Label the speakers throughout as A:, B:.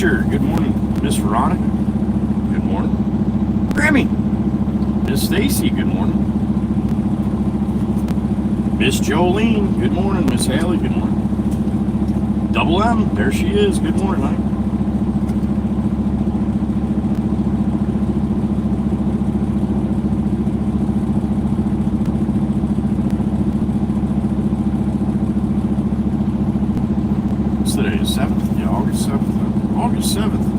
A: Fisher, good morning. Miss Veronica, good morning. Grammy, Miss Stacy, good morning. Miss Jolene, good morning. Miss Haley, good morning. Double M, there she is. Good morning, honey. What's today? 7th? Yeah, August 7th. August 7th.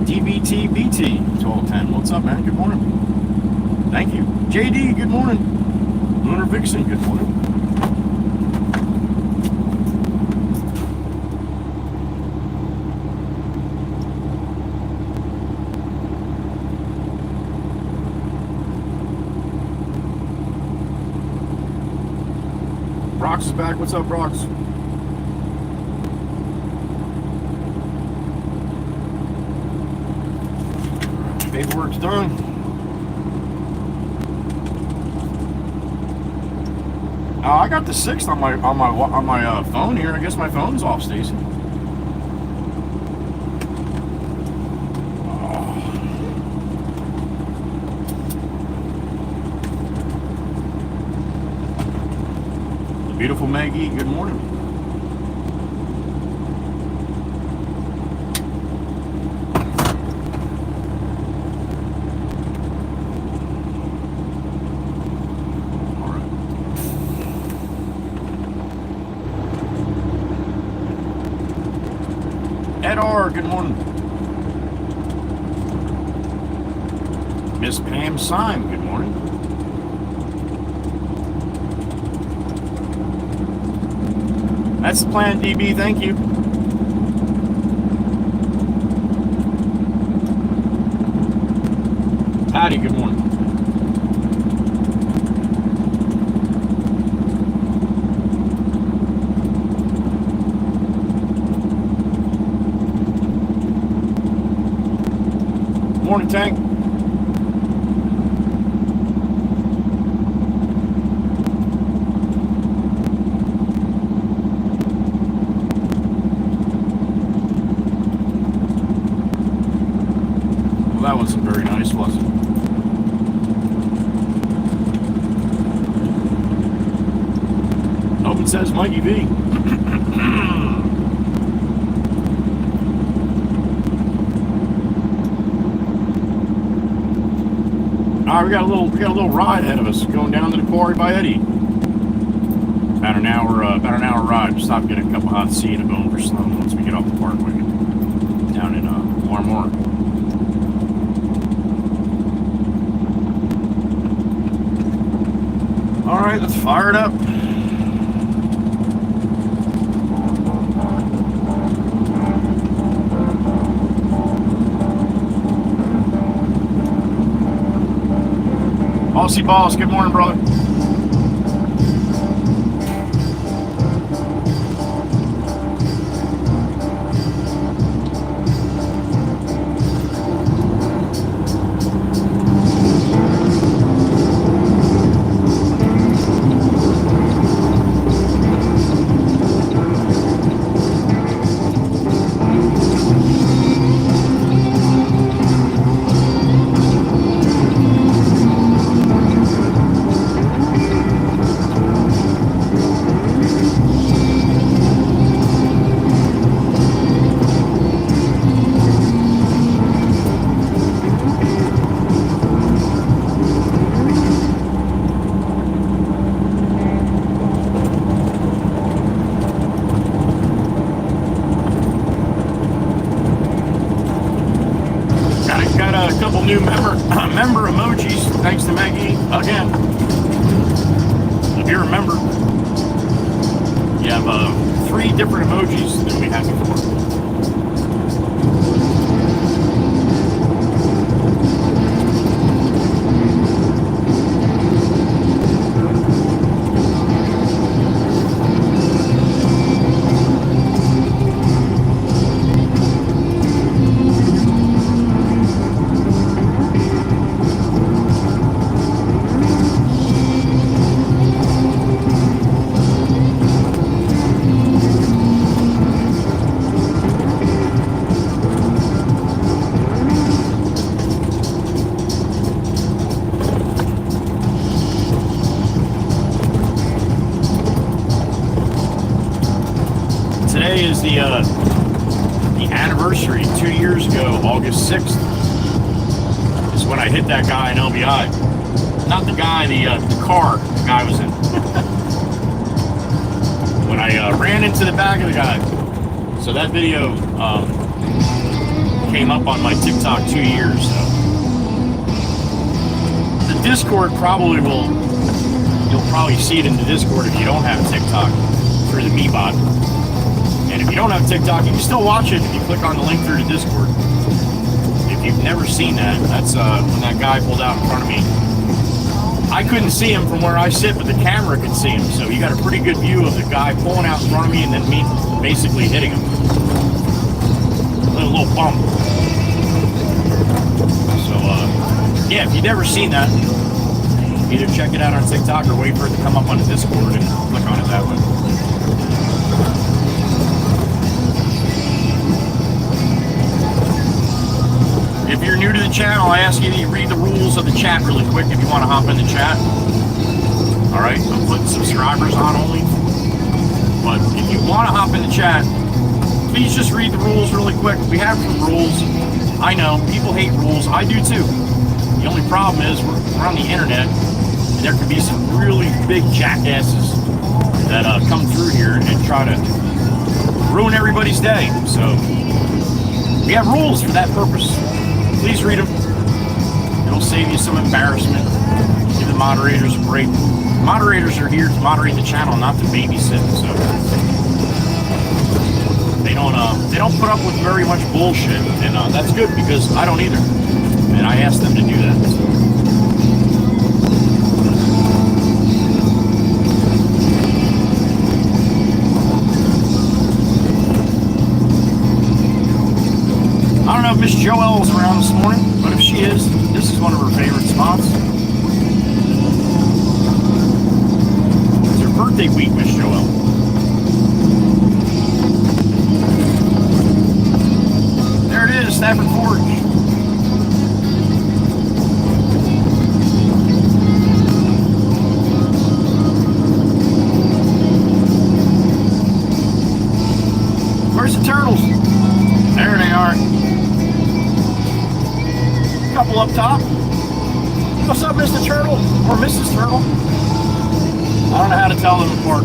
A: DBTBT 1210. What's up, man? Good morning. Thank you. JD, good morning. Lunar Vixen, good morning. Brox is back. What's up, Brox? Paperwork's done. I got the 6th on my phone here. I guess my phone's off, Stacy. The beautiful Maggie, good morning. Good morning. Miss Pam Syme, good morning. That's the plan, DB, thank you. Howdy, good morning. Morning, Tank. Well, that wasn't very nice, was it? Open says Mikey B. All right, we got a little ride ahead of us going down to the Quarry by Eddie. About an hour ride. Stop, get a cup of hot tea and a bone for Sloan once we get off the parkway down in Warmore. All right, let's fire it up. Bossy Boss, good morning, brother. New member emojis, thanks to Maggie again. If you're a member, you have 3 different emojis than we had before. today is the anniversary. 2 years ago, August 6th, is when I hit that guy in LBI. Not the guy, the car the guy was in. When I ran into the back of the guy. So that video came up on my TikTok 2 years. So. The Discord probably you'll probably see it in the Discord if you don't have TikTok through the MeBot. And if you don't have TikTok, you can still watch it if you click on the link through the Discord. If you've never seen that, that's when that guy pulled out in front of me. I couldn't see him from where I sit, but the camera could see him. So you got a pretty good view of the guy pulling out in front of me and then me basically hitting him. A little bump. So, yeah, if you've never seen that, either check it out on TikTok or wait for it to come up on the Discord and click on it that way. If you're new to the channel, I ask you to read the rules of the chat really quick if you want to hop in the chat. Alright, I'm putting subscribers on only. But if you want to hop in the chat, please just read the rules really quick. We have some rules. I know, people hate rules. I do too. The only problem is we're on the internet, and there could be some really big jackasses that come through here and try to ruin everybody's day. So we have rules for that purpose. Please read them. It'll save you some embarrassment. Give the moderators a break. Moderators are here to moderate the channel, not to babysit. So they don't put up with very much bullshit, and that's good because I don't either. And I asked them to do that. So. I don't know if Miss Joelle is around this morning, but if she is, this is one of her favorite spots. It's her birthday week, Miss Joelle. There it is, Stafford Forge. Where's the turtles? There they are. Couple up top. What's up, Mr. Turtle? Or Mrs. Turtle? I don't know how to tell them apart.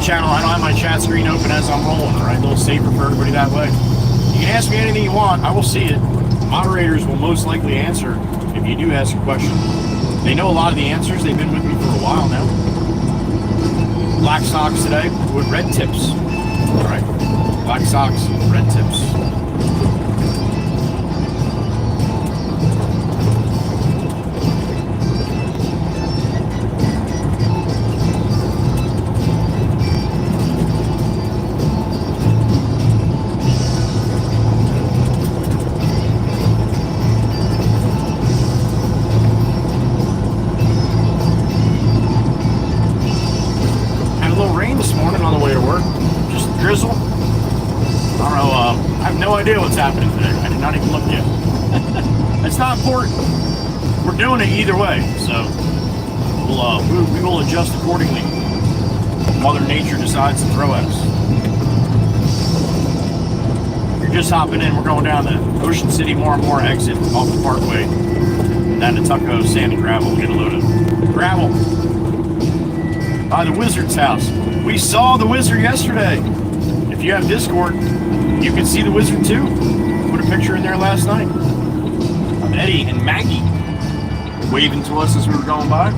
A: Channel, I don't have my chat screen open as I'm rolling, all right? A little safer for everybody that way. You can ask me anything you want, I will see it. Moderators will most likely answer if you do ask a question. They know a lot of the answers, they've been with me for a while now. Black socks today with red tips. All right, black socks, red tips. Idea what's happening today. I did not even look yet. It's not important. We're doing it either way, so we will adjust accordingly. Mother Nature decides to throw at us. If you're just hopping in, we're going down the Ocean City more and more exit off the Parkway, down to Tucko, Sand and Gravel. We'll get a load of gravel by the Wizard's house. We saw the Wizard yesterday. If you have Discord, you can see the Wizard too. Put a picture in there last night of Eddie and Maggie waving to us as we were going by.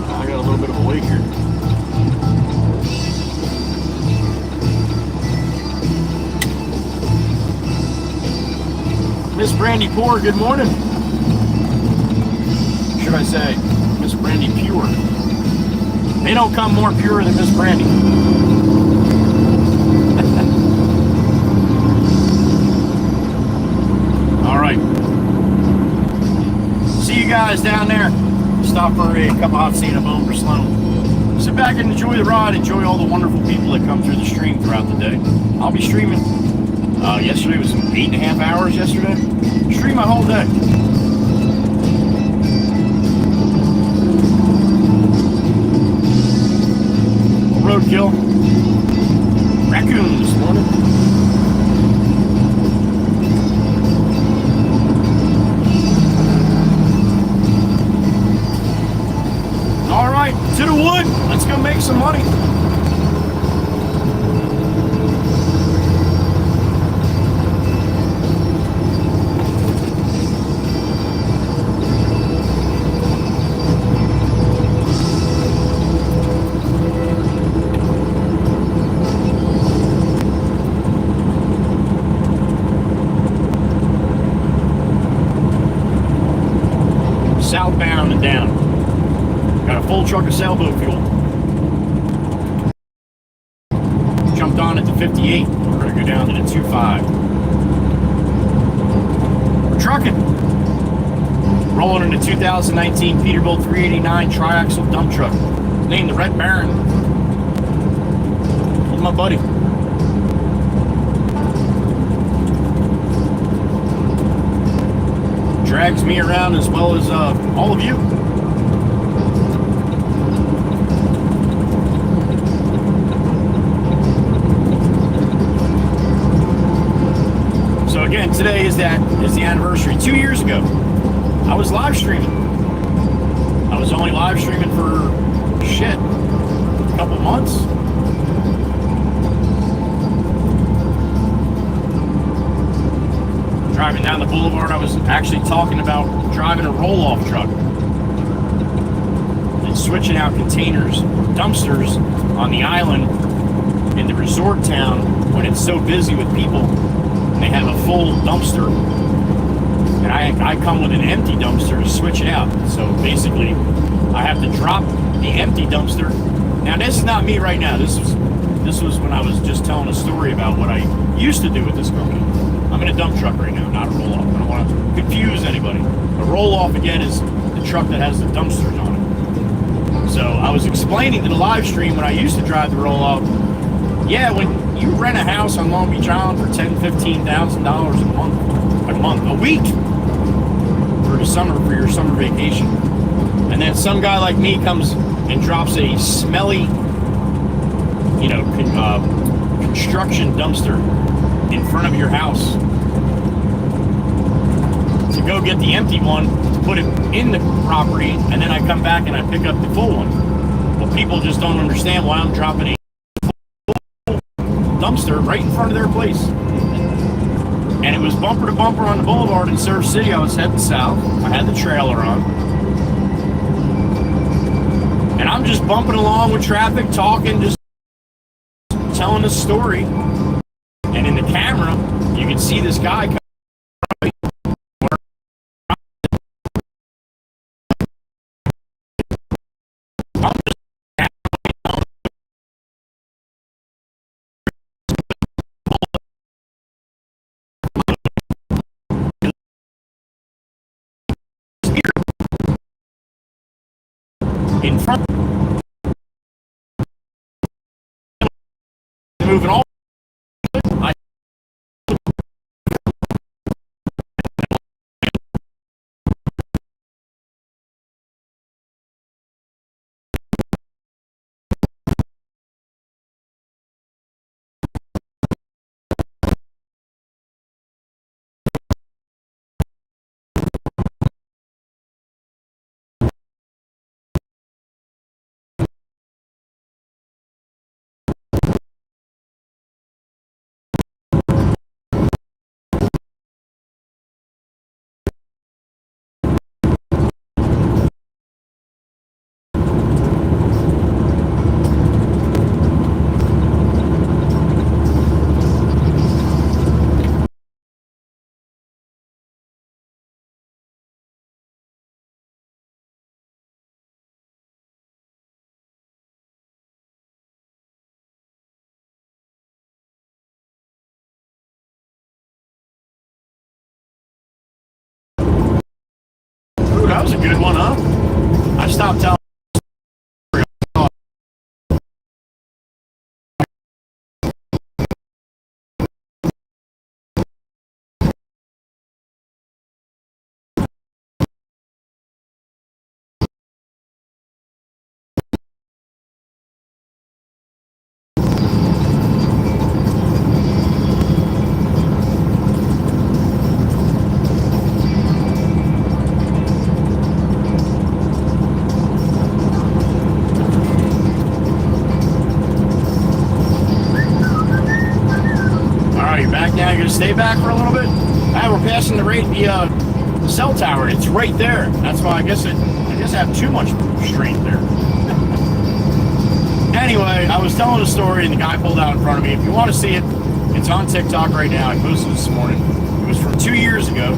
A: I got a little bit of a wake here. Miss Brandy Poor, good morning. I say? Miss Brandy pure. They don't come more pure than Miss Brandy. All right. See you guys down there. Stop for a cup of hot tea and a bone for Sloan. Sit back and enjoy the ride. Enjoy all the wonderful people that come through the stream throughout the day. I'll be streaming. Yesterday was 8.5 hours yesterday. Stream my whole day. Roadkill. Raccoon this morning. All right, to the wood. Let's go make some money. Southbound and down. Got a full truck of sailboat fuel. Jumped on at the 58. We're going to go down to the 25. We're trucking. Rolling in the 2019 Peterbilt 389 triaxle dump truck. It's named the Red Baron. With my buddy. Drags me around as well as all of you. So again, today is the anniversary. 2 years ago, I was live streaming. I was only live streaming for a couple months. Driving down the boulevard, I was actually talking about driving a roll-off truck and switching out containers, dumpsters on the island in the resort town when it's so busy with people and they have a full dumpster. And I come with an empty dumpster to switch it out. So basically, I have to drop the empty dumpster. Now, this is not me right now. This was when I was just telling a story about what I used to do with this company. I'm in a dump truck right now, not a roll-off. I don't want to confuse anybody. A roll-off, again, is the truck that has the dumpsters on it. So I was explaining to the live stream when I used to drive the roll-off, yeah, when you rent a house on Long Beach Island for $10,000, $15,000 a week for the summer, for your summer vacation, and then some guy like me comes and drops a smelly, construction dumpster in front of your house to go get the empty one, to put it in the property, and then I come back and I pick up the full one. Well, people just don't understand why I'm dropping a full dumpster right in front of their place. And it was bumper to bumper on the boulevard in Surf City. I was heading south. I had the trailer on. And I'm just bumping along with traffic, talking, just telling a story. And in the camera, you can see this guy coming in front, moving all. was a good one, huh? I stopped telling. Now you're gonna stay back for a little bit. We're passing the cell tower. It's right there. That's why I guess I have too much strength there. Anyway, I was telling a story and the guy pulled out in front of me. If you want to see it, it's on TikTok right now. I posted this morning. It was from 2 years ago.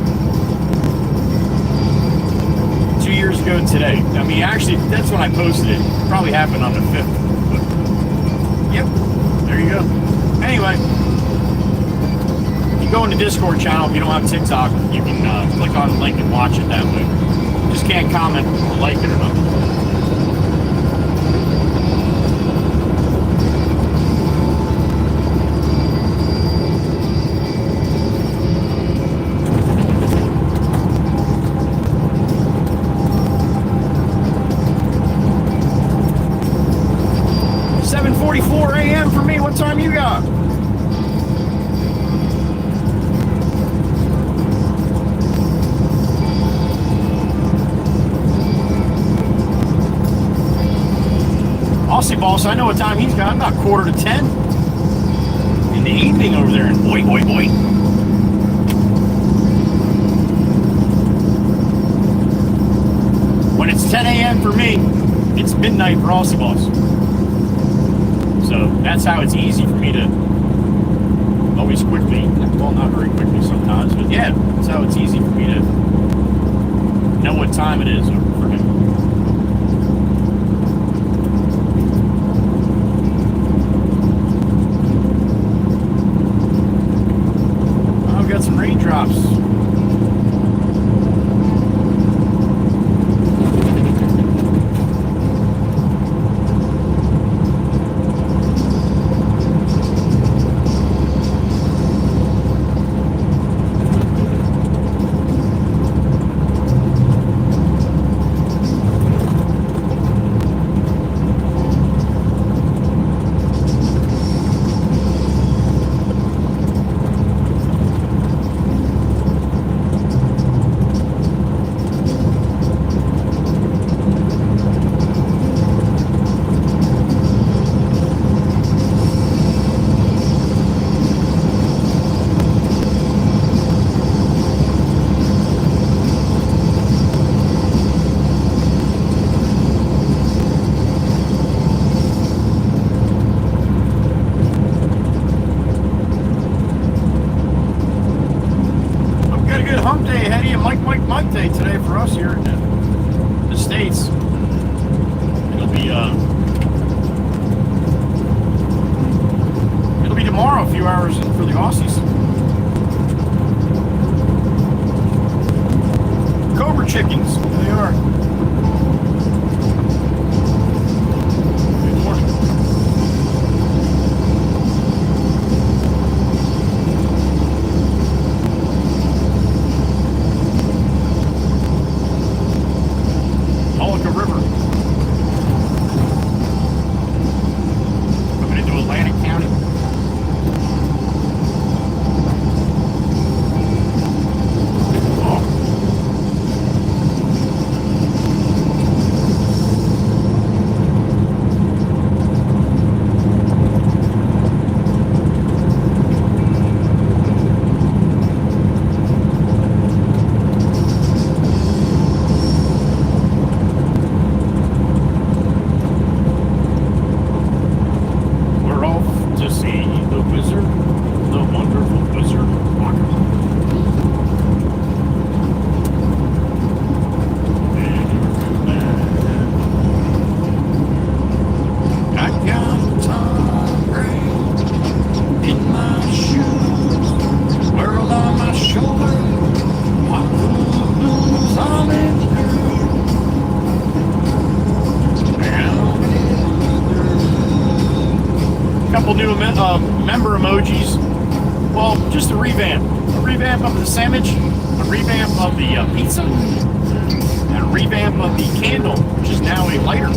A: 2 years ago today. I mean, actually, that's when I posted it. It probably happened on the 5th. But, yep, there you go. Anyway. Go in the Discord channel. If you don't have TikTok, you can click on the link and watch it that way. Just can't comment or like it or nothing. $7:44 a.m. for me. What time you got? Aussie Boss, I know what time he's got. About 9:45 in the evening over there in boy. When it's 10 a.m. for me, it's midnight for Aussie Boss. So that's how it's easy for me to always quickly, well, not very quickly sometimes, but yeah, that's how it's easy for me to know what time it is for him. Got some raindrops. Hump Day ahead of you, Mike Day today for us here in the States. It'll be tomorrow, a few hours for the Aussies. Cobra chickens, there they are. Good morning. River. Coming into Atlantic County. couple new member emojis. Well, just a revamp. A revamp of the sandwich, a revamp of the pizza, and a revamp of the candle, which is now a lighter.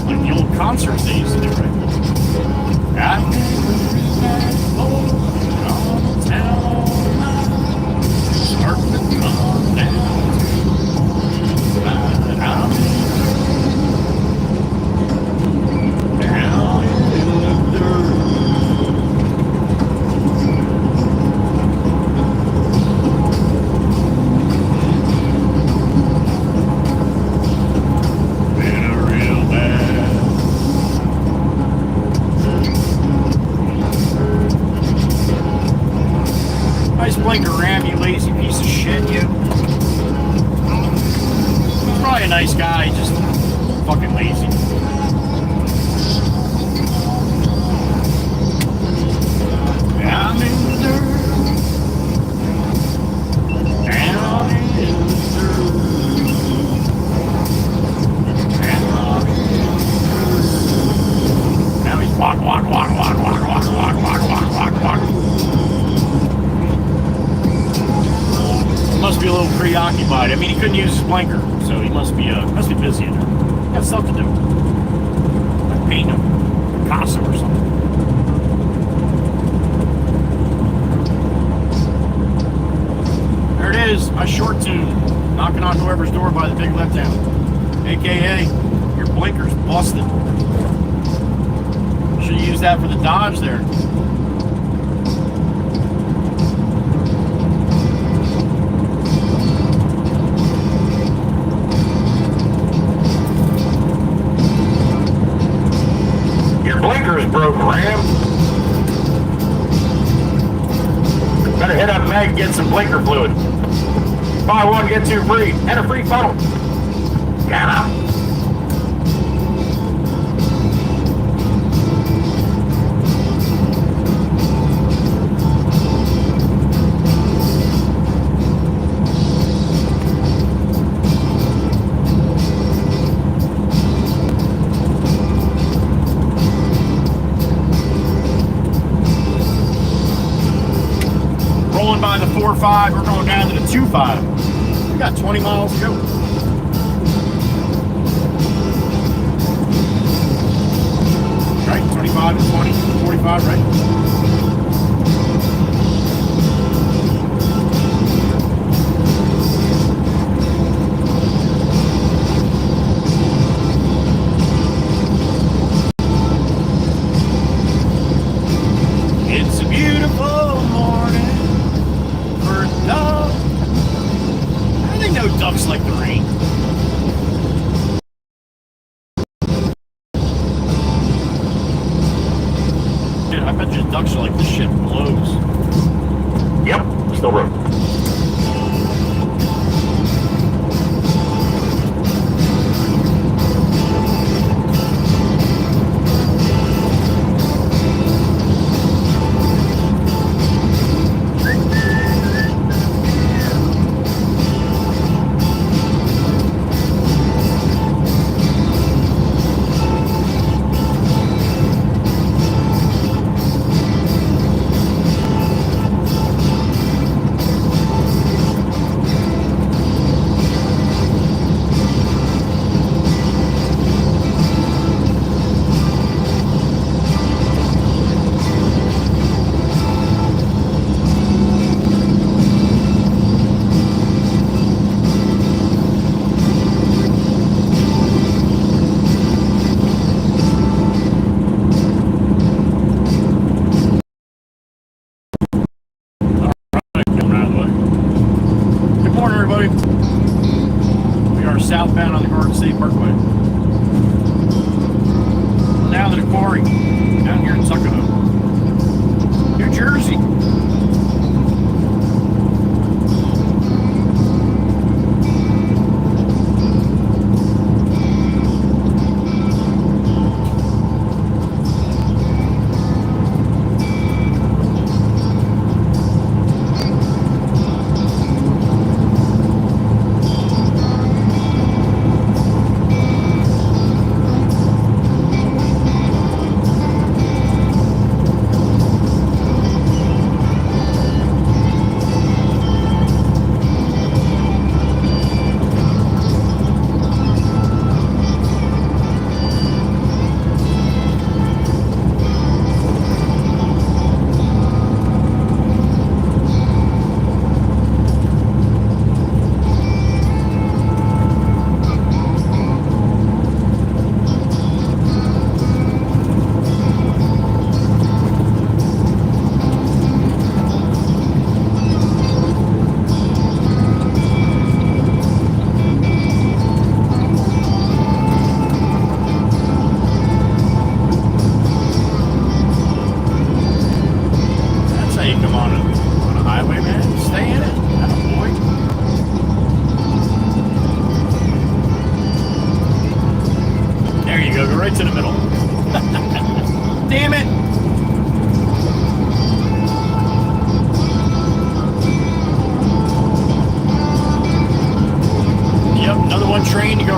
A: Like the old concerts they used to do, right? Blinker ram, you lazy piece of shit, you. He's probably a nice guy, just fucking lazy. I'm in the dirt. Down in the dirt. Now he's walk. Must be a little preoccupied. I mean, he couldn't use his blinker, so he must be busy in there. Got stuff to do. Like paint him, Picasso or something. There it is, my short tune, knocking on whoever's door by the big left hand. AKA, your blinker's busted. Should use that for the Dodge there. Broke ram. Better hit up Meg and get some blinker fluid. Buy one, get two free, and a free funnel. Get up. By the 4.5, we're going down to the 2.5. We got 20 miles to go. Right? 25 and 20, 45, right? It's a beautiful morning. Duck. How do they know ducks like the rain? Dude, I bet you ducks are like this shit blows. Yep, still room. Southbound on the Garden State Parkway. Down to the Quarry, down here in Tuckahoe, New Jersey.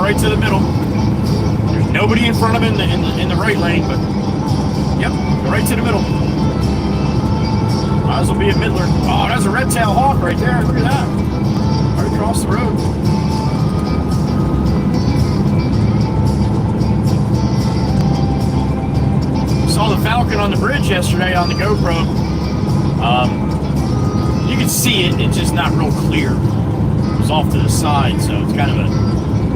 A: right to the middle. There's nobody in front of him in the right lane, but yep, go right to the middle. Might as well be a middler. Oh, that's a red-tailed hawk right there. Look at that. Right across the road. Saw the falcon on the bridge yesterday on the GoPro. You can see it, it's just not real clear. It was off to the side, so it's kind of a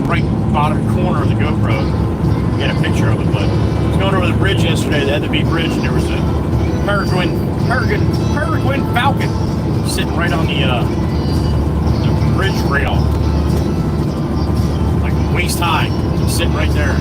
A: right bottom corner of the GoPro. Get a picture of it, but I was going over the bridge yesterday, the Had to Be bridge, and there was a peregrine falcon sitting right on the bridge rail, like waist high, sitting right there.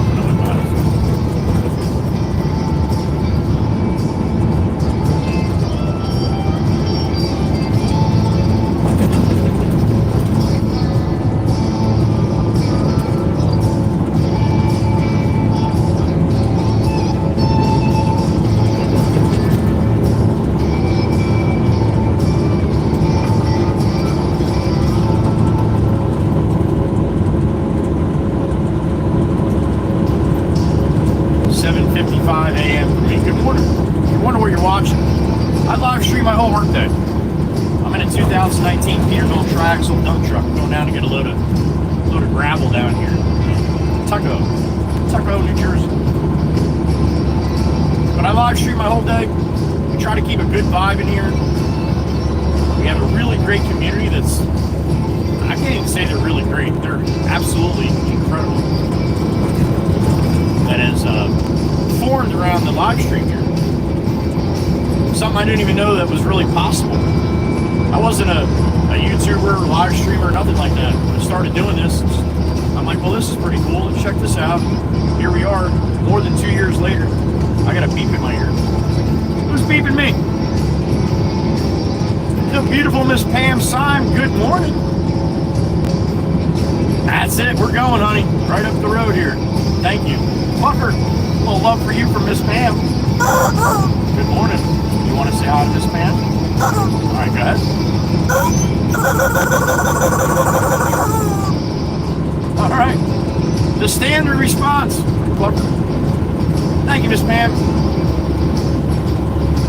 A: I didn't even know that was really possible. I wasn't a YouTuber or live streamer or nothing like that. When I started doing this, I'm like, well, this is pretty cool. Let's check this out. Here we are, more than 2 years later. I got a beep in my ear. Who's beeping me? The beautiful Miss Pam Syme, good morning. That's it, we're going, honey. Right up the road here. Thank you. Fucker, a little love for you from Miss Pam. Good morning. You want to say hi to Miss Pam? All right, go ahead. All right. The standard response. Thank you, Miss Pam.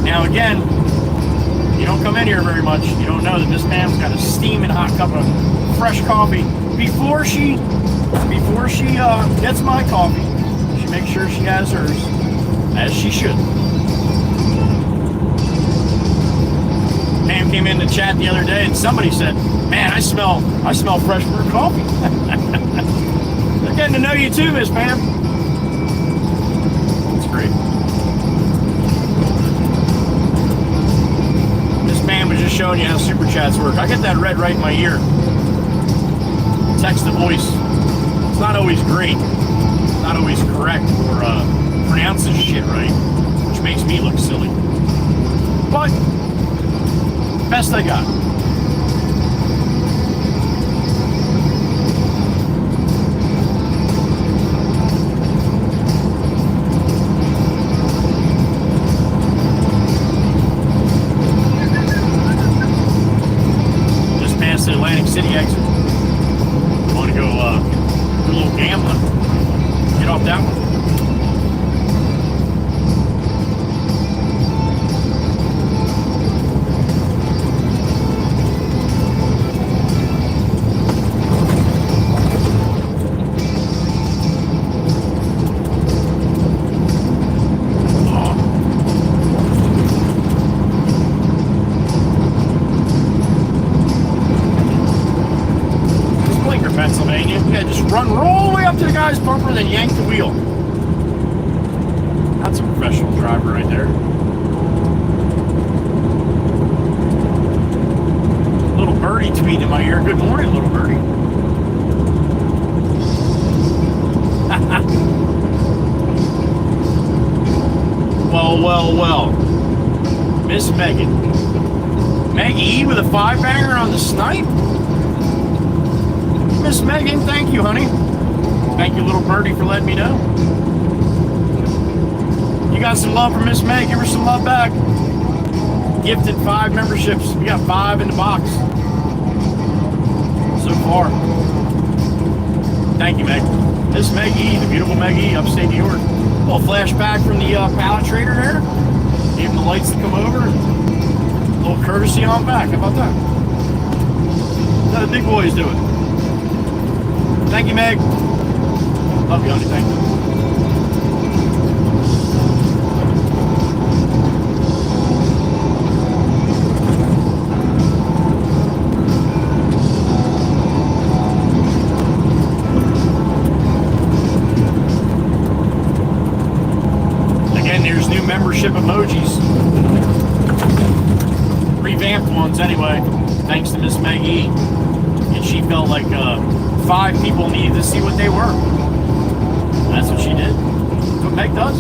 A: Now, again, you don't come in here very much. You don't know that Miss Pam's got a steaming hot cup of fresh coffee before she gets my coffee. She makes sure she has hers, as she should. Pam came in the chat the other day and somebody said, man, I smell fresh brewed coffee. They're getting to know you too, Miss Pam. That's great. Miss Pam was just showing you how super chats work. I get that red right in my ear. Text to voice. It's not always great. It's not always correct or pronounces shit right, which makes me look silly. But best I got. Just past the Atlantic City exit. Want to go do a little gambling? Get off that one. Bumper, then yank the wheel. That's a professional driver right there. Little birdie tweeting in my ear. Good morning, little birdie. Well. Miss Megan. Maggie E with a 5-banger on the snipe. Miss Megan, thank you, honey. Thank you, little birdie, for letting me know. You got some love from Miss Meg. Give her some love back. Gifted 5 memberships. We got 5 in the box so far. Thank you, Meg. This Maggie, the beautiful Maggie, upstate New York. A little flashback from the pallet trader there. Gave him the lights to come over. A little courtesy on back. How about that? That's how the big boys do it. Thank you, Meg. Love you, honey. Thank you. Membership emojis, revamped ones anyway, thanks to Miss Maggie, and she felt like 5 people needed to see what they were. That's what she did. That's what Meg does.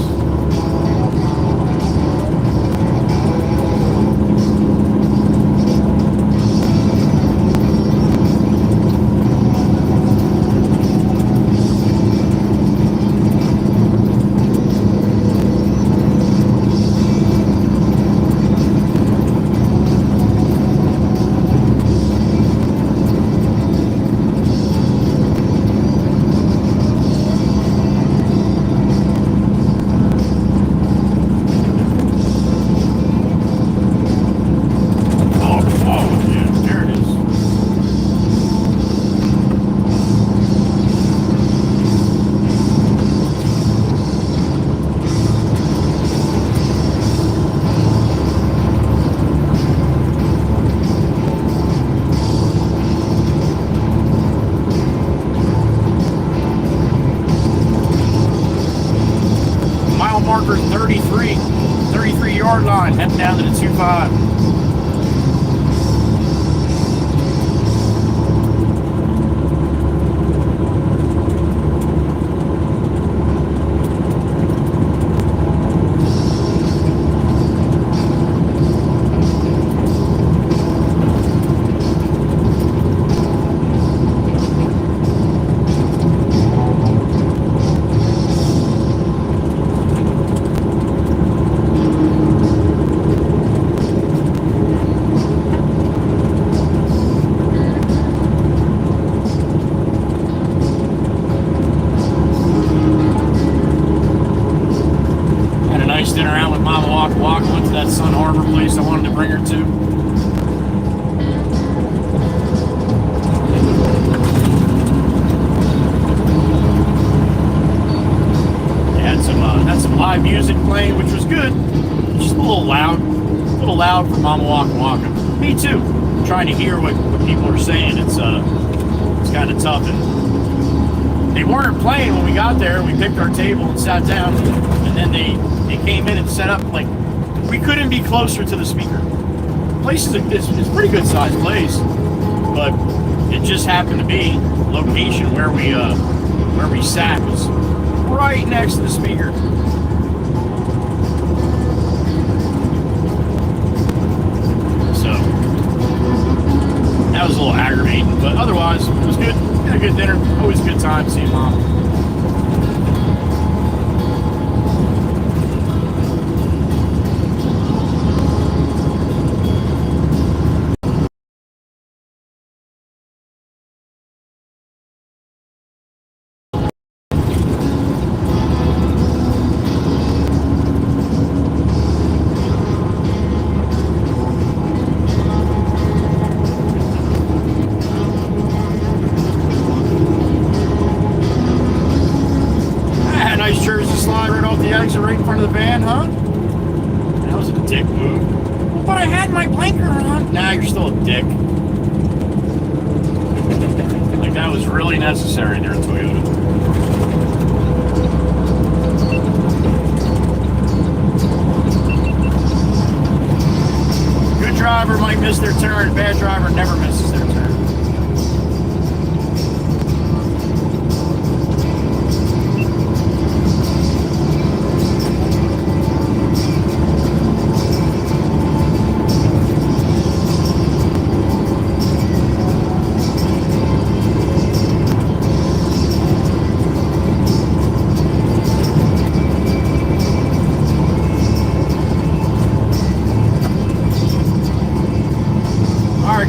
A: Marker 33 yard line, heading down to the 2-5. Music playing, which was good. Just a little loud for Mama Waka Waka. Me too. Trying to hear what people are saying. It's kind of tough. And they weren't playing when we got there. We picked our table and sat down, and then they came in and set up. Like, we couldn't be closer to the speaker. The place is a pretty good sized place, but it just happened to be location where we sat was right next to the speaker. That was a little aggravating, but otherwise it was good. Had a good dinner. Always a good time seeing Mom. Right in front of the van, huh? That was a dick move. Well, but I had my blinker on. Nah, you're still a dick. Like, that was really necessary there, Toyota. Good driver might miss their turn. Bad driver never misses their turn.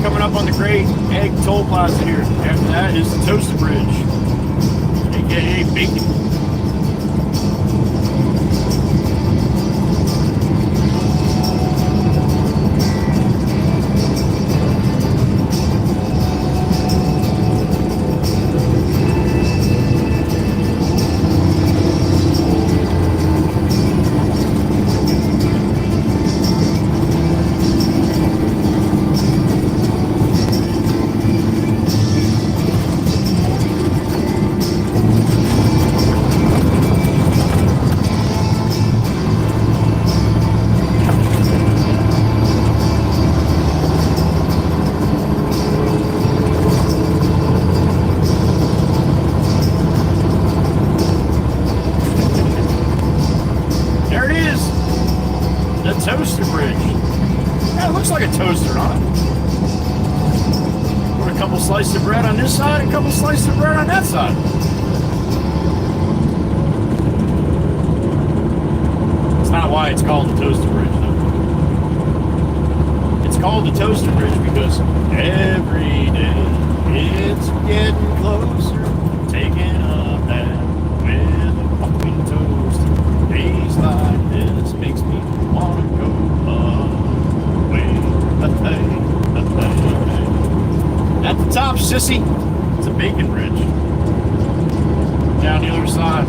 A: Coming up on the Great Egg Toll Plaza here. After that is the Toasted Bridge, aka aka bacon. Toaster bridge. Yeah, it looks like a toaster, huh? Put a couple slices of bread on this side, and a couple slices of bread on that side. It's not why it's called the toaster bridge, though. It's called the toaster bridge because every day it's getting closer, taking a bath with a fucking toaster. Days like this makes me wanna go away. At the top, sissy, it's a bacon bridge. Down the other side.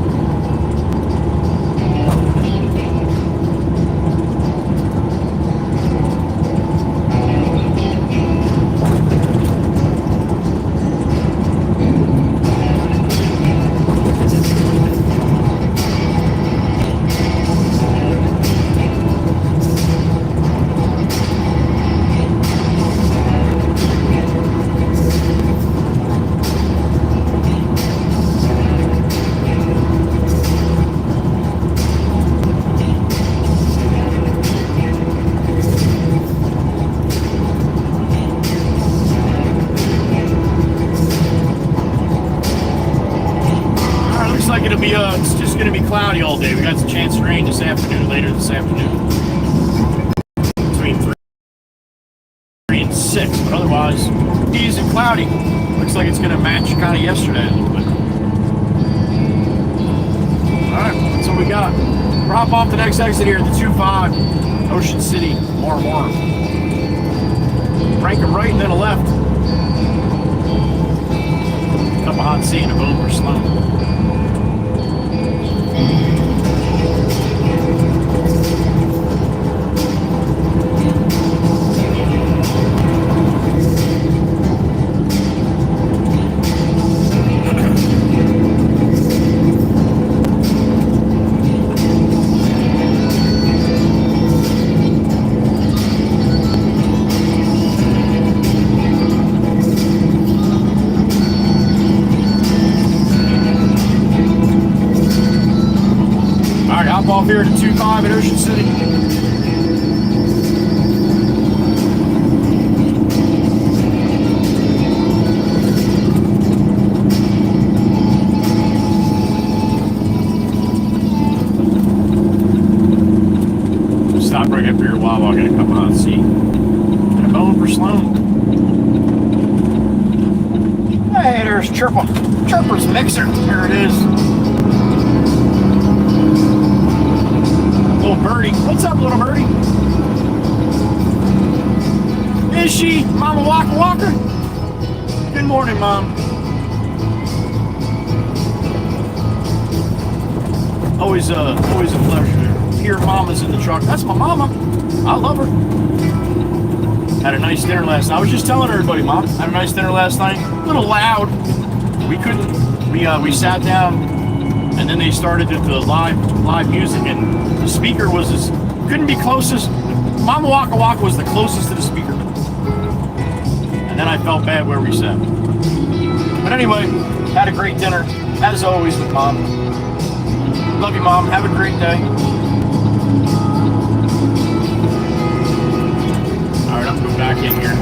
A: It's just going to be cloudy all day. We got a chance of rain this afternoon, later this afternoon. Between 3 and 6, but otherwise, easy and cloudy. Looks like it's going to match kind of yesterday a little bit. Alright, that's what we got. Drop off the next exit here at the 2-5, Ocean City, more. Rank a right and then a left. Cup of hot tea and a bone for Sloan. Off here to 2-5 at Ocean City. Stop right up here while I get a cup of hot tea. And a bone for Sloan. Hey, there's Chirper's Mixer. Here it is. Little birdie. What's up, little birdie? Is she Mama Waka Walker? Good morning, Mom. Always a pleasure to hear Mama's in the truck. That's my Mama. I love her. Had a nice dinner last night. I was just telling everybody, Mom. Had a nice dinner last night. A little loud. We sat down. And then they started the live music, and the speaker couldn't be closest. Mama Waka Waka was the closest to the speaker. And then I felt bad where we sat. But anyway, had a great dinner, as always with Mom. Love you, Mom. Have a great day. All right, I'm going back in here.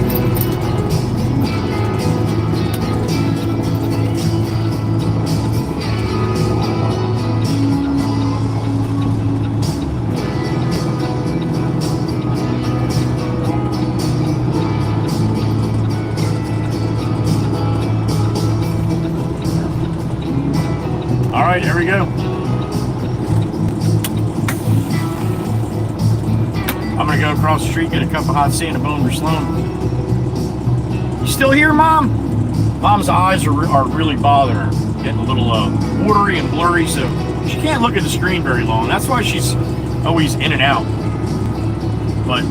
A: right, here we go. I'm gonna go across the street, get a cup of hot tea and a bone for Sloan. You still here, Mom? Mom's eyes are really bothering her. Getting a little watery and blurry, so she can't look at the screen very long. That's why she's always in and out. But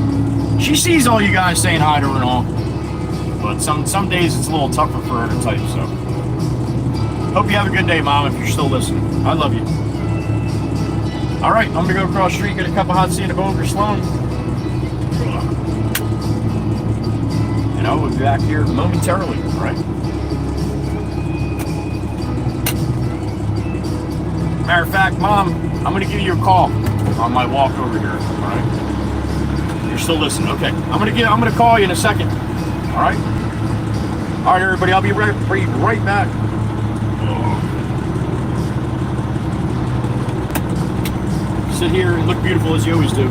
A: she sees all you guys saying hi to her and all. But some days it's a little tougher for her to type, so. Hope you have a good day, Mom, if you're still listening. I love you. All right, I'm gonna go across the street, get a cup of hot tea and a bone for Sloan. And I will be back here momentarily, all right? Matter of fact, Mom, I'm gonna give you a call on my walk over here, all right? You're still listening, okay. I'm gonna call you in a second, all right? All right, everybody, I'll be right back. Sit here and look beautiful as you always do.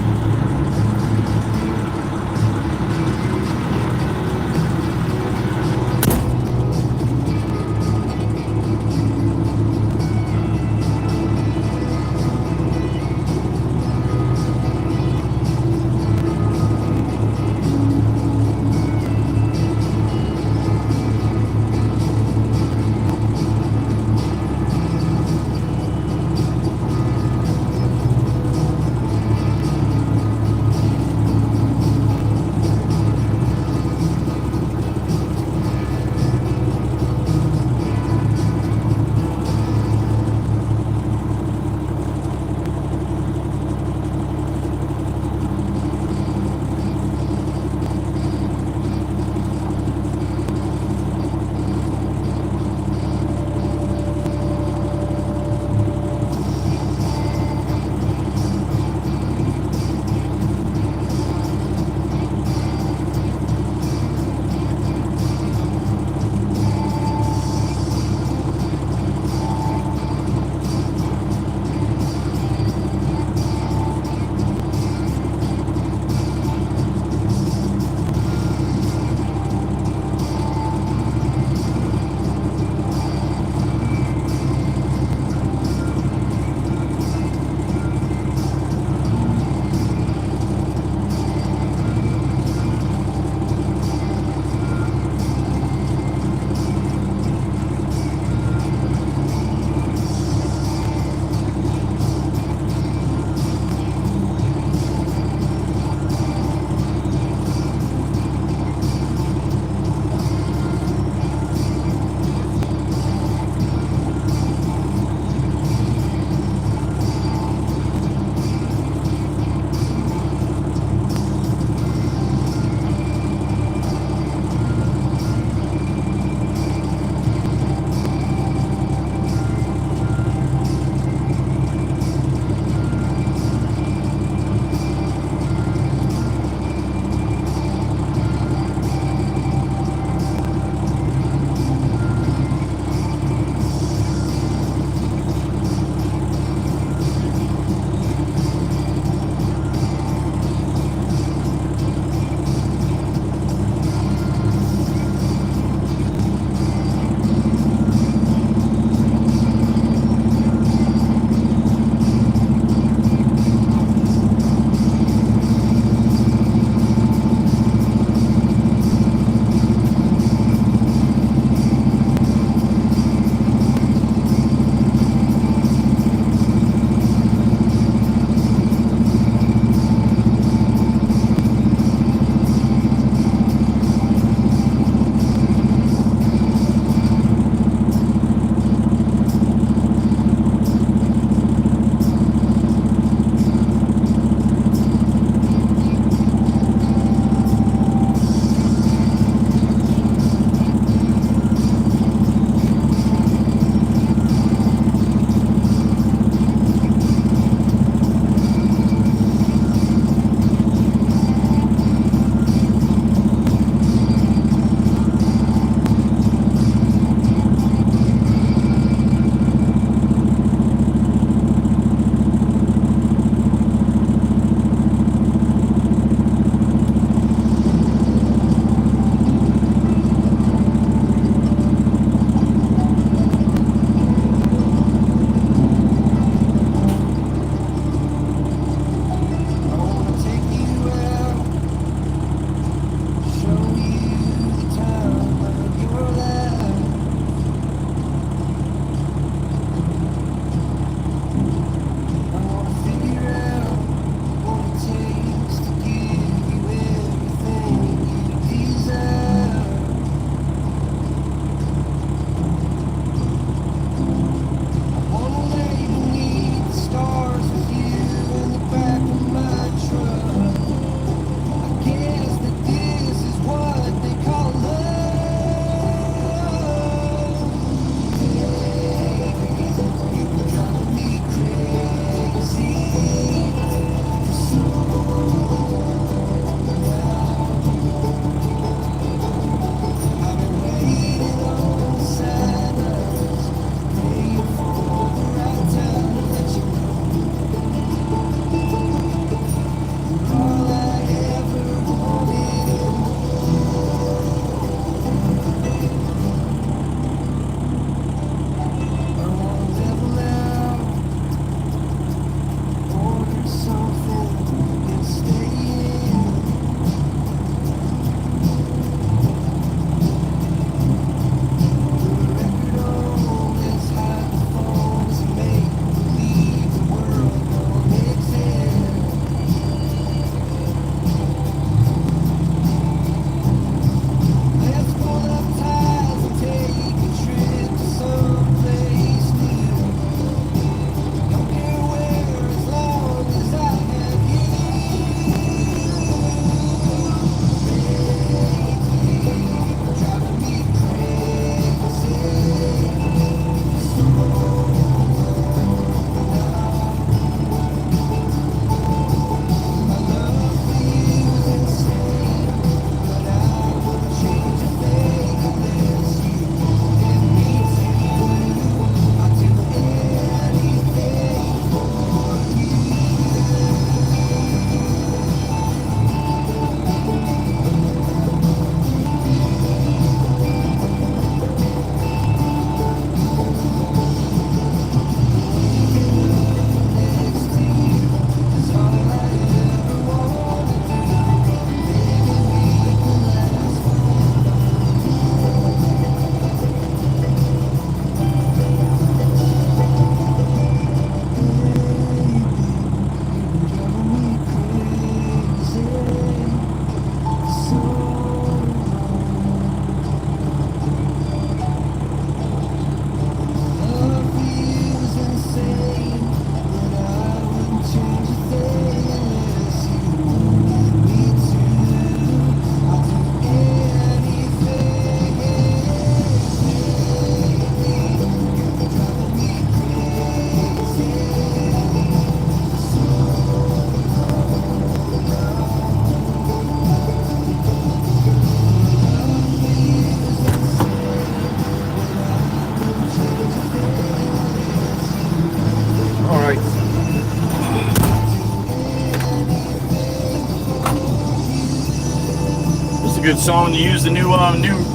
A: good song to use the new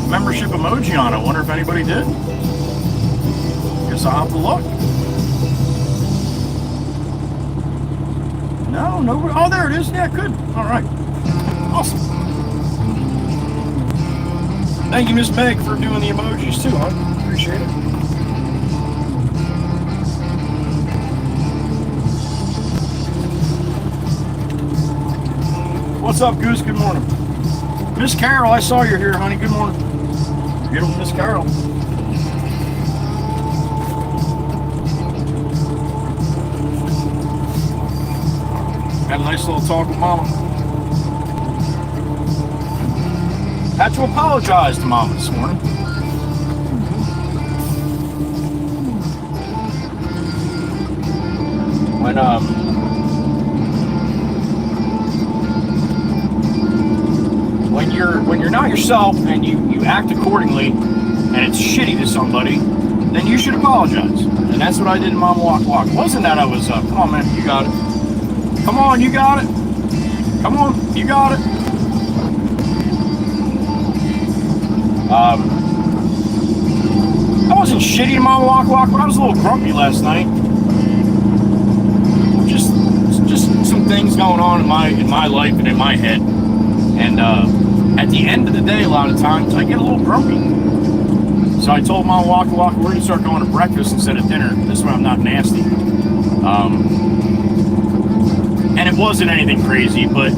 A: membership emoji on. I wonder if anybody did. Guess I'll have to look. No, nobody. Oh, there it is. Yeah, good. All right. Awesome. Thank you, Miss Meg, for doing the emojis too. I appreciate it. What's up, Goose? Good morning. Miss Carol, I saw you're here, honey. Good morning. Beautiful Miss Carol. Had a nice little talk with Mama. Had to apologize to Mama this morning. When you're not yourself and you act accordingly and it's shitty to somebody, then you should apologize. And that's what I did in Mama Walk. It wasn't that I was come on, man, you got it. Come on, you got it. Come on, you got it. I wasn't shitty in Mama Walk, but I was a little grumpy last night. Just some things going on in my life and in my head. And at the end of the day, a lot of times I get a little grumpy. So I told Mama Walk, we're gonna start going to breakfast instead of dinner. This way I'm not nasty. And it wasn't anything crazy, but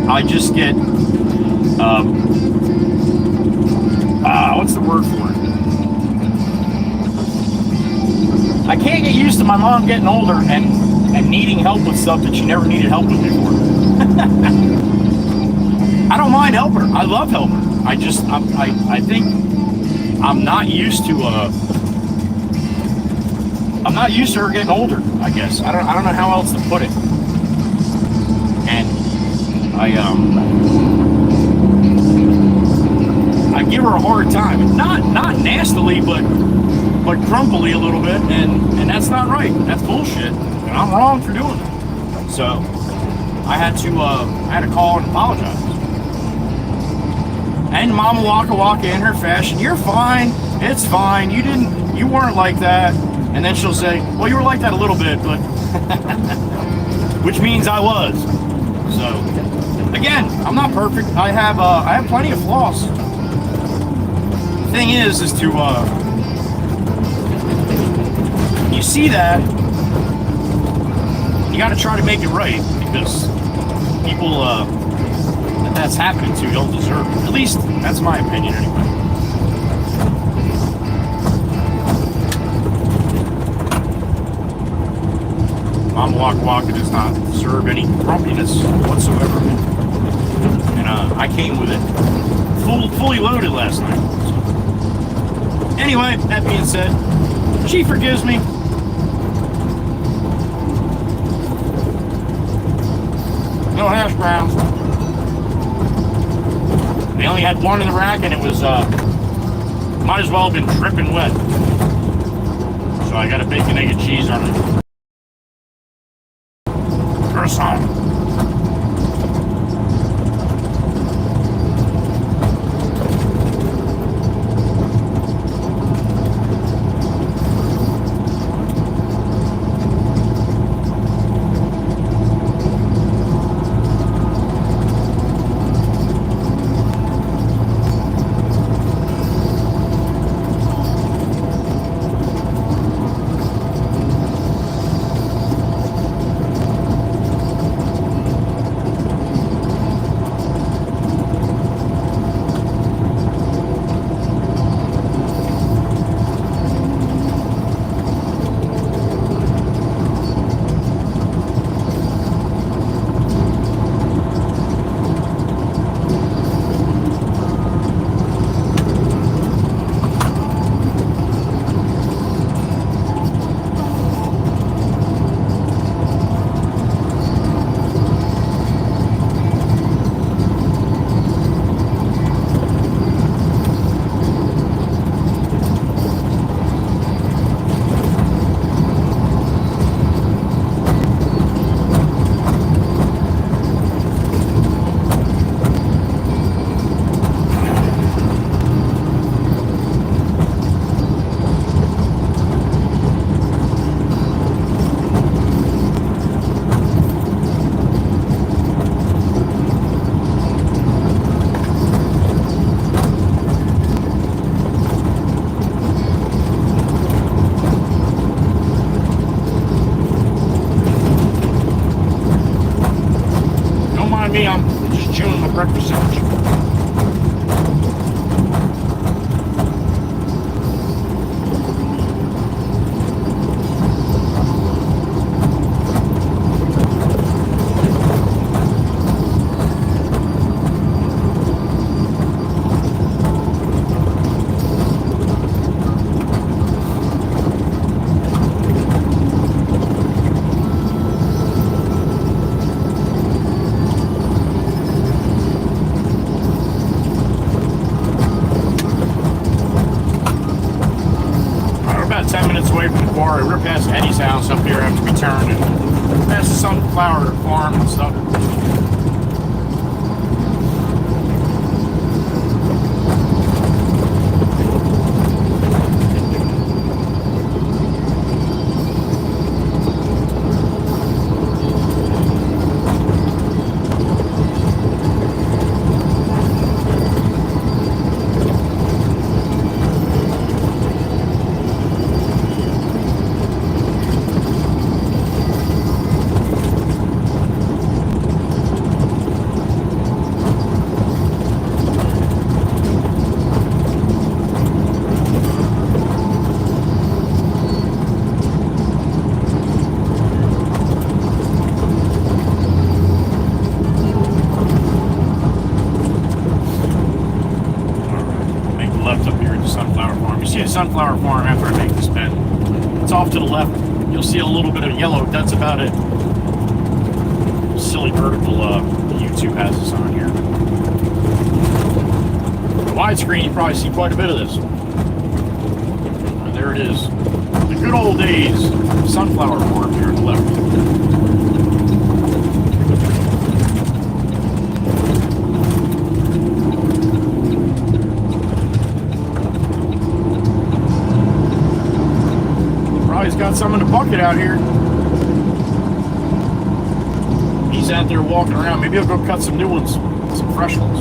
A: I just get what's the word for it? I can't get used to my mom getting older and needing help with stuff that she never needed help with before. I don't mind helping her. I love helping her. I think I'm not used to her getting older, I guess. I don't know how else to put it. And I give her a hard time. Not nastily, but grumpily a little bit, and that's not right. That's bullshit. And I'm wrong for doing it. So I had to call and apologize. And Mama Waka in her fashion, you're fine, it's fine, you weren't like that. And then she'll say, well, you were like that a little bit, but which means I was. So again, I'm not perfect. I have plenty of flaws. The thing is to you see that, you got to try to make it right, because people that's happening to don't deserve it. At least that's my opinion anyway. Mama Waka does not deserve any grumpiness whatsoever. And I came with it fully loaded last night. So. Anyway, that being said, she forgives me. No hash browns. They only had one in the rack, and it was might as well have been dripping wet. So I got a bacon, egg, and cheese on it. Croissant. 10 minutes away from the quarry. We're past Eddie's house up here after we turned, and past the sunflower farm and stuff. Sunflower farm after I make this bend. It's off to the left. You'll see a little bit of yellow. That's about it. Silly vertical YouTube has this on here. The widescreen, you probably see quite a bit of this. There it is. The good old days. Sunflower farm here on the left. He's got some in the bucket out here. He's out there walking around. Maybe he'll go cut some new ones, some fresh ones.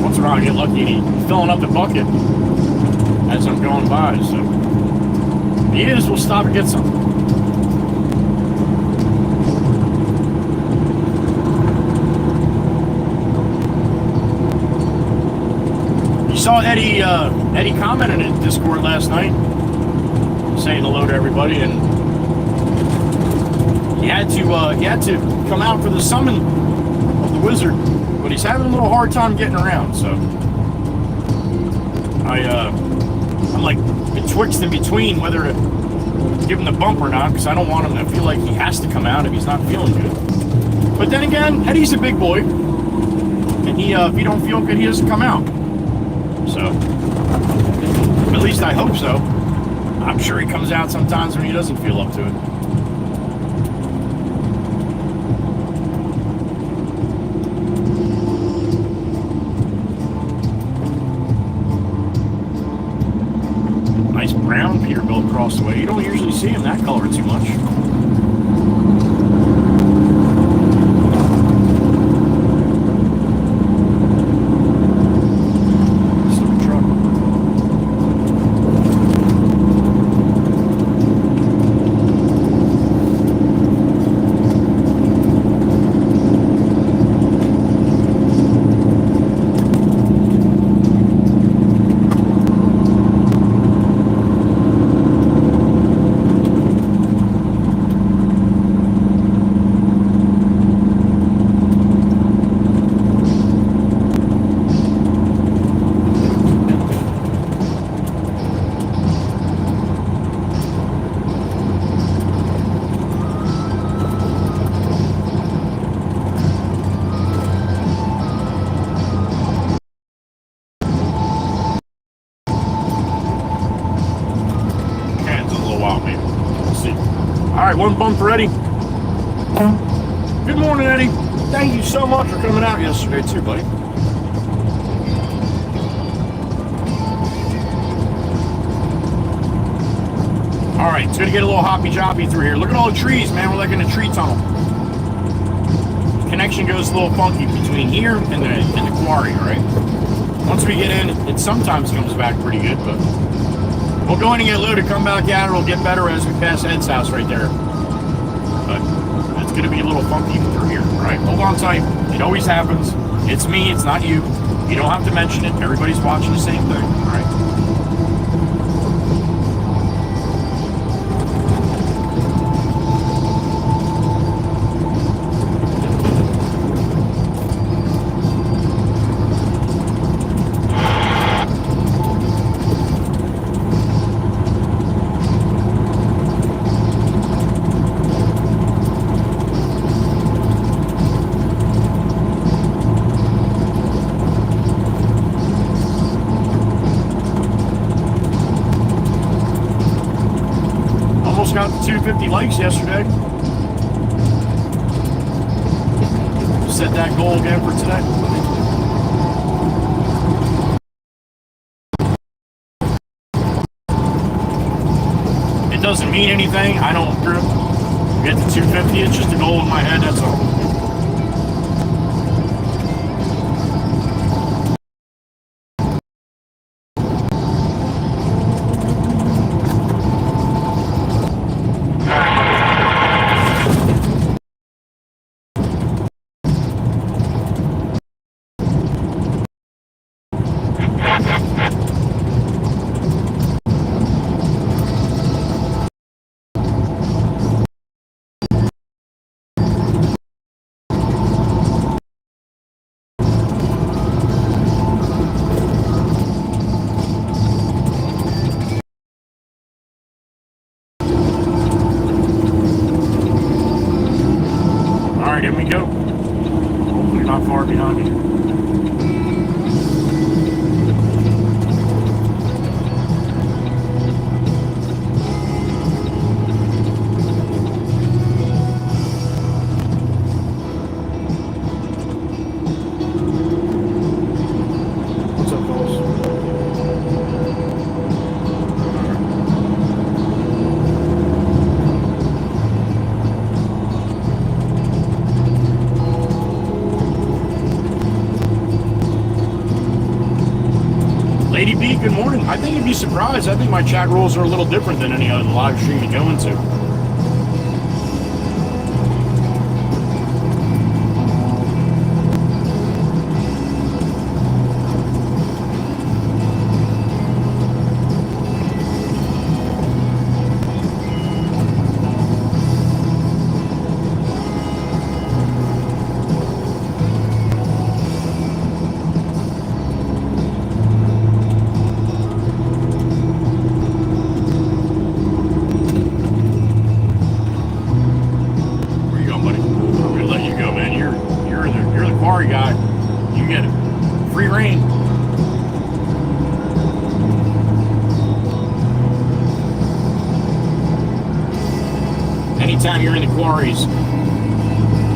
A: Once in a while I get lucky and he's filling up the bucket as I'm going by. So if he is, we'll stop and get some. Saw Eddie commented in Discord last night saying hello to everybody, and he had to come out for the summon of the wizard, but he's having a little hard time getting around. So I'm like betwixt and between whether to give him the bump or not, because I don't want him to feel like he has to come out if he's not feeling good. But then again, Eddie's a big boy, and if he don't feel good, he doesn't come out. So, at least I hope so. I'm sure he comes out sometimes when he doesn't feel up to it. Nice brown Peterbilt across the way. You don't usually see him that color too much. One bump for Eddie. Good morning, Eddie. Thank you so much for coming out yesterday too, buddy. All right, it's gonna get a little hoppy-joppy through here. Look at all the trees, man. We're like in a tree tunnel. Connection goes a little funky between here and the quarry, right? Once we get in, it sometimes comes back pretty good, but we'll go in and get loaded, come back out, it'll get better as we pass Ed's house right there. But it's going to be a little funky through here, all right? Hold on tight. It always happens. It's me, it's not you. You don't have to mention it. Everybody's watching the same thing, all right? 250 likes yesterday. Set that goal again for today. It doesn't mean anything. I don't get to 250. It's just a goal in my head, that's all. Here we go. Hopefully not far behind me. What's up, fellas? Lady B, good morning. I think you'd be surprised. I think my chat rules are a little different than any other live stream you go into. Quarry guy, you get it. Free reign. Anytime you're in the quarries,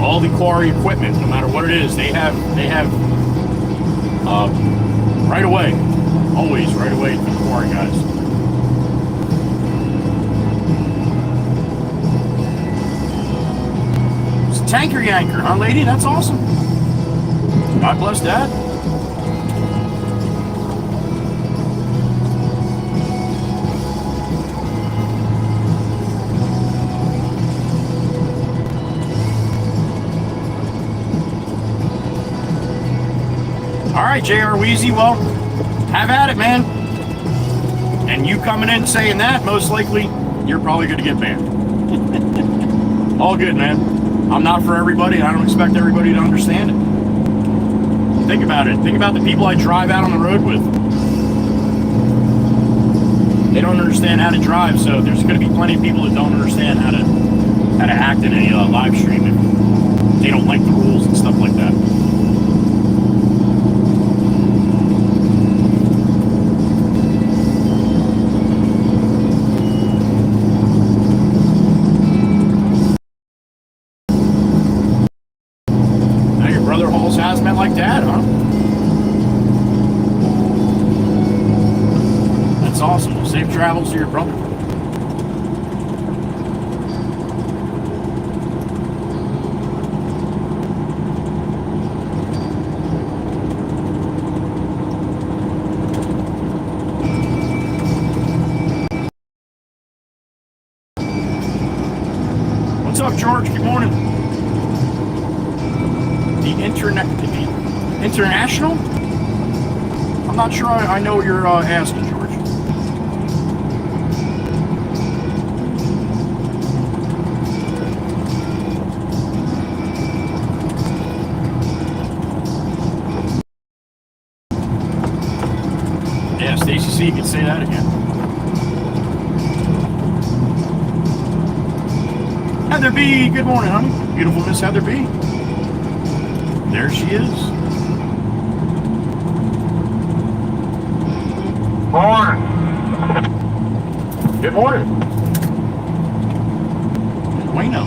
A: all the quarry equipment, no matter what it is, they have right away, always right away for the quarry guys. It's a tanker yanker, huh, lady? That's awesome. God bless that. All right, JR Wheezy, well, have at it, man. And you coming in saying that, most likely, you're probably going to get banned. All good, man. I'm not for everybody. I don't expect everybody to understand it. Think about it. Think about the people I drive out on the road with. They don't understand how to drive, so there's going to be plenty of people that don't understand how to act in a live stream if they don't like the rules and stuff like that. Hazmat like that, huh? That's awesome. Well, safe travels to your brother. What's up, George? Good morning. International? I'm not sure I know what you're asking, George. Yeah, Stacy C, you can say that again. Heather B, good morning, honey. Beautiful Miss Heather B. There she is.
B: Morning.
A: Good morning. bueno.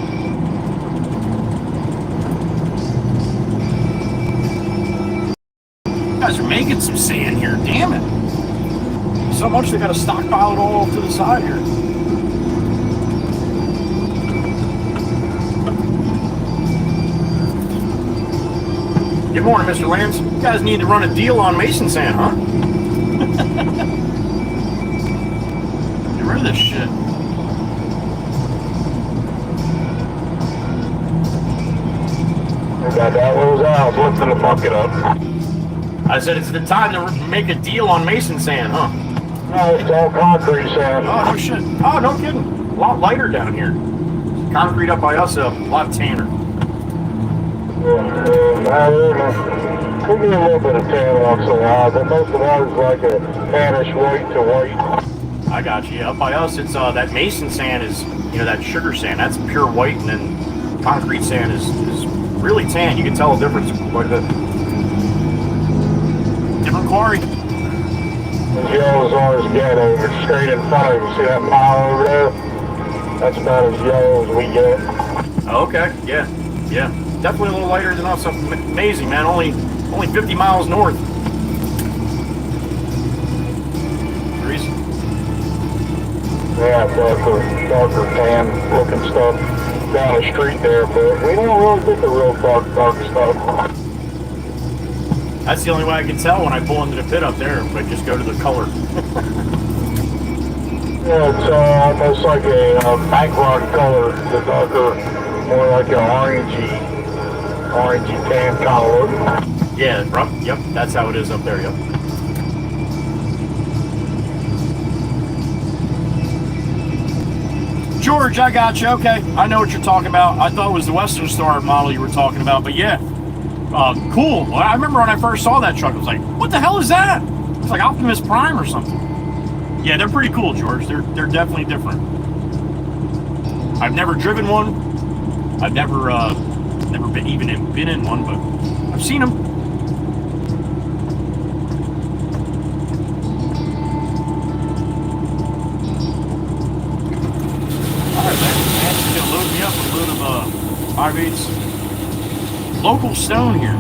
A: You guys are making some sand here, damn it. So much they got to stockpile it all to the side here. Good morning, Mr. Lance. You guys need to run a deal on mason sand, huh? Get rid of this shit.
B: We got that little out, lifting the bucket up.
A: I said it's the time to make a deal on mason sand, huh?
B: No, it's all concrete sand.
A: Oh, no shit. Oh, no kidding. A lot lighter down here. Concrete up by us, a lot tanner.
B: Could be a little bit of tan once in a while, but most of ours is like a tannish white to white.
A: I got you. Up by us, it's that mason sand is, you know, that sugar sand. That's pure white, and then concrete sand is really tan. You can tell the difference quite a bit. Different quarry.
B: As yellow as ours get over straight in front of you. See that pile over there? That's about as yellow as we get.
A: Oh, okay. Yeah. Yeah. Definitely a little lighter than us. Amazing, man. Only 50 miles north. Crazy.
B: Yeah, darker tan looking stuff down the street there, but we don't really get the real dark stuff.
A: That's the only way I can tell when I pull into the pit up there. If I just go to the color.
B: Yeah, it's almost like a background color, the darker, more like an orangey tan kind of look.
A: Yeah, yep, that's how it is up there, yep. George, I got you, okay. I know what you're talking about. I thought it was the Western Star model you were talking about, but yeah. Cool. Well, I remember when I first saw that truck, I was like, what the hell is that? It's like Optimus Prime or something. Yeah, they're pretty cool, George. They're definitely different. I've never driven one. I've never been in one, but I've seen them. All right, man. Man's gonna load me up with a load of 5/8 local stone here.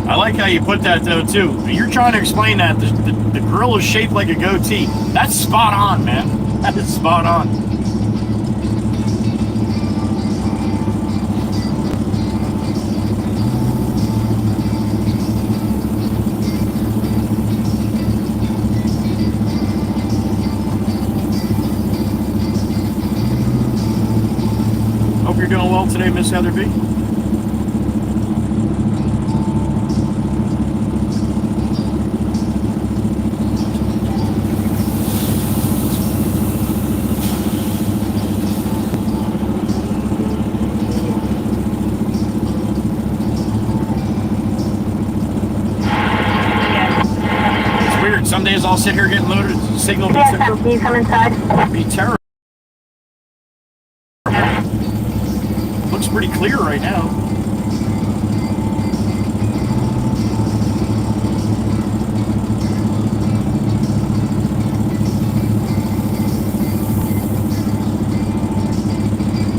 A: I like how you put that though too. You're trying to explain that the grill is shaped like a goatee. That's spot on, man. That is spot on. Hope you're doing well today, Miss Heather B. Some days I'll sit here getting loaded. Signal
C: Yes, can you come inside?
A: Be terrible. Looks pretty clear right now.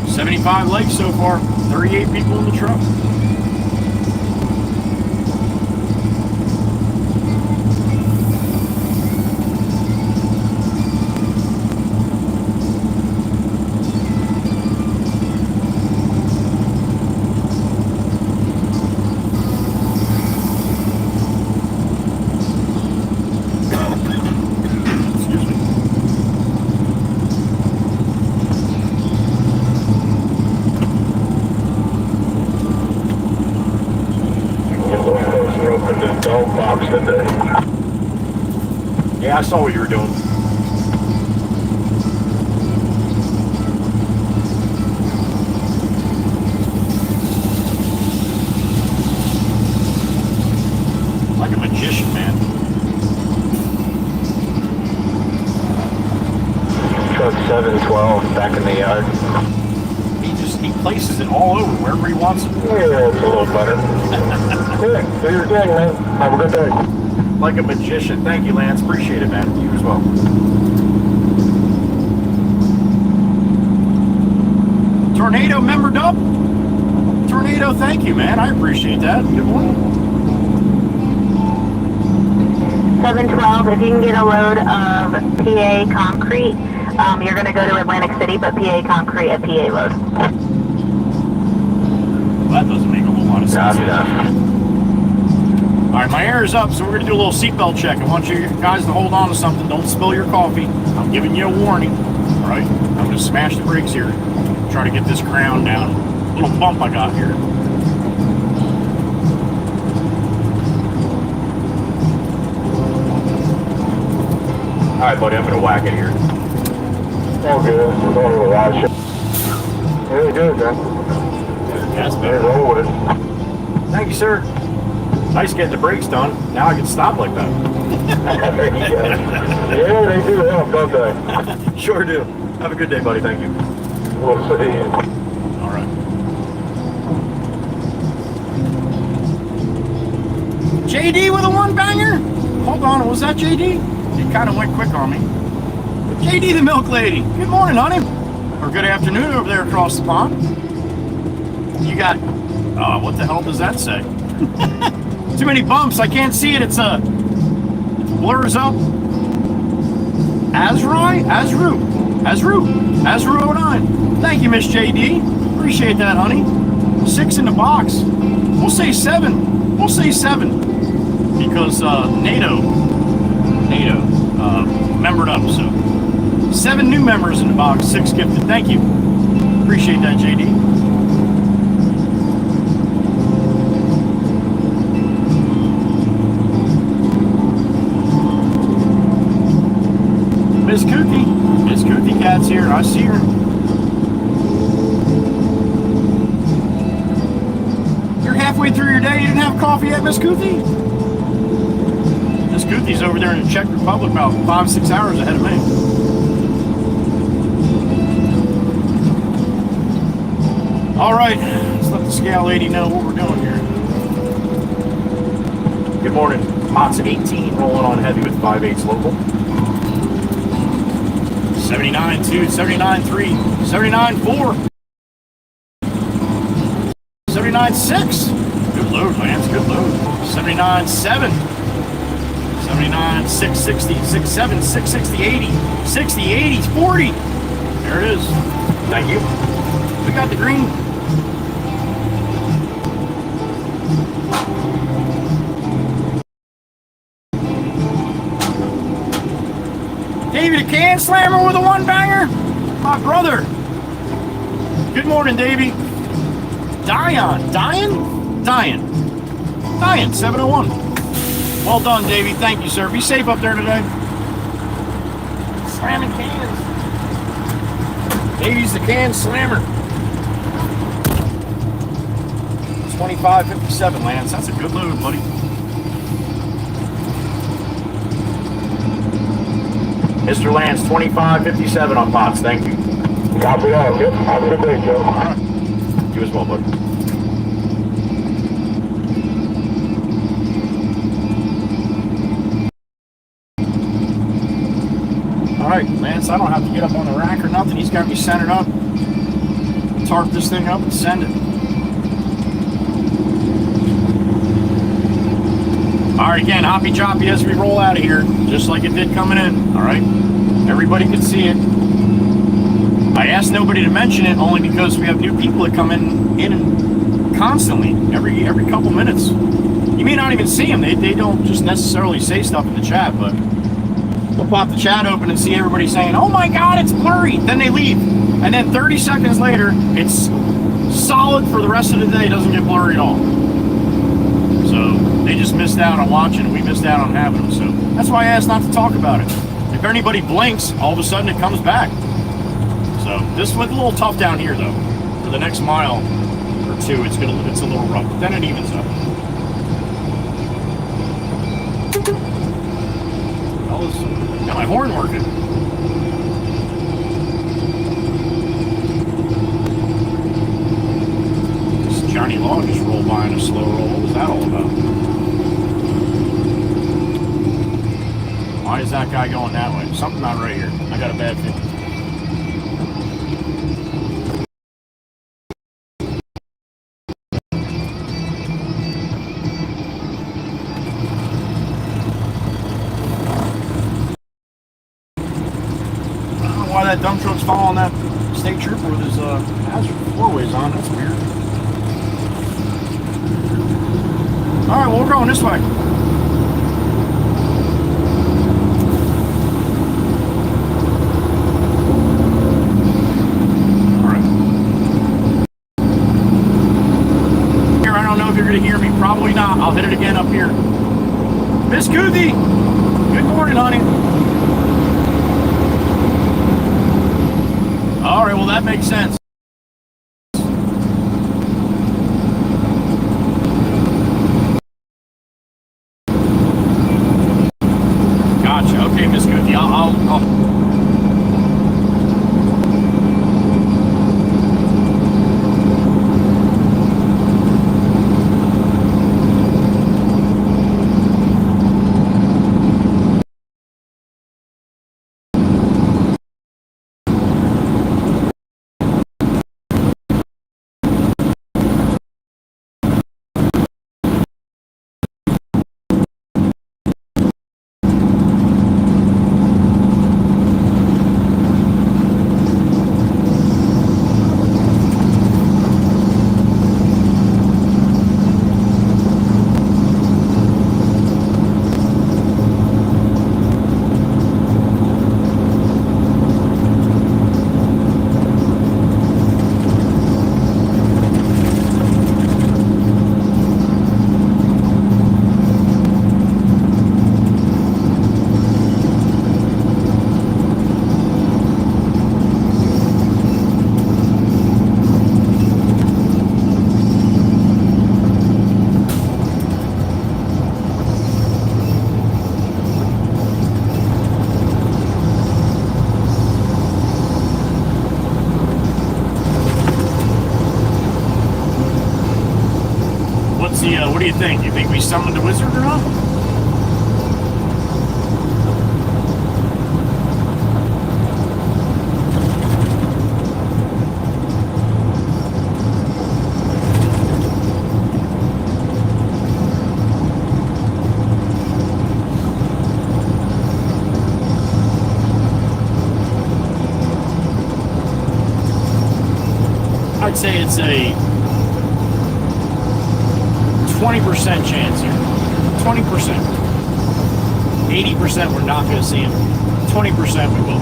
A: $75 likes so far. 38 people in the truck. Yeah, I saw what you were doing. Like a magician, man.
B: Truck 712 back in the yard.
A: He places it all over wherever he wants it.
B: Yeah, it's a little better. Yeah, do your thing, man. Have a good day.
A: Like a magician. Thank you, Lance. Appreciate it, man. You as well. Tornado membered up. Tornado, thank you, man. I appreciate that. Good morning.
C: 712, if you can get a load of PA concrete, you're going to go to Atlantic City, but PA concrete at PA load.
A: Well, that doesn't make a whole lot of sense.
B: Gotcha.
A: All right, my air is up, so we're going to do a little seatbelt check. I want you guys to hold on to something. Don't spill your coffee. I'm giving you a warning. All right? I'm going to smash the brakes here. Try to get this crown down. Little bump I got here. All right, buddy, I'm going to whack it here.
B: All good. We're going to a live show. Really good, man.
A: That's
B: Better
A: better.
B: roll with it.
A: Thank you, sir. Nice getting the brakes done. Now I can stop like that.
B: There you go. Yeah, they do help, don't they?
A: Sure do. Have a good day, buddy. Thank you.
B: We'll see.
A: All right. JD with a one-banger? Hold on, was that JD? You kind of went quick on me. JD the milk lady. Good morning, honey. Or good afternoon over there across the pond. You got, what the hell does that say? Too many bumps, I can't see it. It blurs up. Azru 09. Thank you, Miss JD. Appreciate that, honey. 6 in the box. We'll say 7. We'll say 7. Because NATO membered up, so 7 new members in the box, 6 gifted. Thank you. Appreciate that, JD. Miss Cookie Cat's here. I see her. You're halfway through your day. You didn't have coffee yet, Miss Cookie? Miss Cookie's over there in the Czech Republic, about 5-6 hours ahead of me. All right, let's let the scale lady know what we're doing here. Good morning. Mott's at 18, rolling on heavy with 5/8 local. 79.2, 79.3, 79.4, 79.6. Good load, Lance, good load. 79.7, 79.6, 60, 6.7, 660, 80, 60, 80, 40. There it is. Thank you. We got the green. Davey the Can Slammer with a one-banger. My brother. Good morning, Davey. Diane, 701. Well done, Davey. Thank you, sir. Be safe up there today. Slamming cans. Davey's the Can Slammer. 25.57, Lance. That's a good load, buddy. Mr. Lance, 25.57 on pots. Thank you.
B: Copy that. Yep. Have a good day, Joe.
A: All right. You as well, buddy. All right, Lance, I don't have to get up on the rack or nothing. He's got me centered up. Tarp this thing up and send it. All right, again, hoppy choppy as we roll out of here, just like it did coming in, all right? Everybody could see it. I asked nobody to mention it only because we have new people that come in constantly, every couple minutes. You may not even see them. They don't just necessarily say stuff in the chat, but we'll pop the chat open and see everybody saying, oh my God, it's blurry. Then they leave. And then 30 seconds later, it's solid for the rest of the day. It doesn't get blurry at all. So they just missed out on watching, and we missed out on having them. So that's why I asked not to talk about it. If anybody blinks, all of a sudden it comes back. So this went a little tough down here, though. For the next mile or two, it's a little rough. But then it evens up. Got my horn working. This Johnny Law just rolled by in a slow roll. What was that all about? Why is that guy going that way? Something not right here. I got a bad feeling. that dump truck's following that state trooper with his hazard four-ways on. That's weird. All right, well, we're going this way. All right. Here, I don't know if you're going to hear me. Probably not. I'll hit it again up here. Miss Goothy, good morning, honey. All right, well, that makes sense. Gotcha. Okay, Miss Goothy, I'll what do you think? You think we summoned the wizard or not? I'd say it's a 20% chance here. 20%. 80% we're not going to see him. 20% we will.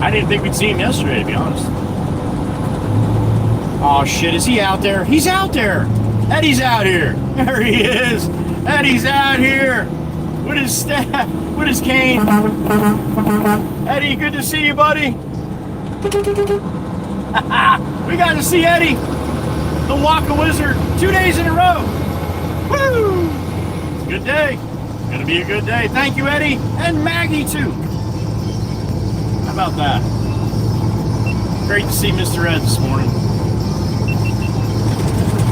A: I didn't think we'd see him yesterday, to be honest. Oh shit, is he out there? He's out there! Eddie's out here! There he is! Eddie's out here! With his staff, with his cane. Eddie, good to see you, buddy! We got to see Eddie! The Waka Wizard, 2 days in a row. Woo! It's a good day. It's gonna be a good day. Thank you, Eddie, and Maggie too. How about that? Great to see Mr. Ed this morning.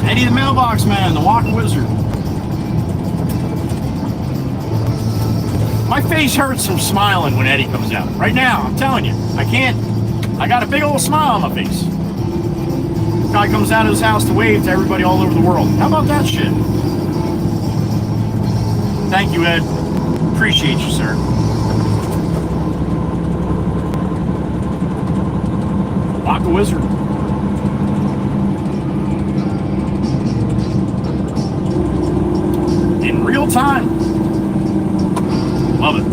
A: Eddie the Mailbox Man, the Waka Wizard. My face hurts from smiling when Eddie comes out. Right now, I'm telling you, I can't. I got a big old smile on my face. Guy comes out of his house to wave to everybody all over the world. How about that shit? Thank you, Ed. Appreciate you, sir. Waka Wizard. In real time. Love it.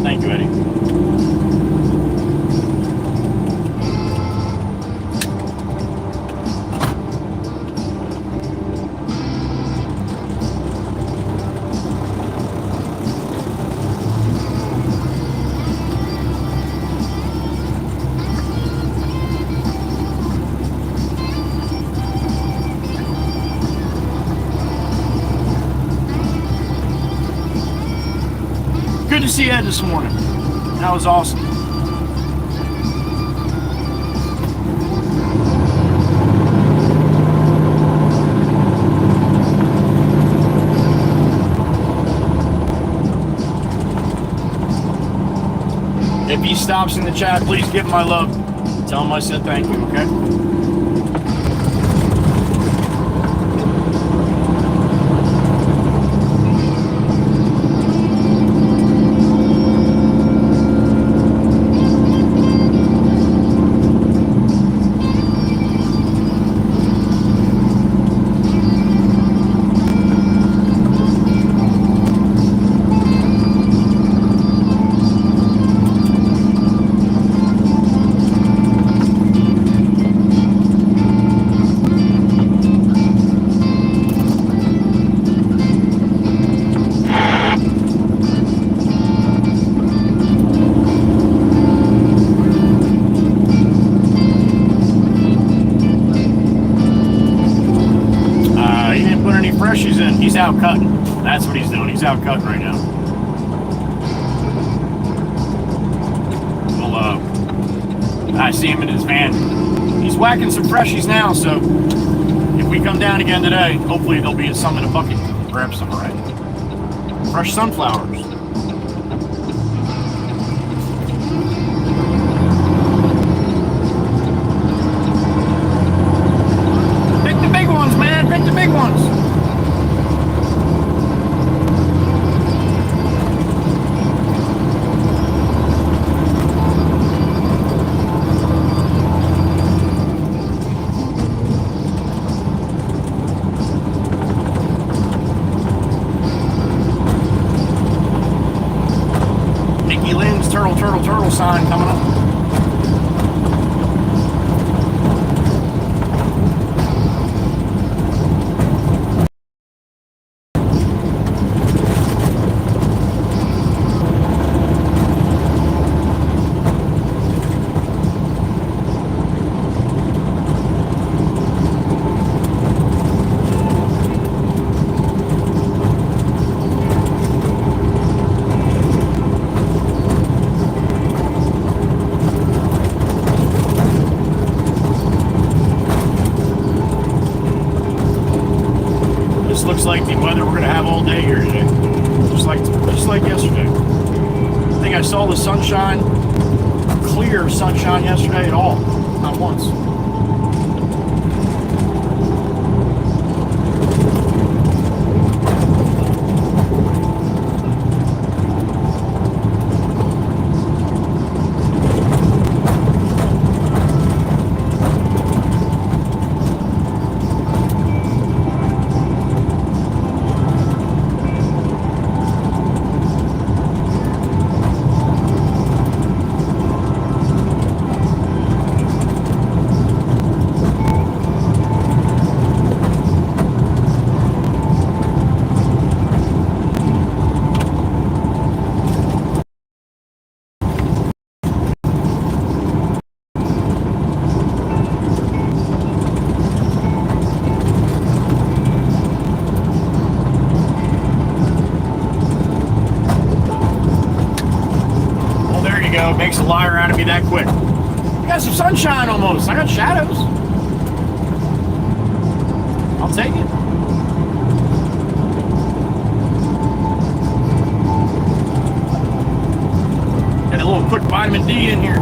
A: Thank you, Eddie. Good to see Ed this morning. That was awesome. If he stops in the chat, please give him my love. Tell him I said thank you, okay? Freshies in. He's out cutting. That's what he's doing. He's out cutting right now. Well, I see him in his van. He's whacking some Freshies now, so if we come down again today, hopefully there'll be some in a bucket. Grab some, right? Fresh sunflowers. Pick the big ones, man. Pick the big ones. Turtle sign coming up. Looks like the weather we're going to have all day here today, just like yesterday. I think I saw the sunshine, clear sunshine yesterday at all, not once. Makes a liar out of me that quick. I got some sunshine almost. I got shadows. I'll take it. Get a little quick vitamin D in here.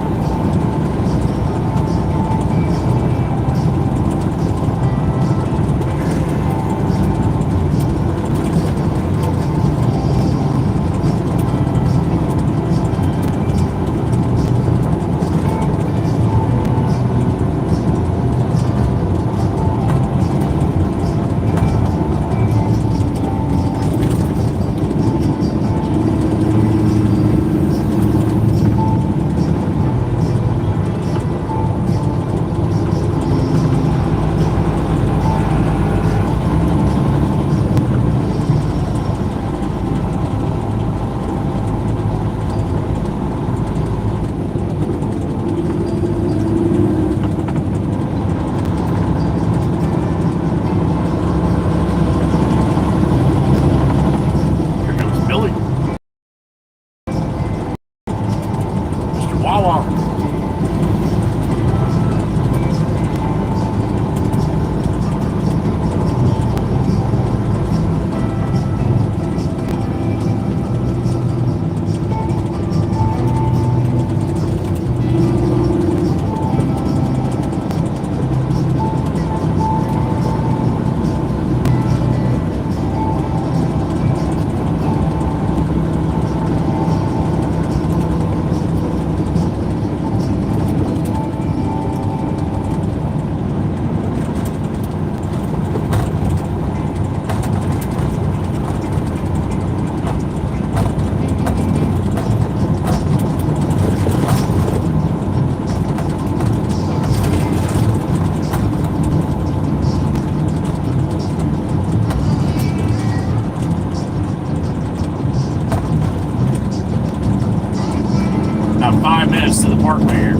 A: To the parkway here.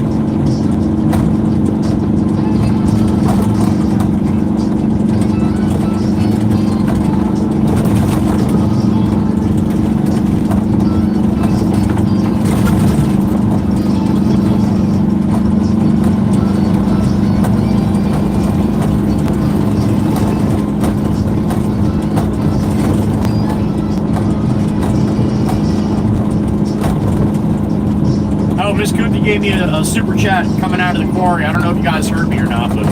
A: gave me a super chat coming out of the quarry. I don't know if you guys heard me or not, but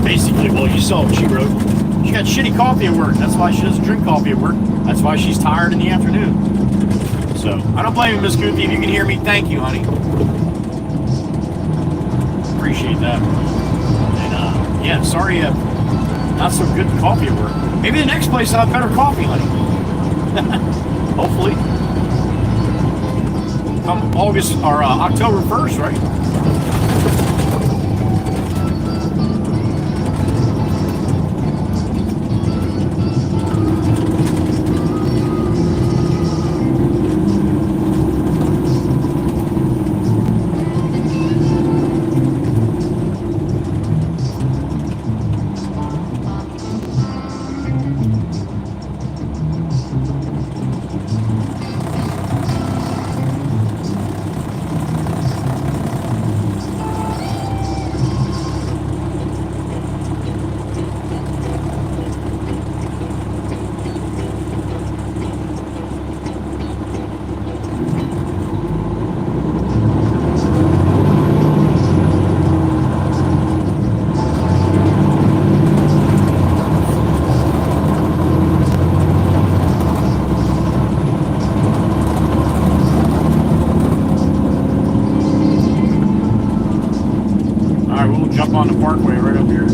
A: basically, well, you saw what she wrote. She got shitty coffee at work. That's why she doesn't drink coffee at work. That's why she's tired in the afternoon. So, I don't blame you, Miss Goofy. If you can hear me, thank you, honey. Appreciate that. And, yeah, sorry you have not so good coffee at work. Maybe the next place will have better coffee, honey. Hopefully. Come August or October 1st, right? Jump on the parkway right up here.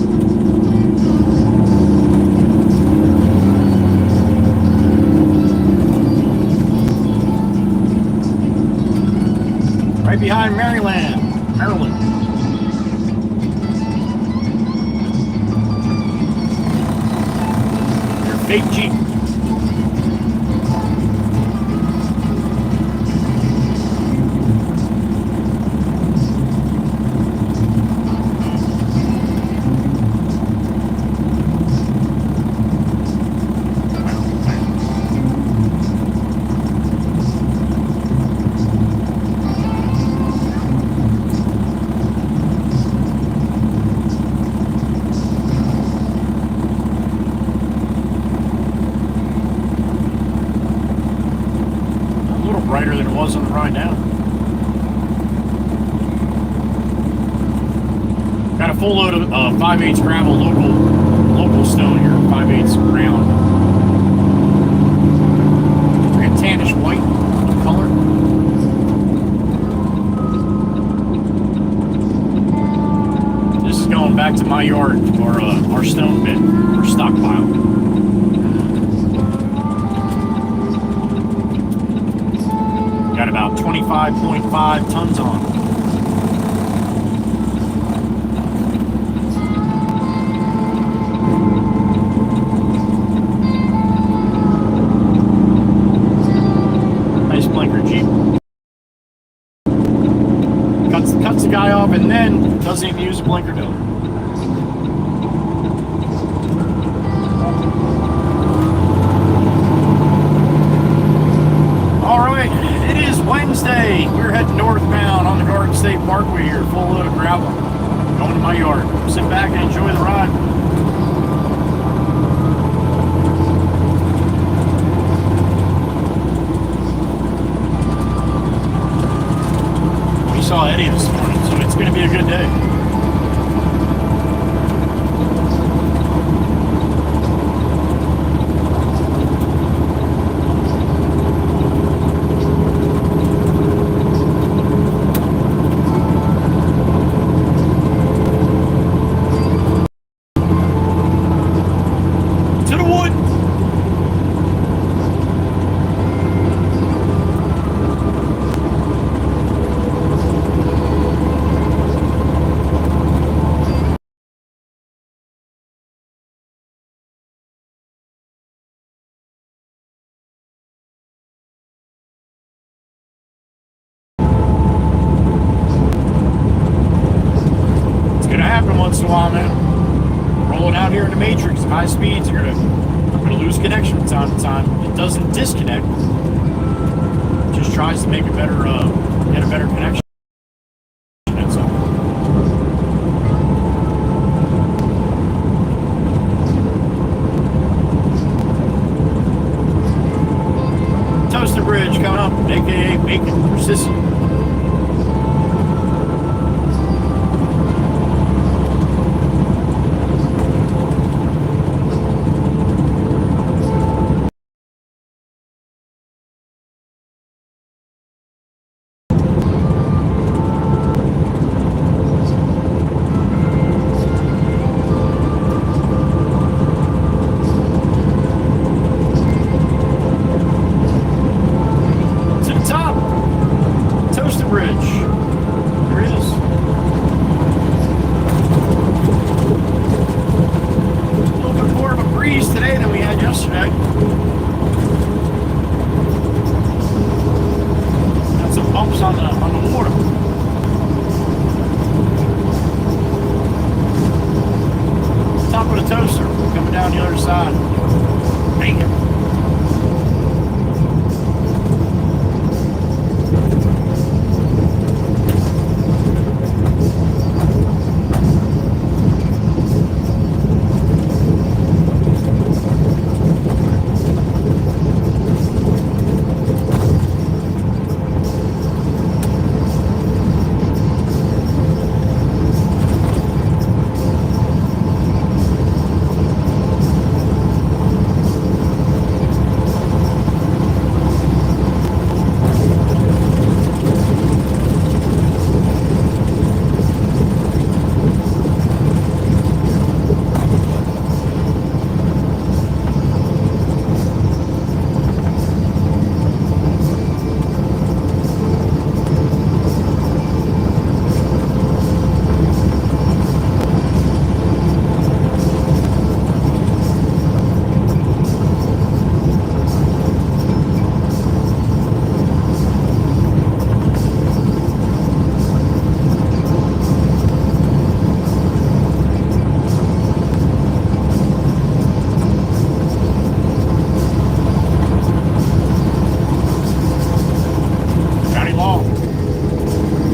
A: Right behind Maryland. Your fake Jeep. Brighter than it was on the ride down. Got a full load of 5/8 gravel, local stone here, 5/8 round. Like a tannish white color. This is going back to my yard, our stone bin, our stockpile. Got about 25.5 tons on. Nice blinker Jeep. Cuts the guy off and then doesn't even use a blinker doing it. Wednesday, we're heading northbound on the Garden State Parkway here, full load of gravel. Going to my yard. Sit back and enjoy the ride. We saw Eddie this morning, so it's going to be a good day. Once in a while, man. Rolling out here in the Matrix, high speeds, you're gonna lose connection from time to time. It doesn't disconnect. It just tries to make a better, get a better connection. That's all. Toaster Bridge coming up, aka Bacon Persistent. the other side. Dang it.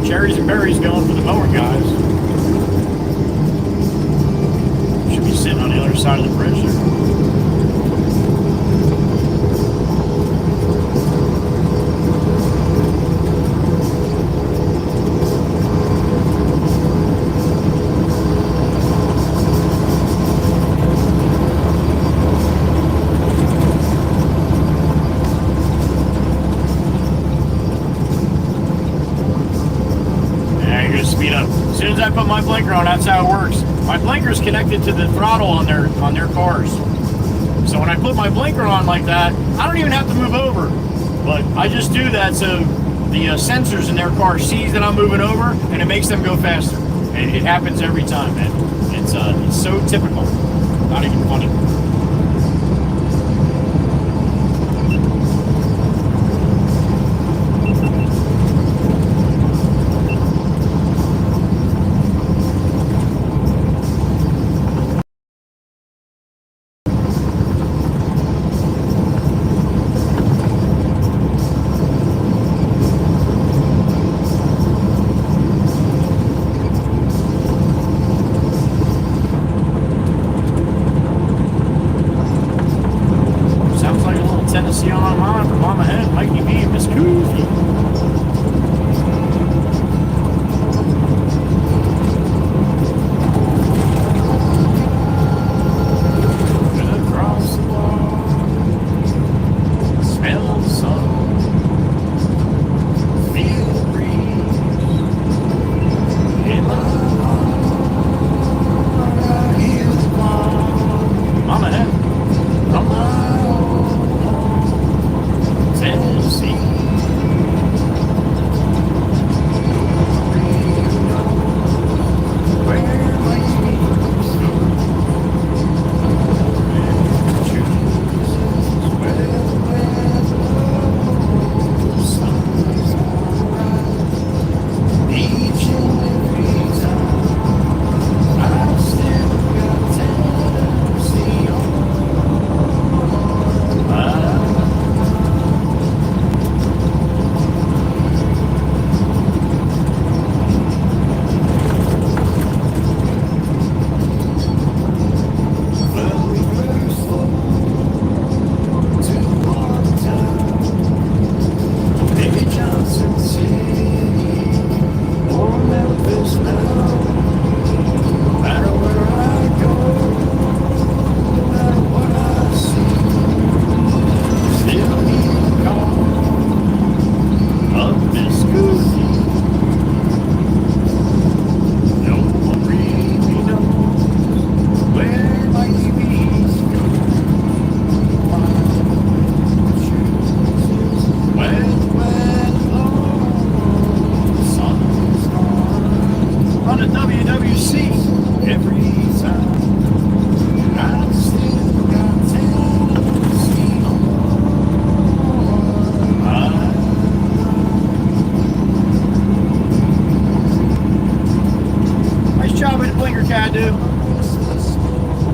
A: Cherries and berries going for the mower, guys. Should be sitting on the other side of the bridge there. Speed up. As soon as I put my blinker on, that's how it works. My blinker is connected to the throttle on their cars. So when I put my blinker on like that, I don't even have to move over. But I just do that so the sensors in their car sees that I'm moving over, and it makes them go faster. And it happens every time, man. It's so typical. Not even funny. Tennessee on my mind from Mama Head, Mikey B, Miss Goofy. Across the wall, smell the sun, feel the breeze in my heart. I hear the call. Mama Head, from my Tennessee.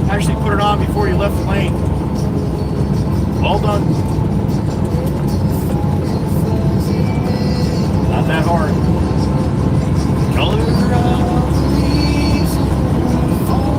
A: Actually put it on before you left the lane. Well done. Not that hard. Color of leaves fall.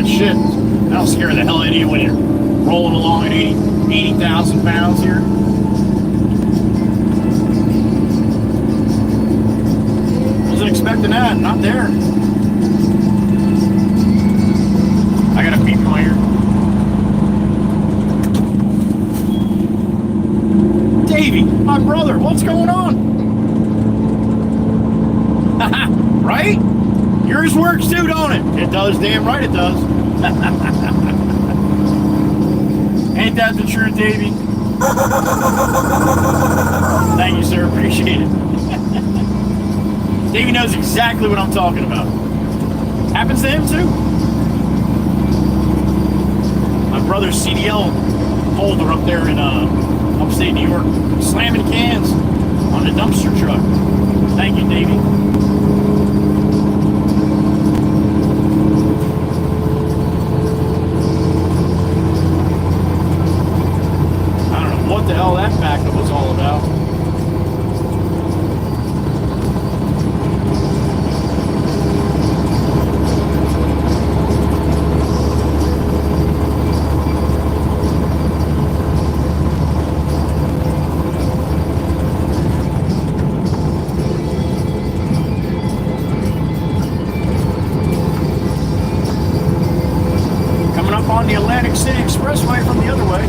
A: Shit, that'll scare the hell out of you when you're rolling along at 80,000 pounds here. Wasn't expecting that, not there. I got a people here. Davey, my brother, what's going on? Right? Yours works too, don't it? It does, damn right it does. Ain't that the truth, Davey? Thank you, sir. Appreciate it. Davey knows exactly what I'm talking about. Happens to him, too. My brother's CDL holder up there in upstate New York, slamming cans on the dumpster truck. Thank you, Davey. What the hell that backup was all about. Coming up on the Atlantic City Expressway from the other way.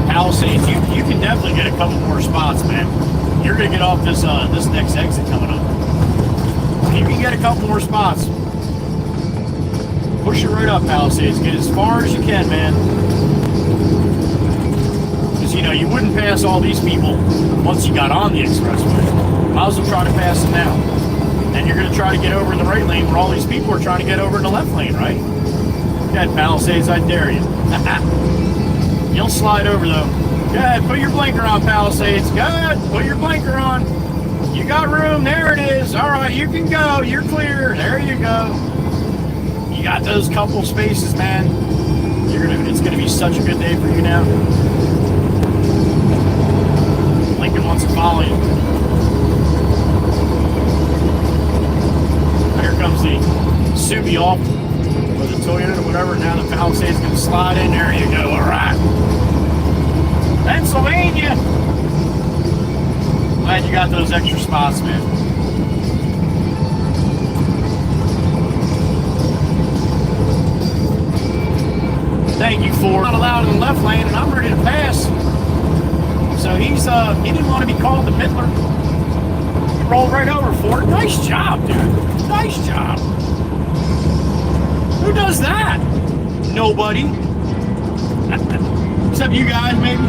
A: Palisades, you can definitely get a couple more spots, man. You're gonna get off this this next exit coming up. You can get a couple more spots. Push it right up, Palisades. Get as far as you can, man. Because, you know, you wouldn't pass all these people once you got on the expressway. Might as well try to pass them now. And you're gonna try to get over in the right lane where all these people are trying to get over in the left lane, right? Go ahead, Palisades, I dare you. You'll slide over though. Go ahead, put your blinker on, Palisades. Go ahead, put your blinker on. You got room, there it is. All right, you can go, you're clear. There you go. You got those couple spaces, man. It's gonna be such a good day for you now. Lincoln wants to follow you. Here comes the Subi off. Or the Toyota or whatever, now the Palisade's gonna slide in. There you go, alright. Pennsylvania! Glad you got those extra spots, man. Thank you for not allowed in the left lane, and I'm ready to pass. So he didn't want to be called the middler. He rolled right over for it. Nice job, dude. Nice job. Who does that? Nobody. Except you guys, maybe.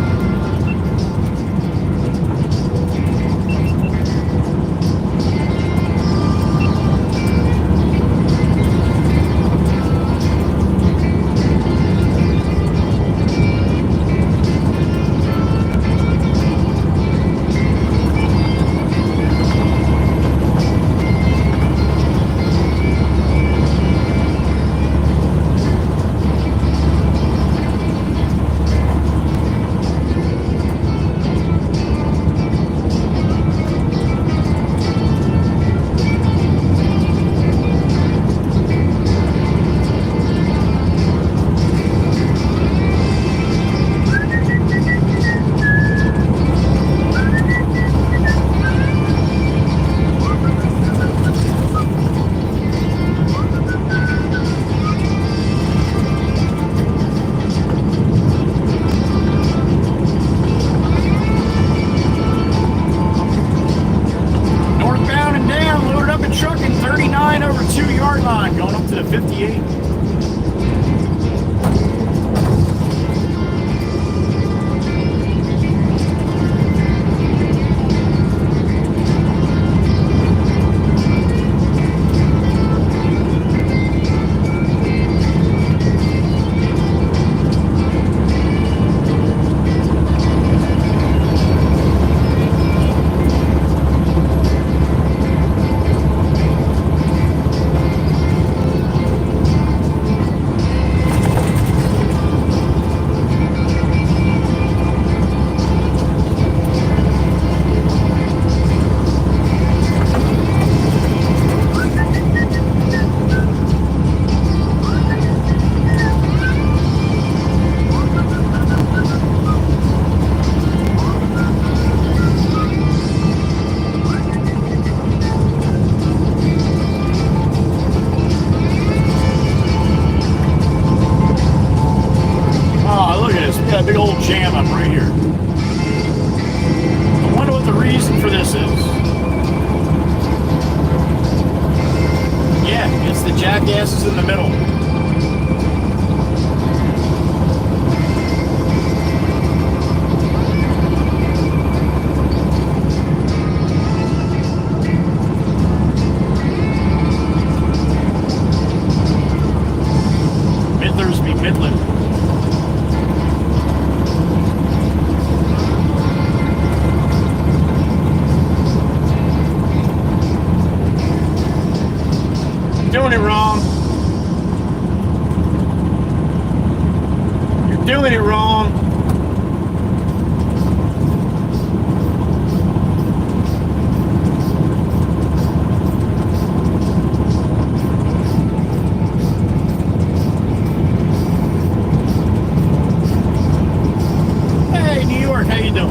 A: 2-yard line going up to the 58. Got a big old jam up right here. I wonder what the reason for this is. Yeah, it's the jackasses in the middle. Midlers be middling. Doing it wrong. You're doing it wrong. Hey, New York, how you doing?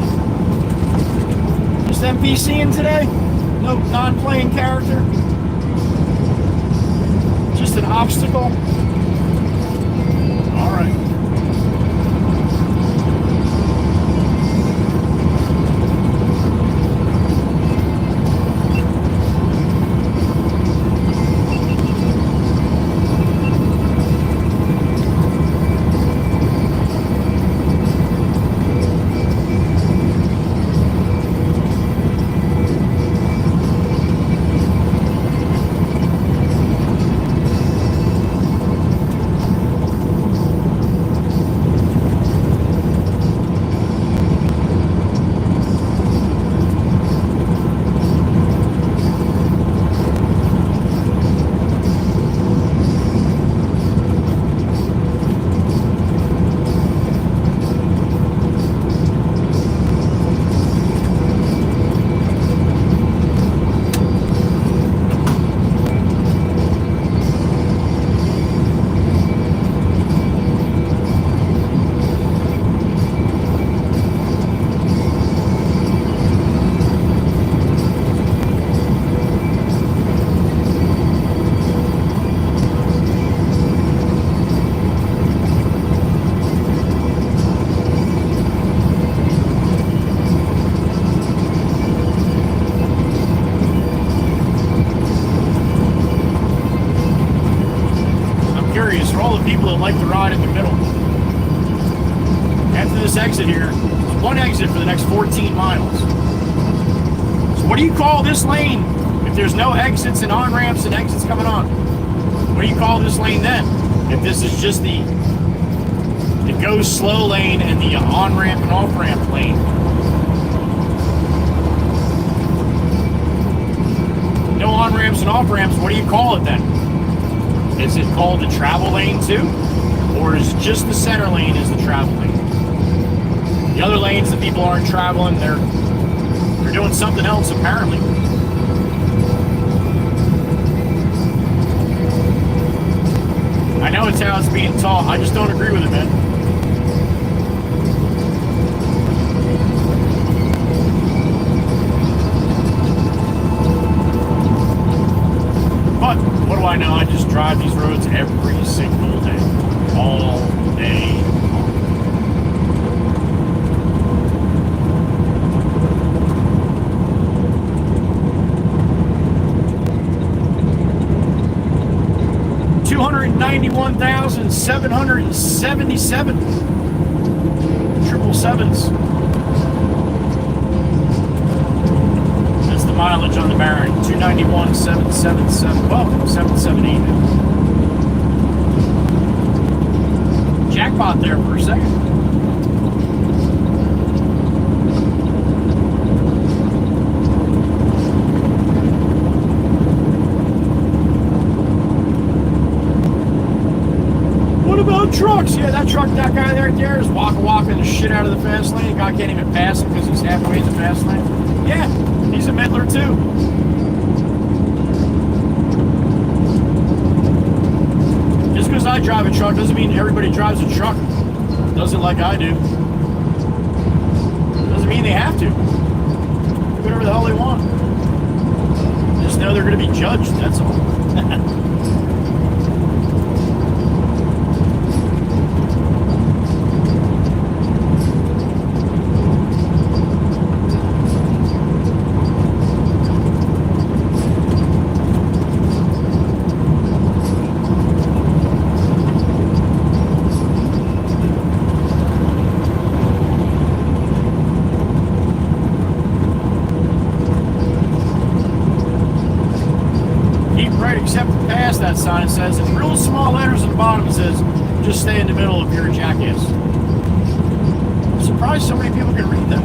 A: Just NPCing today? No non-playing character? Just an obstacle? All right. People that like to ride in the middle. After this exit here, there's one exit for the next 14 miles. So what do you call this lane if there's no exits and on-ramps and exits coming on? What do you call this lane then? If this is just the go slow lane and the on-ramp and off-ramp lane. No on-ramps and off-ramps, what do you call it then? Is it called the travel lane too? Or is just the center lane is the travel lane? The other lanes that people aren't traveling, they're doing something else apparently. I know it's how it's being taught, I just don't agree with it, man. But what do I know? I just drive these roads every single day. All day long. 291,777 triple sevens. That's the mileage on the Baron. 291,777. Well, 778. Jackpot there for a second. Trucks, yeah, that truck, that guy right there is walking the shit out of the fast lane. The guy can't even pass him because he's halfway in the fast lane. Yeah, he's a meddler too. Just because I drive a truck doesn't mean everybody drives a truck. Does it like I do. Doesn't mean they have to. Do whatever the hell they want. Just know they're going to be judged, that's all. That sign says in real small letters at the bottom, it says just stay in the middle if you're a jackass. I'm surprised so many people can read that.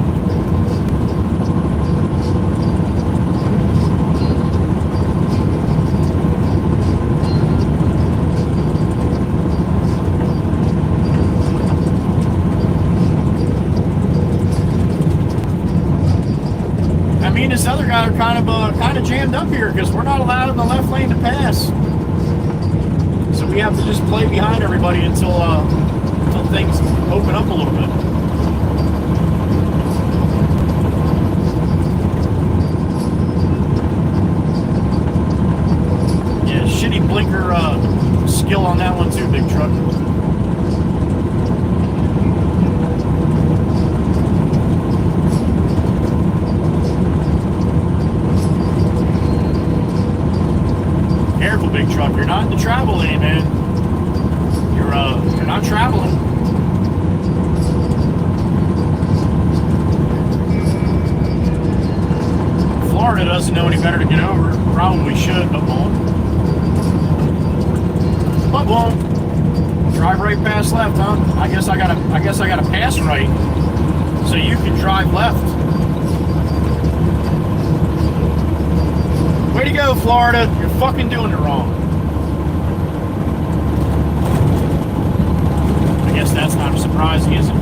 A: I mean, this other guy are kind of jammed up here because we're not allowed in the left lane to pass. So we have to just play behind everybody until things open up a little bit. Yeah, shitty blinker skill on that one too, big truck. Careful, big truck. You're not in the travel lane, man. You're not traveling. Florida doesn't know any better to get over. Probably should, but won't. But won't. Drive right past left, huh? I guess I gotta pass right so you can drive left. Way to go, Florida. You're fucking doing it wrong. I guess that's not surprising, is it?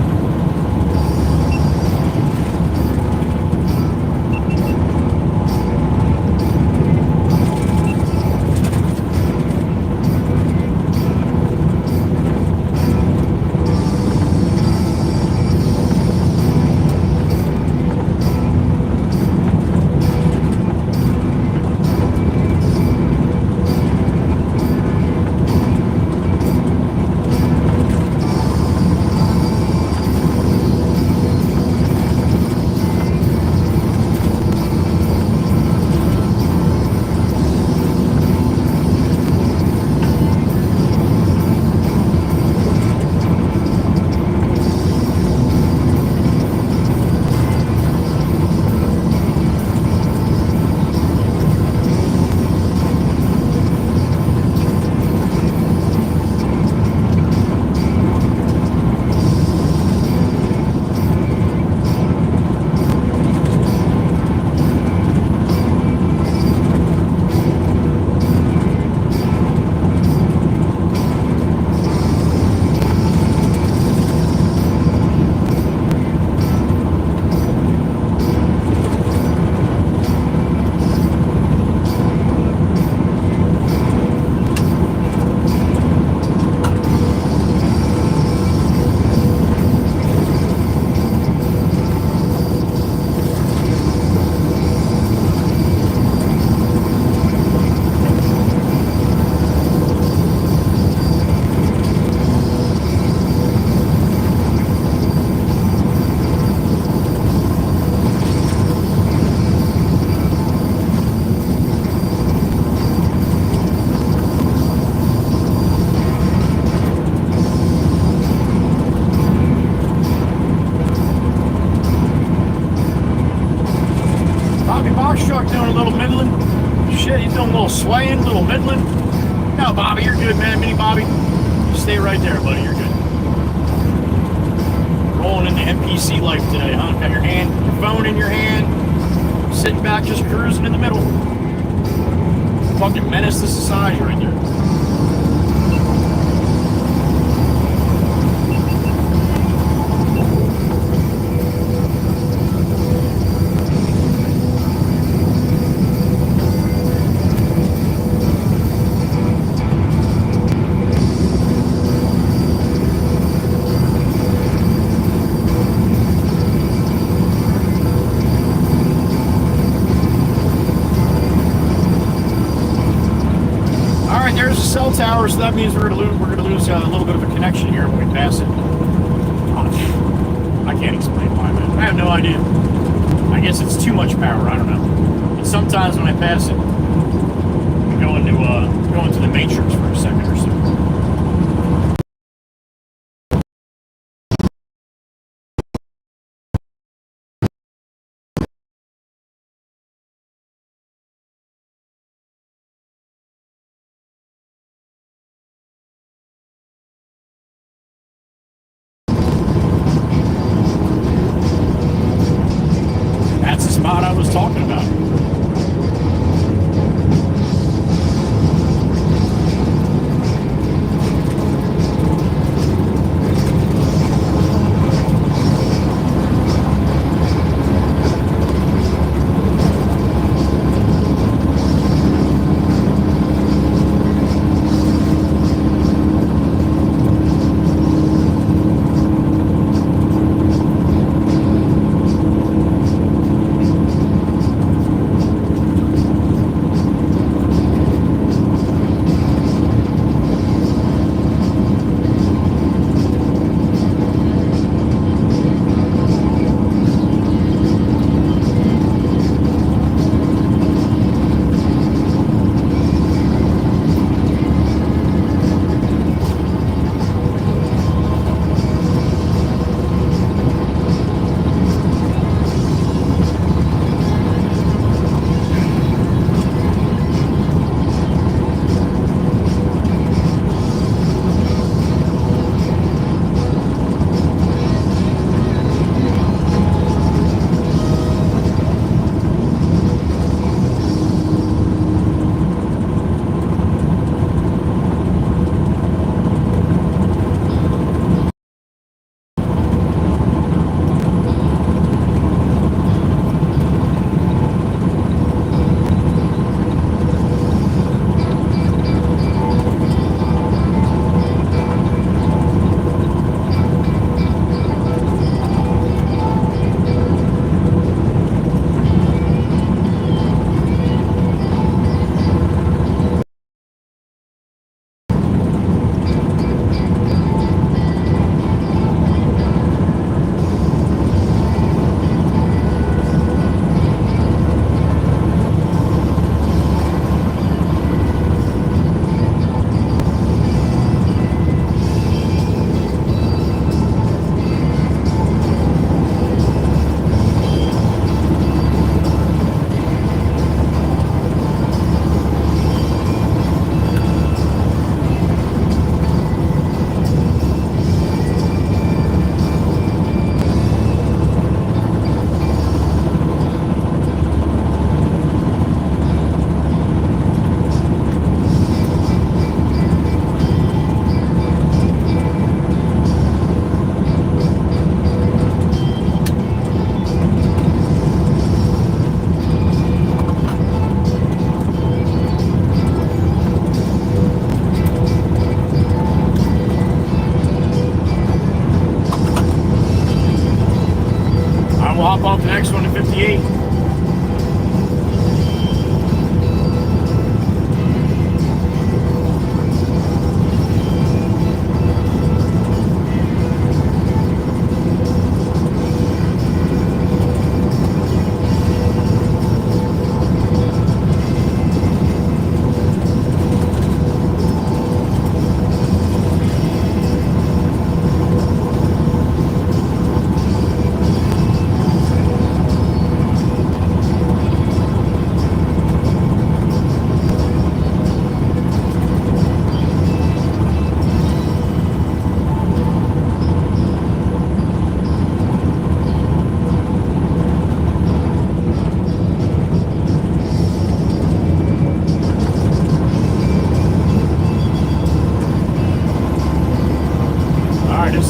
A: swaying, little middling. No, Bobby, you're good, man. Mini Bobby, stay right there, buddy. You're good. Rolling in the NPC life today, huh? Got your phone in your hand, sitting back, just cruising in the middle. Fucking menace to society right there. Cell tower, so that means we're gonna lose a little bit of a connection here when we pass it. I can't explain why, man. I have no idea. I guess it's too much power. I don't know. And sometimes when I pass it, I go into the matrix for a second or so. Spot I was talking about.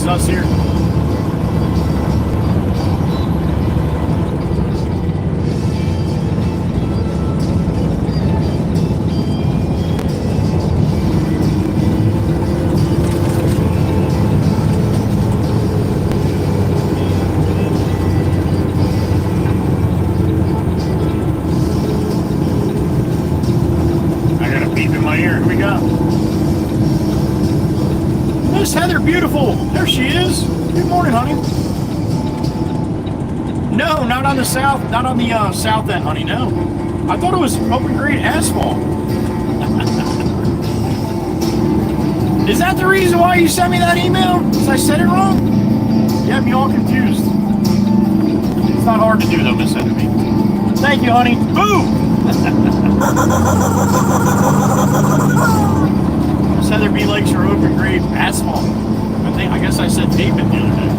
A: is us here. Heather, beautiful. There she is. Good morning, honey. No, not on the south. Not on the south end, honey. No. I thought it was open grade asphalt. Is that the reason why you sent me that email? Because I said it wrong? You had me all confused. It's not hard to do, though, Miss Heather B. Thank you, honey. Boo! Heather B likes her open grade asphalt. I guess I said pavement the other day.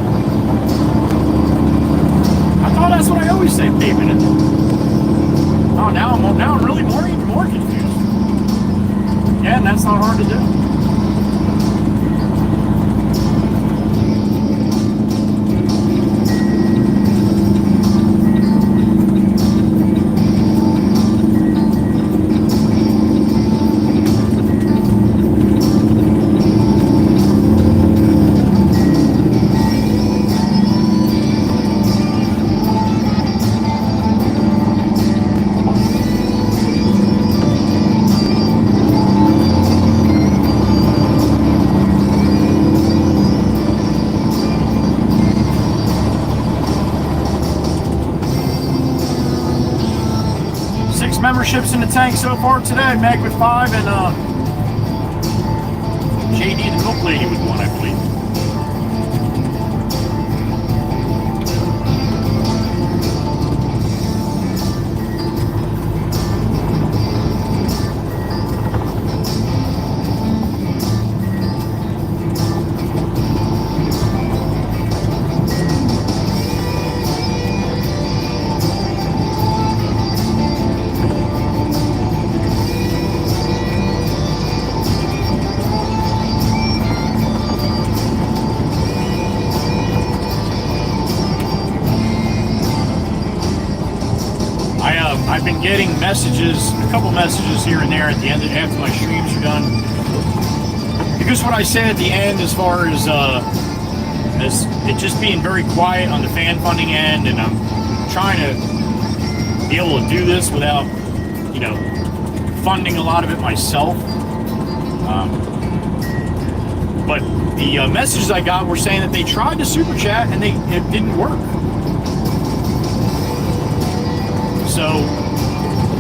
A: I thought that's what I always say, pavement. Oh, now I'm really more confused. Yeah, and that's not hard to do. 6 memberships in the tank so far today. Meg with 5 and JD the milk lady with 1, I believe. I've been getting messages, a couple messages here and there at the end after my streams are done. Because what I said at the end, as far as it just being very quiet on the fan funding end, and I'm trying to be able to do this without, you know, funding a lot of it myself. But the messages I got were saying that they tried to super chat and it didn't work. So,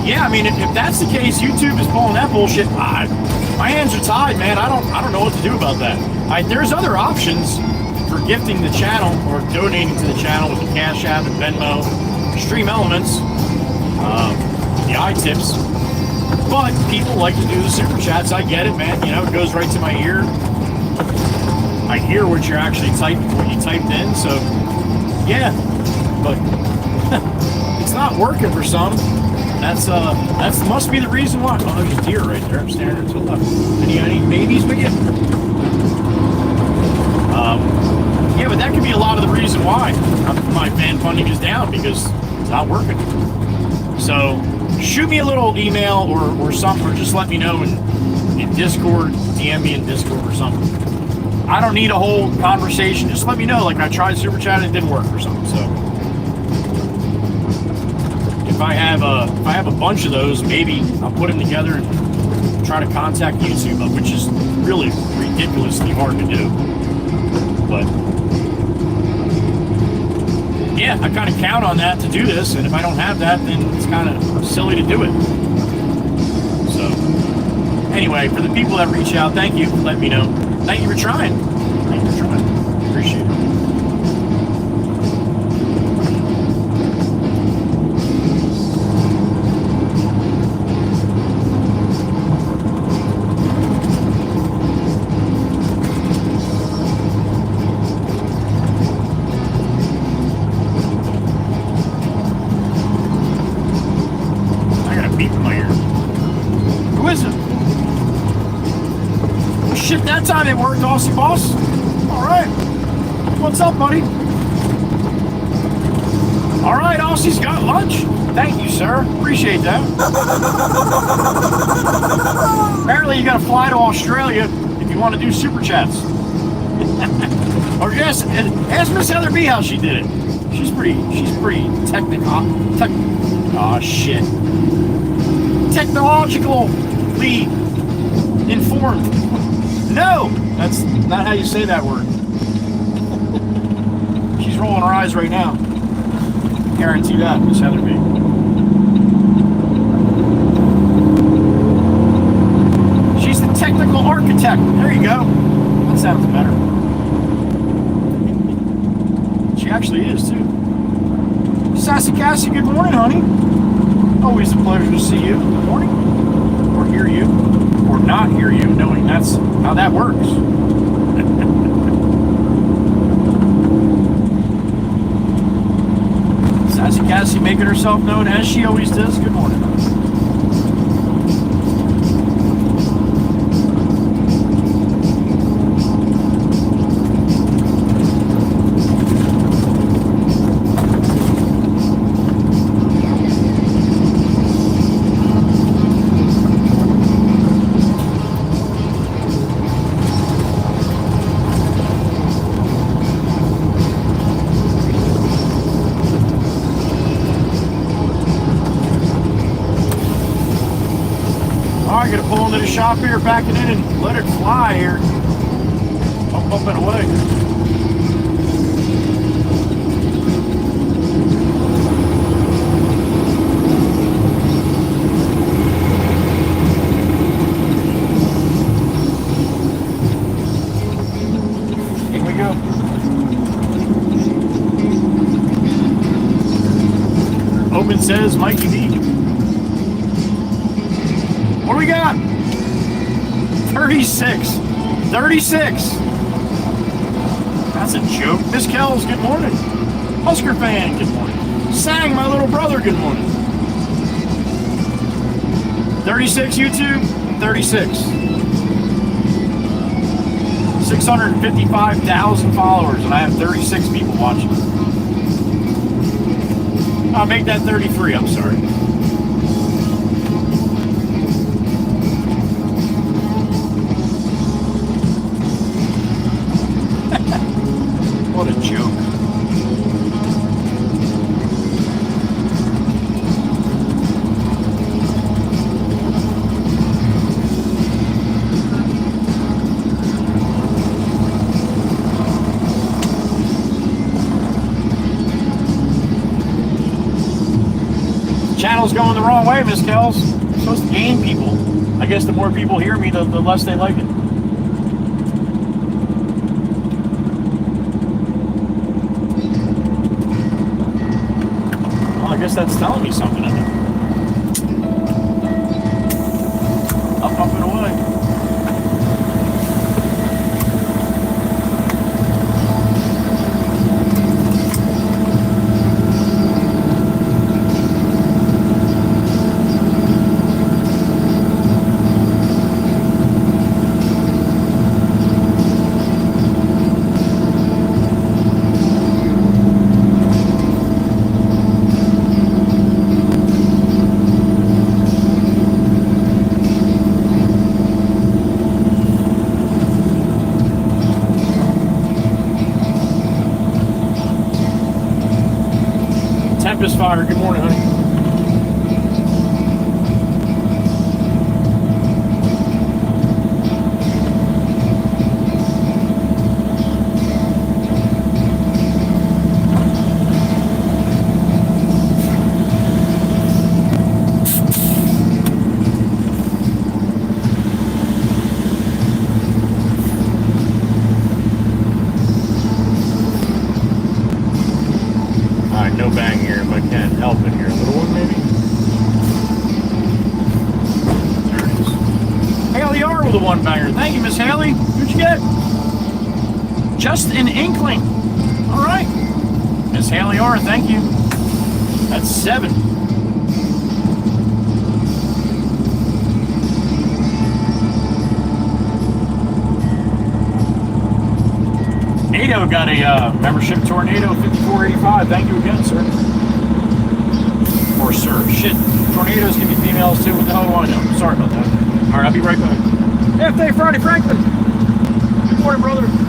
A: yeah, I mean, if that's the case, YouTube is pulling that bullshit. My hands are tied, man. I don't know what to do about that. There's other options for gifting the channel or donating to the channel with the Cash App and Venmo, Stream Elements, the iTips. But people like to do the super chats. I get it, man. You know, it goes right to my ear. I hear what you're actually typing, what you typed in. So, yeah, but. It's not working for some. That's must be the reason why. Oh, there's a deer right there. I'm standing to the left. Any babies with you? Yeah, but that could be a lot of the reason why my fan funding is down, because it's not working. So shoot me a little email or something, or just let me know in Discord, DM me in Discord or something. I don't need a whole conversation. Just let me know. Like, I tried super chat and it didn't work or something. So. If I have a bunch of those, maybe I'll put them together and try to contact YouTube, which is really ridiculously hard to do. But yeah, I kind of count on that to do this, and if I don't have that, then it's kind of silly to do it. So anyway, for the people that reach out, thank you for letting me know. Thank you for trying. Thank you for trying. Appreciate it. Shit, that time it worked, Aussie Boss. All right. What's up, buddy? All right, Aussie's got lunch. Thank you, sir. Appreciate that. Apparently, you got to fly to Australia if you want to do super chats. Or yes, ask Miss Heather B how she did it. She's pretty technical. Shit. Technologically informed. No, that's not how you say that word. She's rolling her eyes right now. Guarantee that, Miss Heather B. She's the technical architect. There you go. That sounds better. She actually is, too. Sassy Cassie, good morning, honey. Always a pleasure to see you. Good morning. Or hear you. Or not hear you, knowing that's how that works. Sassy Cassie making herself known as she always does. Good morning. I gotta pull into the shop here, back it in, and let it fly here. Up and away. Here we go. Open says Mikey B. What do we got? 36. 36. That's a joke. Miss Kells, good morning. Husker fan, good morning. Sang, my little brother, good morning. 36 YouTube, 36. 655,000 followers, and I have 36 people watching. I'll make that 33, I'm sorry. What a joke. Channel's going the wrong way, Miss Kells. I'm supposed to gain people. I guess the more people hear me, the less they like it. I guess that's telling me something, isn't it? Up and away. Tempest Fire, good morning, honey. No bang here if I can't help it here. A little one, maybe? There it is. Haley R with a one banger. Thank you, Miss Haley. What'd you get? Just an inkling. All right. Miss Haley R, thank you. That's 7. Leo got a membership Tornado 5485. Thank you again, sir. Or sir. Shit. Tornadoes can be females too. What the hell do I know? Sorry about that. Alright, I'll be right back. Half day Friday Franklin. Good morning, brother.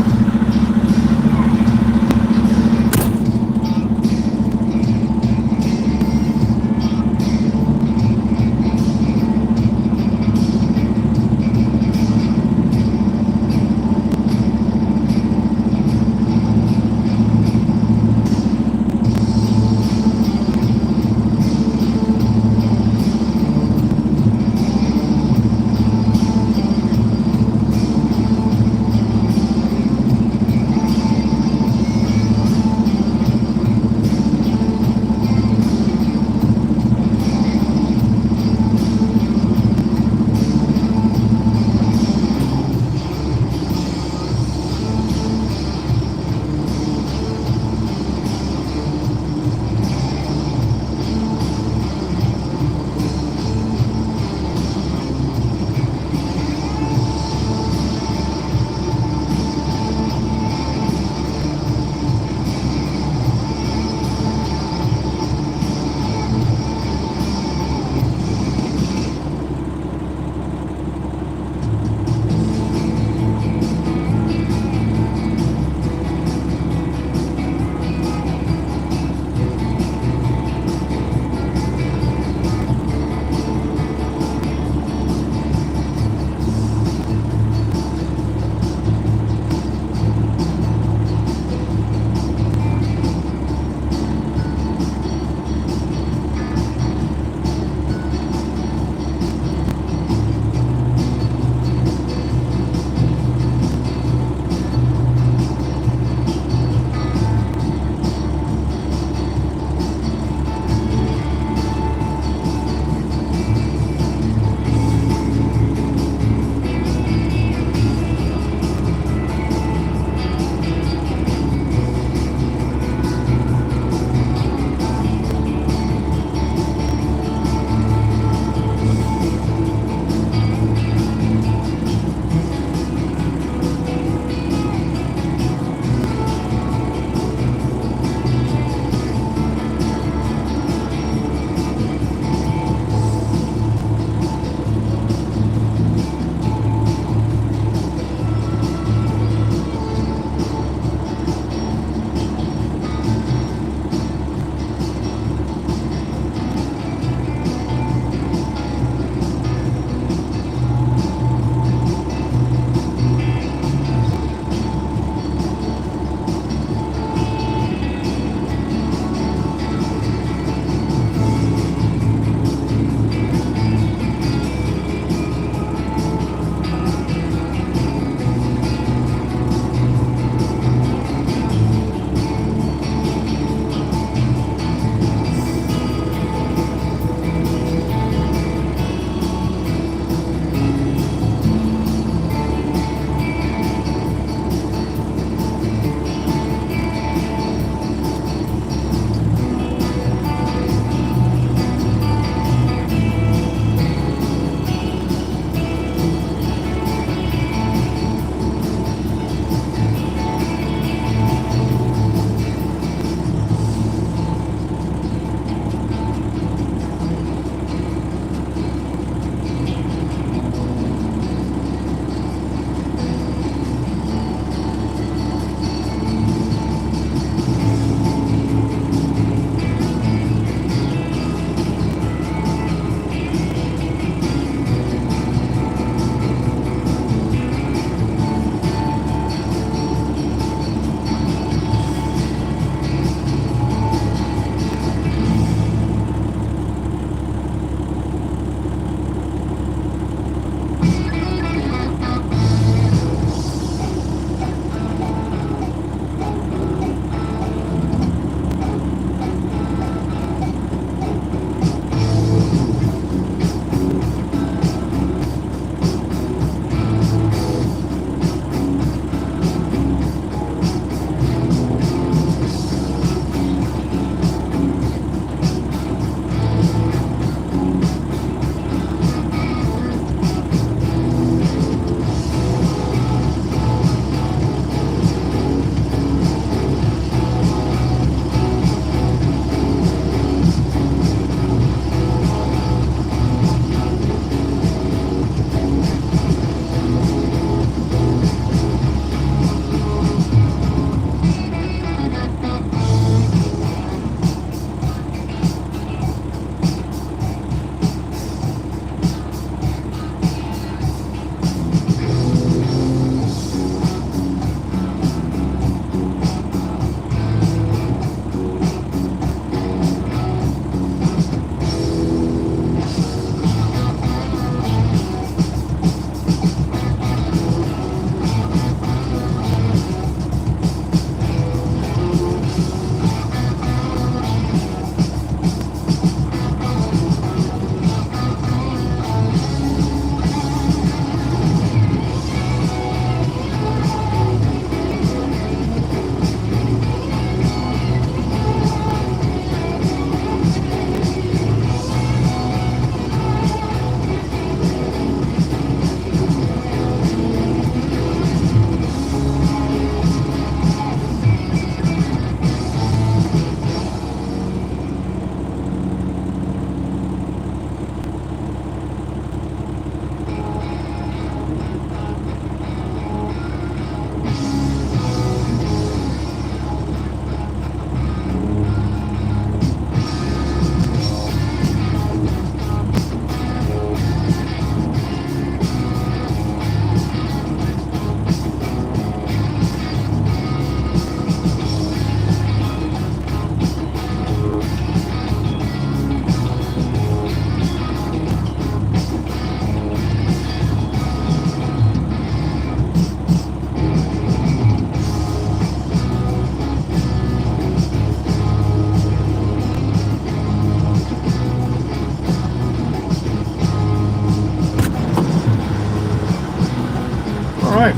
A: right.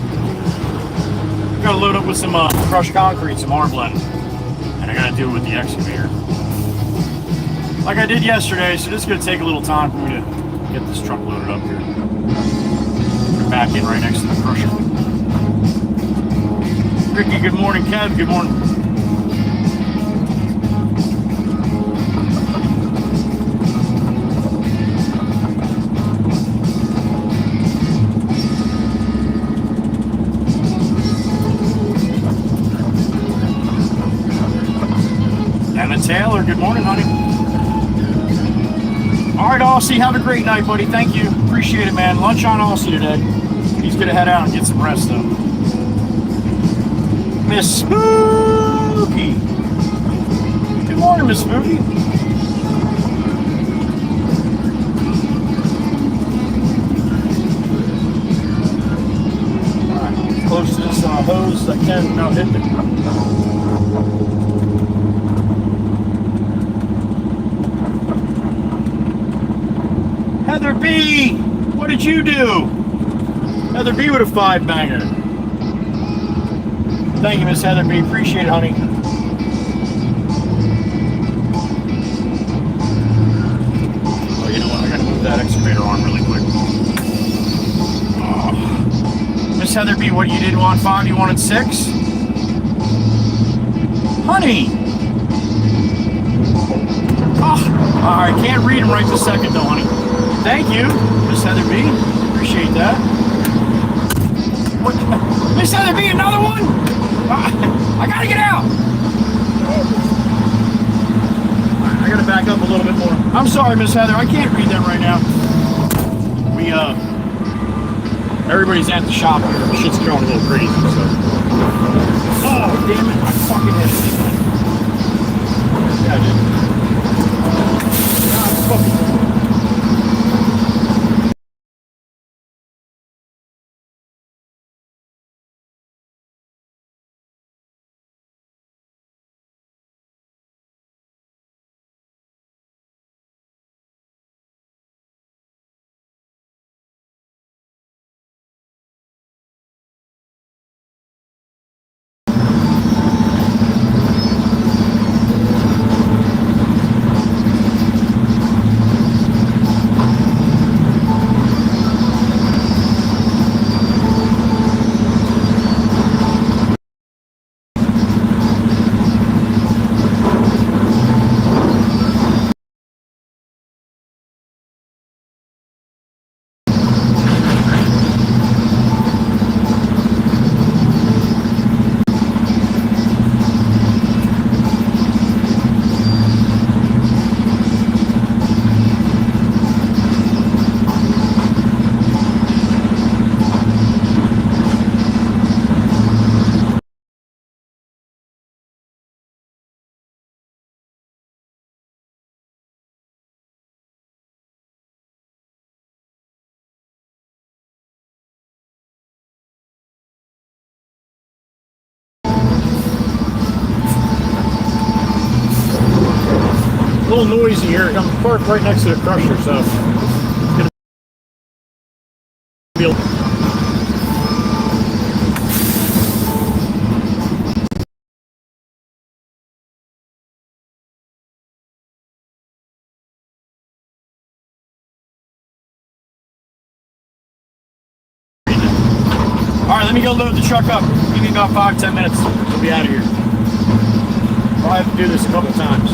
A: Got to load up with some crushed concrete, some arm blend. And I got to do it with the excavator. Like I did yesterday, so this is going to take a little time for me to get this truck loaded up here. Back in right next to the crusher. Ricky, good morning. Kev, good morning. Anna Taylor, good morning, honey. All right, Aussie, have a great night, buddy. Thank you. Appreciate it, man. Lunch on Aussie today. He's going to head out and get some rest, though. Miss Spooky. Good morning, Miss Spooky. All right, close to this hose I can without hitting it. Heather B, what did you do? Heather B with a 5-banger. Thank you, Miss Heather B. Appreciate it, honey. Oh, you know what? I gotta move that excavator arm really quick. Oh. Miss Heather B, what you didn't want 5, you wanted 6? Honey! Oh, I can't read them right this second, though, honey. Thank you, Miss Heather B. Appreciate that. What? Miss Heather B, another one? I gotta get out. I gotta back up a little bit more. I'm sorry, Miss Heather. I can't read them right now. Everybody's at the shop here. Shit's going a little crazy, so. Oh, damn it. I fucking hit it. Yeah, I did. God, fucking. A little noisy here. I'm parked right next to the crusher, so it's gonna be all right, let me go load the truck up. Give me about 5-10 minutes. We'll be out of here. I'll have to do this a couple times.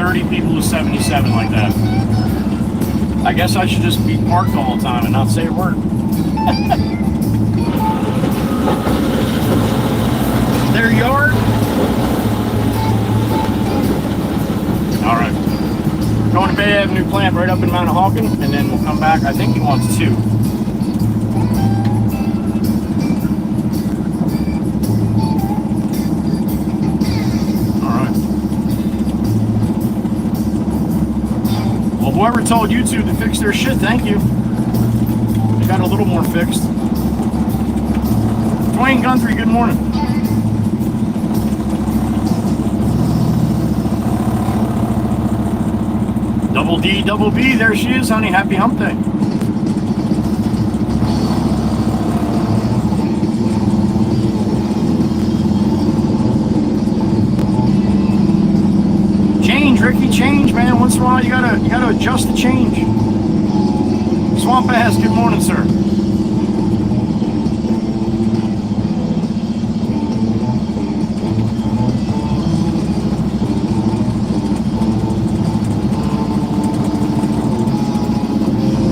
A: 30 people to 77 like that. I guess I should just be parked all the time and not say a word. Their yard? Alright. Going to Bay Avenue plant right up in Mount Hawken, and then we'll come back. I think he wants 2. Whoever told YouTube to fix their shit, thank you. They got a little more fixed. Dwayne Guthrie, good morning. Double D, double B, there she is, honey. Happy hump day. Ricky, change, man. Once in a while, you gotta adjust the change. Swamp Ass, good morning, sir.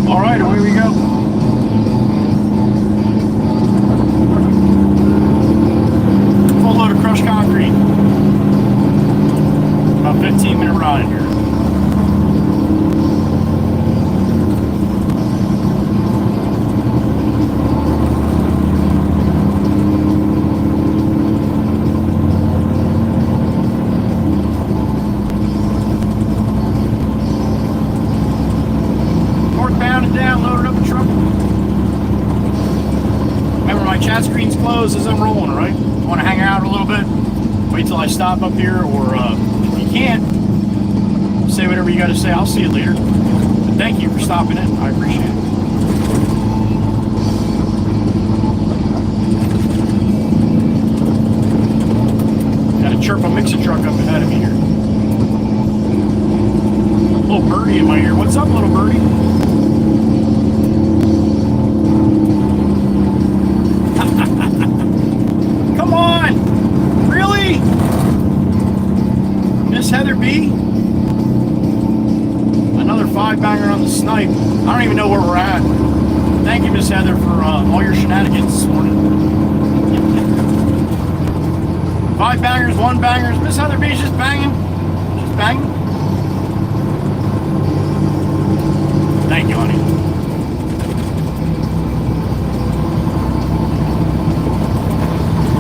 A: All right, away we go. Full load of crushed concrete. About 15-minute ride here. Northbound and down, loaded up the truck. Remember, my chat screen's closed as I'm rolling, all right? Want to hang out a little bit? Wait till I stop up here, or can't say whatever you got to say. I'll see you later. But thank you for stopping in. I appreciate it. Got a chirp a mixer truck up ahead of me here. Little birdie in my ear. What's up, little birdie? Come on! Really? Miss Heather B. Another 5-banger on the snipe. I don't even know where we're at. Thank you, Miss Heather, for all your shenanigans this morning. 5 bangers, 1 bangers. Miss Heather B's just banging. She's banging. Thank you, honey.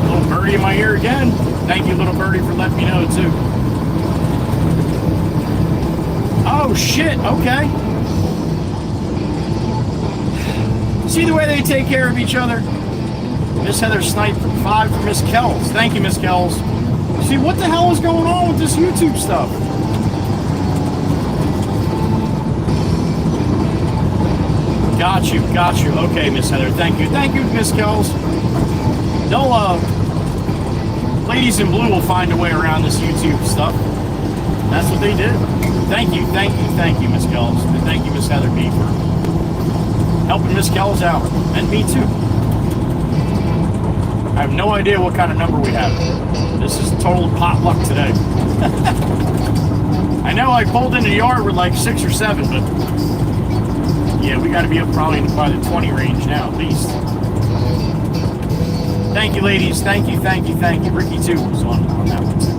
A: Little birdie in my ear again. Thank you, little birdie, for letting me know, too. Oh, shit. Okay. See the way they take care of each other? Miss Heather sniped 5 for Miss Kells. Thank you, Miss Kells. See, what the hell is going on with this YouTube stuff? Got you. Okay, Miss Heather. Thank you, Miss Kells. They'll, ladies in blue will find a way around this YouTube stuff. That's what they did. Thank you, Miss Kells. And thank you, Miss Heather B, for helping Miss Kells out. And me, too. I have no idea what kind of number we have. This is total potluck today. I know I pulled into the yard with like 6 or 7, but yeah, we got to be up probably by the 20 range now, at least. Thank you, ladies. Thank you. Ricky, too, was on that one, too.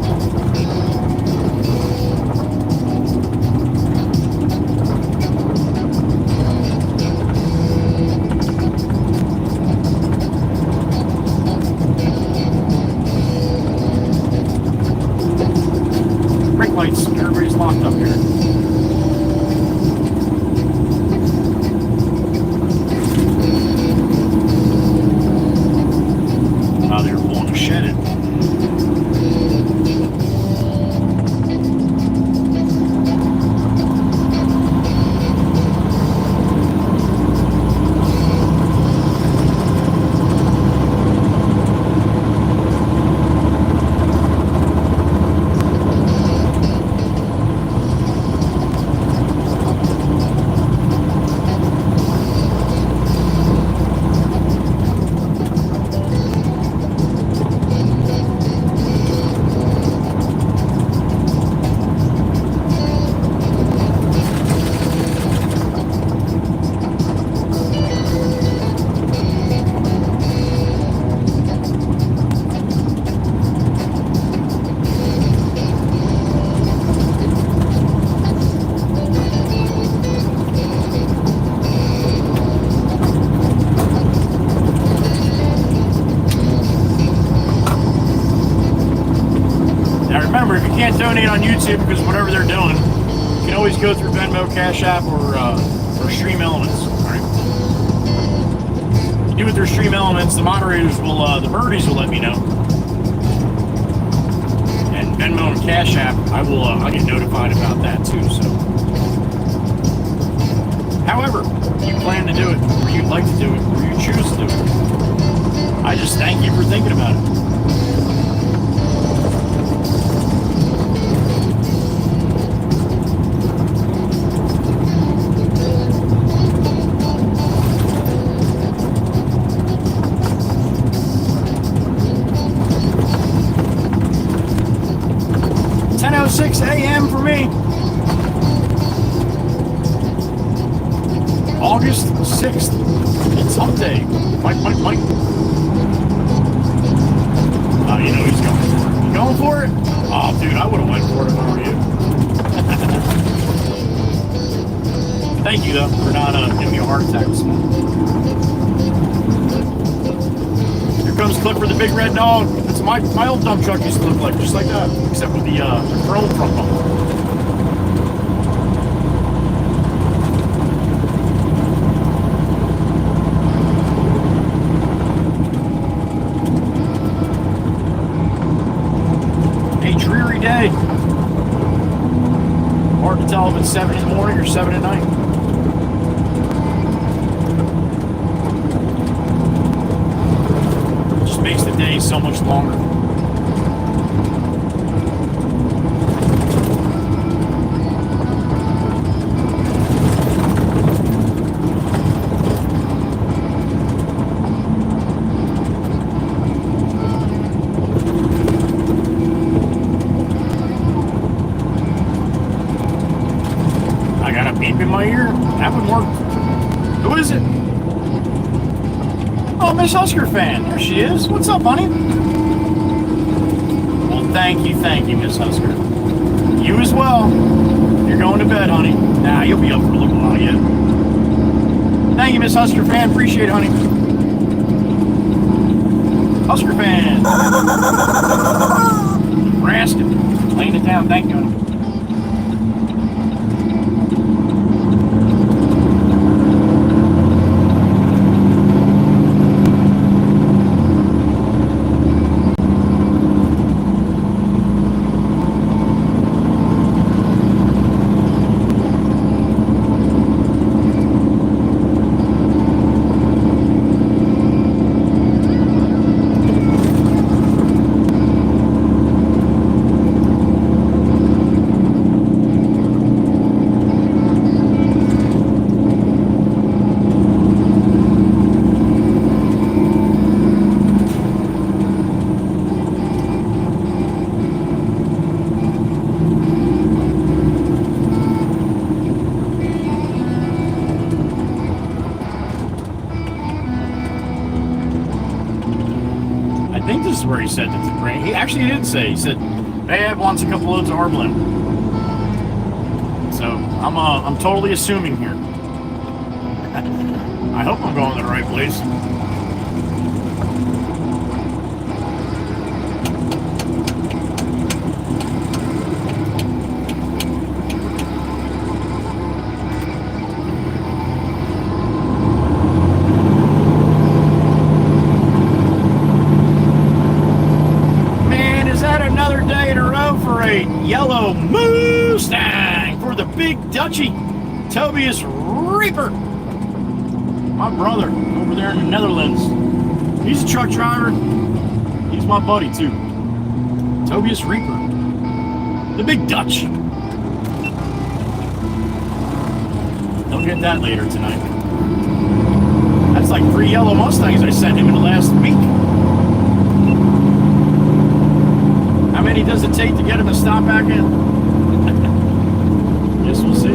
A: Brake lights, everybody's locked up here. donate on YouTube because whatever they're doing, you can always go through Venmo, Cash App, or Stream Elements. All right. You do it through Stream Elements, the moderators will, the birdies will let me know. And Venmo and Cash App, I'll get notified about that too. So, however you plan to do it, or you'd like to do it, or you choose to do it, I just thank you for thinking about it. $10:06 a.m. for me. August 6th. It's hump day. Mike. Oh, you know he's going for it. You going for it? Oh, dude, I would have went for it if I were you. Thank you, though, for not giving me a heart attack this morning. Here comes Clifford, the big red dog. That's my old dump truck used to look like, just like that, except with the chrome front bumper. Day. Hard to tell if it's 7 in the morning or 7 at night. It just makes the day so much longer. In my ear, that would work. Who is it? Oh, Miss Husker fan. There she is. What's up, honey? Well, thank you, Miss Husker. You as well. You're going to bed, honey. Nah, you'll be up for a little while yet. Thank you, Miss Husker fan. Appreciate it, honey. Husker fan. Raskin. Laying it down. Thank you, honey. Where he said that the grain. He actually did say. He said, "Hey, wants a couple loads of Arblin." So I'm totally assuming here. I hope I'm going to the right place. Yellow Mustang for the big Dutchie, Tobias Reaper. My brother over there in the Netherlands. He's a truck driver. He's my buddy too. Tobias Reaper. The big Dutch. They'll get that later tonight. That's like 3 yellow Mustangs I sent him in the last week. How many does it take to get him to stop back in? Guess we'll see.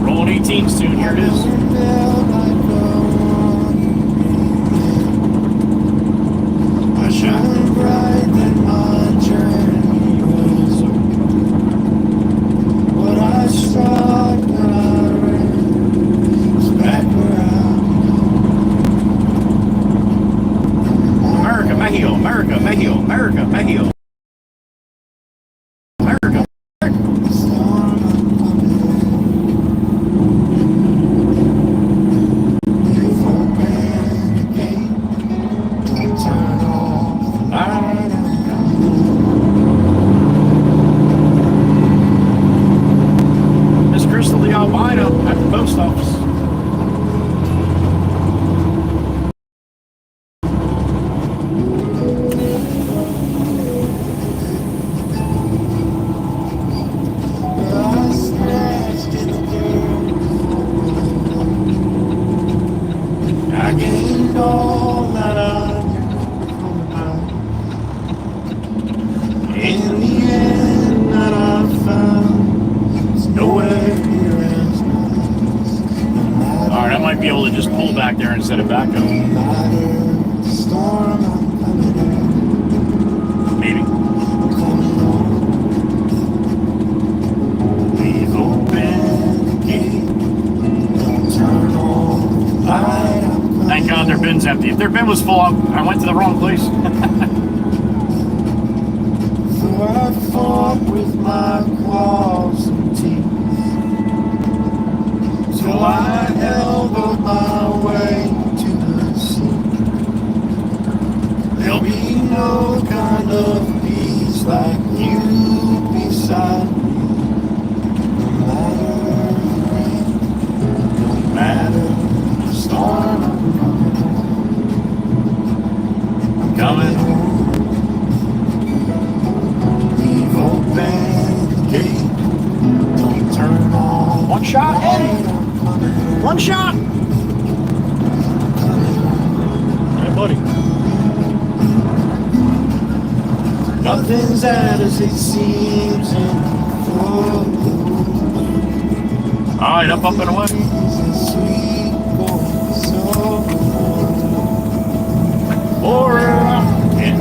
A: Rolling 18 soon, here it is. I shine bright that my journey was what I struck. Mexico, America, Mexico. America. Miss Crystal the albino at the post office. Alright, I might be able to just pull back there instead of back up. Maybe. Thank God their bin's empty. If their bin was full, I went to the wrong place.
D: I fought with my claws and teeth, so I elbowed my way to the sea. There'll be no kind of peace like you beside me. No matter the rain, no matter the storm, I'm coming home.
A: One shot, Eddie. One shot. Hey, buddy.
D: Nothing's as it seems in
A: All right, up and away. Or and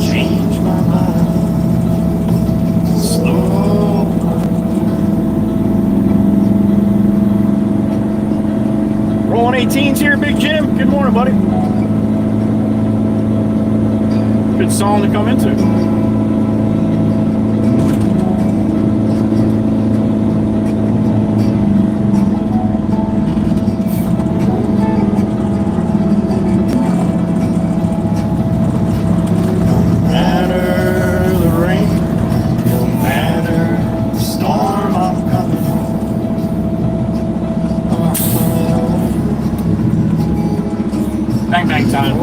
A: change my mind. Slow. Rolling 18s here, Big Jim. Good morning, buddy. Good song to come into. Bang bang time.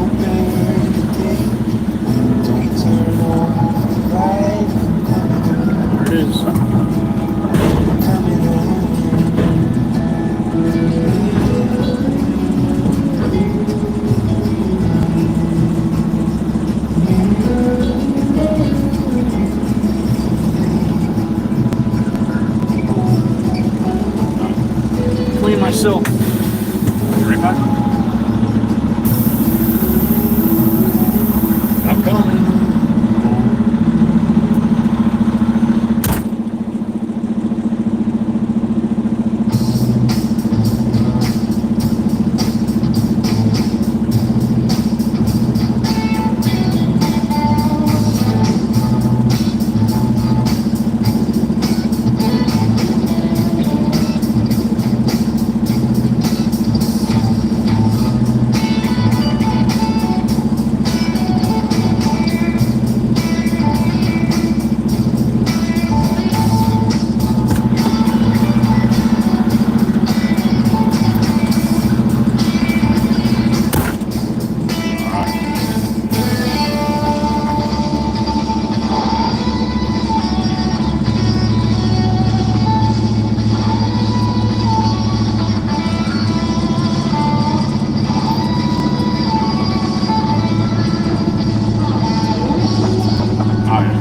A: There it is. Clean myself. Right back. I'm coming.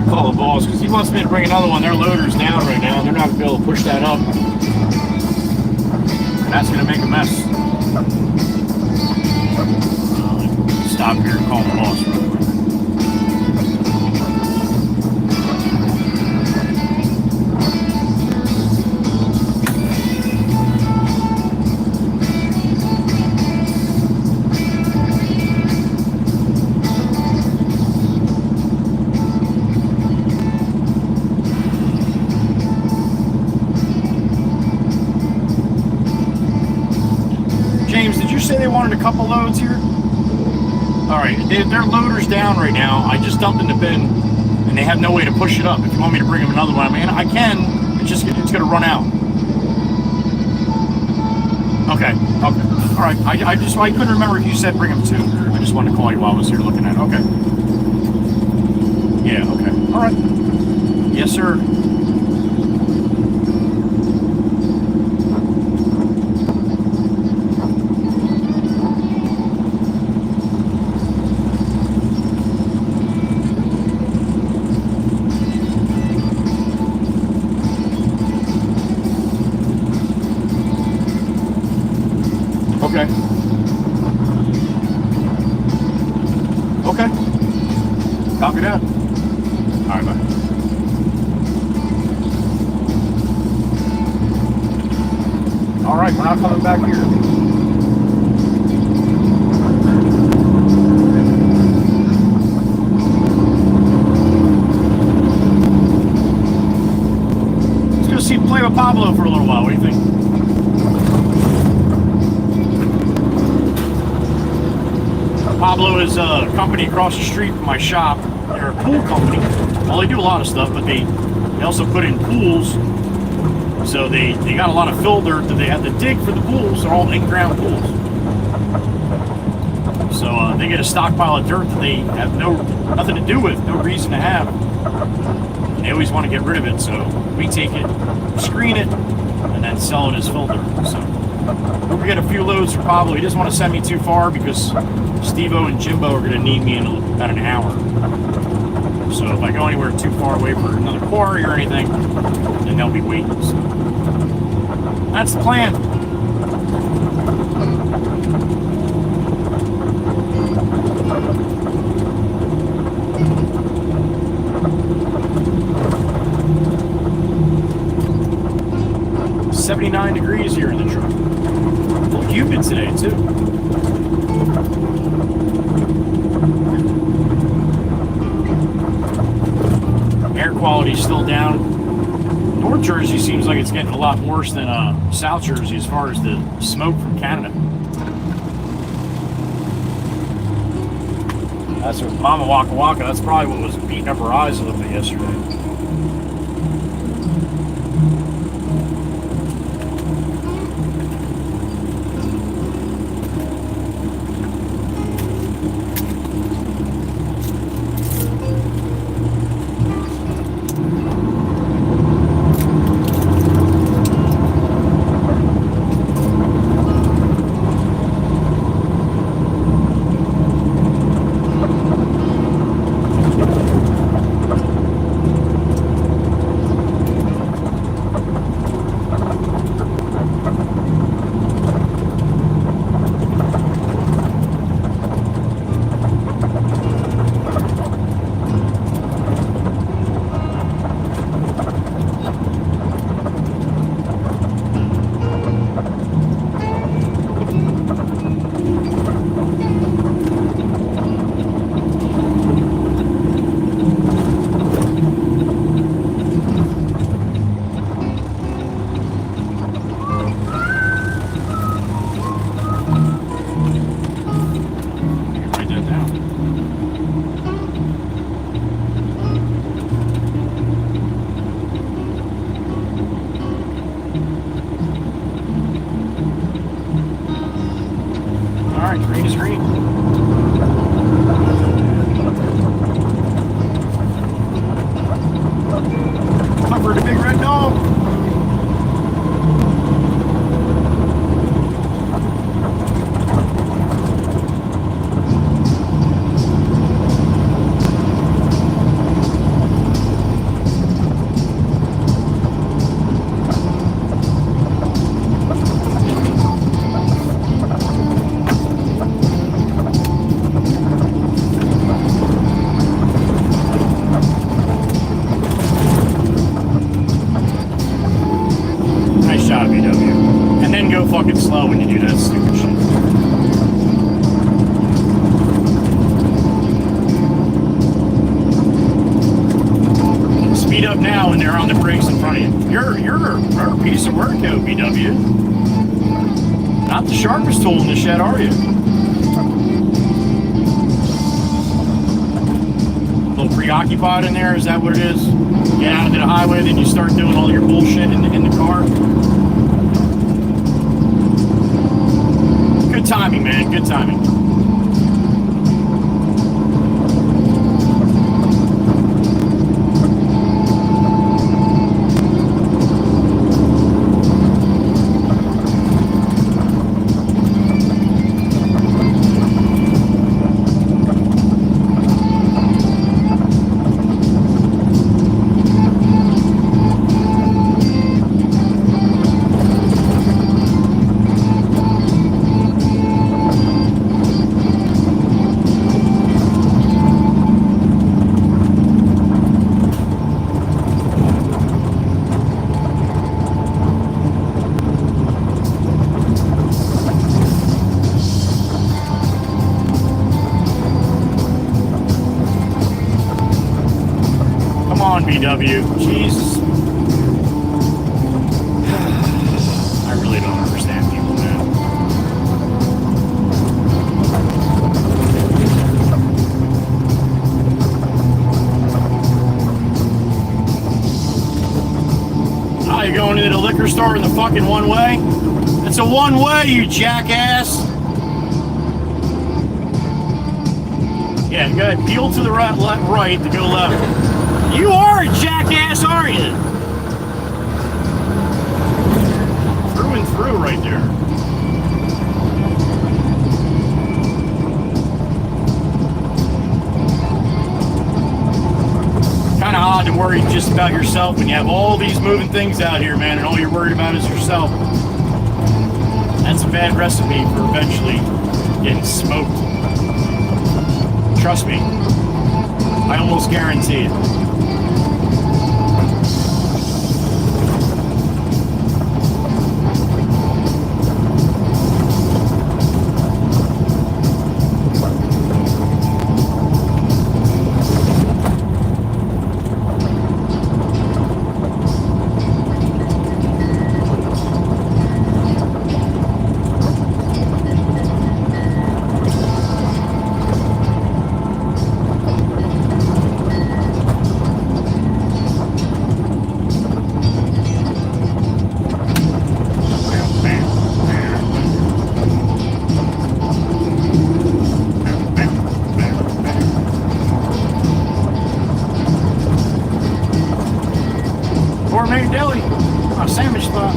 A: Call the boss because he wants me to bring another one. Their loader's down right now. They're not going to be able to push that up. And that's going to make a mess. Stop here and call the boss real quick. couple loads here. All right, their loader's down right now. I just dumped in the bin, and they have no way to push it up. If you want me to bring them another one, I mean, I can. It's gonna run out. Okay. All right. I couldn't remember if you said bring them two. I just wanted to call you while I was here looking at it. Okay. Yeah. Okay. All right. Yes, sir. Okay. Okay. Copy that. All right, bye. All right, we're not coming back here. Let's go see play with Pablo for a little while. What do you think? Pablo is a company across the street from my shop. They're a pool company. Well, they do a lot of stuff, but they also put in pools. So they got a lot of fill dirt that they have to dig for the pools. They're all in-ground pools. So they get a stockpile of dirt that they have nothing to do with, no reason to have. And they always want to get rid of it. So we take it, screen it, and then sell it as fill dirt. So we'll get a few loads for Pablo. He doesn't want to send me too far because Steve-O and Jimbo are going to need me in about an hour. So if I go anywhere too far away for another quarry or anything, then they'll be waiting. So that's the plan. It's 79 degrees here in the truck. A little humid today too. Air quality is still down. North Jersey seems like it's getting a lot worse than South Jersey as far as the smoke from Canada. That's what Mama Waka Waka, that's probably what was beating up her eyes a little bit yesterday. Green is green. Cover the big red dog. Fucking slow when you do that stupid shit. Speed up now and they're on the brakes in front of you. You're a piece of work, OBW. Not the sharpest tool in the shed, are you? preoccupied in there? Is that what it is? Get out into the highway, then you start doing all your bullshit in the car? Good timing, man. Good timing. BW. Jesus. I really don't understand people, man. Ah, you're going into the liquor store in the fucking one way? It's a one way, you jackass. Yeah, go ahead. Peel to the right to go left. You are a jackass, are you? Through and through right there. Kind of odd to worry just about yourself when you have all these moving things out here, man, and all you're worried about is yourself. That's a bad recipe for eventually getting smoked. Trust me. I almost guarantee it. Deli, my sandwich spot.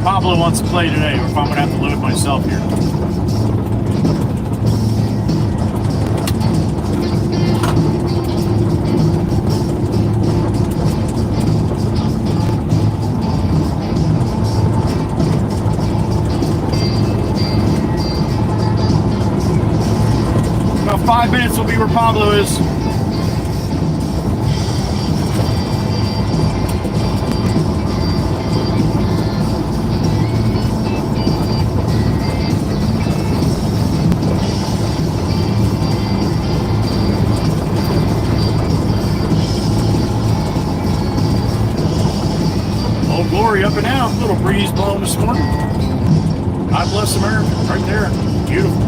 A: Pablo wants to play today, or if I'm going to have to load myself here. About 5 minutes will be where Pablo is. Glory up and out. A little breeze blowing this morning. God bless America. Right there. Beautiful.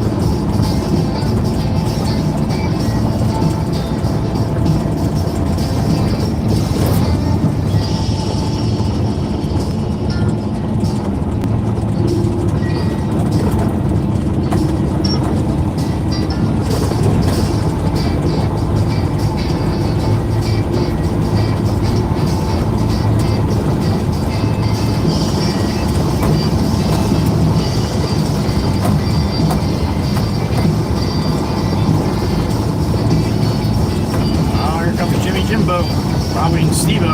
A: Probably in Steve-O.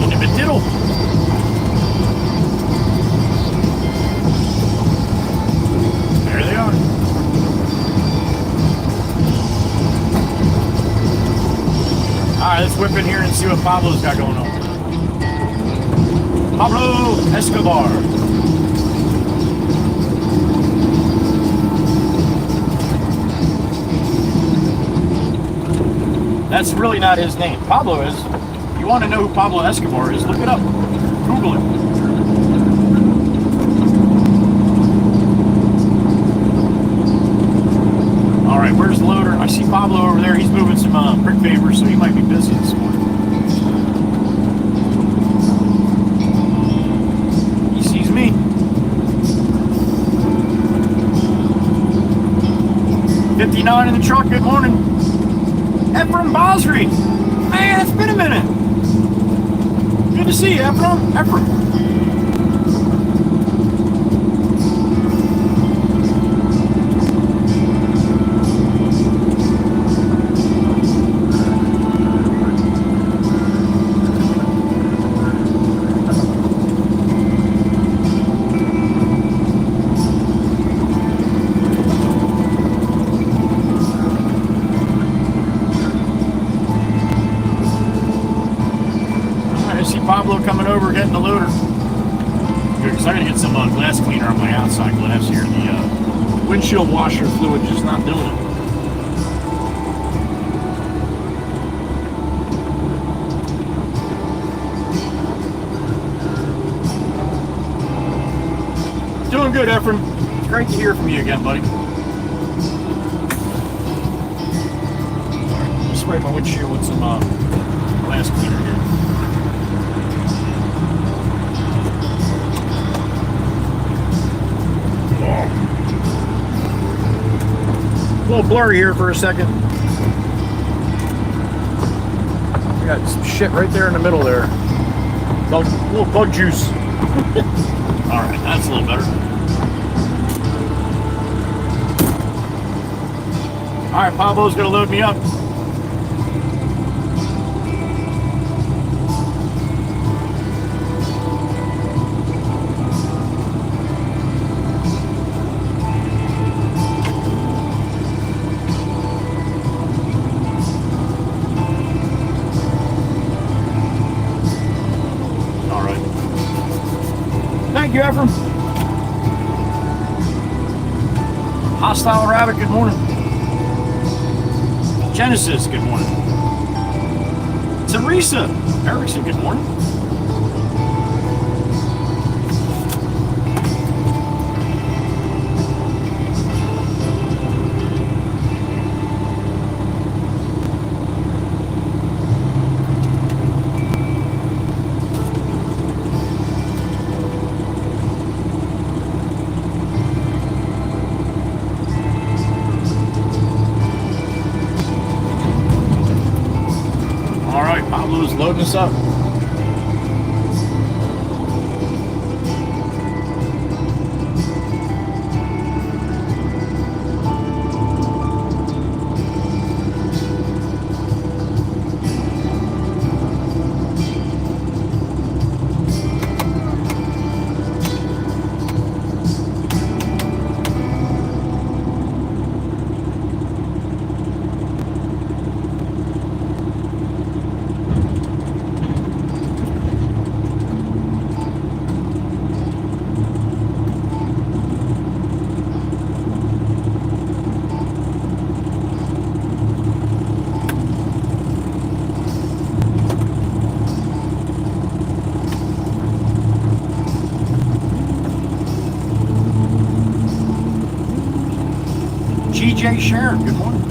A: In the diddle. There they are. Alright, let's whip in here and see what Pablo's got going on. Pablo Escobar. That's really not his name. Pablo is. If you want to know who Pablo Escobar is, look it up. Google it. Alright, where's the loader? I see Pablo over there. He's moving some brick pavers, so he might be busy this morning. He sees me. '59 in the truck. Good morning. Ephraim Basri. Man, it's been a minute. Good to see you, Ephraim. Pablo coming over, getting the loader. Good, because I gotta get some glass cleaner on my outside glass here. The windshield washer fluid just not doing it. Doing good, Ephraim. It's great to hear from you again, buddy. Alright, I'll spray my windshield with some glass cleaner here. A little blurry here for a second. We got some shit right there in the middle there. Little bug juice. Alright, that's a little better. Alright, Pablo's gonna load me up. Thank you, Ephraim. Hostile Rabbit, good morning. Genesis, good morning. Teresa Erickson, good morning. Pablo's loading us up. GJ Sharon, good morning.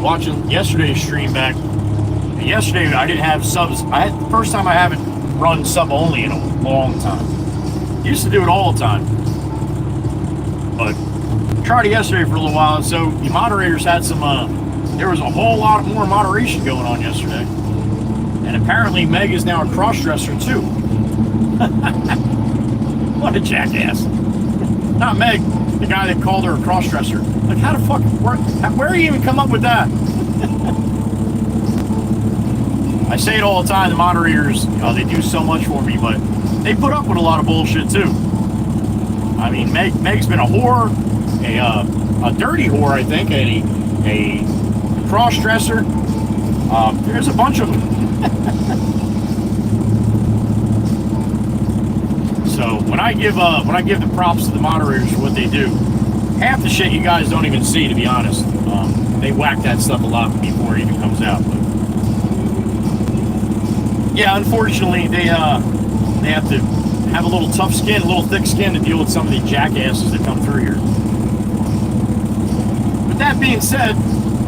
A: Watching yesterday's stream back. Yesterday I didn't have subs. The first time I haven't run sub only in a long time. Used to do it all the time. But tried it yesterday for a little while, and so the moderators had some, there was a whole lot more moderation going on yesterday. And apparently Meg is now a cross-dresser too. What a jackass. Not Meg, The guy that called her a cross-dresser. Like, how the fuck, where do you even come up with that? I say it all the time, the moderators, they do so much for me, but they put up with a lot of bullshit too. I mean, Meg's been a whore, a dirty whore, I think, a cross-dresser. There's a bunch of them. So when I give the props to the moderators for what they do, half the shit you guys don't even see, to be honest. They whack that stuff a lot before it even comes out. But yeah, unfortunately, they have to have a little tough skin, a little thick skin to deal with some of the jackasses that come through here. With that being said,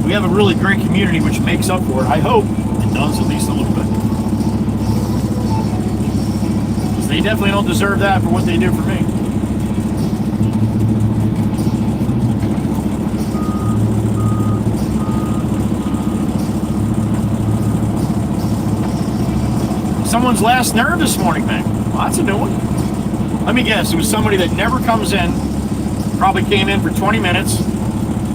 A: we have a really great community which makes up for it. I hope it does at least a little bit. Because they definitely don't deserve that for what they do for me. Someone's last nerve this morning, man. Well, that's a new one. Let me guess. It was somebody that never comes in, probably came in for 20 minutes,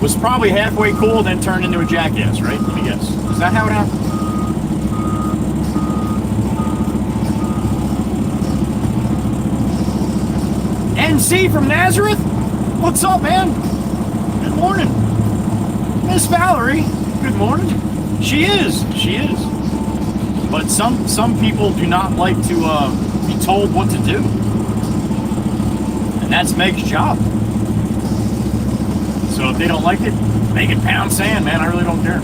A: was probably halfway cool, then turned into a jackass, right? Let me guess. Is that how it happened? NC from Nazareth? What's up, man? Good morning. Miss Valerie, good morning. She is. But some people do not like to be told what to do. And that's Meg's job. So if they don't like it, make it pound sand, man. I really don't care.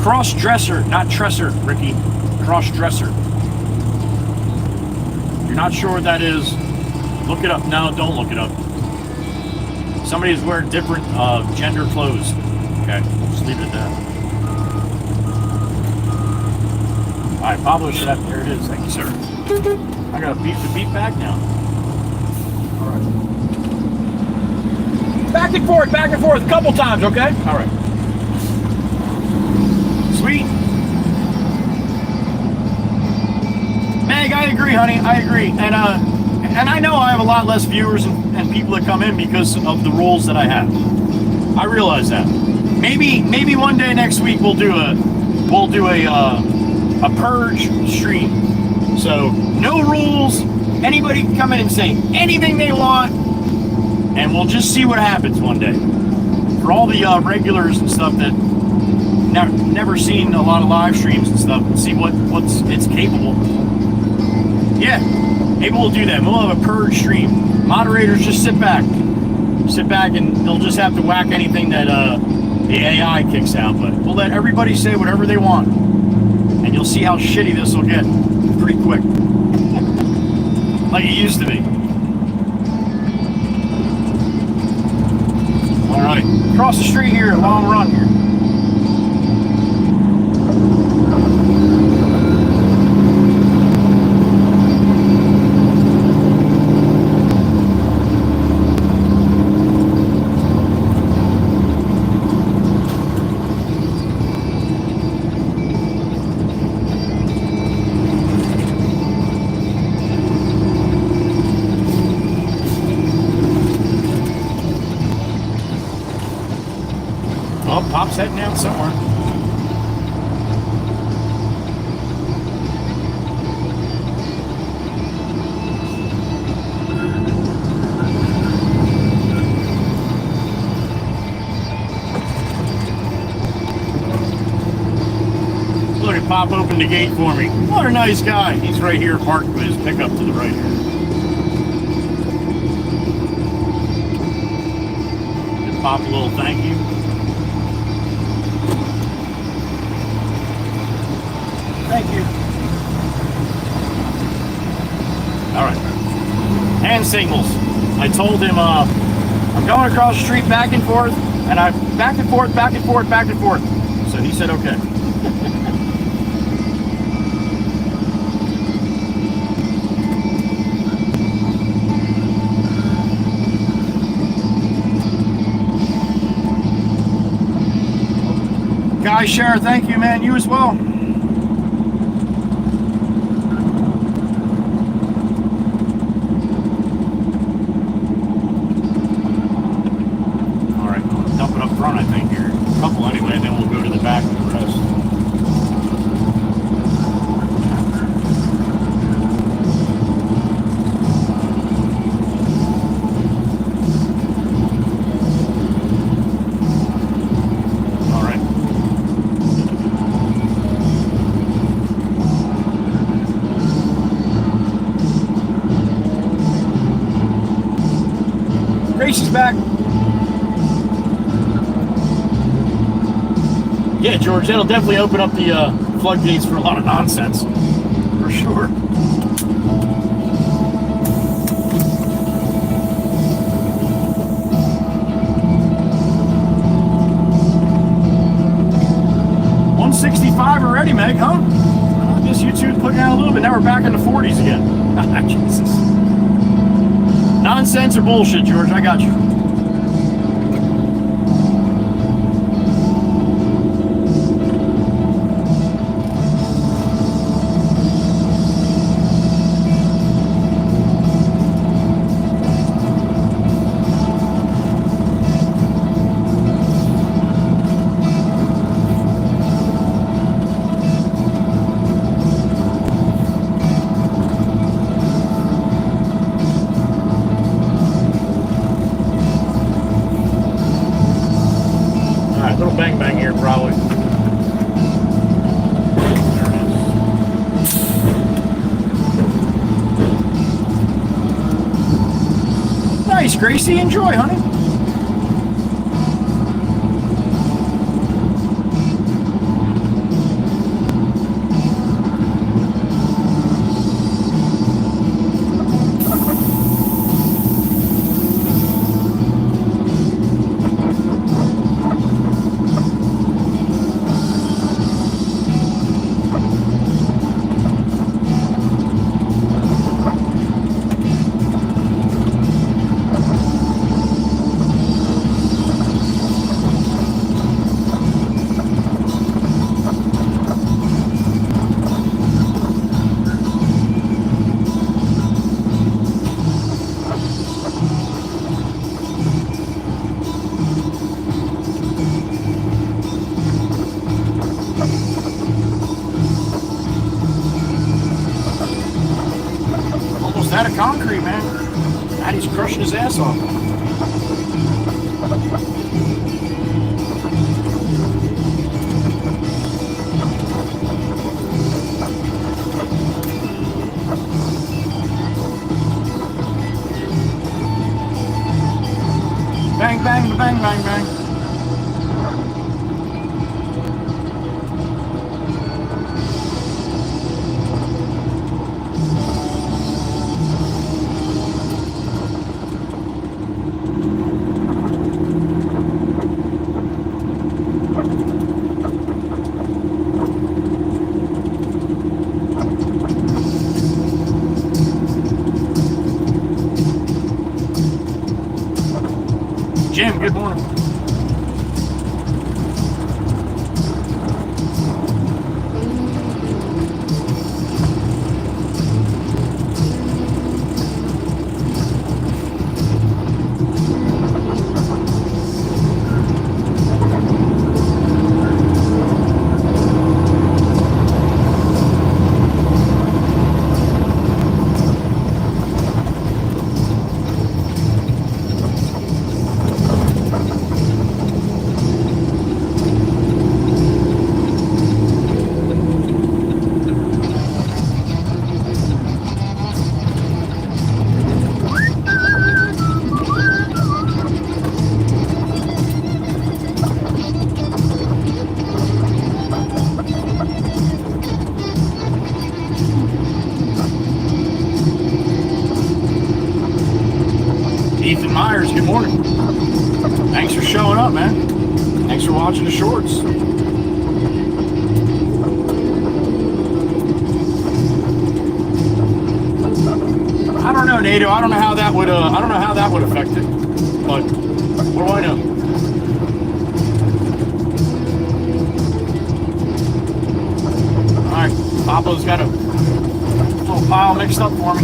A: Cross-dresser, not tresser, Ricky. Cross-dresser. You're not sure what that is? Look it up. No, don't look it up. Somebody is wearing different gender clothes. Okay, just leave it at that. Alright, Pablo should have. There it is. Thank you, sir. I gotta beat the beat back now. Alright. Back and forth, a couple times, okay? Alright. Sweet. Meg, I agree, honey. I agree. And I know I have a lot less viewers and people that come in because of the rules that I have. I realize that. Maybe one day next week we'll do a purge stream. So no rules. Anybody can come in and say anything they want, and we'll just see what happens one day. For all the regulars and stuff that never seen a lot of live streams and stuff, and see what's it's capable of. Yeah, maybe we'll do that. We'll have a purge stream. Moderators just sit back, and they'll just have to whack anything that the AI kicks out. But we'll let everybody say whatever they want, and you'll see how shitty this will get pretty quick, like it used to be. All right, across the street here, long run here. Pop's heading out somewhere. Look at Pop opened the gate for me. What a nice guy. He's right here parked with his pickup to the right here. Give Pop a little thank you. Thank you. All right. Hand signals. I told him I'm going across the street back and forth, and I back and forth, back and forth, back and forth. So he said, okay. Guy Share, thank you, man. You as well. All right, I'll dump it up front, I think, here. A couple anyway, and then we'll go to the back with the rest. Gracie's back. Yeah, George, that'll definitely open up the floodgates for a lot of nonsense, for sure. $165 already, Meg, huh? I guess YouTube's putting out a little bit. Now we're back in the 40s again. Jesus. Nonsense or bullshit, George? I got you. Bang bang here, probably. There it is. Nice, Gracie. Enjoy, honey. Out of concrete, man. Maddie's crushing his ass off. Bang, bang, bang, bang, bang. Jim, good morning. Ethan Myers, good morning. Thanks for showing up, man. Thanks for watching the shorts. I don't know, Nato. I don't know how that would. I don't know how that would affect it. But what do I know? Pablo's got a little pile mixed up for me.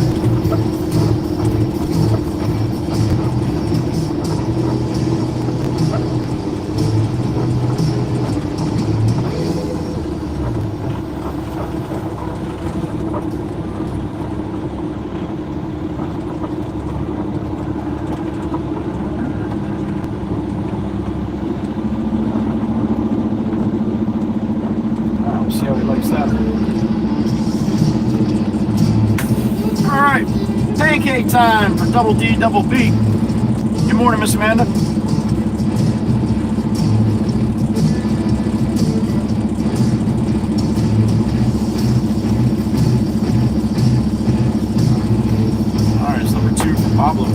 A: See how he likes that. Alright, pancake time for Double D, Double B. Good morning, Miss Amanda. Alright, it's number 2 for Pablo.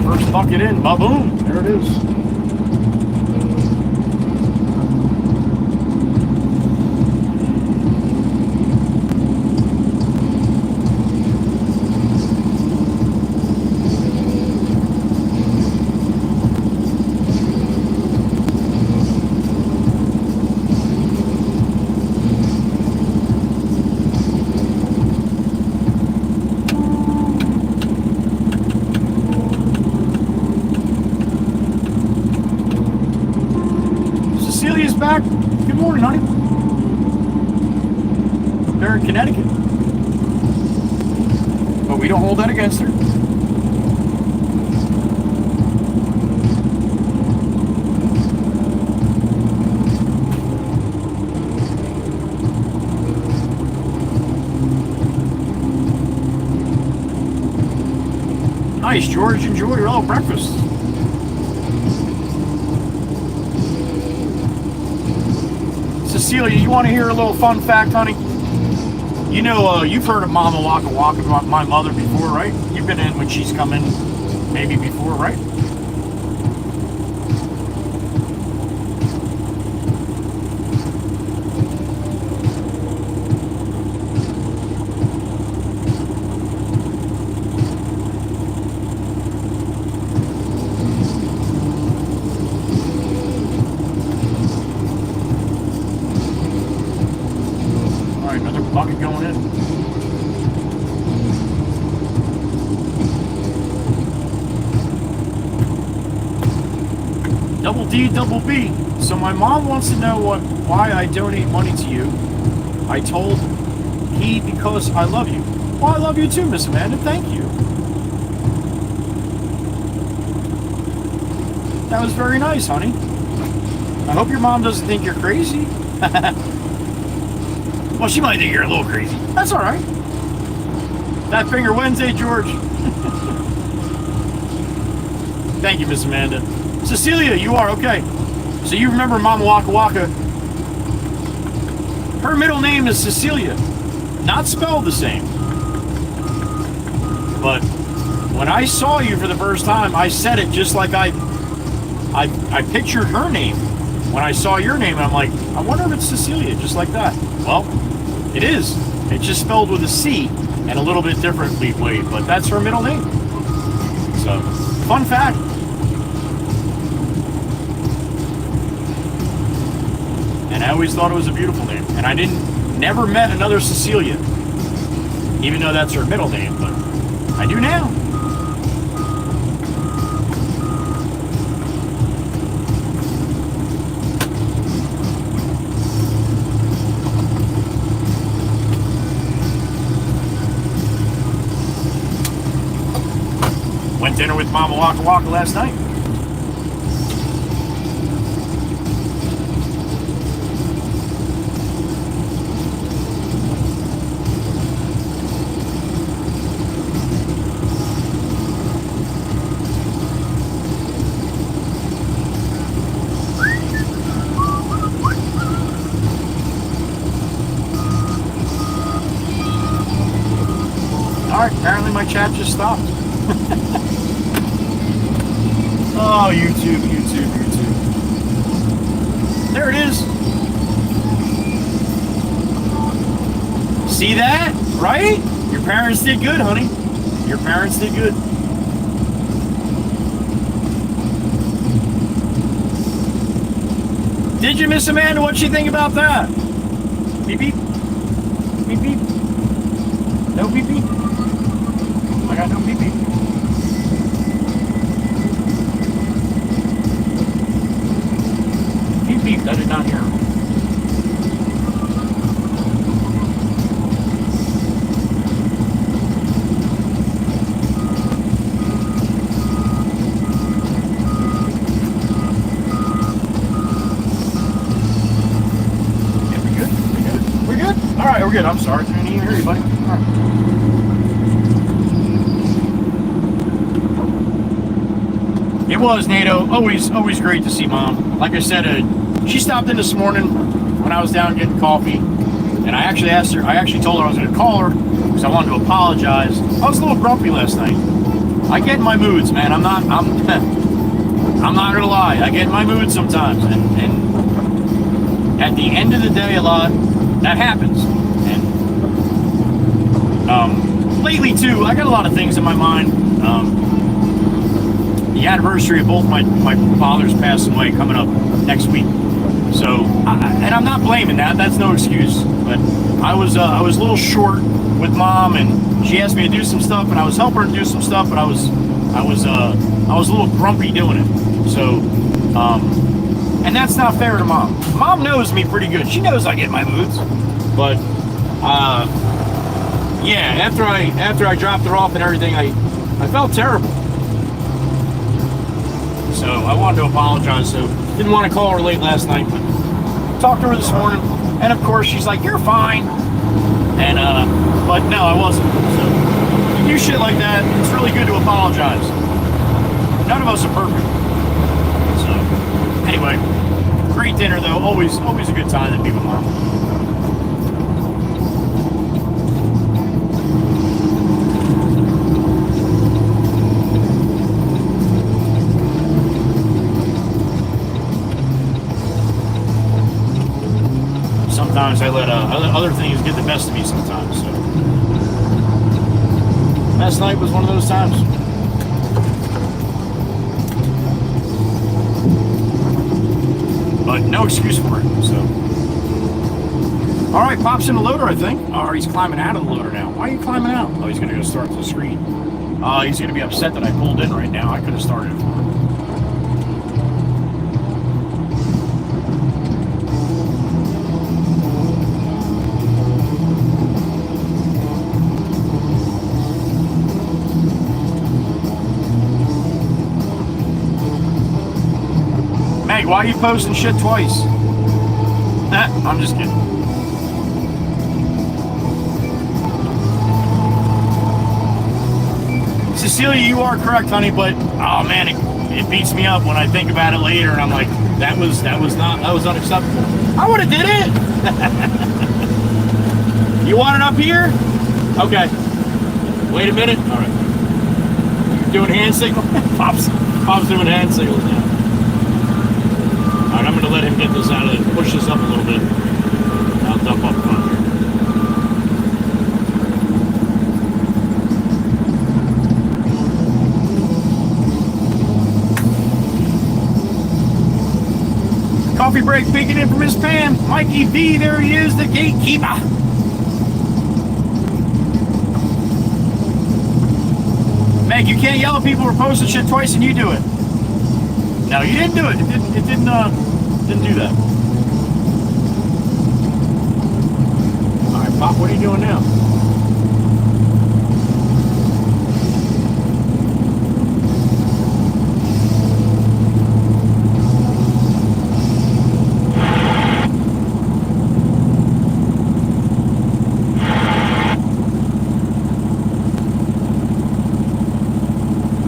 A: First bucket in, ba-boom, there it is. Back. Good morning, honey. They're in Connecticut. But we don't hold that against her. Nice, George. Enjoy your little breakfast. Cecilia, you want to hear a little fun fact, honey? You know, you've heard of Mama Waka Waka, my mother, before, right? You've been in when she's come in, maybe before, right? Bucket going in. Double D, Double B. So my mom wants to know why I donate money to you. I told he because I love you. Well, I love you too, Miss Amanda. Thank you. That was very nice, honey. I hope your mom doesn't think you're crazy. Well, she might think you're a little crazy. That's all right. That Finger Wednesday, George. Thank you, Miss Amanda. Cecilia, you are okay. So you remember Mama Waka Waka. Her middle name is Cecilia. Not spelled the same. But when I saw you for the first time, I said it just like I pictured her name. When I saw your name, I'm like, I wonder if it's Cecilia, just like that. Well, it is. It's just spelled with a C and a little bit differently, but that's her middle name. So, fun fact. And I always thought it was a beautiful name. And I never met another Cecilia, even though that's her middle name, but I do now. Went dinner with Mama Waka Waka last night. chat just stopped. Oh, YouTube. There it is. See that? Right? Your parents did good, honey. Your parents did good. Did you, Miss Amanda? What'd you think about that? Beep beep. Beep beep. No beep beep. I got no beep beep. Beep beep. I did not hear him. We're good. I'm sorry. I didn't even hear you, buddy. All right. It was, NATO. Always great to see Mom. Like I said, she stopped in this morning when I was down getting coffee, and I actually asked her. I actually told her I was going to call her because I wanted to apologize. I was a little grumpy last night. I get in my moods, man. I'm not gonna lie. I get in my mood sometimes, and at the end of the day, a lot that happens. Lately too, I got a lot of things in my mind. The anniversary of both my fathers passing away coming up next week. So, and I'm not blaming that. That's no excuse. But I was a little short with Mom, and she asked me to do some stuff, and I was helping her to do some stuff, but I was a little grumpy doing it. So, and that's not fair to Mom. Mom knows me pretty good. She knows I get in my moods, but. Yeah, after I dropped her off and everything, I felt terrible. So I wanted to apologize. So didn't want to call her late last night, but talked to her this morning, and of course she's like, "You're fine," and but no, I wasn't. So you do shit like that, it's really good to apologize. None of us are perfect. So anyway, great dinner though. Always a good time to be with Mom. Sometimes I let other things get the best of me sometimes. So last night was one of those times. But no excuse for it. So all right, Pop's in the loader, I think. Or he's climbing out of the loader now. Why are you climbing out? Oh, he's gonna go start the screen. He's gonna be upset that I pulled in right now. I could have started it for him. Why are you posting shit twice? I'm just kidding. Cecilia, you are correct, honey, but oh man, it beats me up when I think about it later, and I'm like, that was unacceptable. I would have did it. You want it up here? Okay. Wait a minute. All right. You're doing hand signal? Pop's doing hand signals now. Alright, I'm going to let him get this out of it, push this up a little bit. I'll dump up front here. Coffee break peeking in from his pan. Mikey B, there he is, the gatekeeper. Meg, you can't yell at people who are posting shit twice and you do it. No, you didn't do it. It didn't do that. All right, Pop, what are you doing now?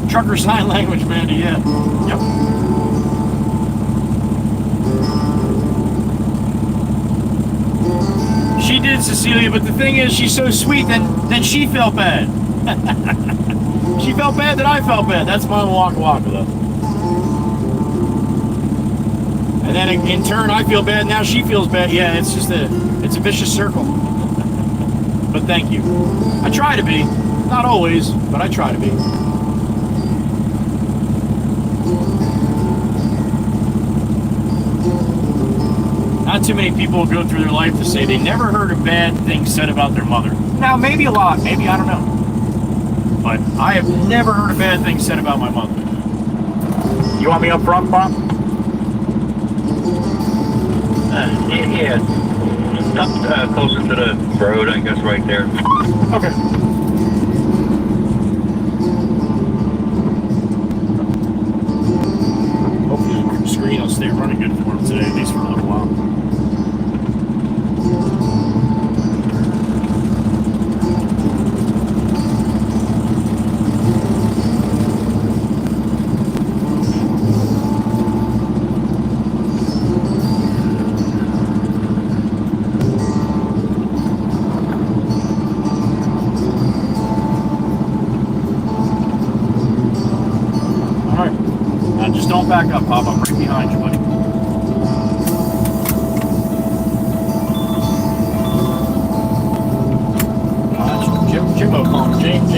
A: Trucker sign language, Mandy, yeah. Yep. She did, Cecilia, but the thing is, she's so sweet, then she felt bad. She felt bad that I felt bad. That's my Waka Waka, though. And then in turn, I feel bad. Now she feels bad. Yeah, it's just it's a vicious circle. But thank you. I try to be. Not always, but I try to be. Not too many people go through their life to say they never heard a bad thing said about their mother. Now, maybe a lot. Maybe, I don't know. But I have never heard a bad thing said about my mother. You want me up front, Bob?
E: Yeah. Up closer to the road, I guess, right there.
A: Okay. Hopefully the screen will stay running good for him today, at least for a little while. Don't back up, Pop. I'm right behind you, buddy. Jimbo calling James.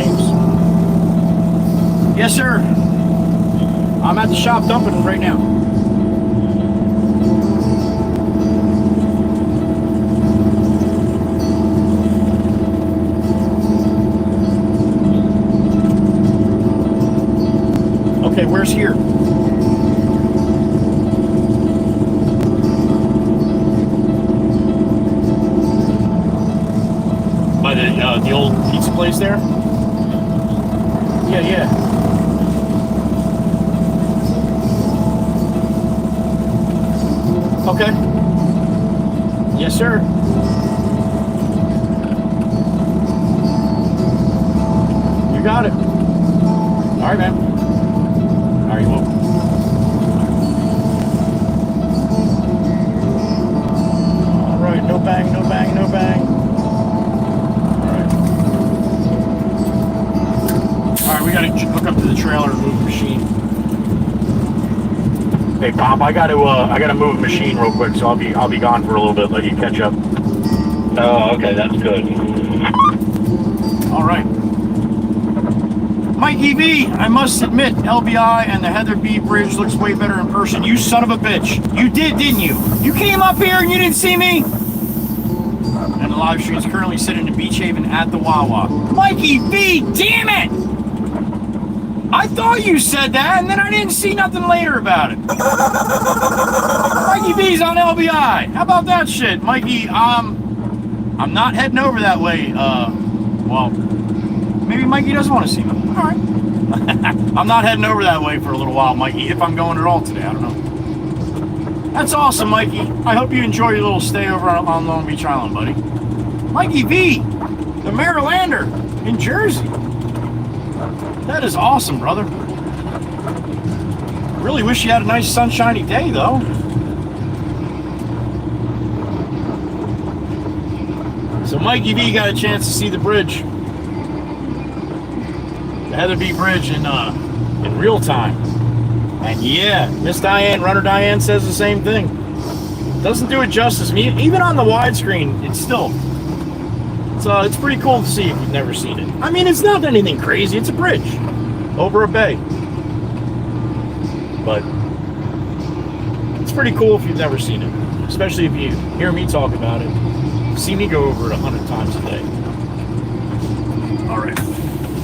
A: Yes, sir. I'm at the shop dumping right now. Okay, where's here? By the old pizza place there? Yeah. Okay. Yes, sir. You got it. All right, man. All right, you're welcome. All right, no bang, no bang, no bang. All right, we gotta hook up to the trailer and move the machine. Hey, Pop, I gotta move the machine real quick, so I'll be gone for a little bit. Let you catch up.
E: Oh, okay, that's good.
A: All right. Mikey B, I must admit, LBI and the Heather B Bridge looks way better in person. You son of a bitch. You did, didn't you? You came up here and you didn't see me? And the live stream is currently sitting in Beach Haven at the Wawa. Mikey B, damn it! I thought you said that, and then I didn't see nothing later about it. Mikey B's on LBI. How about that shit? Mikey, I'm not heading over that way. Well, maybe Mikey doesn't want to see me. All right. I'm not heading over that way for a little while, Mikey, if I'm going at all today. I don't know. That's awesome, Mikey. I hope you enjoy your little stay over on Long Beach Island, buddy. Mikey V, the Marylander in Jersey. That is awesome, brother. Really wish you had a nice sunshiny day, though. So Mikey V got a chance to see the bridge. The Heather B Bridge in real time. And yeah, Miss Diane, Runner Diane says the same thing. Doesn't do it justice. Even on the widescreen, it's pretty cool to see if you've never seen it. I mean, it's not anything crazy. It's a bridge over a bay. But it's pretty cool if you've never seen it. Especially if you hear me talk about it. See me go over it 100 times a day. All right.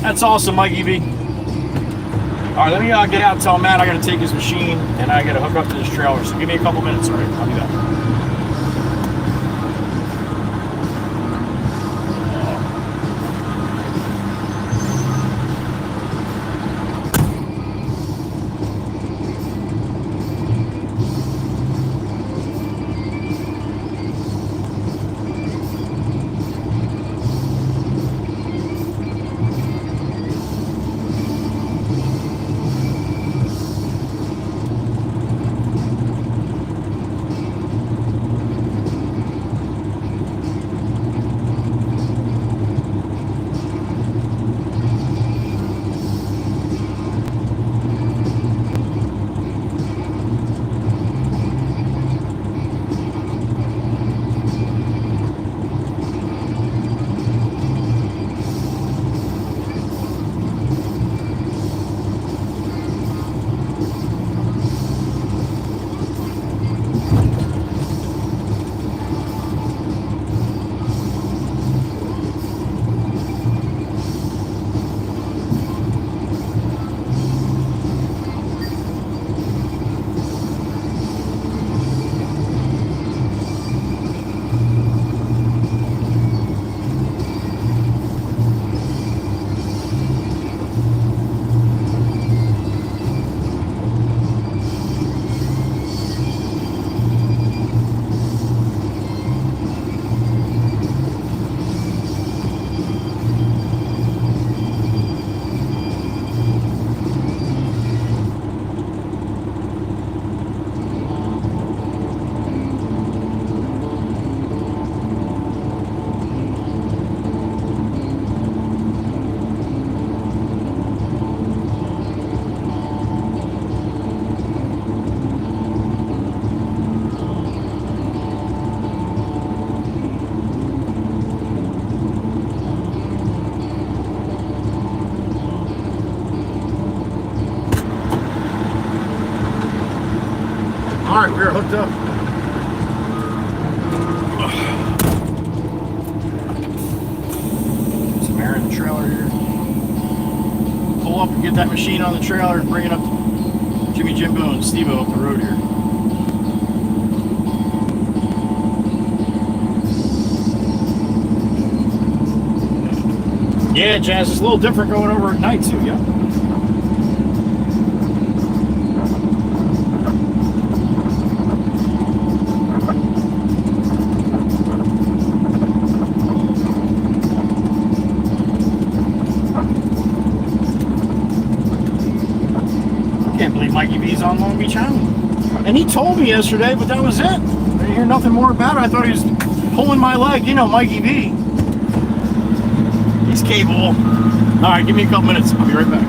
A: That's awesome, Mikey B. All right, let me get out and tell Matt I got to take his machine and I got to hook up to this trailer. So give me a couple minutes, all right? I'll be back. All right, we're hooked up. Some air in the trailer here. Pull up and get that machine on the trailer and bring it up to Jimmy Jimbo and Steve-O up the road here. Yeah, Jazz, it's a little different going over at night too, yeah. Can't believe Mikey B's on Long Beach Island. And he told me yesterday, but that was it. I didn't hear nothing more about it. I thought he was pulling my leg, you know, Mikey B. He's capable. All right, give me a couple minutes. I'll be right back.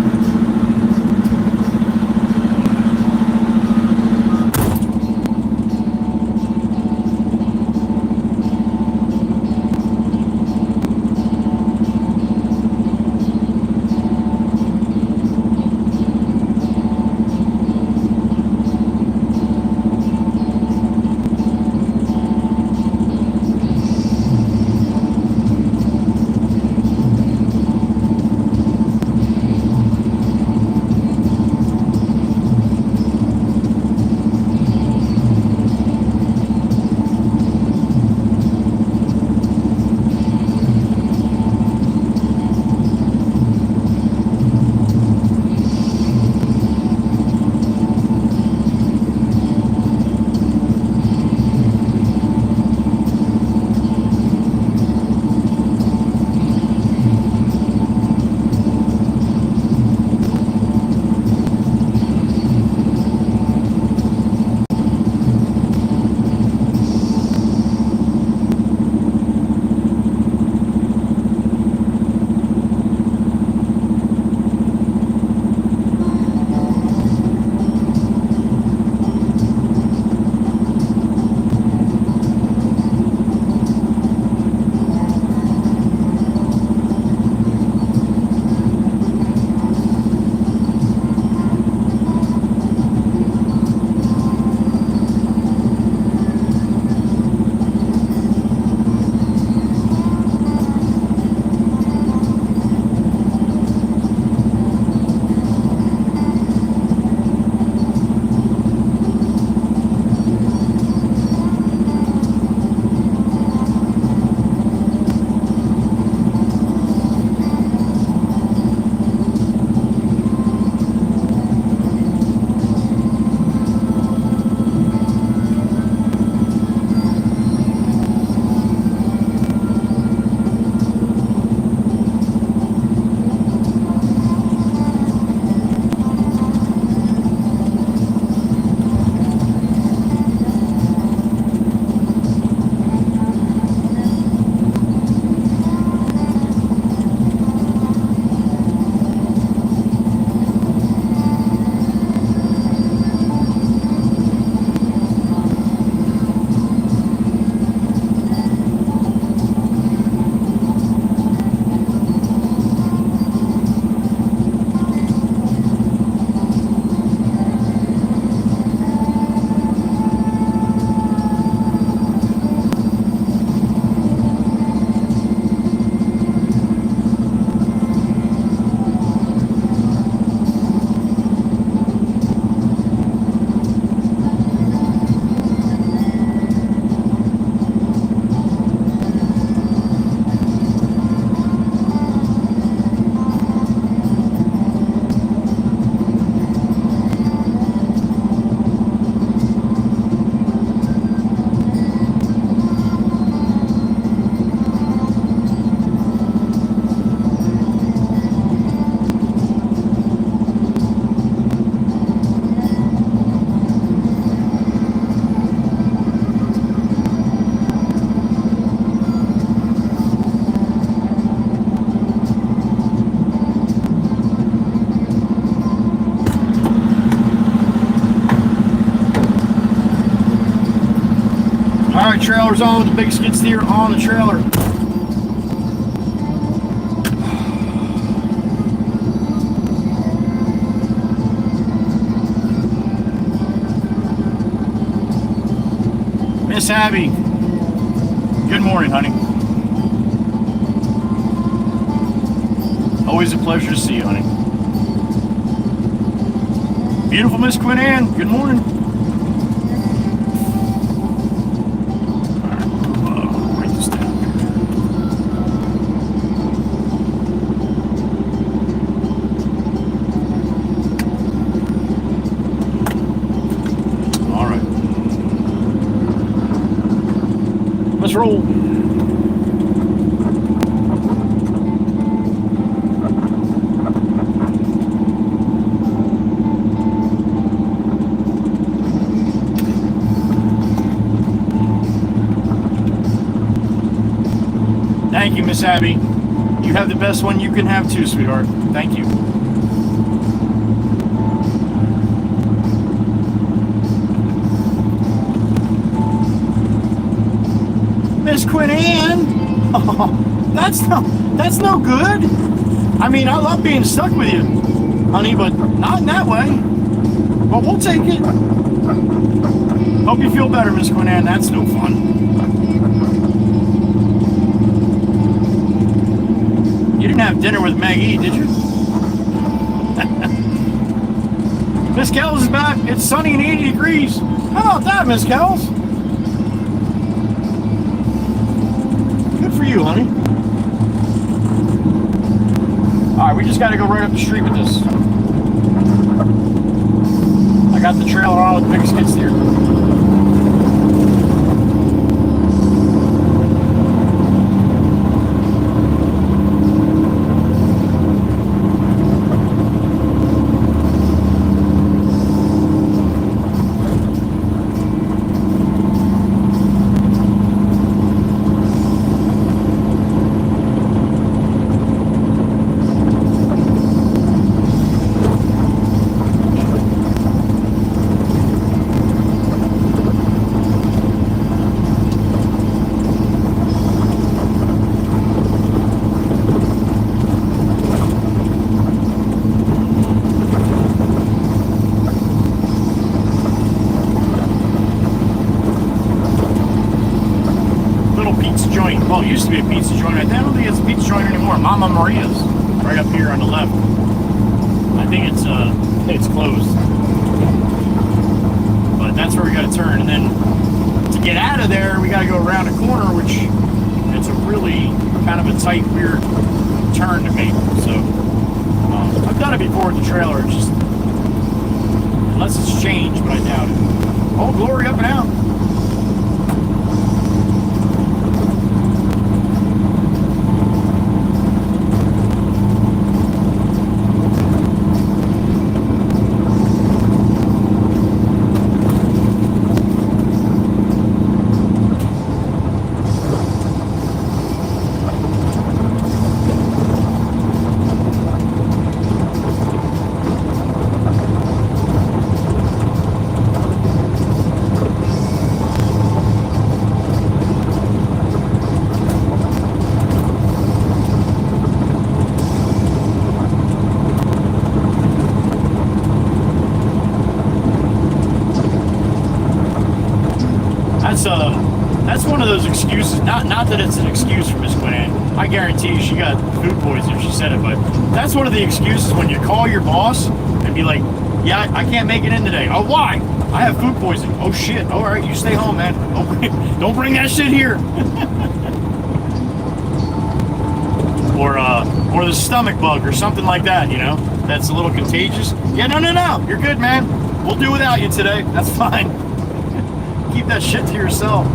A: Alright, trailer's on with the big skid steer on the trailer. Miss Abby. Good morning, honey. Always a pleasure to see you, honey. Beautiful Miss Quinn Ann. Good morning. Write this down. All right. Let's roll. Thank you, Miss Abby. You have the best one you can have too, sweetheart. Thank you. Miss Quinn Ann. Oh, that's no good. I mean, I love being stuck with you, honey, but not in that way. But we'll take it. Hope you feel better, Miss Quinn Ann. That's no fun. You didn't have dinner with Maggie, did you? Miss Kells is back. It's sunny and 80 degrees. How about that, Miss Kells? Good for you, honey. All right, we just got to go right up the street with this. I got the trailer on with the big skid steer. Well, it used to be a pizza joint. I don't think it's a pizza joint anymore. Mama Maria's, right up here on the left. I think it's closed. But that's where we got to turn. And then to get out of there, we got to go around a corner, which it's a really kind of a tight, weird turn to make. So I've done it before with the trailer. It's just unless it's changed, but I doubt it. Oh, glory up and out. That's one of those excuses. Not that it's an excuse for Miss Quinn Ann. I guarantee you she got food poisoning if she said it, but that's one of the excuses when you call your boss and be like, yeah, I can't make it in today. Oh, why? I have food poisoning. Oh, shit. All right, you stay home, man. Don't bring that shit here. Or the stomach bug or something like that, you know, that's a little contagious. Yeah, no. You're good, man. We'll do without you today. That's fine. Keep that shit to yourself.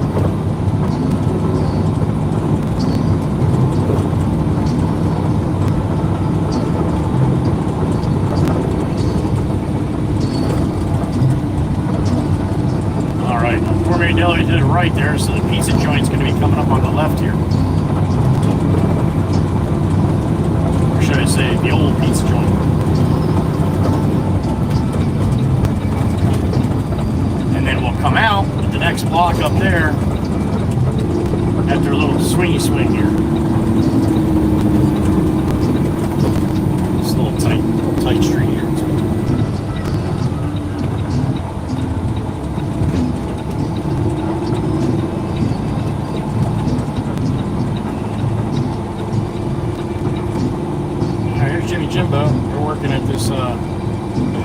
A: All right, Gourmet Deli to the right there, so the pizza joint's going to be coming up on the left here. Or should I say, the old pizza joint. And then we'll come out at the next block up there after a little swingy swing here. It's a little tight street here.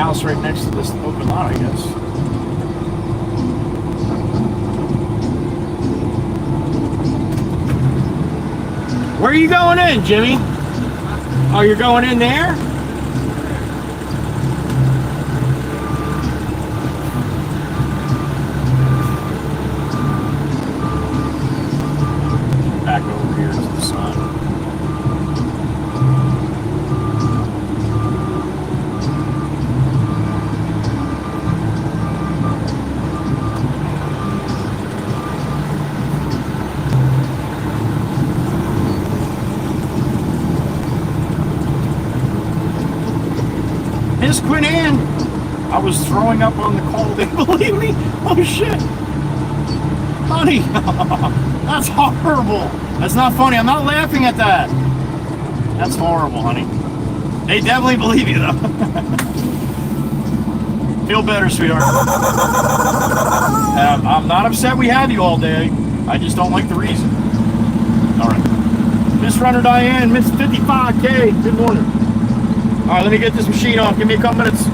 A: house right next to this open lot, I guess. Where are you going in, Jimmy? Oh, you're going in there? Back over here to the sun. Miss Quinn Ann, I was throwing up on the call. They believe me? Oh shit. Honey, that's horrible. That's not funny. I'm not laughing at that. That's horrible, honey. They definitely believe you, though. Feel better, sweetheart. I'm not upset we have you all day. I just don't like the reason. All right. Miss Runner Diane, Miss 55K, good morning. All right, let me get this machine off. Give me a couple minutes.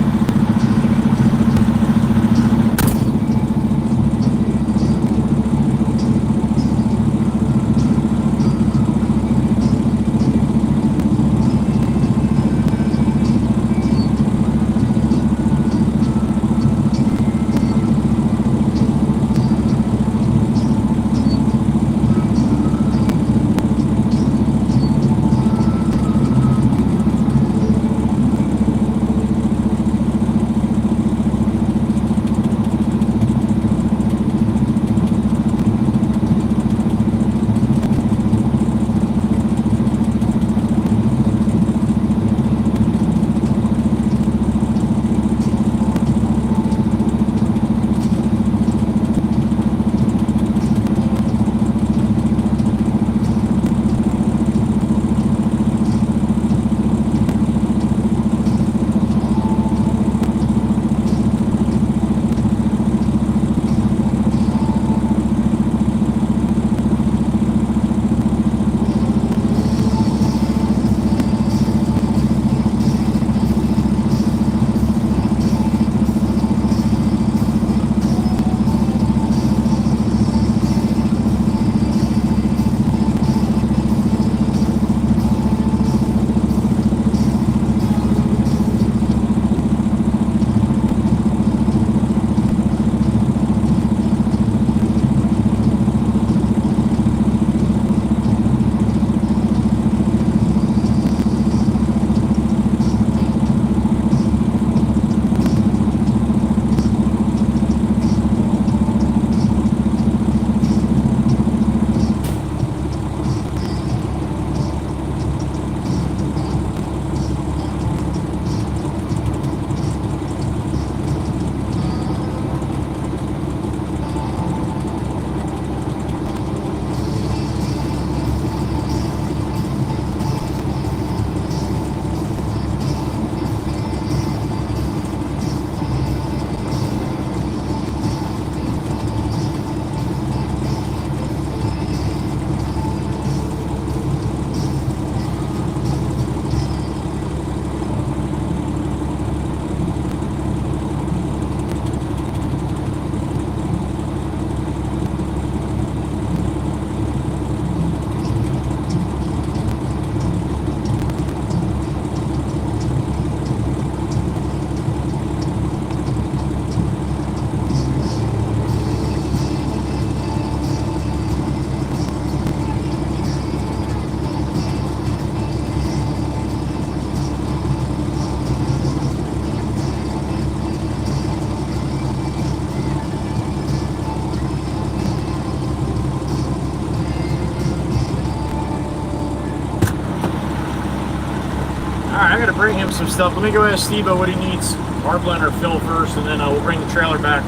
A: Alright, I gotta bring him some stuff. Let me go ask Steve-O what he needs. Our blender fill first, and then we'll bring the trailer back.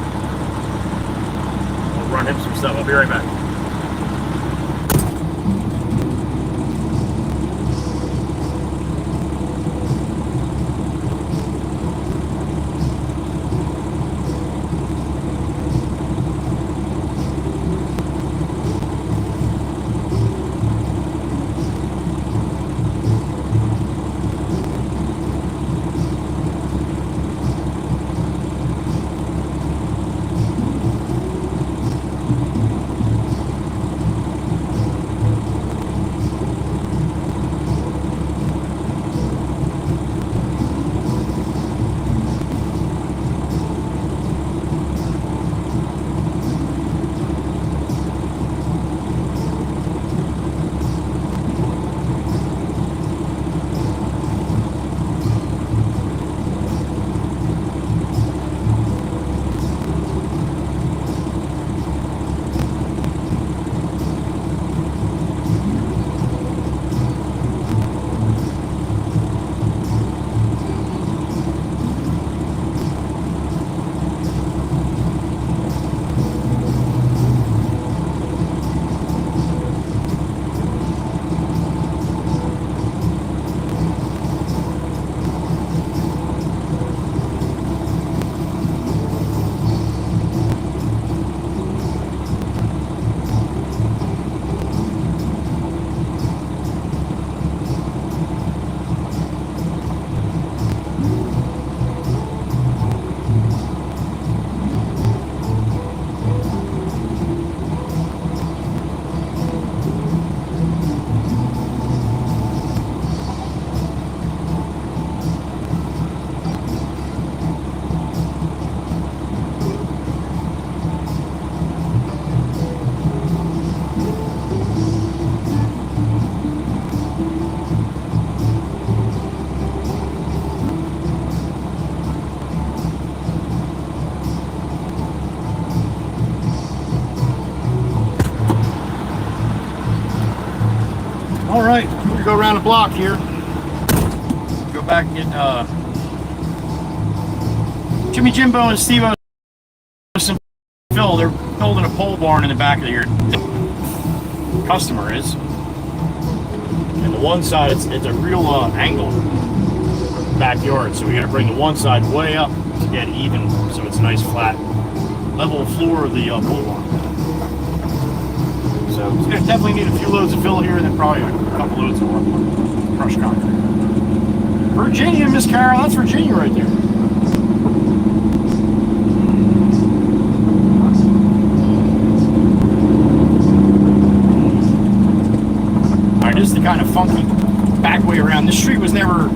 A: We'll run him some stuff. I'll be right back. right, we're gonna go around the block here. Go back and get Jimmy Jimbo and Steve-O some fill. They're building a pole barn in the back of here. Customer is. And the one side, it's a real angle backyard, so we got to bring the one side way up to get even, so it's a nice flat level floor of the pole barn. So it's gonna definitely need a few loads of fill here, and then probably a couple loads of crushed concrete. Virginia, Miss Carol, that's Virginia right there. This is the kind of funky back way around. This street was never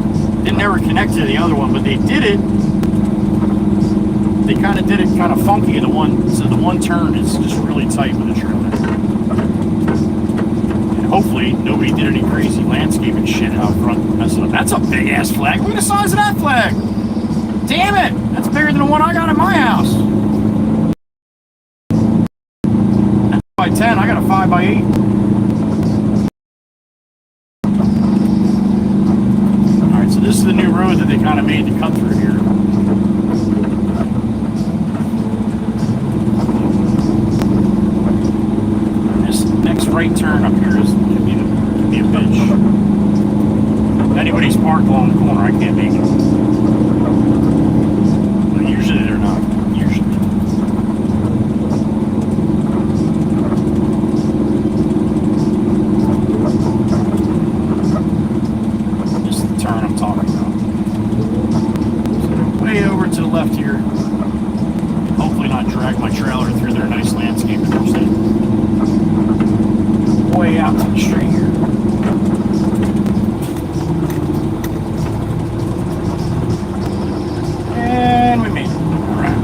A: connect to the other one, but they did it. They kind of did it kind of funky. So the one turn is just really tight with the trailer. And hopefully nobody did any crazy landscaping shit out front messing up. That's a big ass flag. Look at the size of that flag. Damn it! That's bigger than the one I got in my house. That's 5x10. I got a 5x8. This is the new road that they kind of made to cut through here. This next right turn up here is going to be a bitch. If anybody's parked along the corner, I can't make it. But usually they're not. Usually. Left here. Hopefully not drag my trailer through their nice landscape instead. Way out to the street here. And we made it. Alright.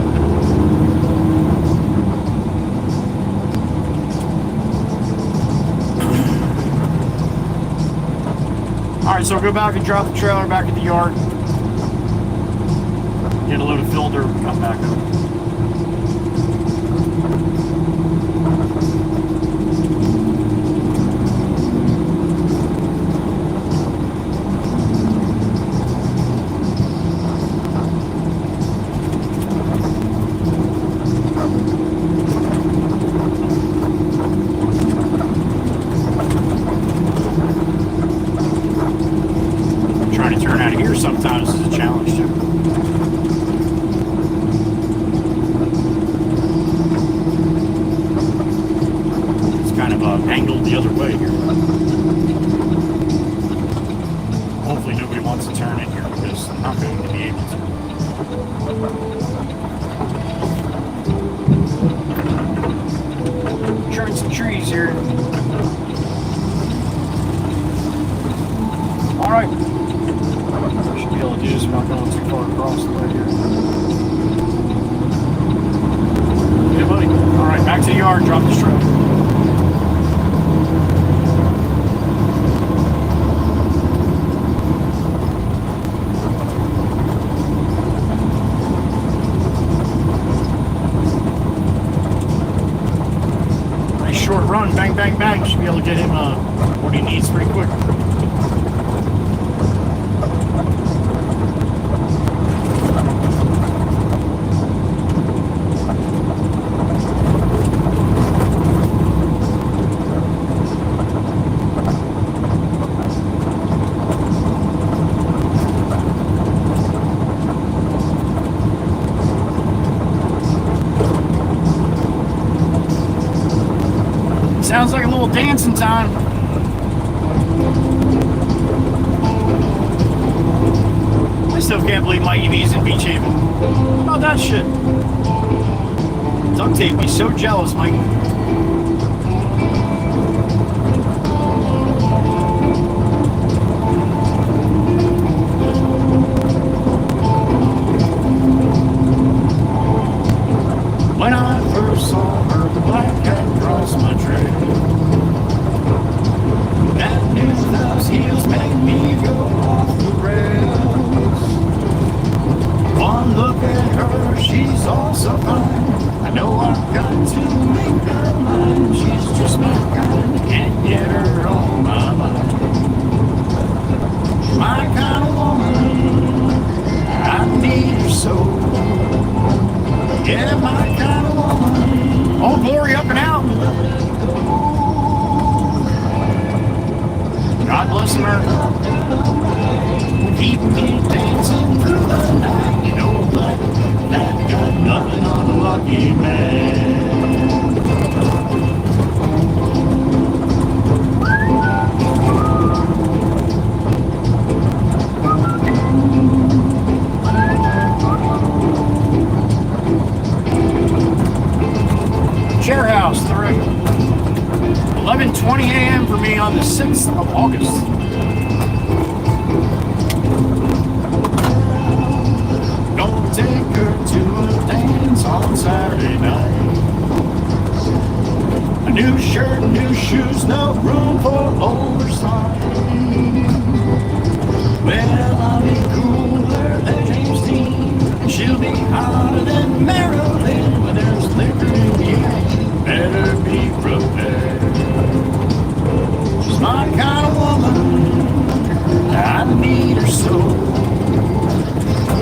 A: Alright, so we'll go back and drop the trailer back at the yard. Get a load of filter, come back up. Trying to turn out of here sometimes is a challenge too. Angled the other way here. Hopefully nobody wants to turn in here because I'm not going to be able to. Turn some trees here. Alright. Should be able to do this without going too far across the way here. Yeah, buddy. Alright, back to the yard, drop this truck. Short run, bang, bang, bang. Should be able to get him what he needs pretty quick. Sounds like a little dancing time. I still can't believe Mikey B's in Beach Haven. How about that shit? Duct tape me so jealous, Mikey. When I first saw her, the black cat crossed my trail. That new house heels make me go off the rails. One look at her, she's all so fine. I know I've got to make her mine. She's just my kind, can't get her on my mind. My kind of woman, I need her so. Yeah, my kind of woman. Oh, Glory up and out. God bless America. Keep me dancing through the night. You know, like that got nothing on a lucky man. Chair House, 11:20 a.m. for me on the 6th of August. Gonna take her to a dance on Saturday night. A new shirt, new shoes, no room for oversight. Well, I'll be cooler than James Dean. She'll be hotter than Marilyn. When there's liquor in the air, better be prepared. She's my kind of woman, I need her so.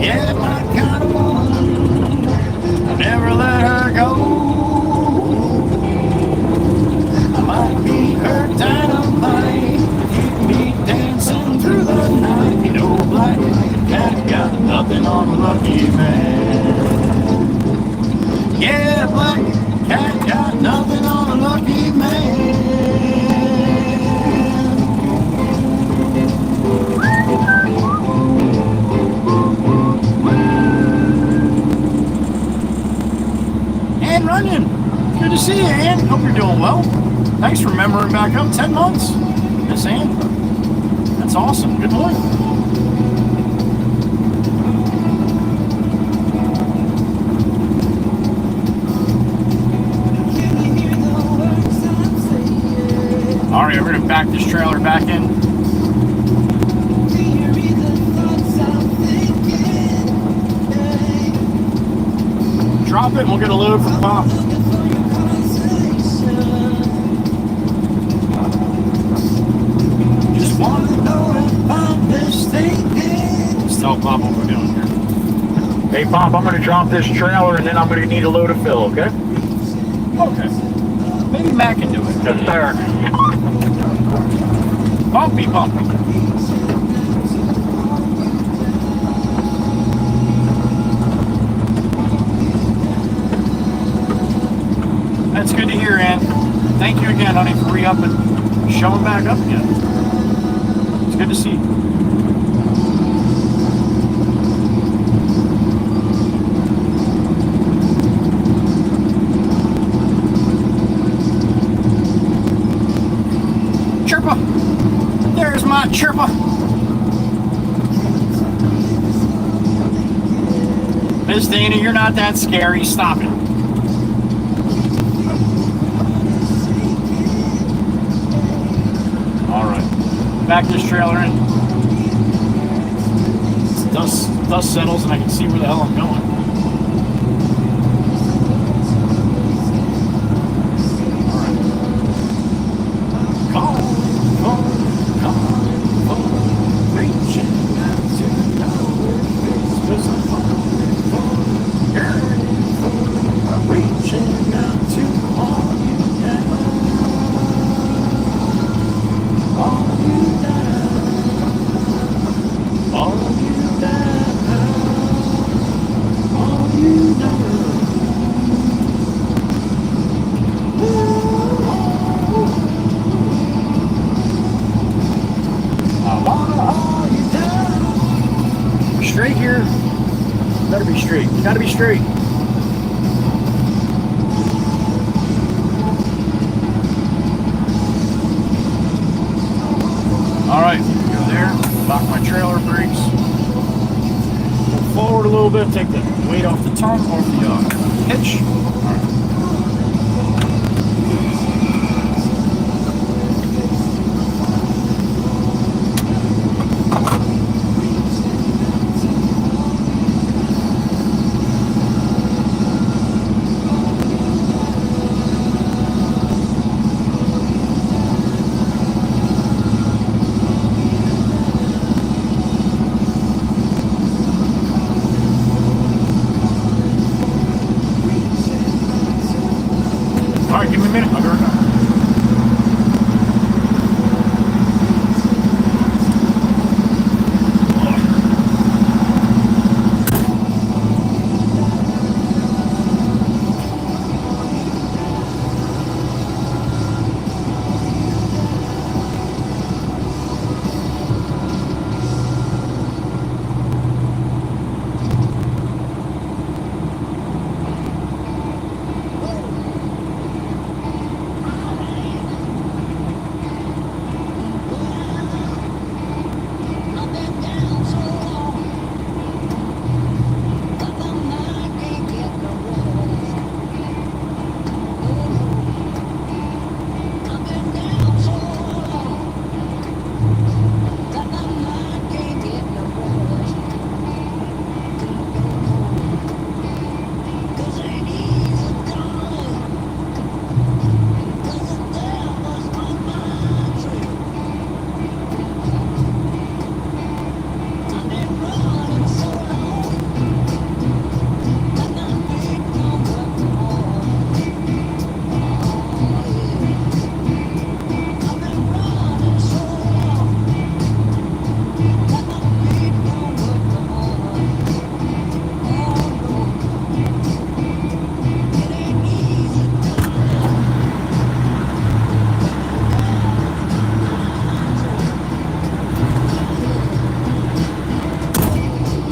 A: Yeah, my kind of woman, I never let her go. I might be her dynamite, keep me dancing through the night. You know, black cat got nothing on a lucky man. Yeah, black cat got nothing on a lucky man. Ann Runyon, good to see you, Ann. Hope you're doing well. Thanks for remembering back up. 10 months, Miss Ann. That's awesome. Good morning. All right, we're gonna back this trailer back in. Drop it and we'll get a load from Pop. Just want to know about this thing. Let's tell Pop what we're doing here.
B: Hey, Pop, I'm going to drop this trailer and then I'm going to need a load of fill, okay?
A: Okay. Maybe Matt can do it.
B: Yes, sir.
A: Pumpy, pumpy. That's good to hear, Ann. Thank you again, honey, for re-upping, showing back up again. It's good to see you. Chirpa! There's my chirpa! Miss Dana, you're not that scary. Stop it. Back this trailer in. Dust settles and I can see where the hell I'm going. Alright. Come, reaching out to reaching out to all you now. All you straight here. Better be straight. You gotta be straight. Alright, go there. Lock my trailer brakes. Go forward a little bit. Take the weight off the tongue, off the hitch. Alright. me a minute. I'll be right back.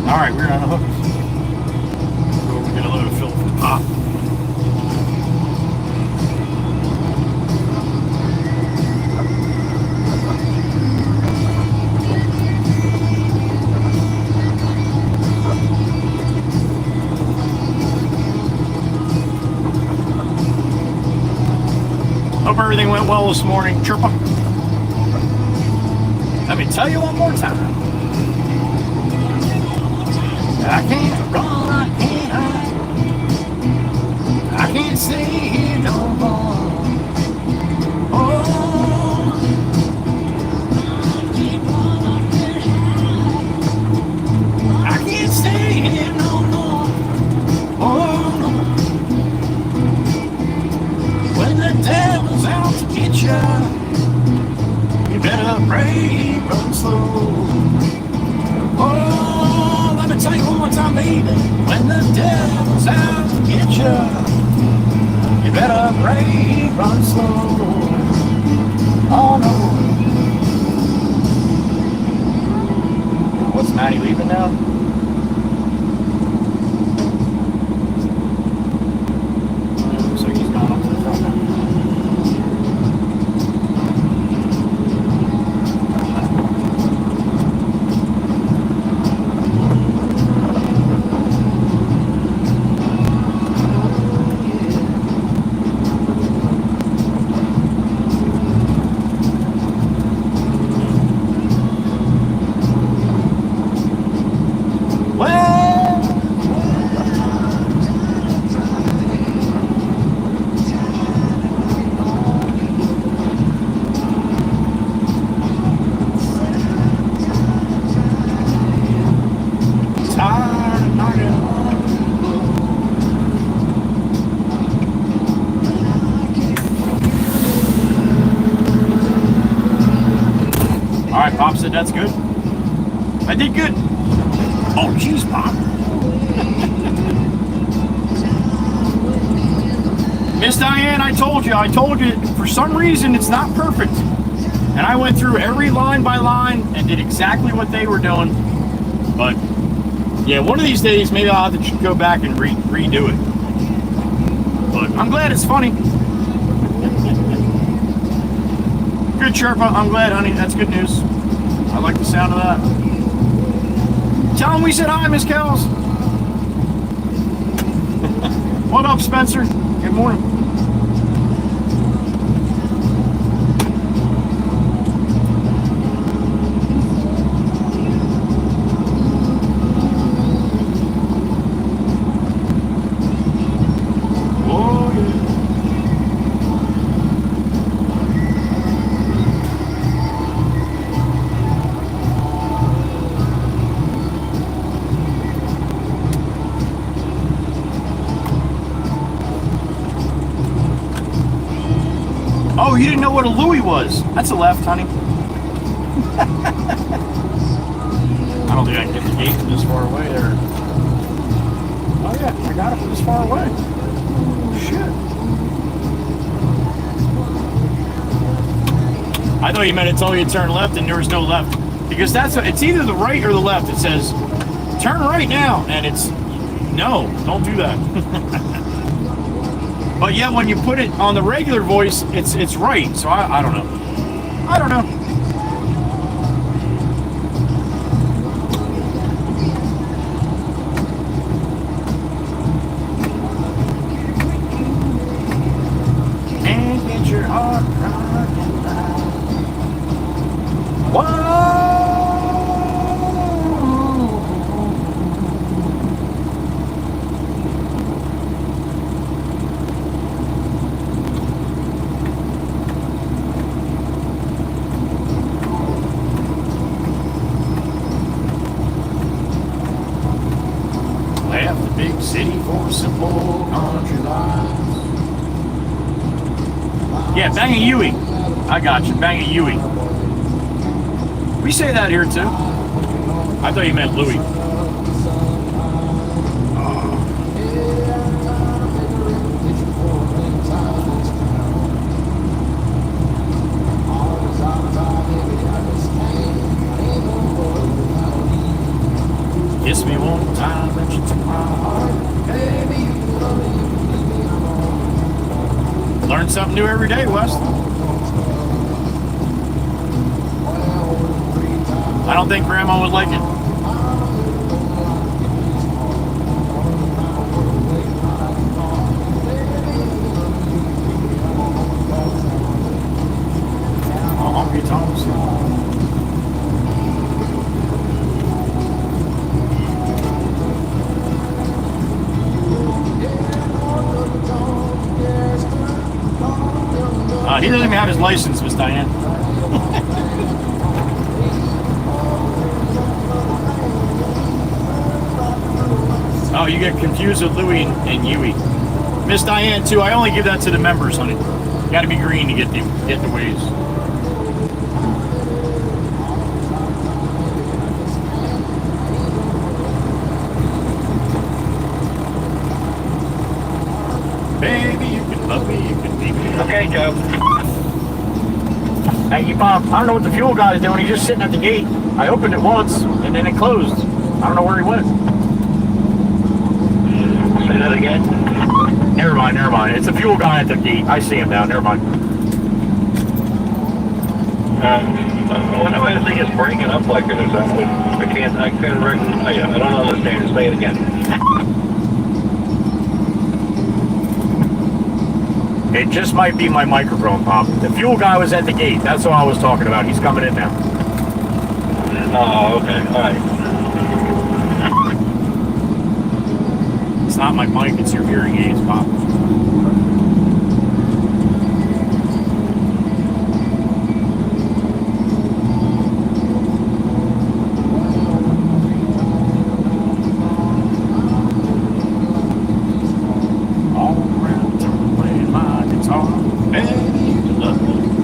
A: All right, we're on a hook. We'll get a load of fill from Pop. Hope everything went well this morning, Chirpa. Let me tell you one more time. I can't run, I can't hide. I can't stay here no more. Oh, I can't stay here no more. Oh, no. When the devil's out to get you, you better pray, run slow. Oh, let me tell you one more time, baby. When the devil's out to get you, you better pray, run slow. Oh no. What's Maddie leaving now? Looks like he's gone up to the front now. Pop said that's good. I did good. Oh, geez, Pop. Miss Diane, I told you, for some reason it's not perfect. And I went through every line by line and did exactly what they were doing. But, yeah, one of these days maybe I'll have to go back and redo it. But I'm glad it's funny. Good, Sherpa. I'm glad, honey. That's good news. I like the sound of that. Tell him we said hi, Miss Kells. What up, Spencer? Good morning. Oh, you didn't know what a Louis was? That's a left, honey. I don't think I can get the gate from this far away there. Oh yeah, I got it from this far away. Shit. I thought you meant it told you to turn left and there was no left. Because it's either the right or the left. It says, turn right now. And it's, no, don't do that. But yeah, when you put it on the regular voice, it's right. So I don't know. I don't know. And get your heart rocking loud. Whoa! Left the big city for simple country lives. Yeah, bang a Yui. I got you. Bang a Yui. We say that here too. I thought you meant Louis. Kiss me one time and you took my heart. Learn something new every day, Wes. I don't think Grandma would like it. Oh, Honky Tonks. He doesn't even have his license, Miss Diane. Oh, you get confused with Louis and Yui. Miss Diane, too. I only give that to the members, honey. You got to be green to get the ways. Baby, you can love me, you can leave me.
E: Okay, Joe.
A: Hey, Bob, I don't know what the fuel guy is doing. He's just sitting at the gate. I opened it once, and then it closed. I don't know where he went.
E: Say that again.
A: Never mind. It's a fuel guy at the gate. I see him now. Never mind.
E: I wonder why this thing is breaking up like it is. I couldn't recognize. I don't understand. Just say it again.
A: It just might be my microphone, Pop. The fuel guy was at the gate. That's all I was talking about. He's coming in now.
E: Oh, okay. All right.
A: It's not my mic. It's your hearing aids, Pop.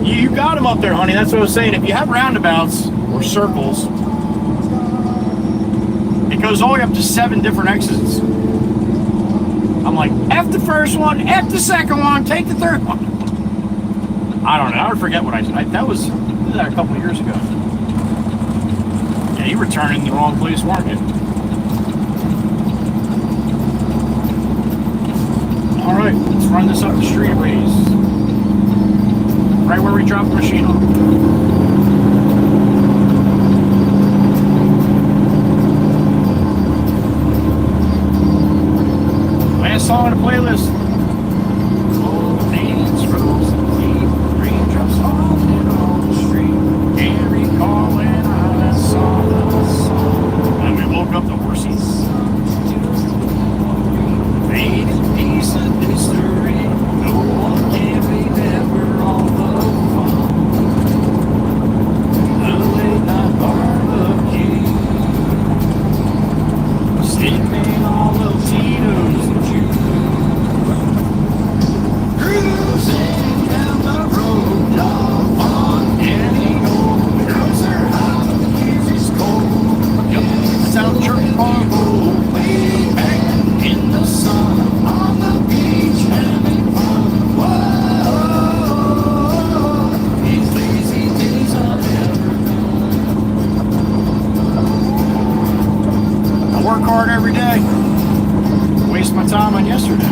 A: You got them up there, honey. That's what I was saying. If you have roundabouts or circles, it goes all the way up to 7 different exits. I'm like, F the first one, F the second one, take the third one. I don't know. I forget what I said. That was a couple of years ago. Yeah, you were turning the wrong place, weren't you? All right, let's run this up the street ways. Right where we dropped the machine off. Last song on the playlist. Cold hands frozen deep, raindrops falling on the street. Can't recall when I saw the sun. And we woke up the horses. Fade in peace and mystery. No one can remember all the fun. The late night barbecue. Sipping all those Tito's and juice. time on yesterday.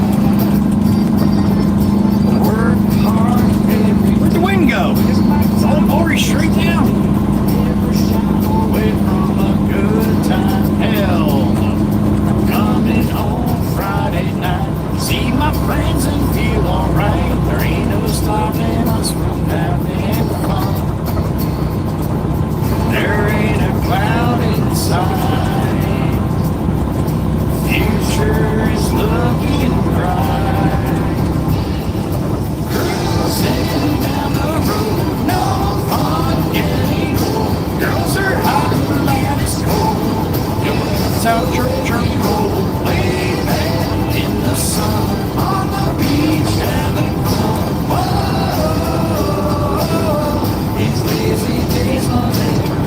A: Work hard, baby. Where'd the wind go? It's all glory straight down. Away from a good time. Hell no. Coming home Friday night. See my friends and feel alright. There ain't no stopping us from having fun. There ain't a cloud inside. Future is looking bright. Cruising down the road, no fun getting old. Girls are hot, land is cold. It's out chirp chirp roll, way back in the sun, on the beach having fun. Whoa, these lazy days are never.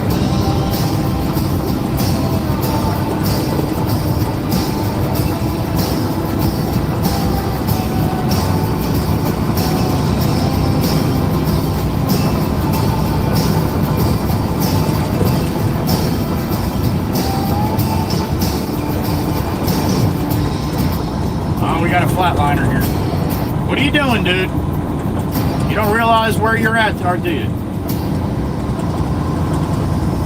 A: We got a flatliner here. What are you doing, dude? You don't realize where you're at, or do you?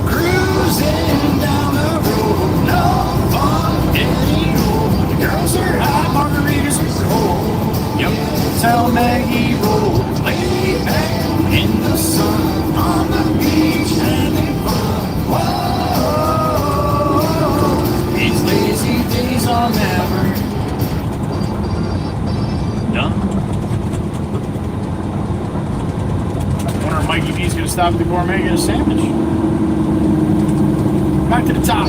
A: Cruising down the road, no fun getting old. The girls are hot, margaritas are cold. Yep, tell Maggie roll, lay back in the sun, on the beach having fun. Whoa, these lazy days are never done. I wonder if Mikey B's gonna stop at the gourmet and get a sandwich. Back to the top.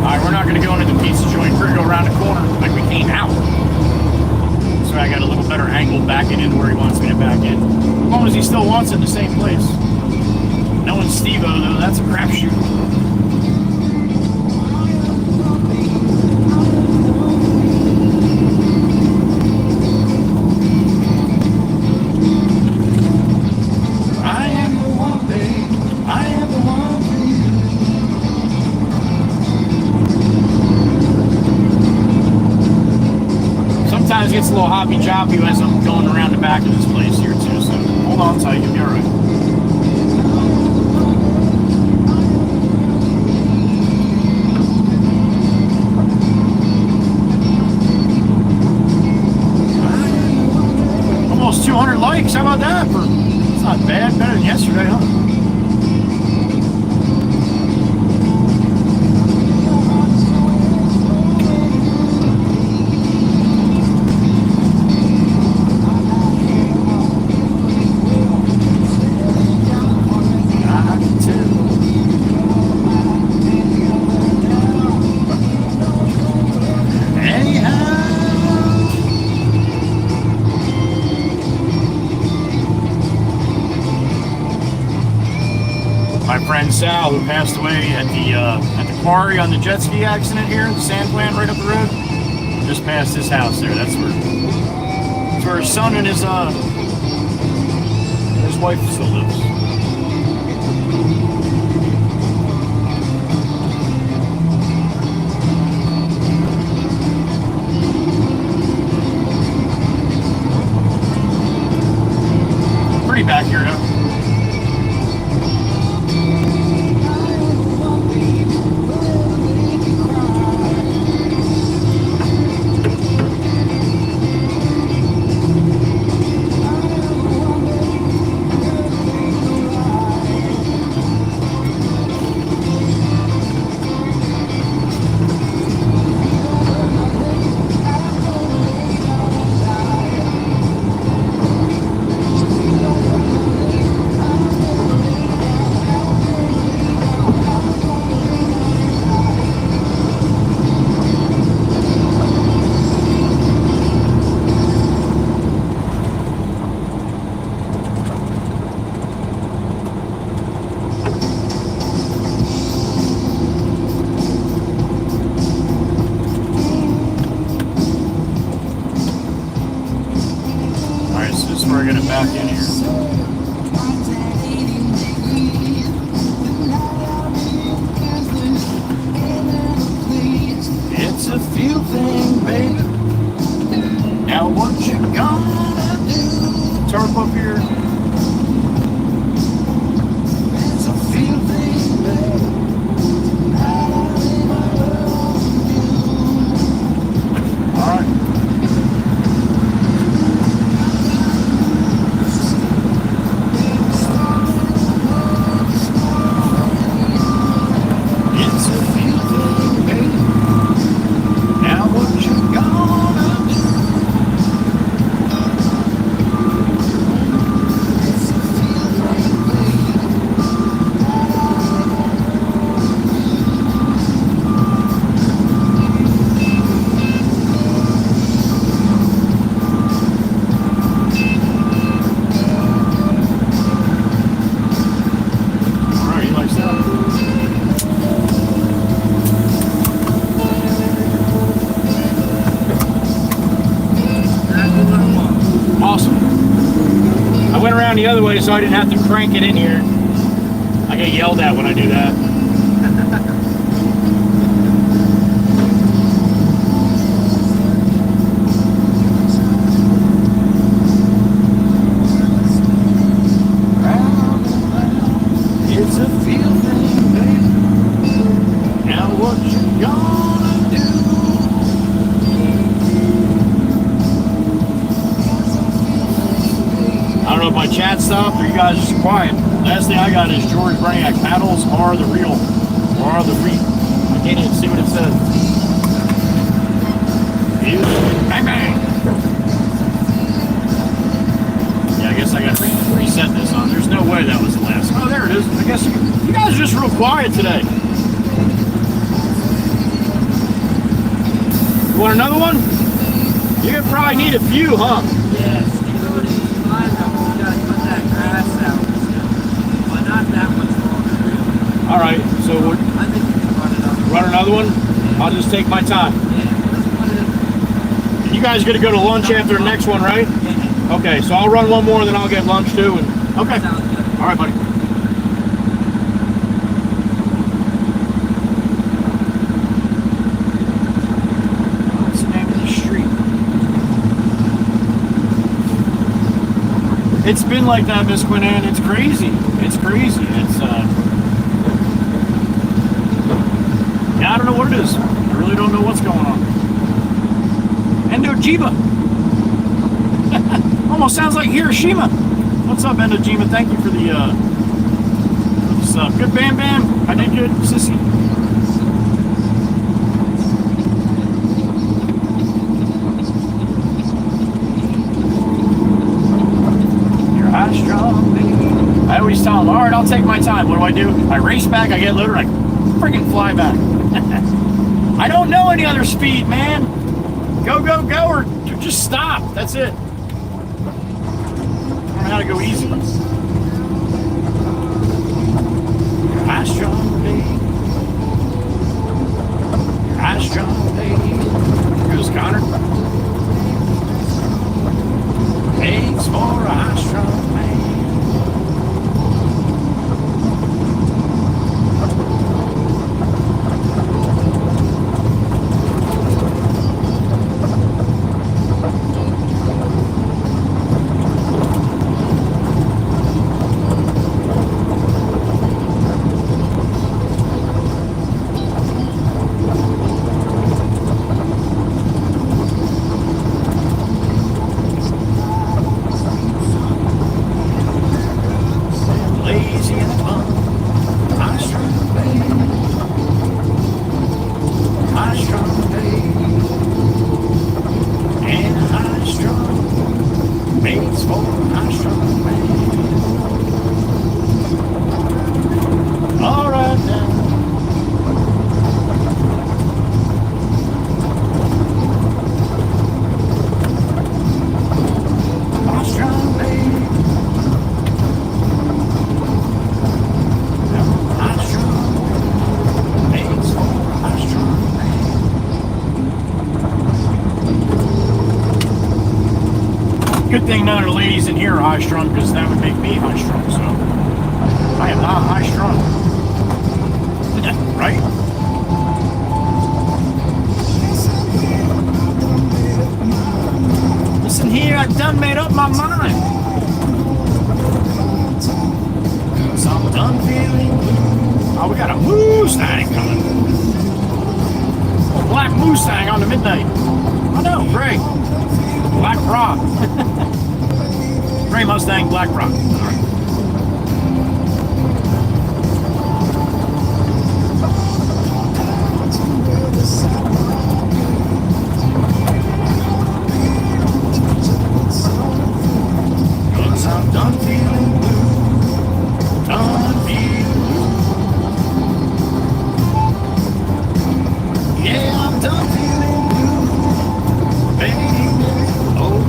A: Alright, we're not gonna go into the pizza joint. We're gonna go around the corner like we came out. So I got a little better angle backing into where he wants me to back in. As long as he still wants it in the same place. Knowing Steve-O though, that's a crapshoot. Sometimes it gets a little hoppy-joppy as I'm going around the back of this place here too, so hold on tight, you'll be alright. Almost 200 likes, how about that? It's not bad, better than yesterday, huh? Friend Sal, who passed away at the Quarry on the jet ski accident here, the sand plant right up the road, just past his house there. That's where his son and his wife still lives. Pretty back here though. other way so I didn't have to crank it in here. I get yelled at when I do that.
D: It's a feel thing, baby. Now what you gonna do?
A: I don't know if my chat stopped or you guys are just quiet. Last thing I got is George Brainiac. Paddles are the real. Or are the real. I can't even see what it says. Bang bang! Yeah, I guess I gotta reset this on. There's no way that was the last. Oh, there it is. I guess you guys are just real quiet today. You want another one? You probably need a few, huh?
F: Yes, cut that grass out. Well, not that much longer.
A: All right, so
F: I think we can
A: run another one. I'll just take my time. You guys gonna go to lunch after the next one, right? Okay, so I'll run one more, then I'll get lunch too. And okay, all right, buddy. What's the name of the street? It's been like that, Miss Quinn Ann. It's crazy. It's crazy. It's yeah, I don't know what it is. I really don't know what's going on. Endojiba. Almost sounds like Hiroshima. What's up, Endojiba? Thank you for the stuff. Good, Bam Bam. I did good, Sissy. You're high strong, baby. I always tell them, all right, I'll take my time. What do? I race back, I get loaded, I freaking fly back. I don't know any other speed, man. Go, go, go, or just stop. That's it. I don't know how to go easy. High strong, baby. High strong, baby. Here goes Connor. Thanks for a high strong man. Good thing none of the ladies in here are high strung, because that would make me high strung. So I am not high strung, right? Listen here, I done made up my mind. So I'm done feeling blue. Oh, we got a Mustang coming. A black Mustang on the midnight. I know, great. Black Rock. Gray Mustang, Black Rock. All right. Cause I'm done feeling blue. Done feeling blue. Yeah, I'm done feeling blue. Baby, oh.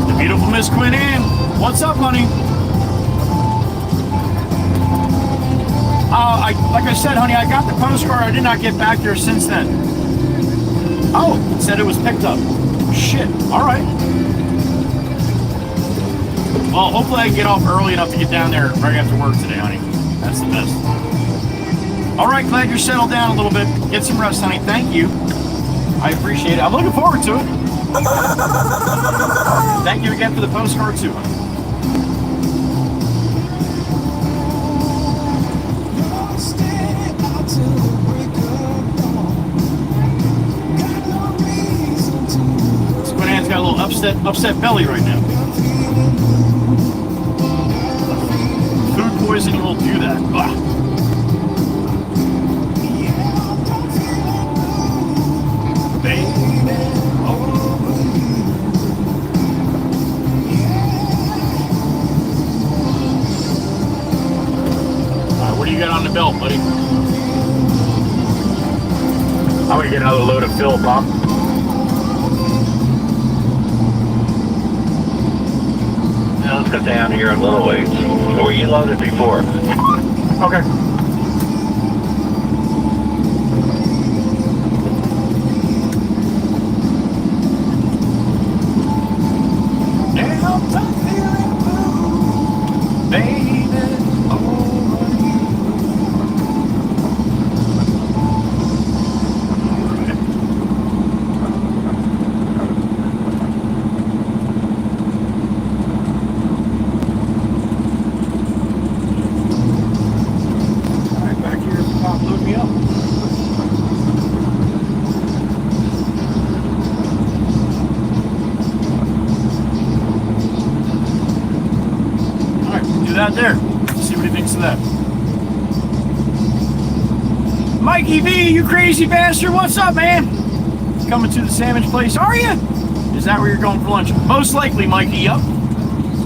A: The beautiful Miss Quinn Ann. What's up, honey? Like I said, honey, I got the postcard. I did not get back there since then. Oh, it said it was picked up. Shit. All right. Well, hopefully I can get off early enough to get down there right after work today, honey. That's the best. All right, glad you're settled down a little bit. Get some rest, honey. Thank you. I appreciate it. I'm looking forward to it. Thank you again for the postcard, too, honey. Squid Ann's got a little upset belly right now. Food poisoning will do that. Ugh. What do you got on the belt, buddy? I'm gonna get another load of fill, Bob.
E: Now let's go down here a little ways. Where you loaded before.
A: Okay. There. See what he thinks of that. Mikey B, you crazy bastard. What's up, man? Coming to the sandwich place, are you? Is that where you're going for lunch? Most likely, Mikey, yup.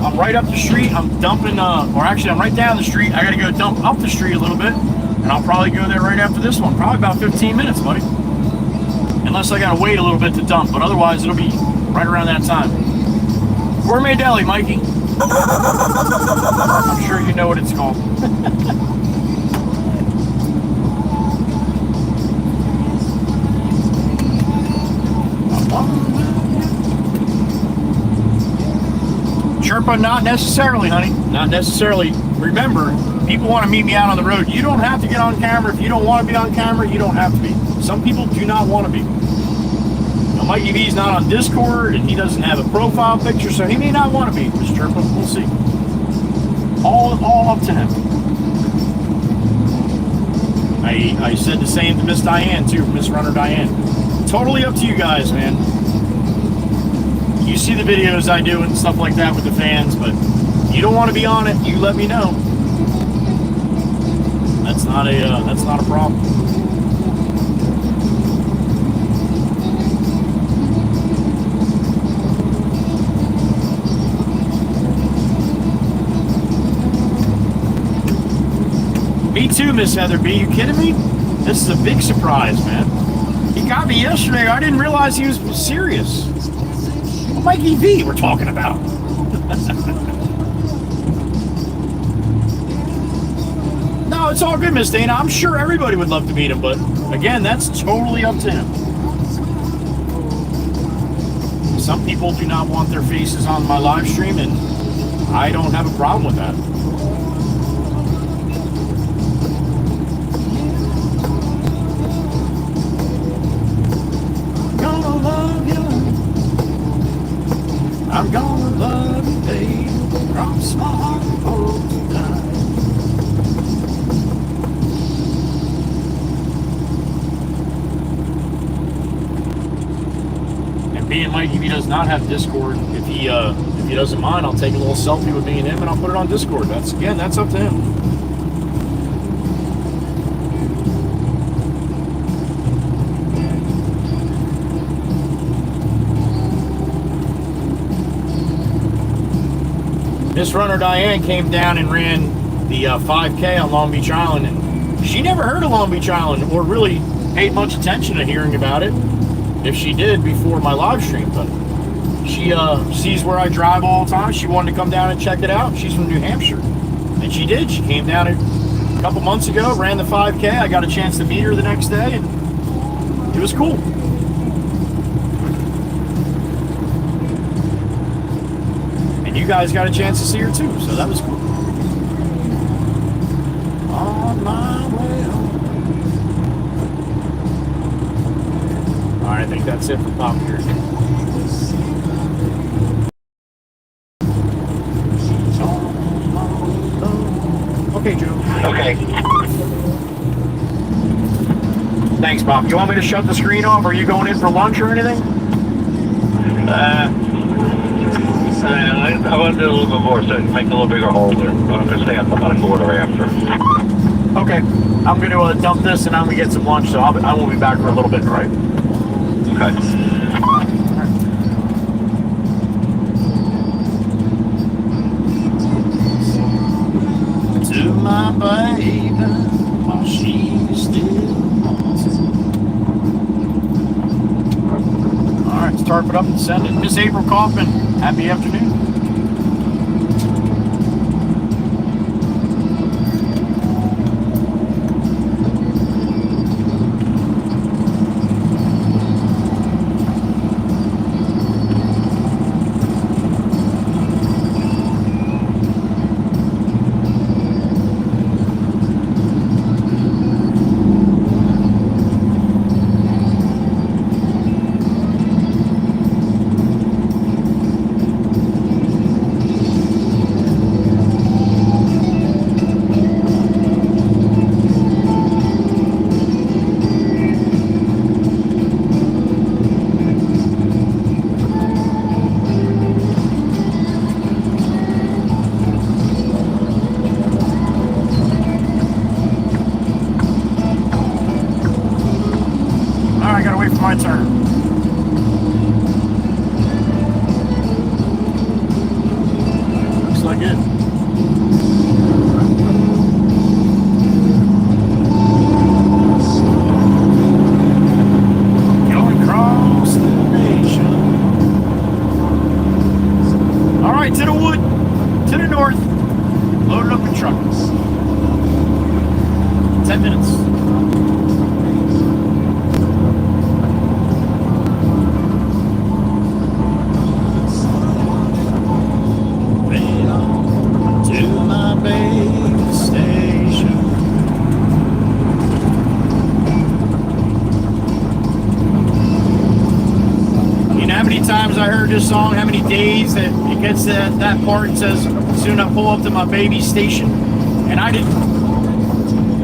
A: I'm right up the street. I'm dumping, or actually, I'm right down the street. I gotta go dump up the street a little bit, and I'll probably go there right after this one. Probably about 15 minutes, buddy. Unless I gotta wait a little bit to dump, but otherwise, it'll be right around that time. Gourmet Deli, Mikey. I'm sure you know what it's called. Chirpa, not necessarily, honey. Not necessarily. Remember, people want to meet me out on the road. You don't have to get on camera. If you don't want to be on camera, you don't have to be. Some people do not want to be. Now, Mikey B's not on Discord, and he doesn't have a profile picture, so he may not want to be. Miss Chirpa, we'll see. All up to him. I said the same to Miss Diane, too, Miss Runner Diane. Totally up to you guys, man. You see the videos I do and stuff like that with the fans, but you don't want to be on it, you let me know. That's not a problem. Me too, Miss Heather B. You kidding me? This is a big surprise, man. He got me yesterday. I didn't realize he was serious. Mikey V we're talking about. No, it's all good, Miss Dana. I'm sure everybody would love to meet him, but again, that's totally up to him. Some people do not want their faces on my live stream, and I don't have a problem with that. I'm gonna love you, babe, cross my heart for tonight. And being Mikey B does not have Discord. If he doesn't mind, I'll take a little selfie with me and him, and I'll put it on Discord. That's up to him. Miss Runner Diane came down and ran the 5K on Long Beach Island, and she never heard of Long Beach Island or really paid much attention to hearing about it. if she did before my live stream, but she sees where I drive all the time. She wanted to come down and check it out. She's from New Hampshire, and she did. She came down a couple months ago, ran the 5K. I got a chance to meet her the next day, and it was cool. And you guys got a chance to see her too, so that was cool. On my way home. All right, I think that's it for Pop here. Okay, Joe.
E: Okay.
A: Thanks, Bob. You want me to shut the screen off? Are you going in for lunch or anything?
E: I want to do a little bit more, so make a little bigger hole there. I'm going to stay up about a quarter after.
A: Okay. I'm going to dump this and I'm going to get some lunch, so I won't be back for a little bit, right?
E: Okay.
A: To my baby, while she's still wanting. All right, let's tarp it up and send it. Miss April Kaufman, happy afternoon. My turn. Looks like it. Going across the nation. All right, to the wood, to the north. Loaded up the truck. 10 minutes. I heard this song, how many days that it gets to that part and says, soon I pull up to my baby station, and I didn't.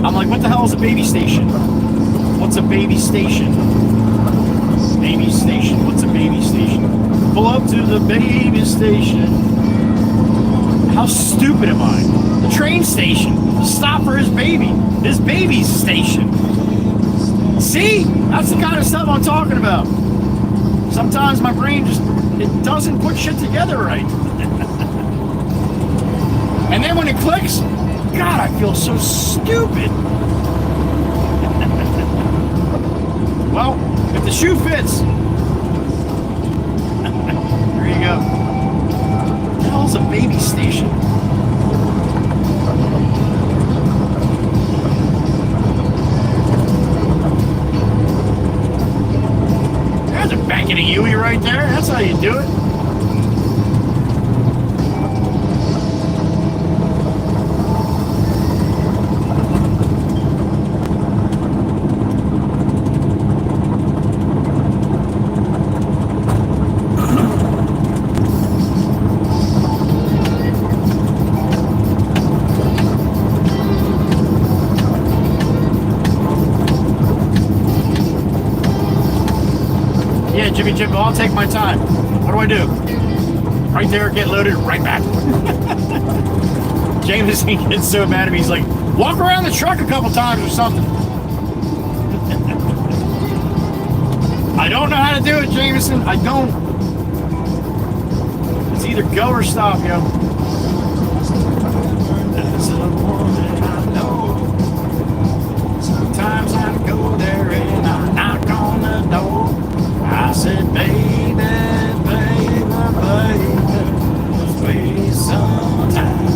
A: I'm like, what the hell is a baby station? What's a baby station? Baby station, what's a baby station? Pull up to the baby station. How stupid am I? The train station. Stop for his baby's station. See? That's the kind of stuff I'm talking about. Sometimes my brain it doesn't put shit together right. And then when it clicks, God, I feel so stupid. Well, if the shoe fits, there you go. What the hell's a baby station? There's a banking a Yui right there. That's how you do it. Jimmy, I'll take my time. What do I do? Right there, get loaded, right back. Jameson gets so mad at me, he's like, walk around the truck a couple times or something. I don't know how to do it, Jameson. I don't. It's either go or stop, yo. That's the one that I know. Sometimes I go there and I knock on the door. I
D: said, baby, baby, baby, let's waste some time.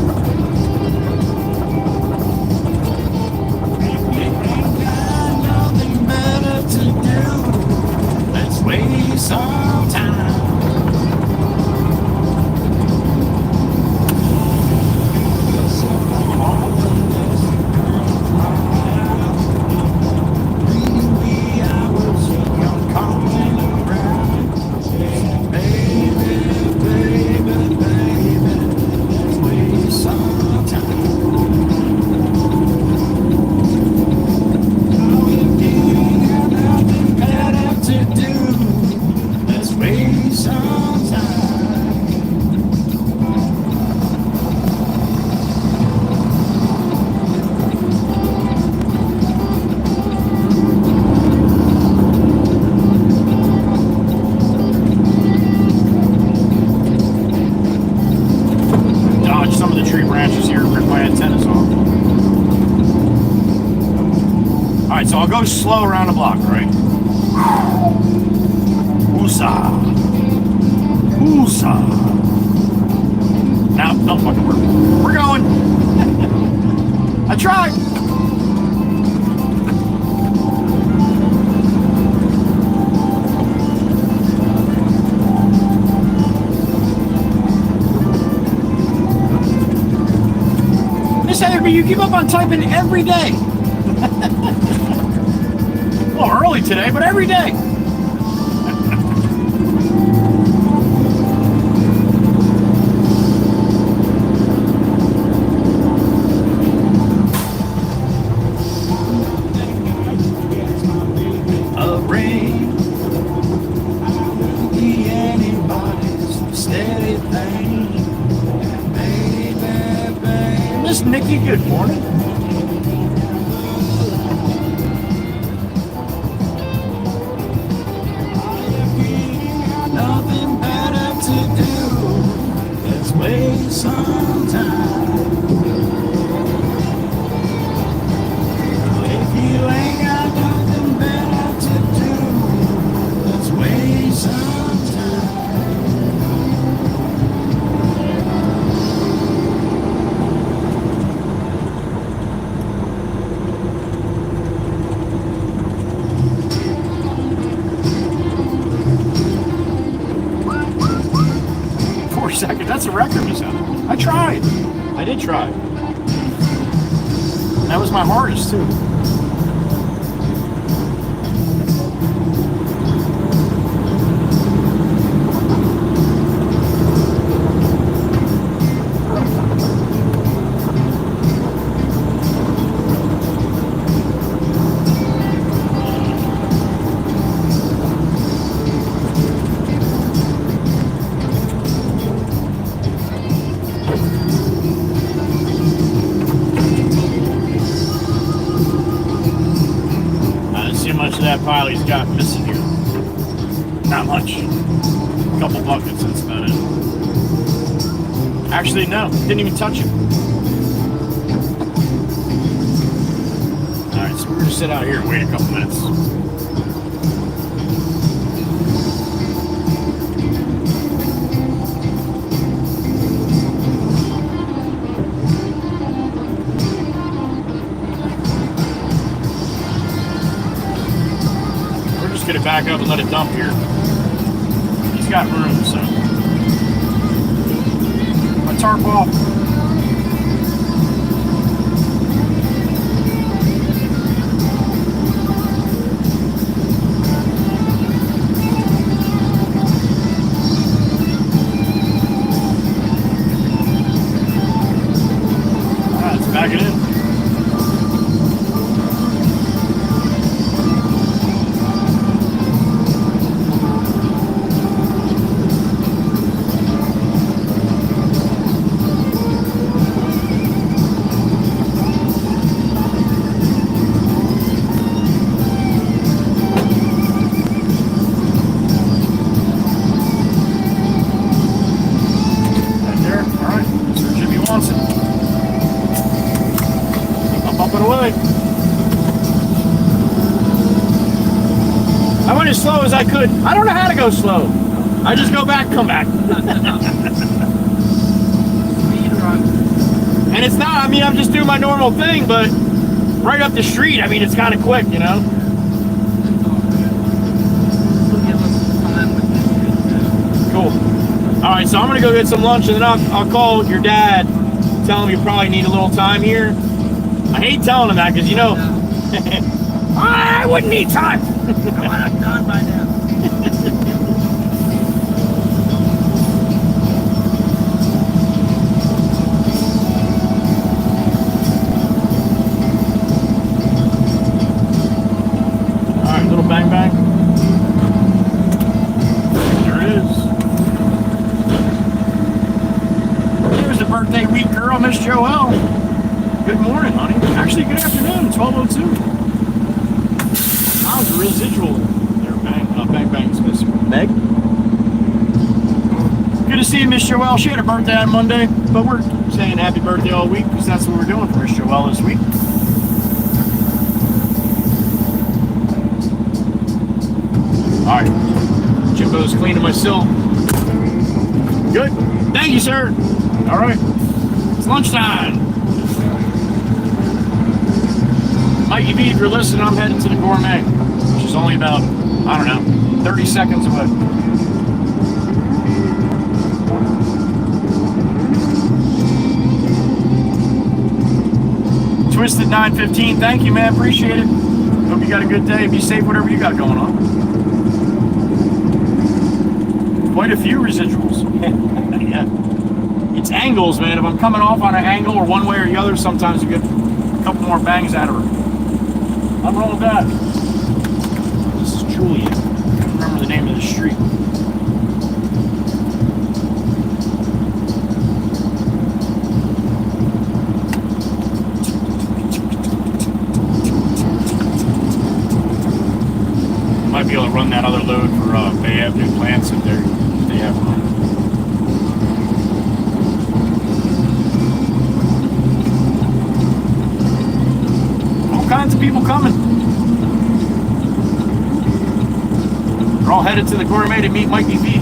D: If you ain't got nothing better to do, let's waste some time.
A: So I'll go slow around the block, right? Woosah. Woosah. Now, don't fucking work. We're going. I tried. Miss Heatherby, you keep up on typing every day. Well, early today, but every day. A rain, I won't be anybody's steady thing. Baby, baby. Miss Nikki, good morning. That's a record, Miss Heather. I tried. I did try. That was my hardest, too. That pile he's got missing here. Not much. A couple buckets, that's about it. Actually, no, didn't even touch it. Alright, so we're gonna sit out here and wait a couple minutes. Get it back up and let it dump here. He's got room, so. My tarp off. Let's back it in. as slow as I could. I don't know how to go slow. I just go back, come back.
F: Speed run.
A: And it's not, I mean, I'm just doing my normal thing, but right up the street, I mean, it's kind of quick, you know? Cool. All right, so I'm gonna go get some lunch, and then I'll call your dad, tell him you probably need a little time here. I hate telling him that, because, you know, I wouldn't need time.
F: I'm done by now.
A: All right, little bang bang. There it is. There's the birthday week girl, Miss Joelle. Good morning, honey. Actually, good afternoon, 12:02. How's the residual there, Bang Bang's Miss Meg? Good to see you, Miss Joelle. She had a birthday on Monday, but we're saying happy birthday all week because that's what we're doing for Miss Joelle this week. All right, Jimbo's cleaning my sill. Good. Thank you, sir. All right, it's lunchtime. Mikey B, if you're listening, I'm heading to the Gourmet, which is only about, I don't know, 30 seconds away. Twisted 915, thank you, man, appreciate it. Hope you got a good day. Be safe, whatever you got going on. Quite a few residuals. Yeah. It's angles, man. If I'm coming off on an angle or one way or the other, sometimes you get a couple more bangs out of her. I'm rolling back. This is Julian. I can't remember the name of the street. Might be able to run that other load for Bay Avenue plants if they have room. All kinds of people coming. We're all headed to the Gourmet to meet Mikey B.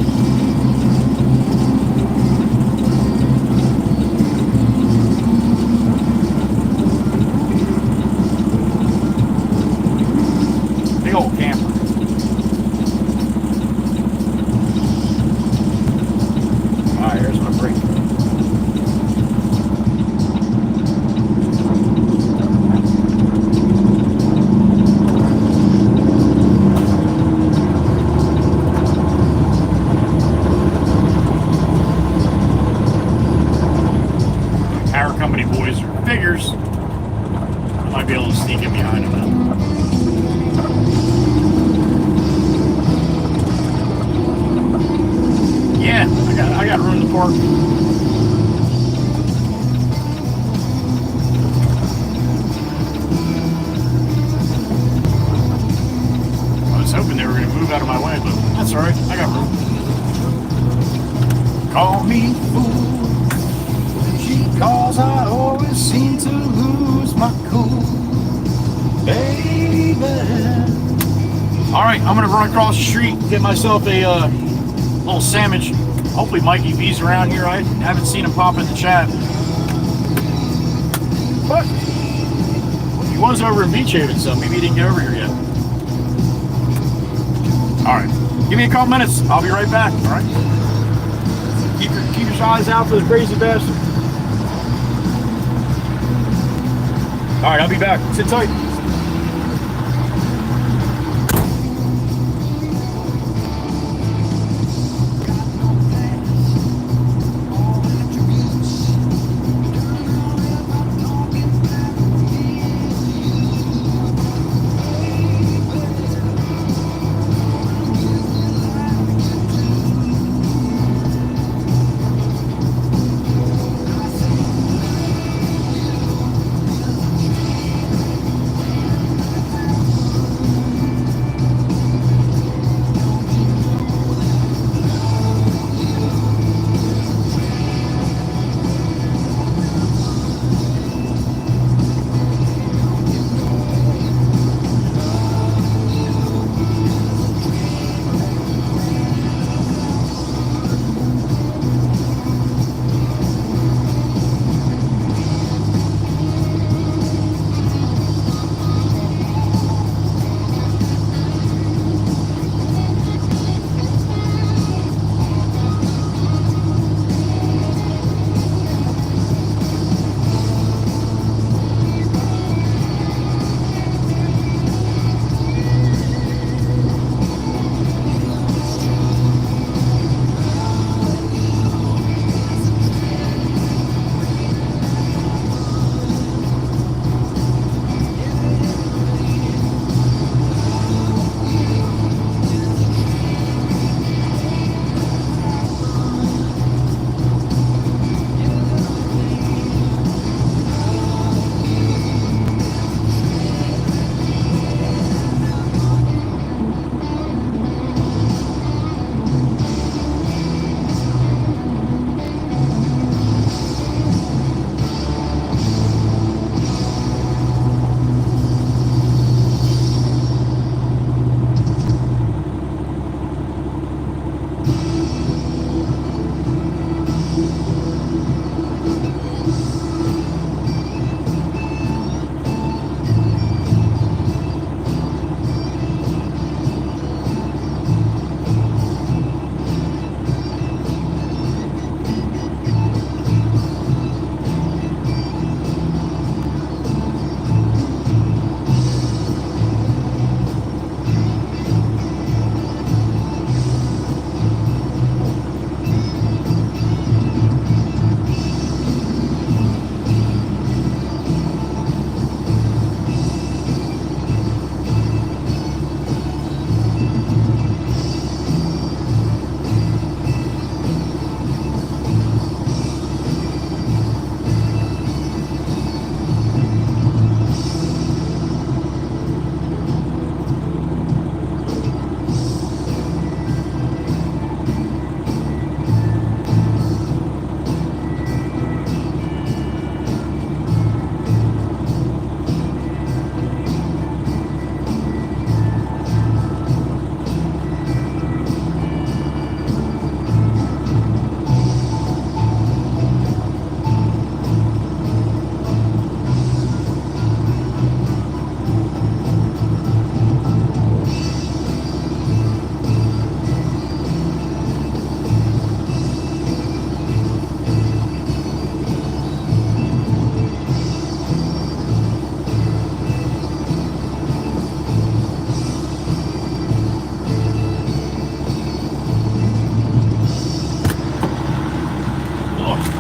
A: Big old camper. Alright, here's my break. Power company boys are figures. Might be able to sneak in behind them now. Yeah, I got room to park. I was hoping they were going to move out of my way, but that's alright. I got room. Call me fool. Cause I always seem to lose my cool, baby. Alright, I'm gonna run across the street, get myself a little sandwich. Hopefully Mikey B's around here. I haven't seen him pop in the chat. But he was over in Beach Haven, so maybe he didn't get over here yet. Alright, give me a couple minutes. I'll be right back, alright? Keep your eyes out for this crazy bastard. All right, I'll be back. Sit tight.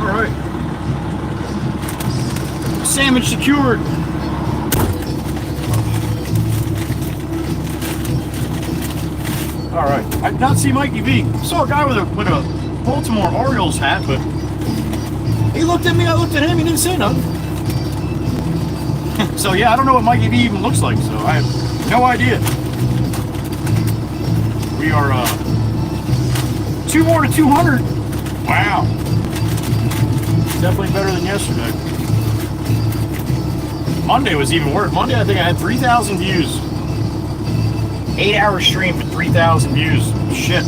A: All right. Salmon secured. All right. I did not see Mikey B. I saw a guy with a Baltimore Orioles hat, but he looked at me. I looked at him. He didn't say nothing. So yeah, I don't know what Mikey B even looks like. So I have no idea. We are 2 more to 200. Wow. Definitely better than yesterday. Monday was even worse. Monday, I think I had 3,000 views. 8-hour stream with 3,000 views. Shit.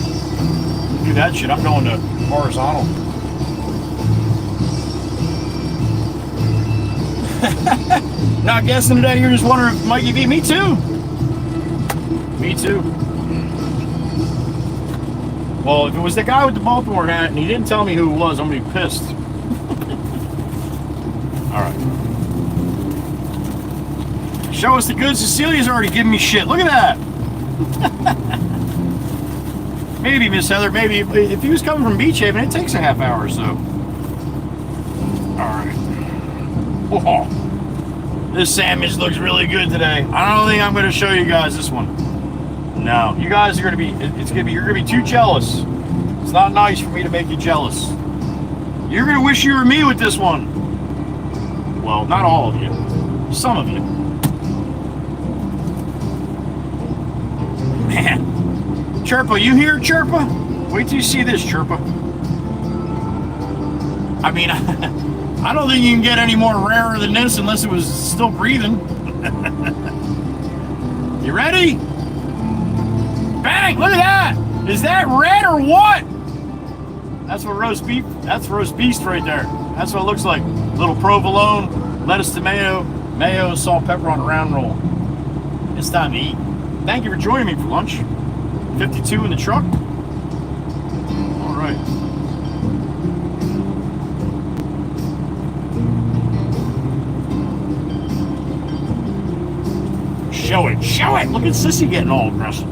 A: Do that shit. I'm going to horizontal. Not guessing today. You're just wondering if Mikey B. Me too. Me too. Well, if it was the guy with the Baltimore hat and he didn't tell me who it was, I'm going to be pissed. All right. Show us the goods. Cecilia's already giving me shit. Look at that. Maybe, Miss Heather, maybe. If he was coming from Beach Haven, it takes a half hour or so. All right. Whoa. This sandwich looks really good today. I don't think I'm going to show you guys this one. No, you guys are going to be, you're going to be too jealous. It's not nice for me to make you jealous. You're going to wish you were me with this one. Well, not all of you. Some of you. Man. Chirpa, you here, Chirpa? Wait till you see this, Chirpa. I mean, I don't think you can get any more rarer than this unless it was still breathing. You ready? Bang! Look at that! Is that red or what? That's what roast beef. That's roast beast right there. That's what it looks like. Little provolone, lettuce, tomato, mayo, salt, pepper on a round roll. It's time to eat. Thank you for joining me for lunch. 52 in the truck. All right. Show it. Show it. Look at Sissy getting all aggressive.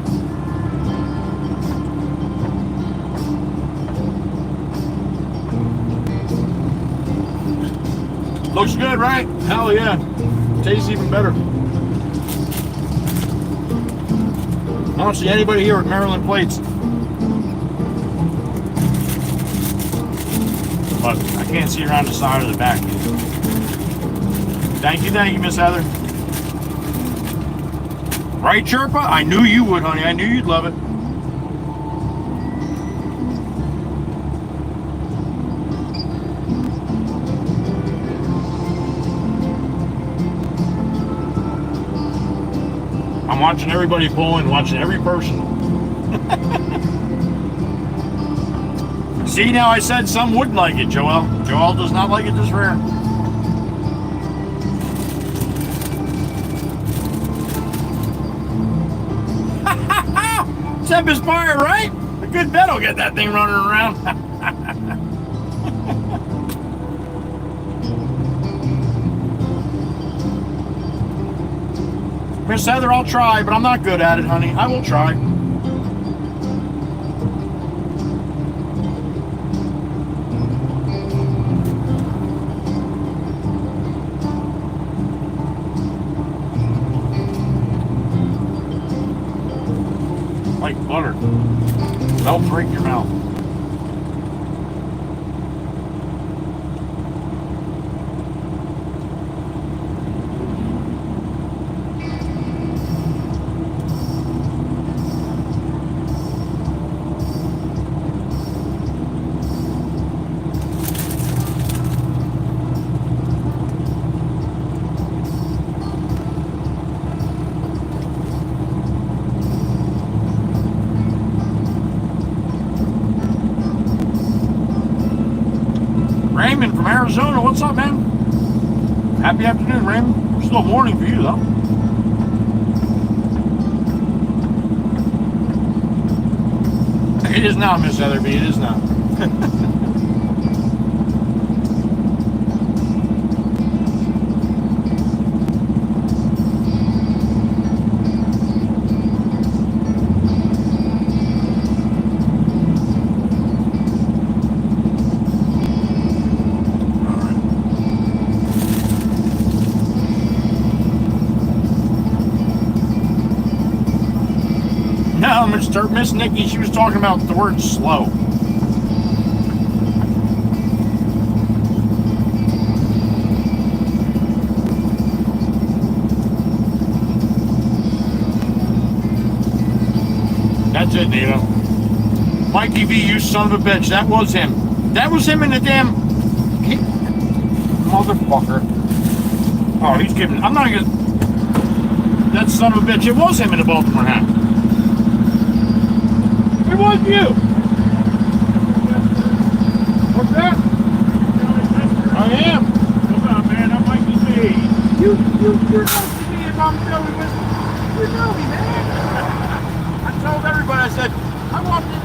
A: Looks good, right? Hell yeah. Tastes even better. I don't see anybody here with Maryland plates. But I can't see around the side or the back. Thank you, Miss Heather. Right, Chirpa? I knew you would, honey. I knew you'd love it. I'm watching everybody pull in, watching every person. See, now I said some wouldn't like it, Joel. Joel does not like it this rare. Tempest Fire, right? A good bet will get that thing running around. Miss Heather, I'll try, but I'm not good at it, honey. I will try. Like butter. They'll break your mouth. Raymond from Arizona, what's up, man? Happy afternoon, Raymond. It's still morning for you, though. It is not, Miss Heatherby, it is not. Miss Nikki, she was talking about the word slow. That's it, Nina. Mikey B, you son of a bitch. That was him. That was him in the damn... Motherfucker. Oh, he's giving... I'm not gonna... That son of a bitch. It was him in the Baltimore hat. It was you. What's that? I am. What's up, man? I'm Mikey B. You're nice to me if I'm Joey with... You know me, man. I told everybody, I said, I want this.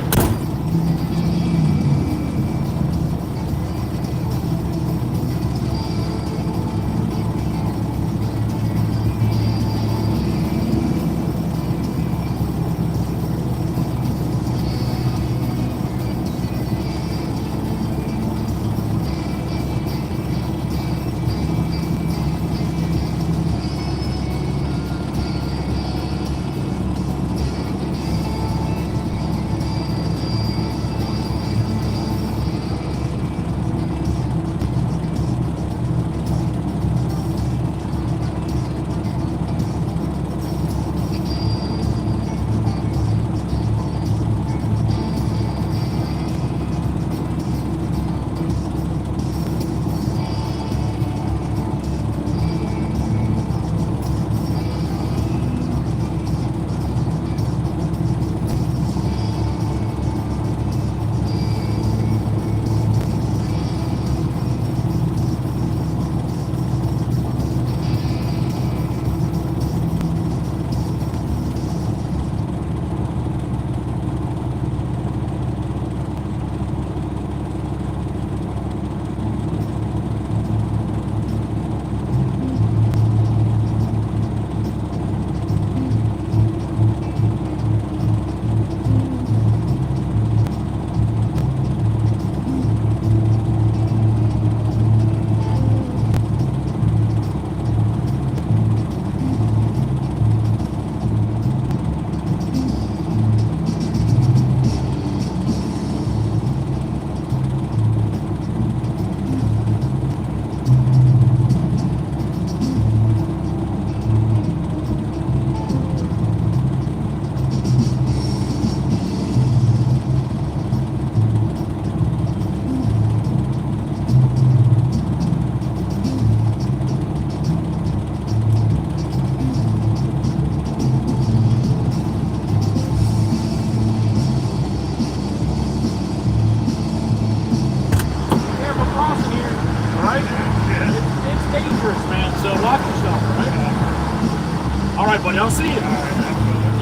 A: I'll see you.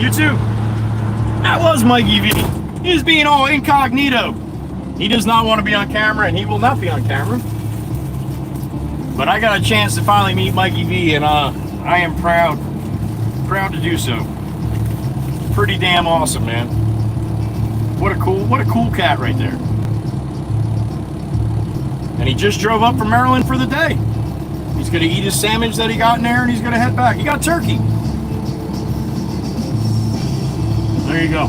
A: You too. That was Mikey V. He was being all incognito. He does not want to be on camera, and he will not be on camera. But I got a chance to finally meet Mikey V, and I am proud to do so. Pretty damn awesome, man. What a cool cat right there. And he just drove up from Maryland for the day. He's gonna eat his sandwich that he got in there, and he's gonna head back. He got turkey. There you go.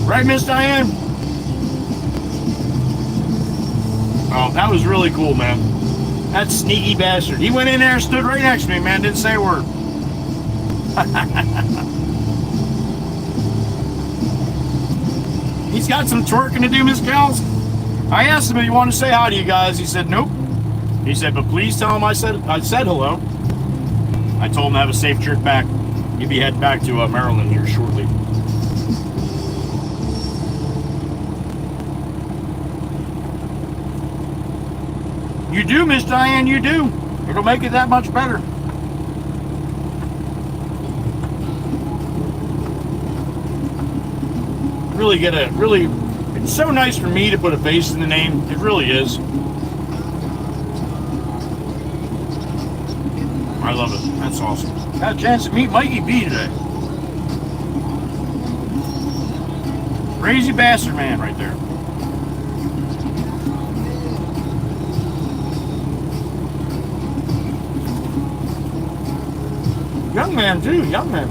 A: Right, Miss Diane? Oh, that was really cool, man. That sneaky bastard. He went in there and stood right next to me, man. Didn't say a word. He's got some twerking to do, Miss Gals. I asked him if he wanted to say hi to you guys. He said, nope. He said, but please tell him I said hello. I told him to have a safe trip back. He'll be heading back to Maryland here shortly. You do, Miss Diane, you do. It'll make it that much better. It's so nice for me to put a face in the name. It really is. I love it. That's awesome. Had a chance to meet Mikey B today. Crazy bastard man right there. Young man, too. Young man.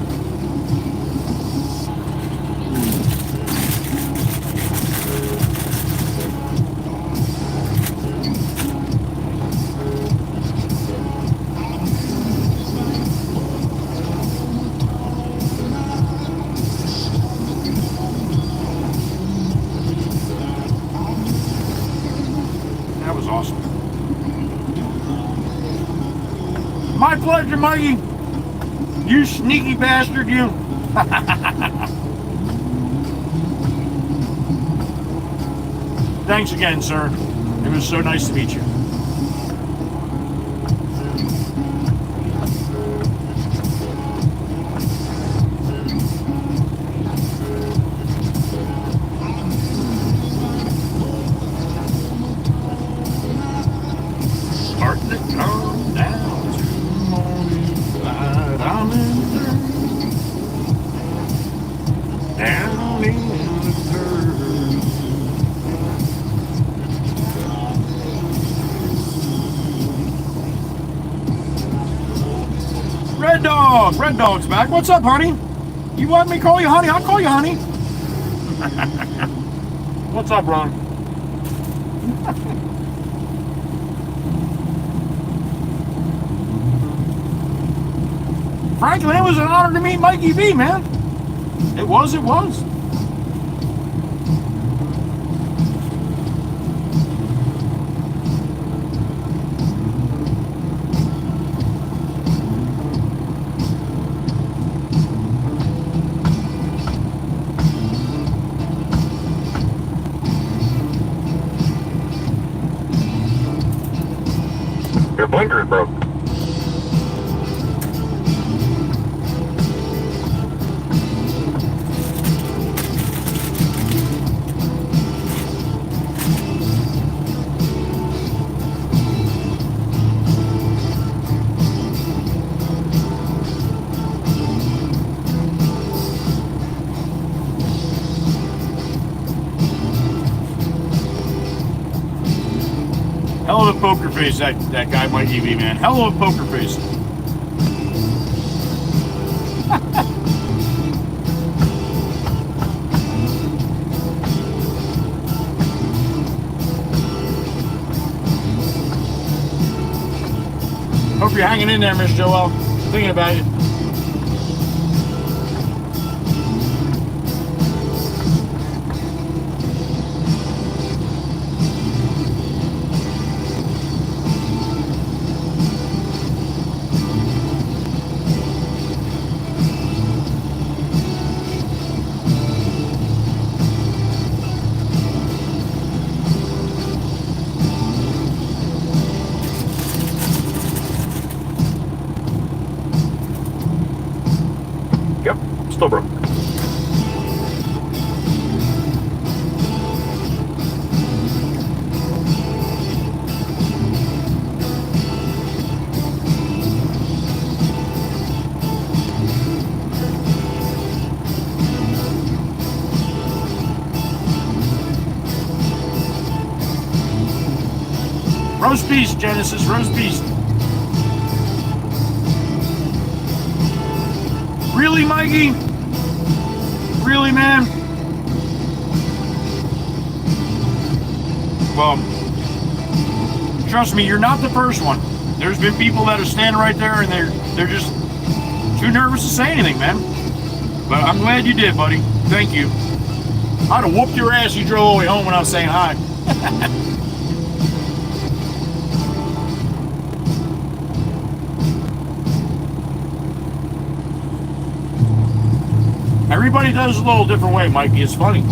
A: That was awesome. My pleasure, Mikey. You sneaky bastard, you. Thanks again, sir. It was so nice to meet you. Starting to come down to morning light. I'm in the dirt. Down in the dirt. Red Dog's back. What's up, honey? You want me to call you honey? I'll call you honey. What's up, Ron? Franklin, it was an honor to meet Mikey B, man. It was.
B: Your blinker is broke.
A: Hell of a poker face, that guy Mikey B, man. Hell of a poker face. Hope you're hanging in there, Miss Joelle. Thinking about you.
B: Yep, still broke.
A: Roast beast, Genesis, roast beast. Really, Mikey? Really, man? Well, trust me, you're not the first one. There's been people that are standing right there and they're just too nervous to say anything, man. But I'm glad you did, buddy. Thank you. I'd have whooped your ass you drove all the way home when I was saying hi. Everybody does it a little different way, Mikey. It's funny.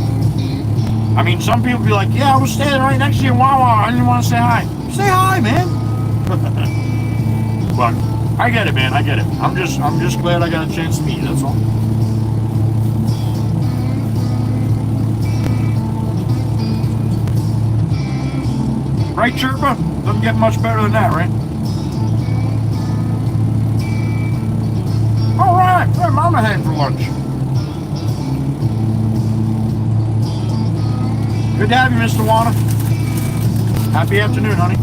A: I mean, some people be like, yeah, I was standing right next to you in Wawa. I didn't want to say hi. Say hi, man. But I get it, man. I get it. I'm just glad I got a chance to meet you. That's all. Right, Chirpa? Doesn't get much better than that, right? All right. Where Mama heading for lunch? Good to have you, Mr. Wana. Happy afternoon, honey.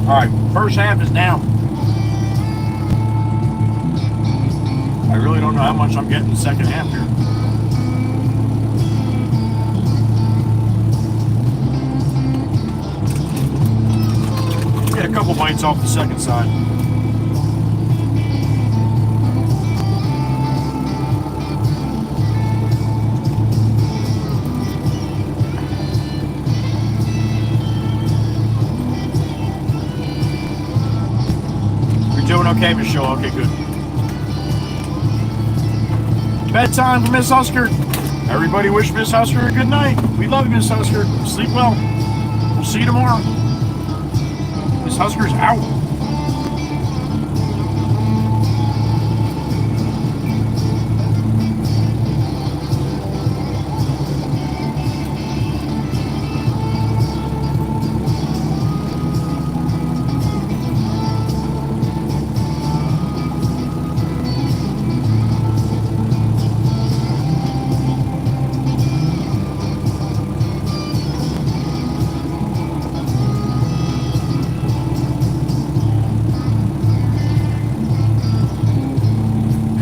A: Alright, first half is down. I really don't know how much I'm getting in the second half here. Get a couple bites off the second side. You're doing okay, Michelle? Okay, good. Bedtime for Miss Husker. Everybody wish Miss Husker a good night. We love you, Miss Husker. Sleep well. We'll see you tomorrow. Miss Husker's out.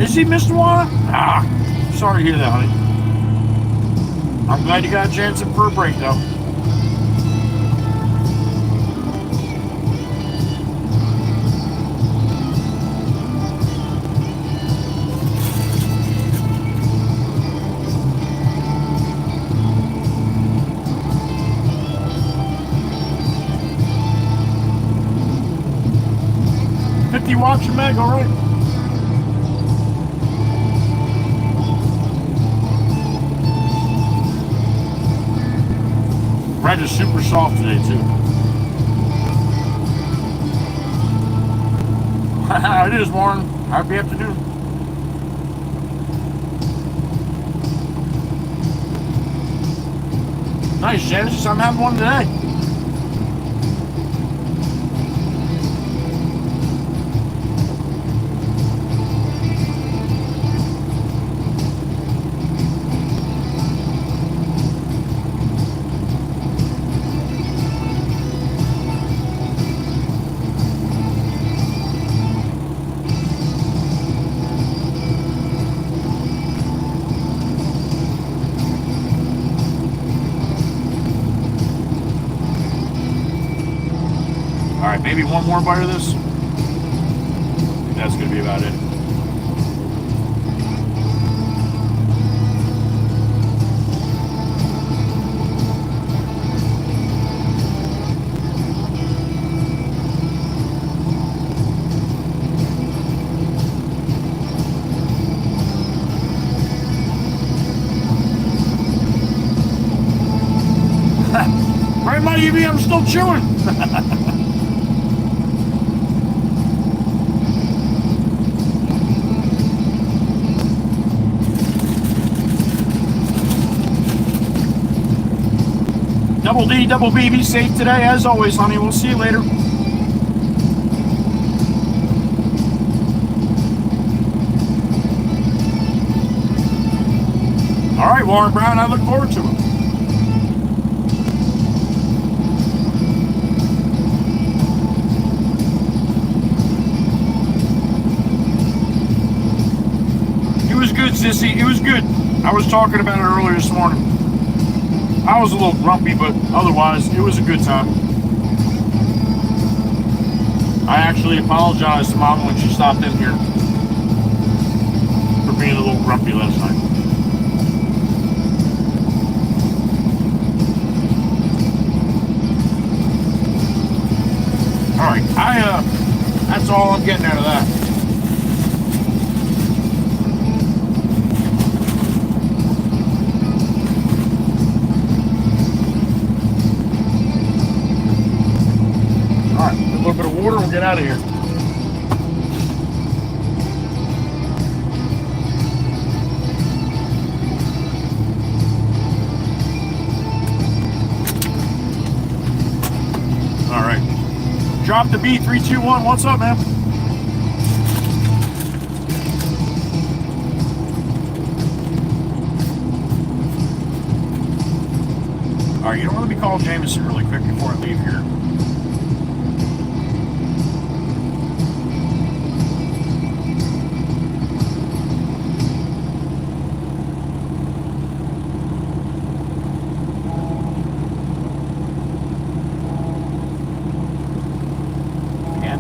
A: Is he, Mr. Wanna? Ah, sorry to hear that, honey. I'm glad you got a chance for a break, though. Watch your Meg, all right? Red is super soft today, too. It is, Warren. Happy afternoon. Nice, Genesis. I'm having one today. Maybe one more bite of this. I think that's going to be about it. Right, Mikey B, I'm still chewing. Double D, double B, be safe today. As always, honey, we'll see you later. All right, Warren Brown, I look forward to it. It was good, sissy. It was good. I was talking about it earlier this morning. I was a little grumpy, but otherwise, it was a good time. I actually apologized to Mom when she stopped in here for being a little grumpy last night. Alright, that's all I'm getting out of that. Alright, a little bit of water, we'll get out of here. Alright. Drop the B, 3, 2, 1. What's up, man? Alright, you don't want to be called Jameson really quick before I leave here.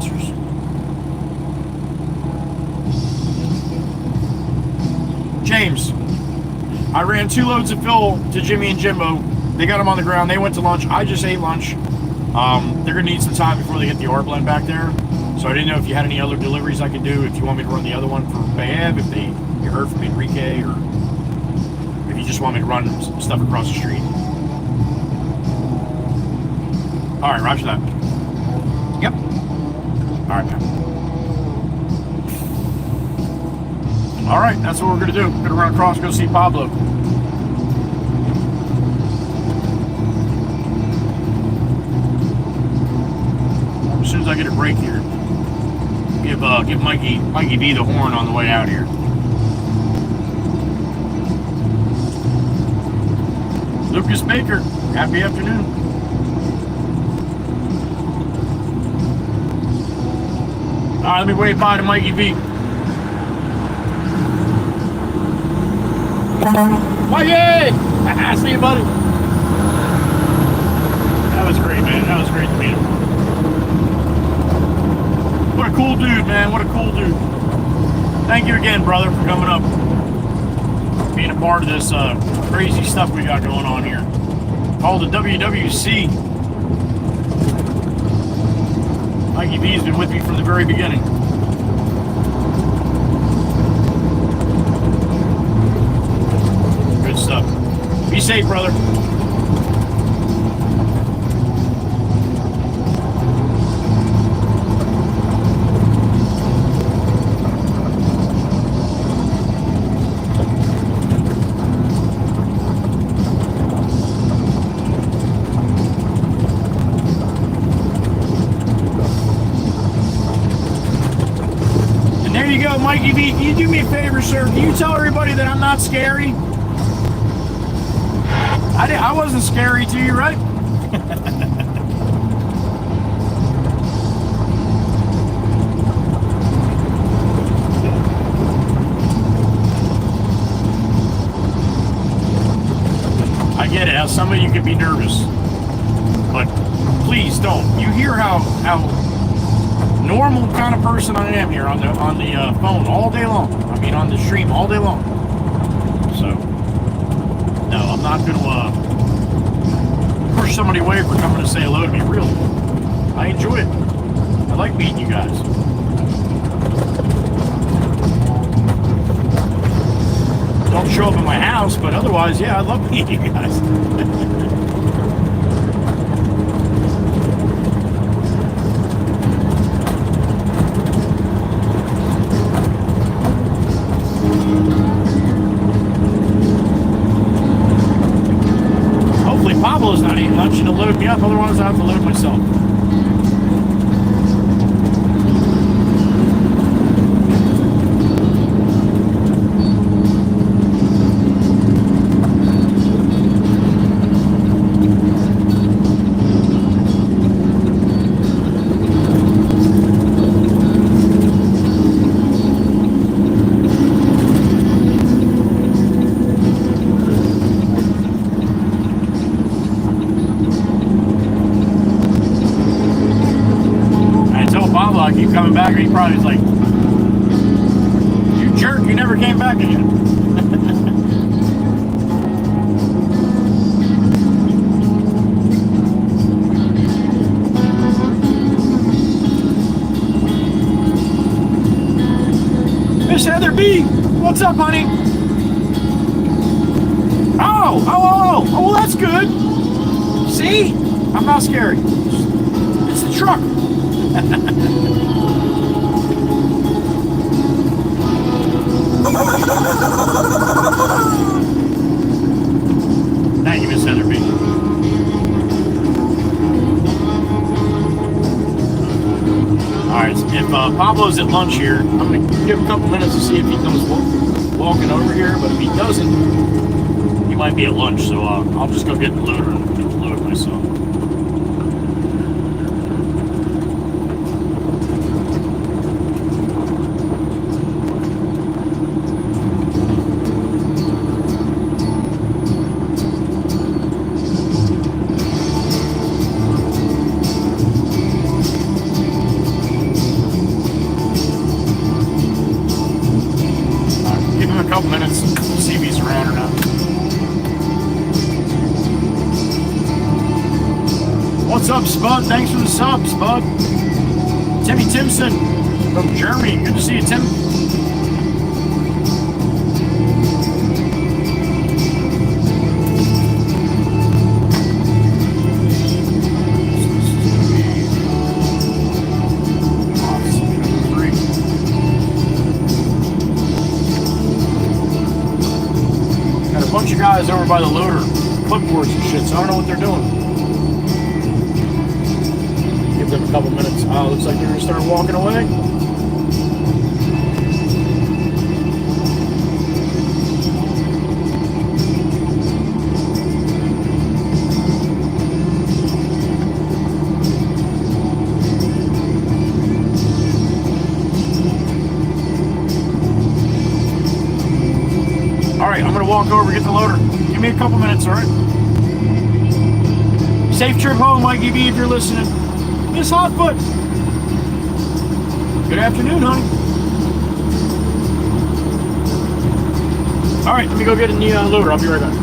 A: answers. James, I ran 2 loads of fill to Jimmy and Jimbo. They got them on the ground. They went to lunch. I just ate lunch. They're going to need some time before they get the R blend back there. So I didn't know if you had any other deliveries I could do. If you want me to run the other one for Bayab, if you heard from Enrique, or if you just want me to run stuff across the street. All right, roger that. Yep. All right, man. All right, that's what we're going to do. We're going to run across, go see Pablo. As soon as I get a break here, give Mikey B the horn on the way out here. Lucas Baker, happy afternoon. All right, let me wave bye to Mikey B. Mikey! See you, buddy. That was great, man. That was great to meet him. What a cool dude, man. What a cool dude. Thank you again, brother, for coming up. Being a part of this crazy stuff we got going on here. Called the WWC. Mikey B has been with me from the very beginning. Good stuff. Be safe, brother. Mikey B, can you do me a favor, sir? Can you tell everybody that I'm not scary? I wasn't scary to you, right? I get it, how some of you can be nervous. But please don't. You hear how normal kind of person I am here on the phone all day long. I mean, on the stream all day long. So, no, I'm not going to push somebody away for coming to say hello to me. Really, I enjoy it. I like meeting you guys. Don't show up at my house, but otherwise, yeah, I love meeting you guys. Pablo's not eating lunch and to load me up, otherwise I have to load myself. Coming back, he probably was like, "You jerk, you never came back again." Miss Heather B, what's up, honey? Oh, well, that's good. See, I'm not scary. It's the truck. Thank you, Miss Heather B. Alright, if Pablo's at lunch here, I'm going to give him a couple minutes to see if he comes walking over here, but if he doesn't, he might be at lunch, so I'll just go get the loader and get the load myself. up, Spud? Thanks for the sub, Spud. Timmy Timson from Germany. Good to see you, Tim. Got a bunch of guys over by the loader, clipboards and shit, so I don't know what they're doing. Give them a couple minutes. Looks like they're gonna start walking away. All right, I'm gonna walk over, get the loader. Give me a couple minutes, all right? Safe trip home, Mikey B, if you're listening. Miss Hotfoot. Good afternoon, honey. All right, let me go get in the loader. I'll be right back.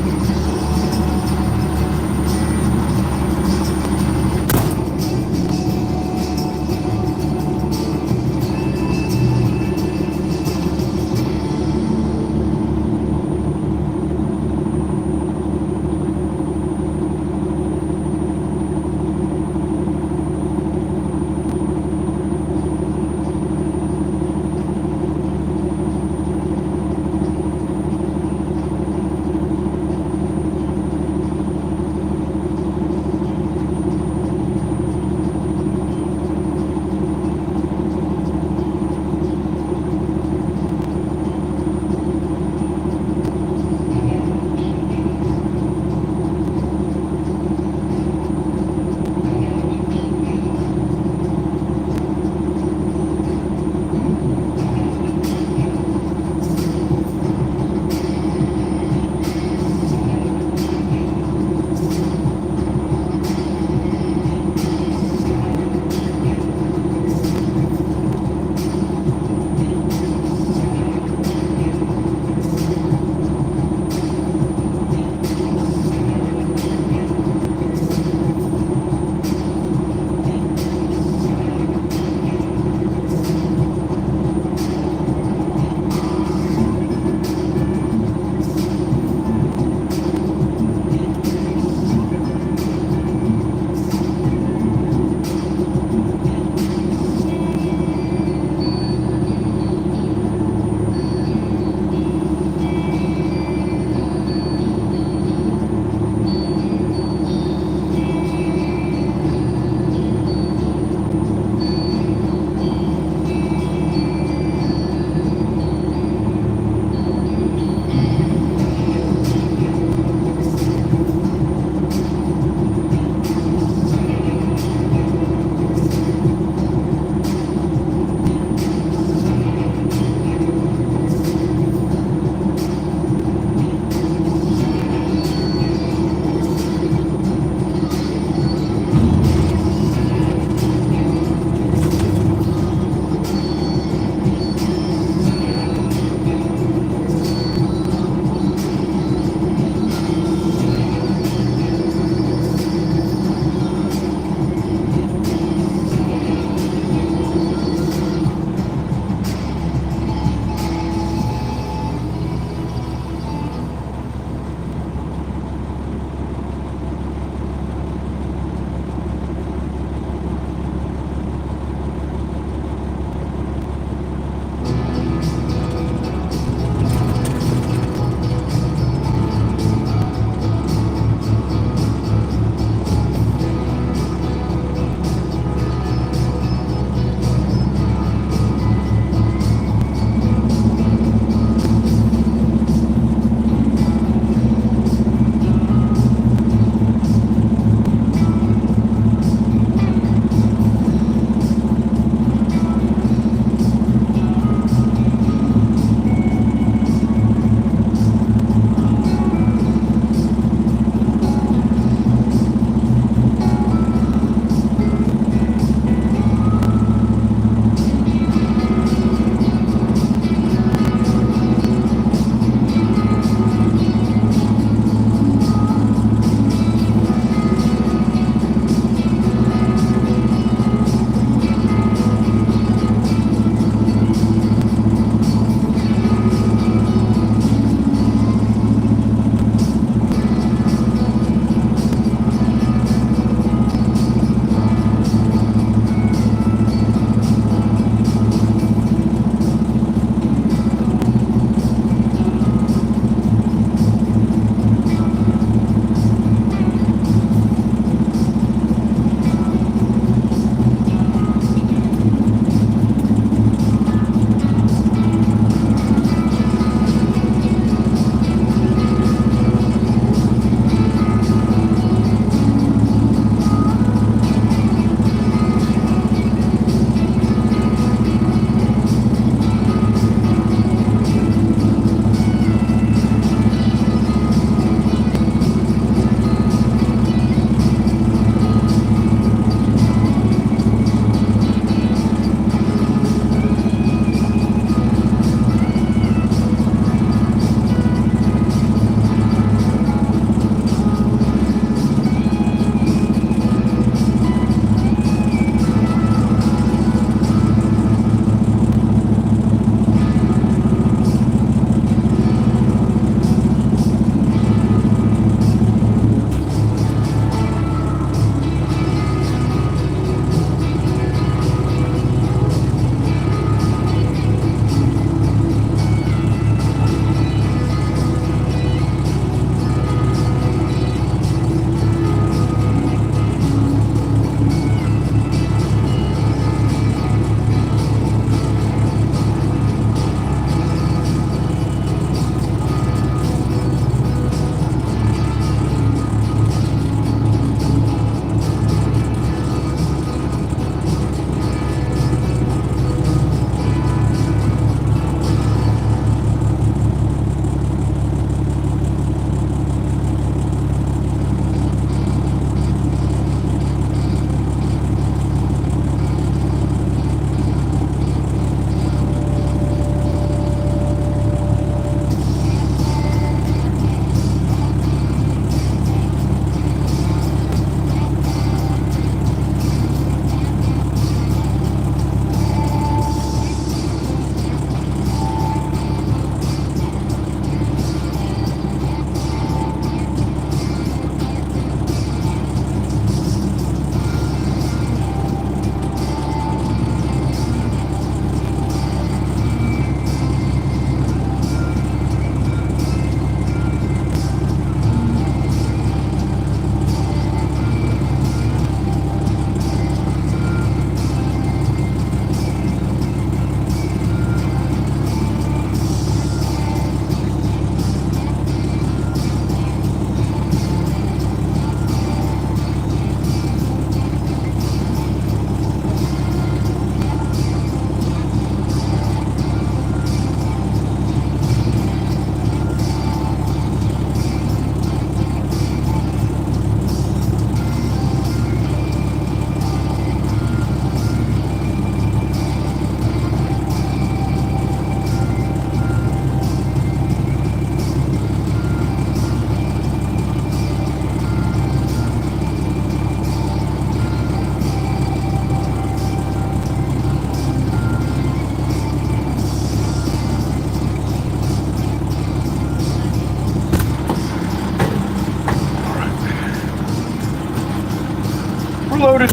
A: loaded.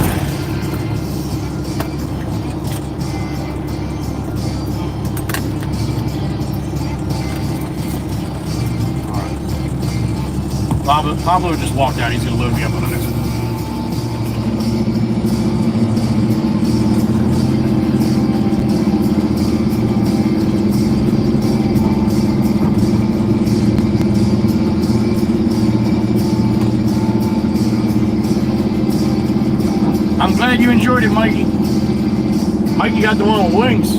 A: Pablo just walked out. He's going to load me up on the next one. I'm glad you enjoyed it, Mikey. Mikey got the one with wings.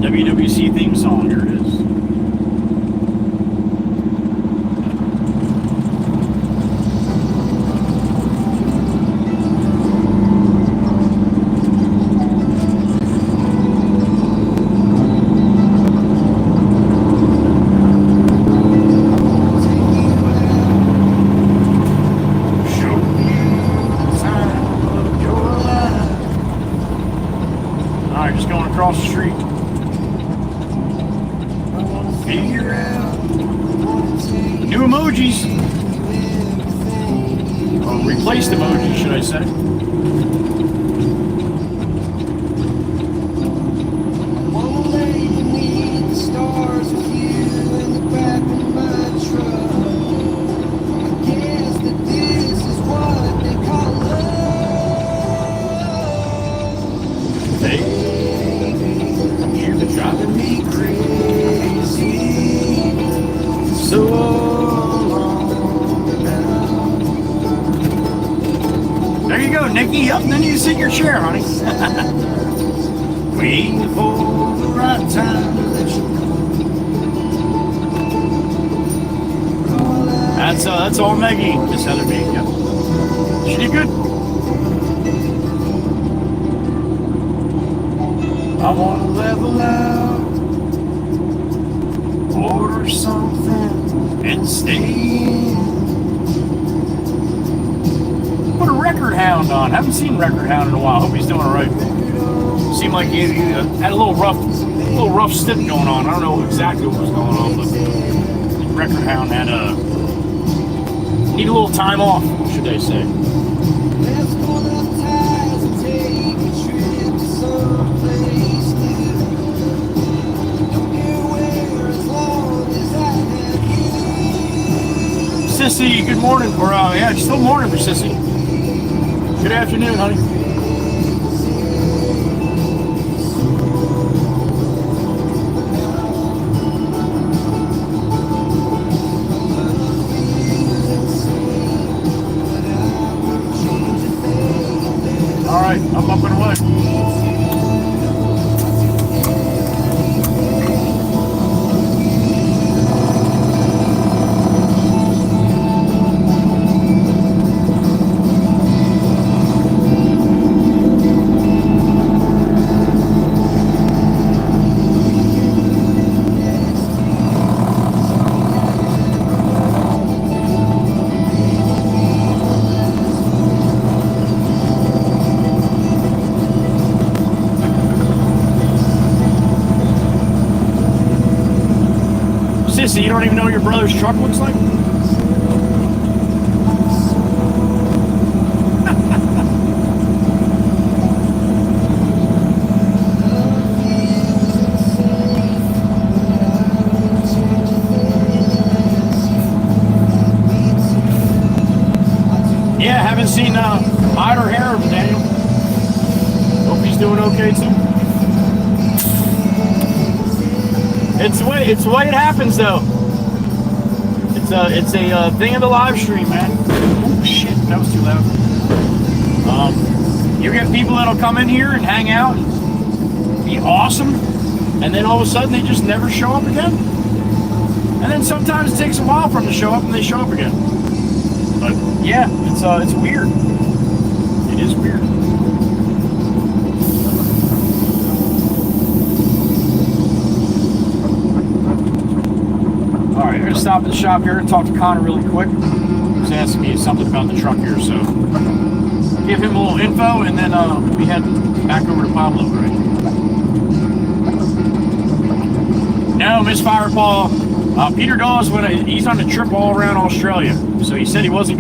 A: WWC theme song, here it is. Alright, just going across the street. New emojis. Or replaced emojis, should I say. You're driving me crazy. So long now. There you go, Nikki. Up, then you sit in your chair, honey. Waiting for the right time to let you go. That's all Maggie, Miss Heather B. Yep. She did good. I want to level out, order something, and stay. Put a record hound on. Haven't seen record hound in a while. Hope he's doing all right. Seemed like he had a little rough stint going on. I don't know exactly what was going on, but record hound had need a little time off, should they say? Sissy, good morning. Or yeah, it's still morning for Sissy. Good afternoon, honey. All right, I'm up and away. Sissy, you don't even know what your brother's truck looks like? Yeah, haven't seen hide or hair of him, Daniel. Hope he's doing okay too. It's the way it happens, though. It's a thing of the live stream, man. Oh shit, that was too loud. You get people that'll come in here and hang out and be awesome, and then all of a sudden they just never show up again. And then sometimes it takes a while for them to show up, and they show up again. But yeah, it's weird. It is weird. All right, I'm gonna stop at the shop here and talk to Connor really quick. He's asking me something about the truck here, so give him a little info, and then we'll be heading back over to Pablo, right? No, misfire, Paul. Peter Dawes, he's on a trip all around Australia, so he said he wasn't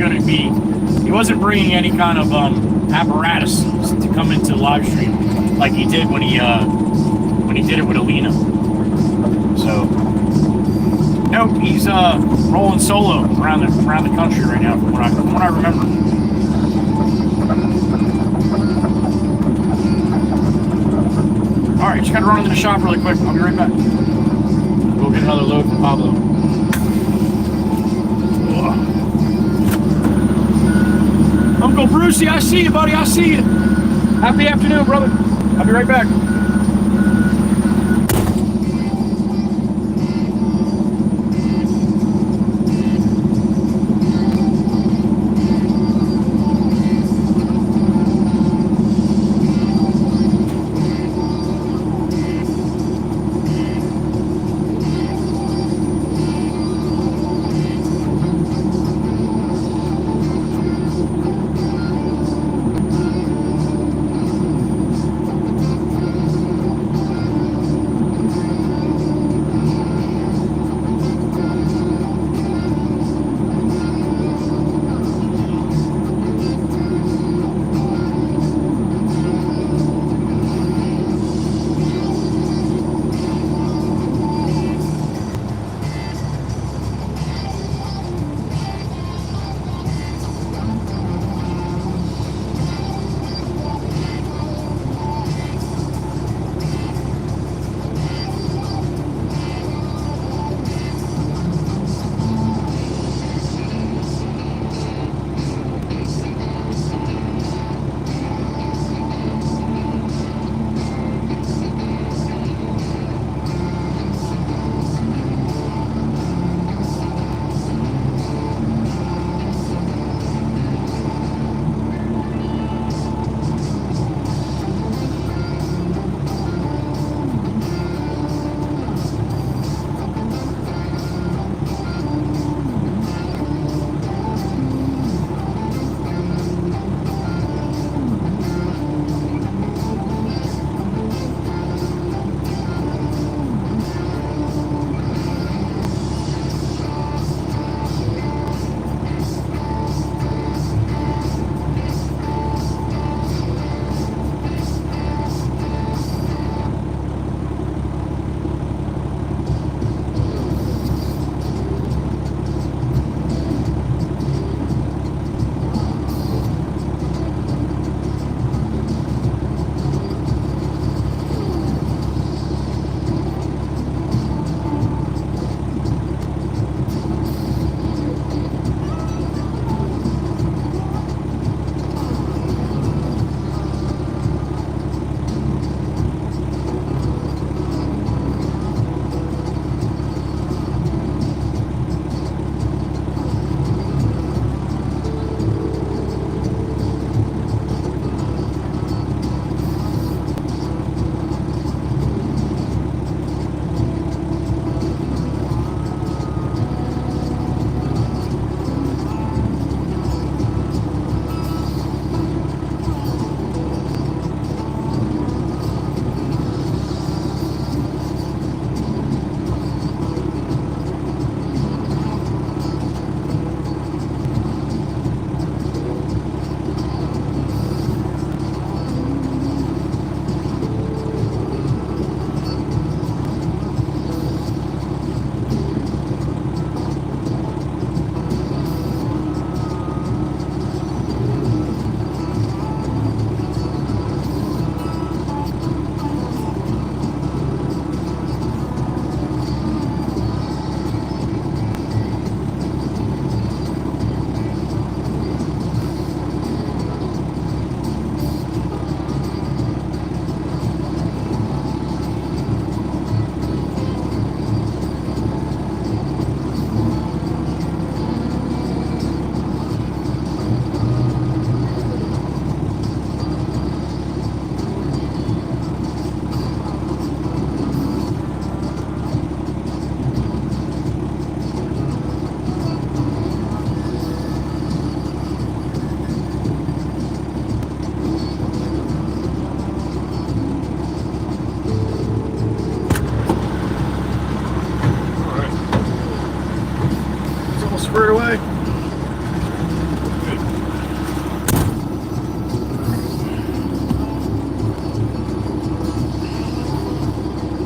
A: bringing any kind of apparatus to come into live stream like he did when he did it with Alina. So, nope, he's rolling solo around the country right now, from what I remember. All right, just gotta run into the shop really quick. I'll be right back. We'll get another load from Pablo. Ugh. Uncle Brucey, I see you, buddy. I see you. Happy afternoon, brother. I'll be right back.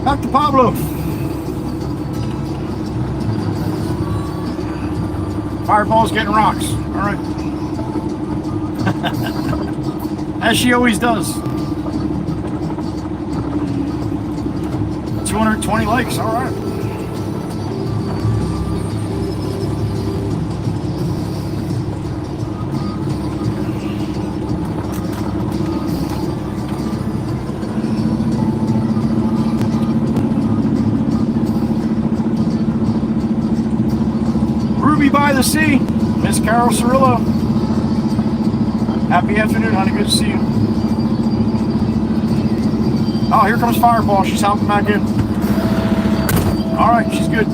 A: Back to Pablo. Fireball's getting rocks. All right. As she always does. 220 likes. All right. By the sea, Miss Carol Cirillo. Happy afternoon, honey. Good to see you. Oh, here comes Fireball. She's hopping back in. All right, she's good.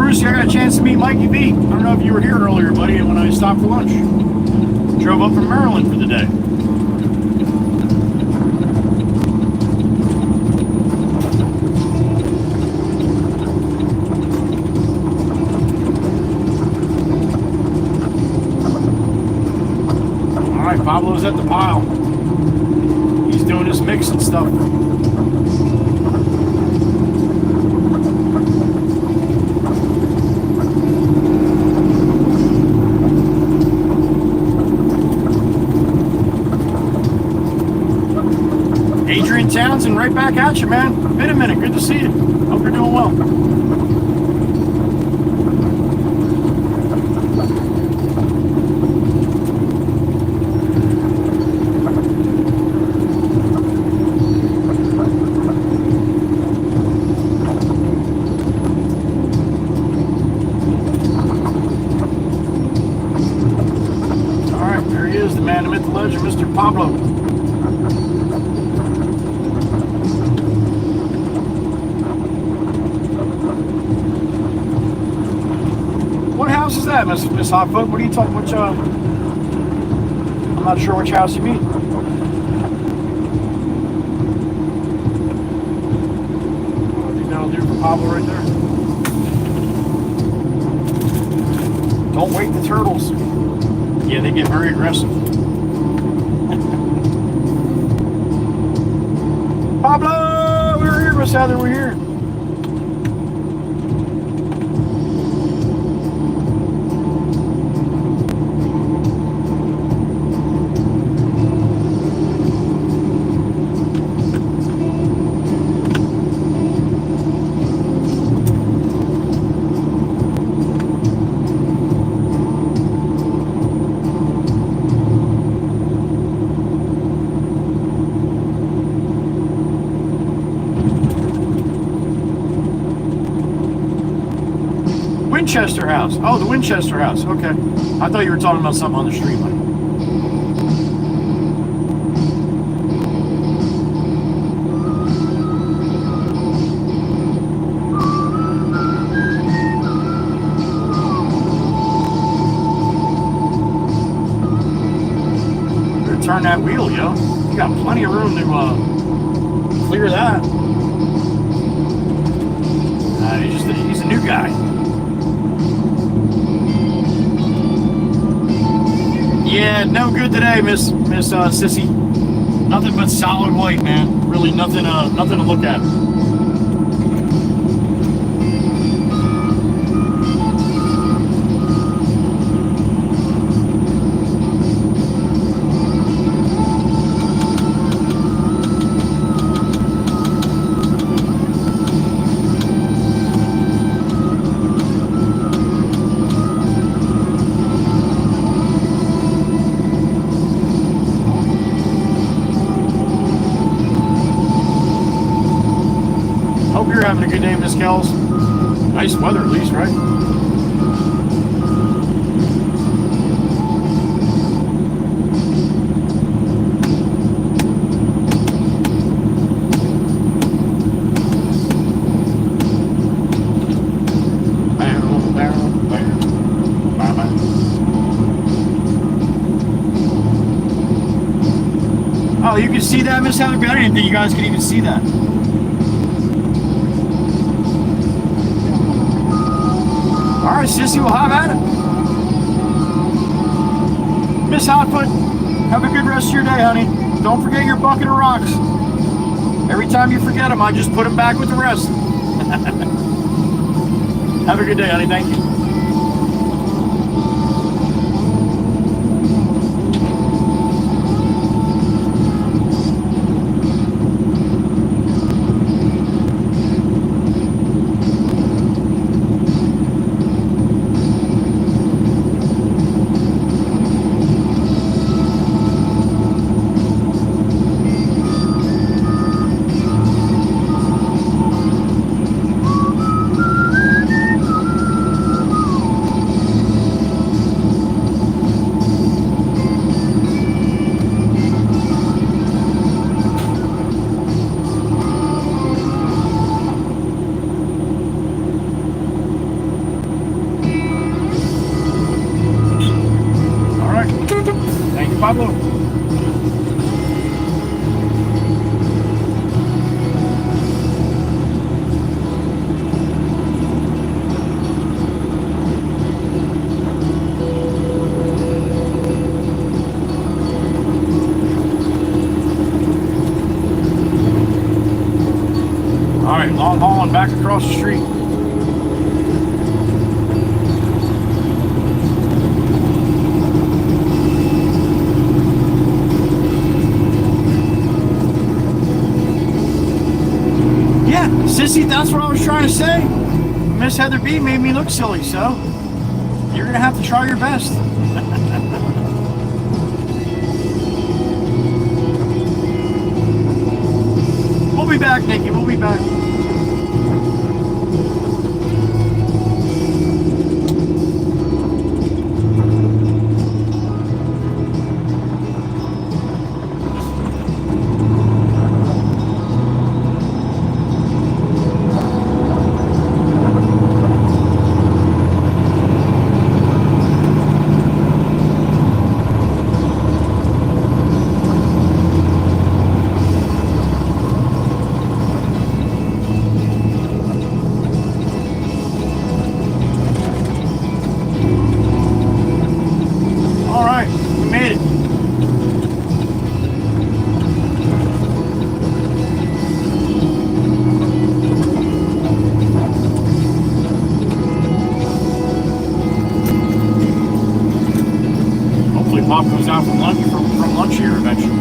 A: I got a chance to meet Mikey B. I don't know if you were here earlier, buddy, when I stopped for lunch. Drove up from Maryland for the day. All right, Pablo's at the pile. He's doing his mix and stuff. Townsend, right back at you, man. Been a minute. Good to see you. Hope you're doing well. All right, there he is, the man, the myth, the legend, Mr. Pablo. Is that, Miss Hotfoot? What are you talking? Which I'm not sure which house you mean. I think that'll do for Pablo right there. Don't wake the turtles. Yeah, they get very aggressive. Pablo, we're here, Miss Heather. We're here. Winchester House. Oh, the Winchester House. Okay. I thought you were talking about something on the street, buddy. Better turn that wheel, yo. You got plenty of room to clear that. He's a new guy. Yeah, no good today, Miss Sissy. Nothing but solid white, man. Really nothing to look at. Hope you're having a good day, Miss Kells. Nice weather at least, right? Oh, you can see that, Miss Heather? I didn't think you guys could even see that. All right, Sissy, we'll have at it. Miss Hotfoot, have a good rest of your day, honey. Don't forget your bucket of rocks. Every time you forget them, I just put them back with the rest. Have a good day, honey. Thank you. Pablo. All right, long hauling back across the street. Sissy, that's what I was trying to say. Miss Heather B made me look silly, so you're gonna have to try your best. We'll be back, Nikki. We'll be back. Pop goes out from lunch here eventually.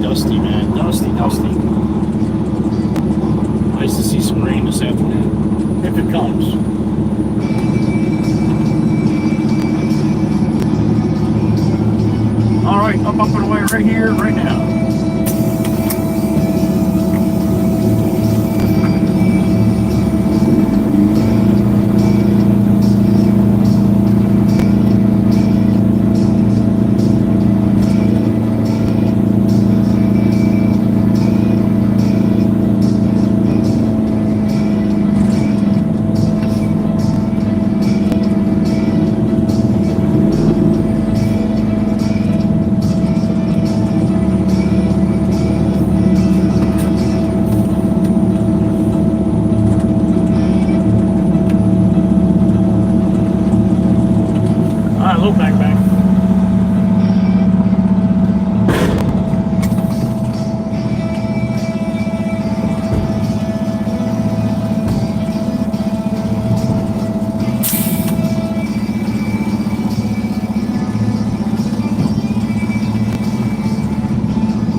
A: Dusty, man. Dusty. Nice to see some rain this afternoon, if it comes. All right, up and away right here, right now.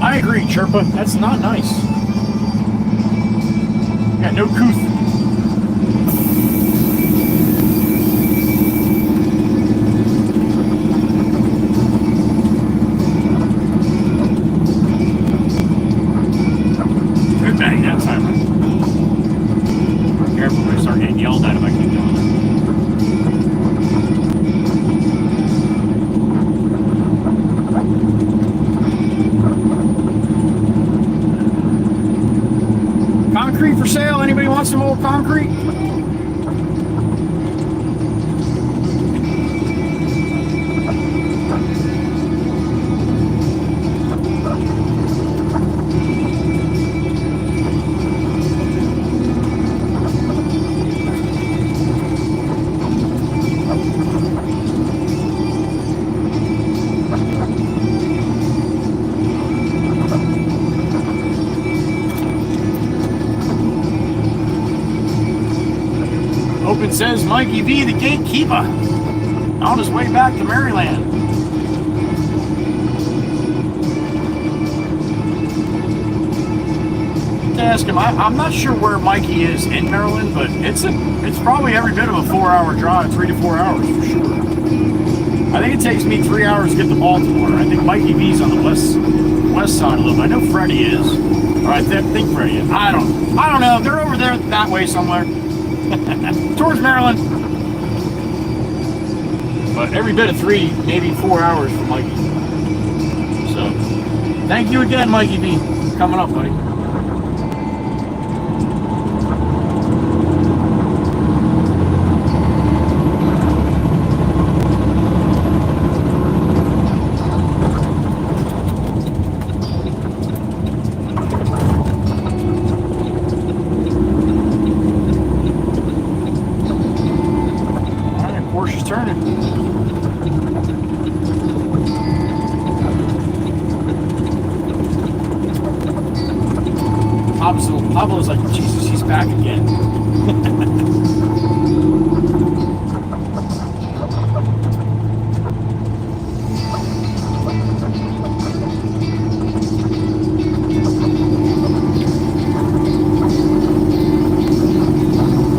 A: I agree, Chirpa. That's not nice. Yeah, no couth. Good bang that time. Careful, I start getting yelled at if I keep going. Concrete for sale? Anybody want some old concrete? Open says Mikey B, the gatekeeper, on his way back to Maryland. To ask him, I'm not sure where Mikey is in Maryland, but it's probably every bit of a 4-hour drive, 3 to 4 hours for sure. I think it takes me 3 hours to get to Baltimore. I think Mikey B's on the west side a little bit. I know Freddie is, or I think Freddie is. I don't know. They're over there that way somewhere. Towards Maryland. But every bit of 3, maybe 4 hours for Mikey. So, thank you again, Mikey B. Coming up, buddy. Pablo's like, Jesus, he's back again.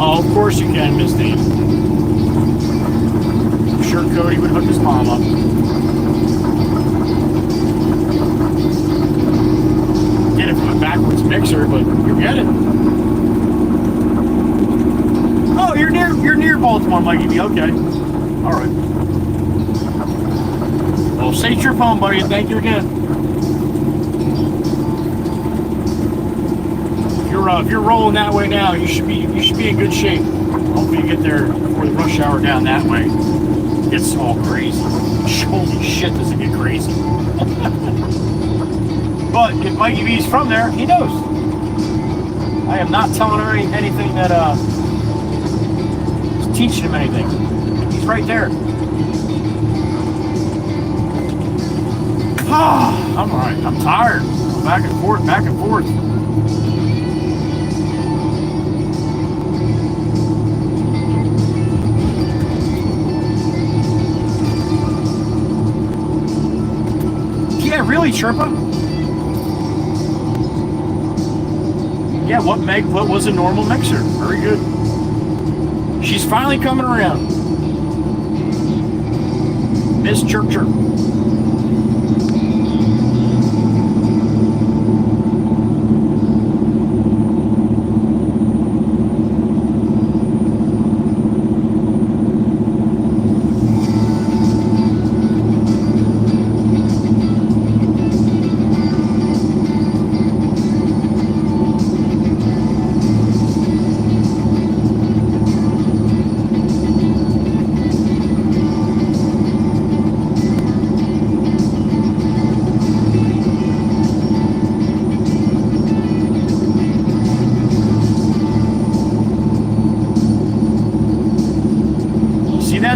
A: Oh, of course you can, Miss Dave. I'm sure Cody would hook his mom up. Get it from a backwards mixer, but you get it. Oh, you're near Baltimore, Mikey B. Okay. All right. Well, safe trip home, buddy, and thank you again. If you're rolling that way now, you should be in good shape. Hopefully you get there before the rush hour down that way. It gets all crazy. Holy shit, does it get crazy? But if Mikey B's from there, he knows. I am not telling her anything that is teaching him anything. He's right there. I'm alright. I'm tired. I'm back and forth, back and forth. Yeah, really, Chirpa? Yeah, what was a normal mixer? Very good. She's finally coming around. Miss Chirp Chirp.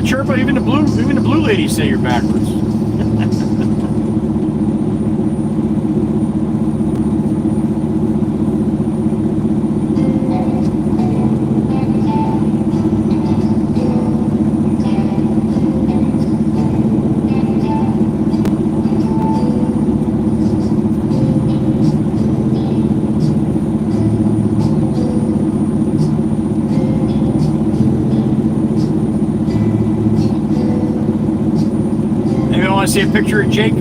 A: Chirpa, even the blue ladies say you're backwards. see a picture of Jake?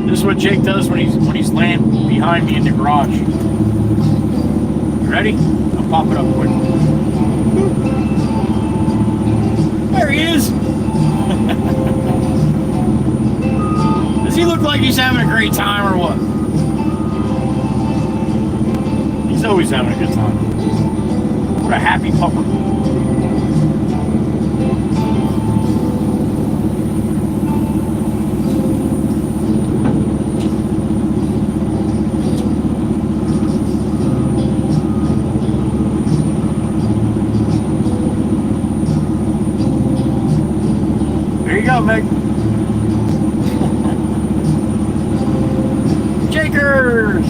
A: This is what Jake does when he's laying behind me in the garage. You ready? I'll pop it up quick. There he is. Does he look like he's having a great time or what? He's always having a good time. What a happy pupper. There you go, Meg. Jakers!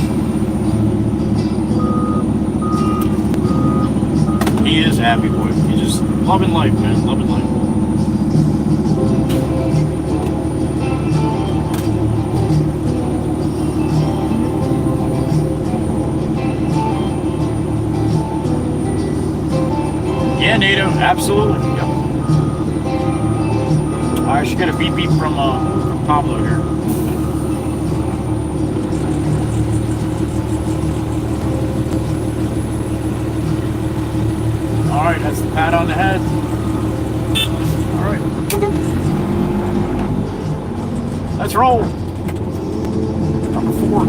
A: He is happy, boy. He's just loving life, man. Loving life. Yeah, NATO, absolutely. Yep. I should get a beep beep from Pablo here. All right, that's the pat on the head. All right, let's roll. Number 4.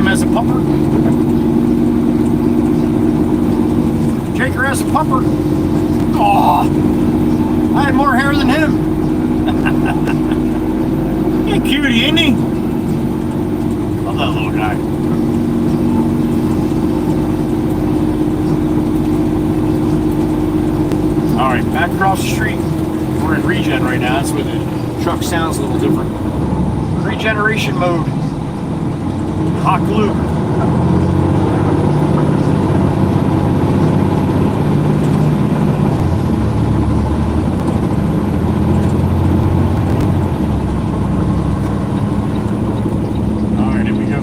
A: As a pumper. Jaker as a pumper. Oh, I had more hair than him. He's cutie, isn't he? Love that little guy. All right, back across the street. We're in regen right now. That's where the truck sounds a little different. Regeneration mode. Hot glue. All right, here we go.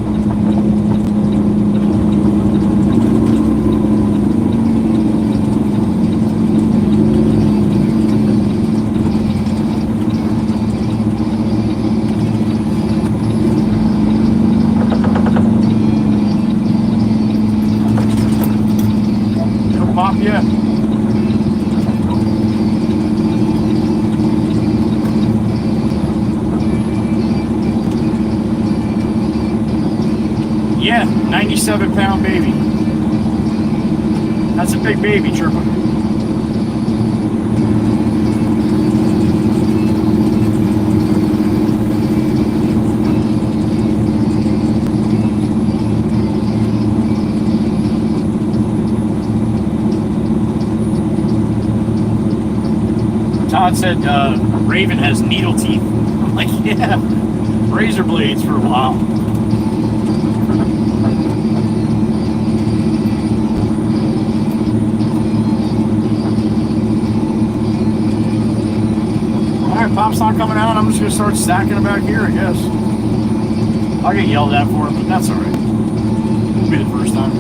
A: Pop, yeah. Yeah, 97-pound baby. That's a big baby, Chirpa. Todd said Raven has needle teeth. I'm like, yeah, razor blades for a while. Alright, Pop's not coming out. I'm just going to start stacking them back here, I guess. I'll get yelled at for it, but that's alright. Won't be the first time.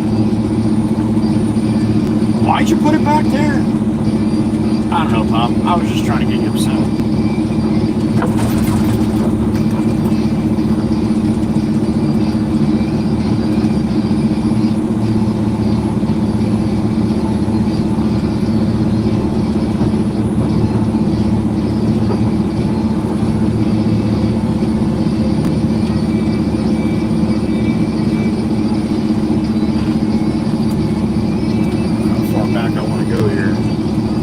A: Why'd you put it back there? I don't know, Pop. I was just trying to get you upset. How far back I want to go here?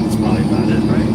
A: That's probably about it, right?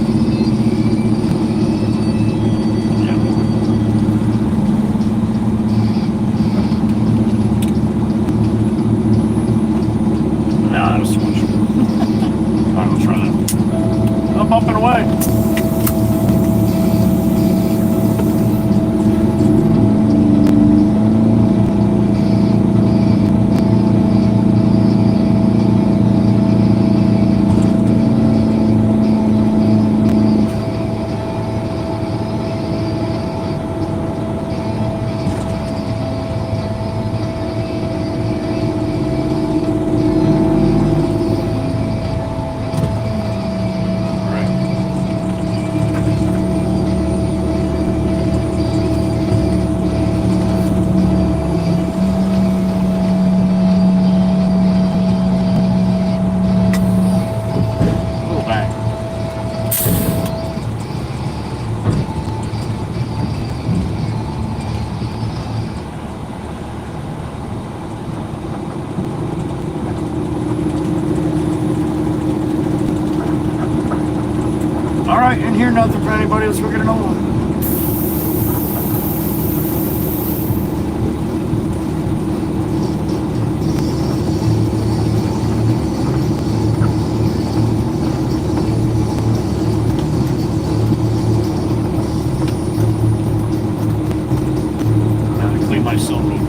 A: hear nothing from anybody. Let's go get another one. Gotta clean myself up.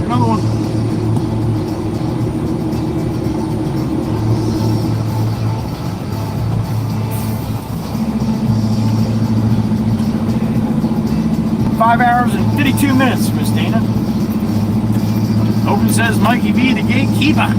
A: Another one. Five hours and 52 minutes, Miss Dana. Open says Mikey B, the gatekeeper.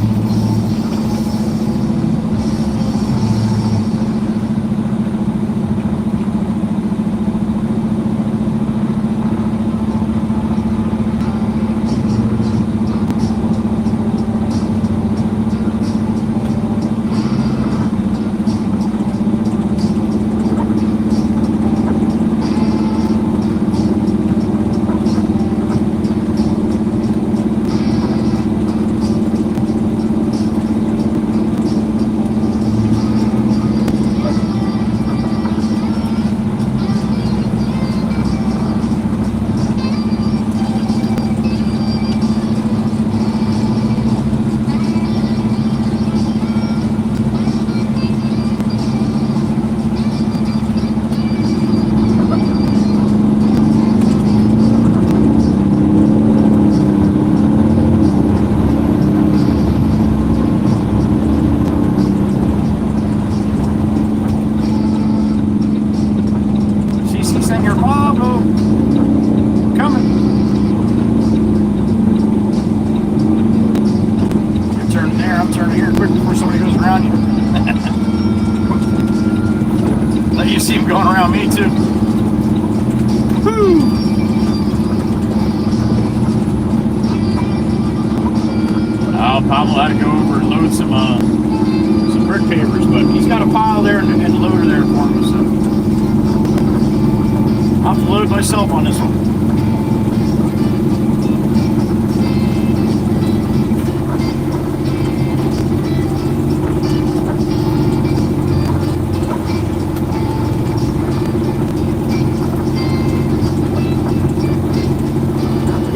A: Myself on this one.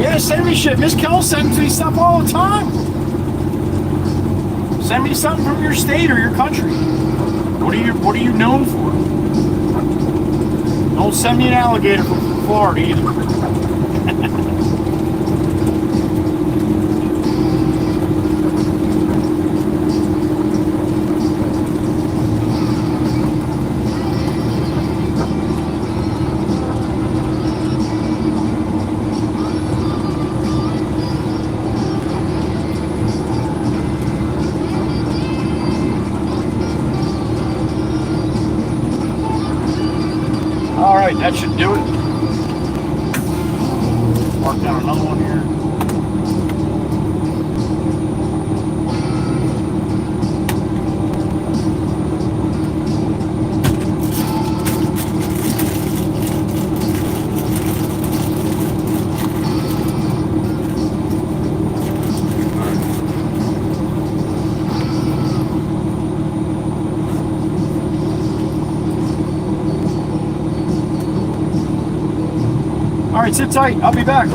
A: Yeah, send me shit. Miss Kell sends me stuff all the time. Send me something from your state or your country. What are you known for? Don't send me an alligator from Florida either. that should do it. Mark down another one here. All right, sit tight. I'll be back.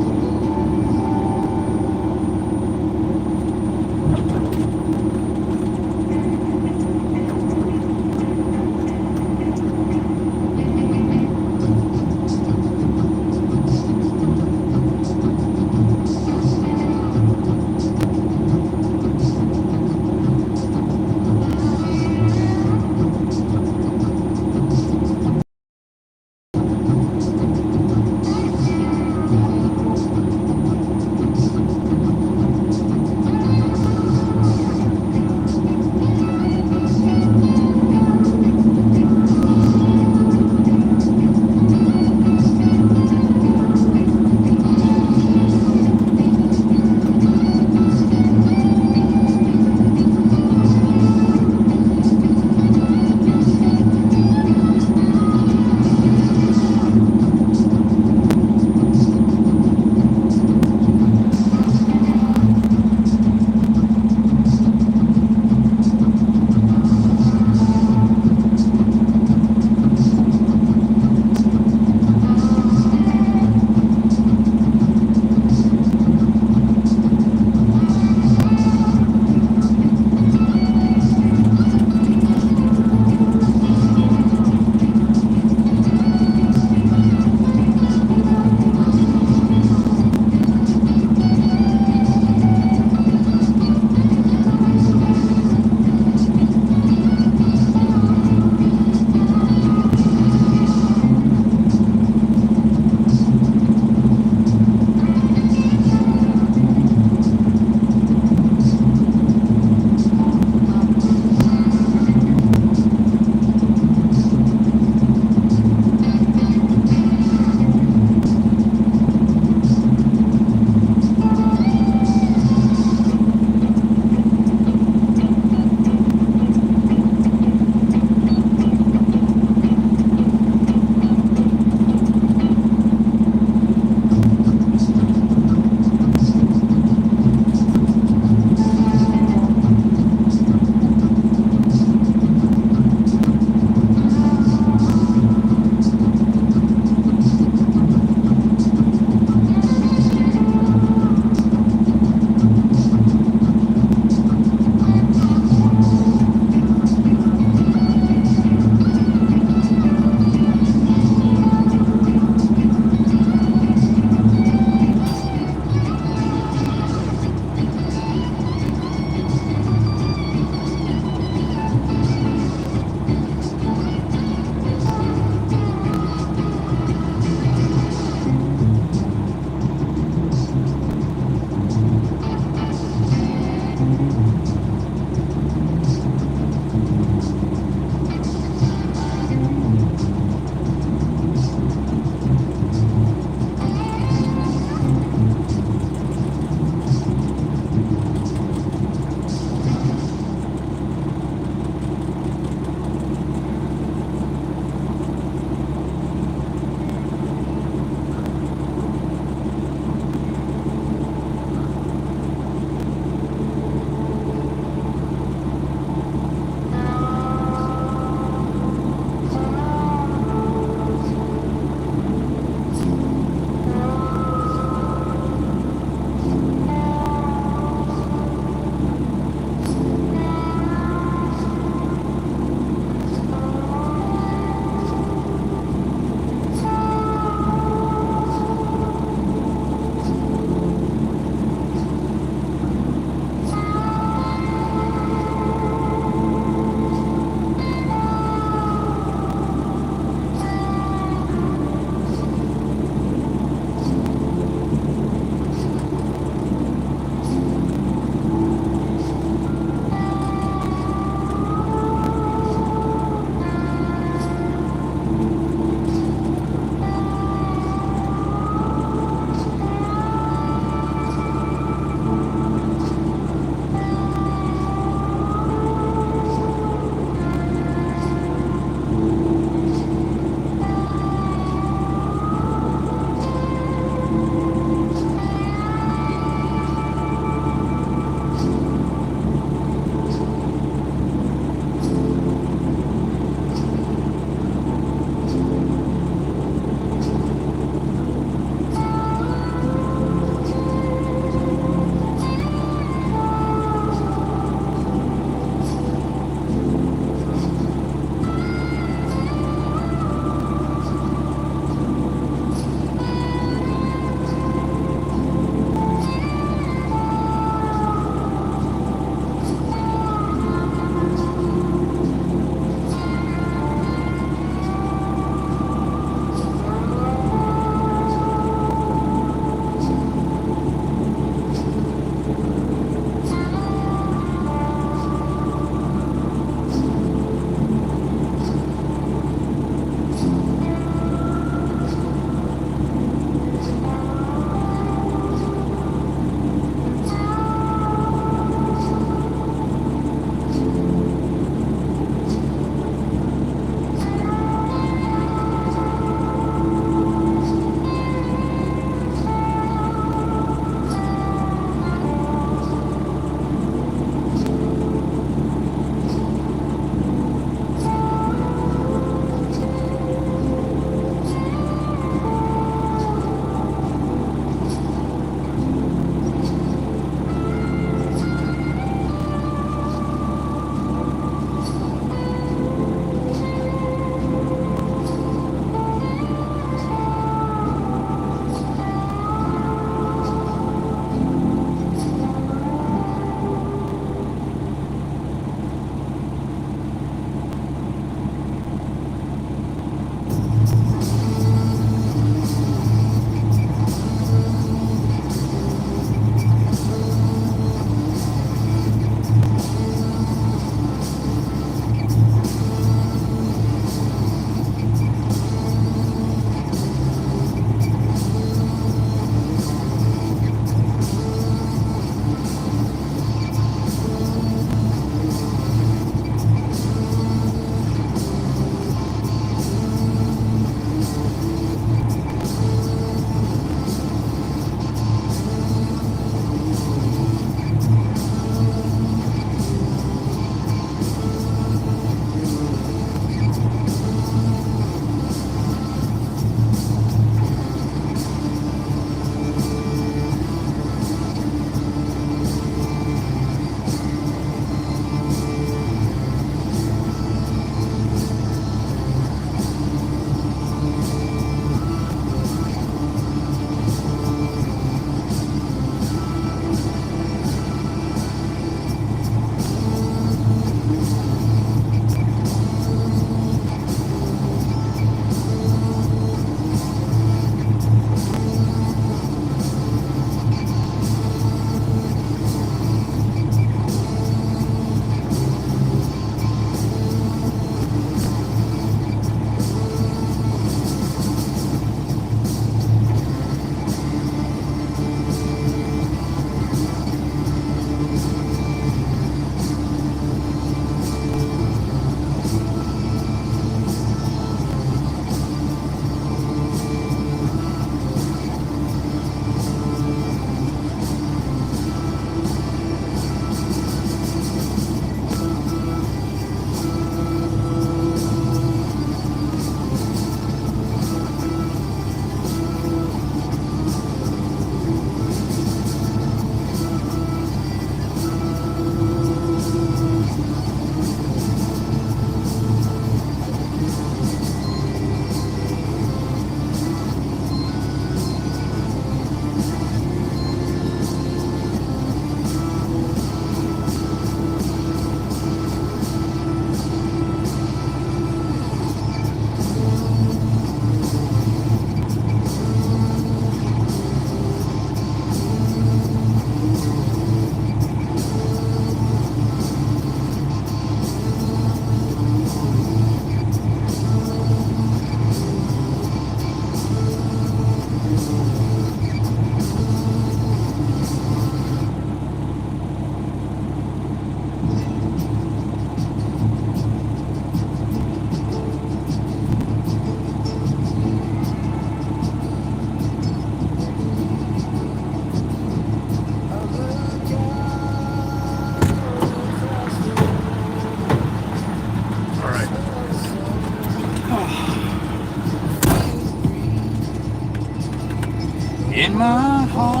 D: my heart,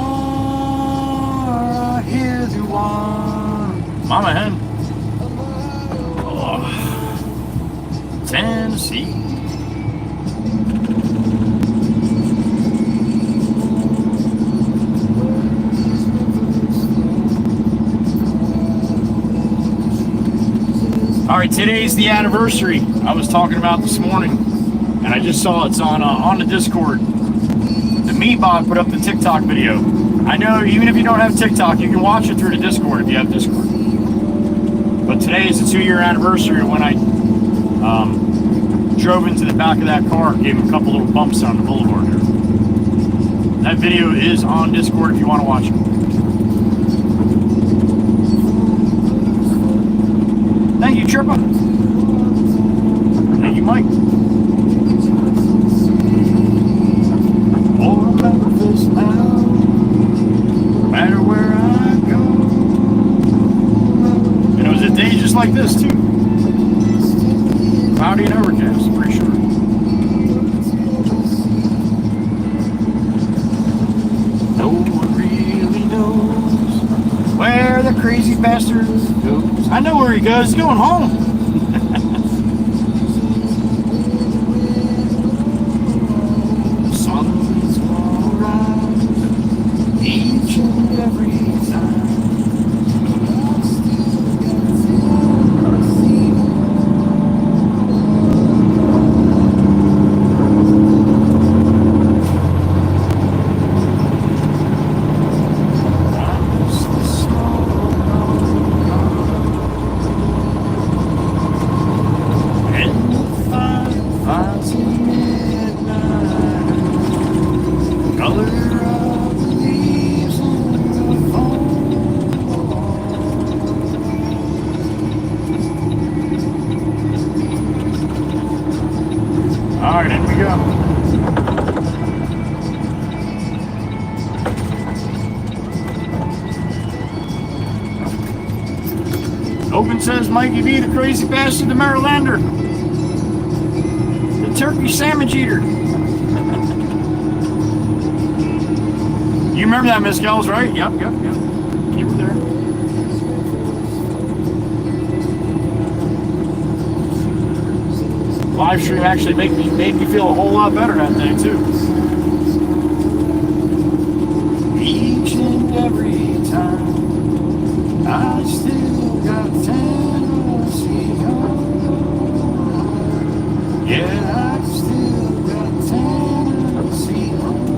D: I hear the one.
A: Mama hen. Oh. Tennessee. All right, today's the anniversary I was talking about this morning, and I just saw it's on the Discord. The Meatbot put up the TikTok video. I know even if you don't have TikTok, you can watch it through the Discord if you have Discord. But today is the 2-year anniversary when I drove into the back of that car, gave him a couple little bumps on the boulevard there. That video is on Discord if you want to watch it. Thank you, Trippa. Thank you, Mike.
D: All about this now.
A: No matter where I go. And it was a day just like this, too. Cloudy and overcast, I'm pretty sure. No one really knows where the crazy bastard goes. I know where he goes. He's going home.
D: The sun's gonna rise each and every time.
A: Alright, in we go. Open says Mikey B, the crazy bastard, the Marylander. The turkey sandwich eater. You remember that, Miss Gels, right? Yep. You were there. Live stream actually made me feel a whole lot better that day too.
D: Each and every time I still got Tennessee home. Yeah, I still got Tennessee home.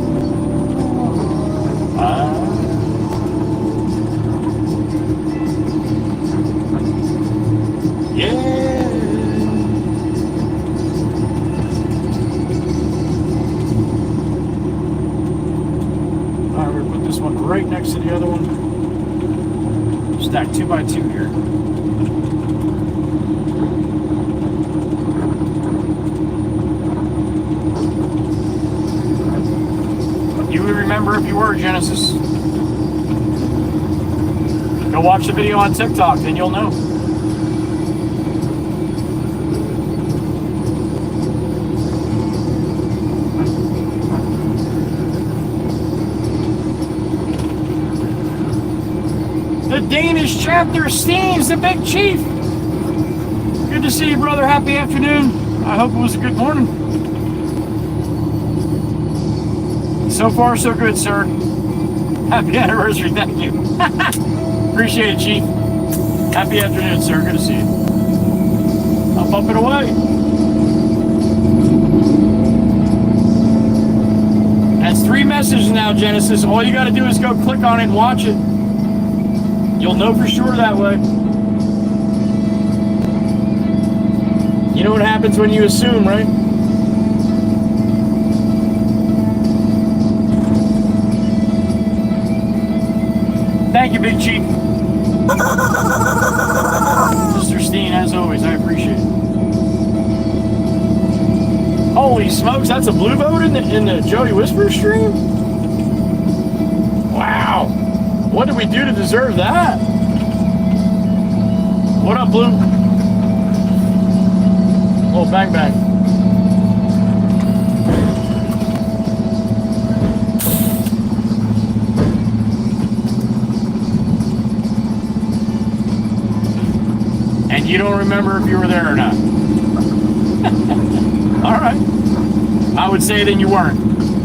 D: Yeah.
A: Alright, we're gonna put this one right next to the other one. Stack 2 by 2 here. You would remember if you were Genesis. Go watch the video on TikTok, then you'll know. The Danish chapter Steens, the big chief. Good to see you, brother. Happy afternoon. I hope it was a good morning. So far, so good, sir. Happy anniversary. Thank you. Appreciate it, Chief. Happy afternoon, sir. Good to see you. I'll bump it away. That's 3 messages now, Genesis. All you got to do is go click on it and watch it. You'll know for sure that way. You know what happens when you assume, right? Thank you, Big Chief. Mr. Steen, as always, I appreciate it. Holy smokes, that's a blue vote in the Jody Whisper stream? Wow. What did we do to deserve that? What up, Blue? Oh, bang bang. And you don't remember if you were there or not. All right. I would say then you weren't.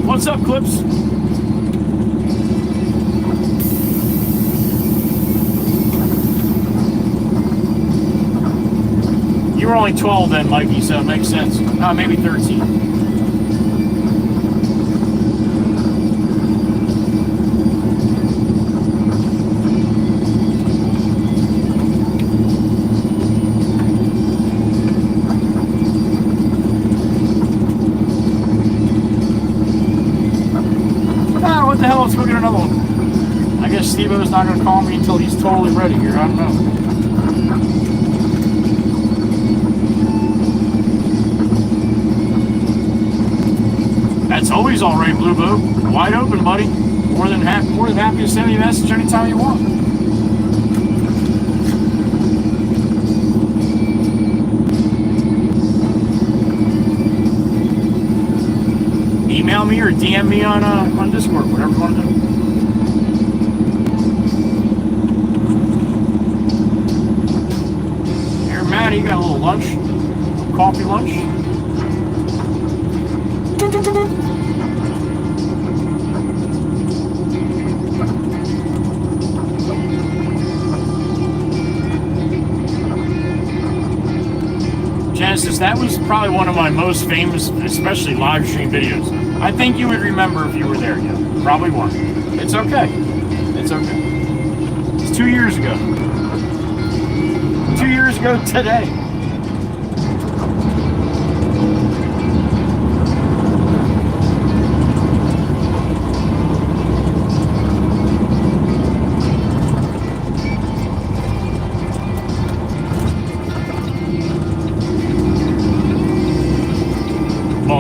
A: What's up, Clips? You were only 12 then, Mikey, so it makes sense. Maybe 13. What the hell? Let's go get another one. I guess Steve-O's not going to call me until he's totally ready here. I don't know. That's always all right, Blue Boo. Wide open, buddy. More than happy to send me a message anytime you want. Email me or DM me on Discord, whatever you want to do. Here, Matt, you got a little lunch, coffee lunch. Genesis, that was probably one of my most famous, especially live stream videos. I think you would remember if you were there, yeah. Probably weren't. It's okay. It's okay. It's 2 years ago. 2 years ago today.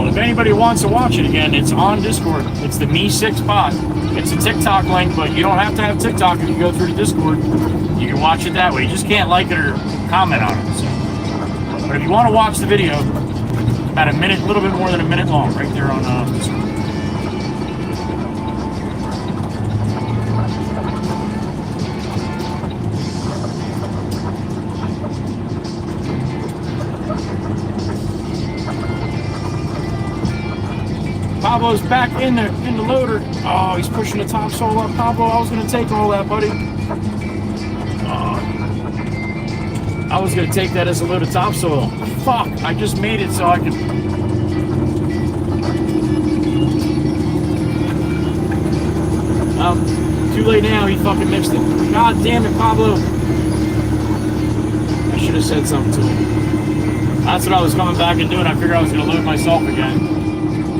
A: If anybody wants to watch it again, it's on Discord. It's the Me6 bot. It's a TikTok link, but you don't have to have TikTok if you go through the Discord. You can watch it that way. You just can't like it or comment on it. So. But if you want to watch the video, about a minute, a little bit more than a minute long, right there on Discord. Pablo's back in the loader. Oh, he's pushing the topsoil up. Pablo, I was gonna take all that, buddy. I was gonna take that as a load of topsoil. Fuck! I just made it so I could. Too late now. He fucking mixed it. God damn it, Pablo! I should have said something to him. That's what I was coming back and doing. I figured I was gonna load myself again.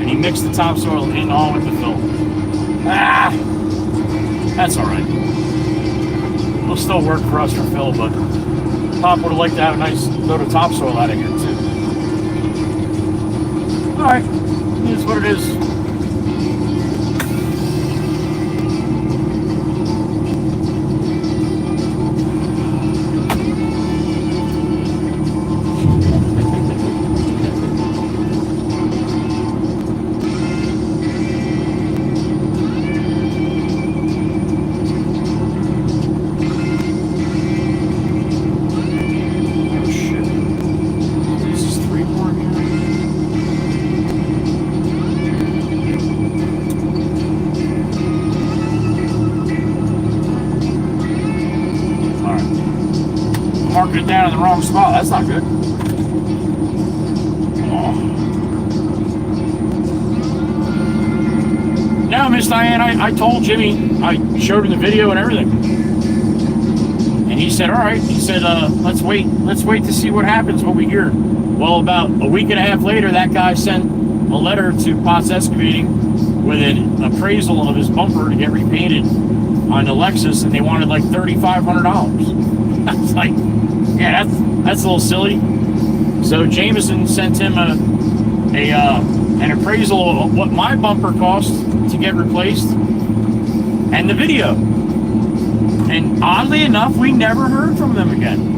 A: And he mixed the topsoil in all with the fill. Ah! That's alright. It'll still work for us for fill, but Pop would have liked to have a nice load of topsoil out of here, too. Alright. It is what it is. Marking it down in the wrong spot. That's not good. Oh. No, Miss Diane, I told Jimmy, I showed him the video and everything. And he said, all right. He said, let's wait to see what happens, what we hear. Well, about a week and a half later, that guy sent a letter to Potts Excavating with an appraisal of his bumper to get repainted on the Lexus, and they wanted like $3,500. I was like, yeah, that's a little silly. So Jameson sent him an appraisal of what my bumper cost to get replaced and the video. And oddly enough, we never heard from them again.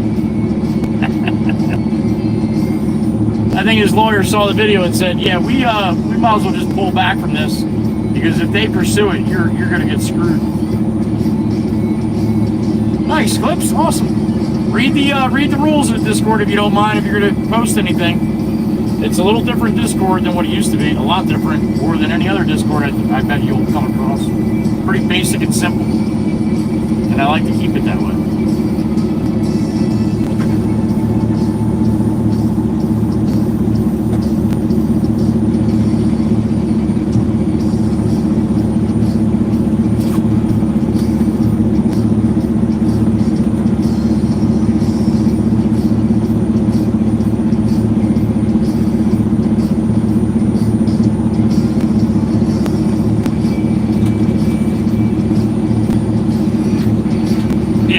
A: I think his lawyer saw the video and said, yeah, we might as well just pull back from this, because if they pursue it, you're gonna get screwed. Nice, Clips, awesome. read the rules of Discord if you don't mind, if you're going to post anything. It's a little different Discord than what it used to be. A lot different, more than any other Discord I bet you'll come across. Pretty basic and simple. And I like to keep it that way.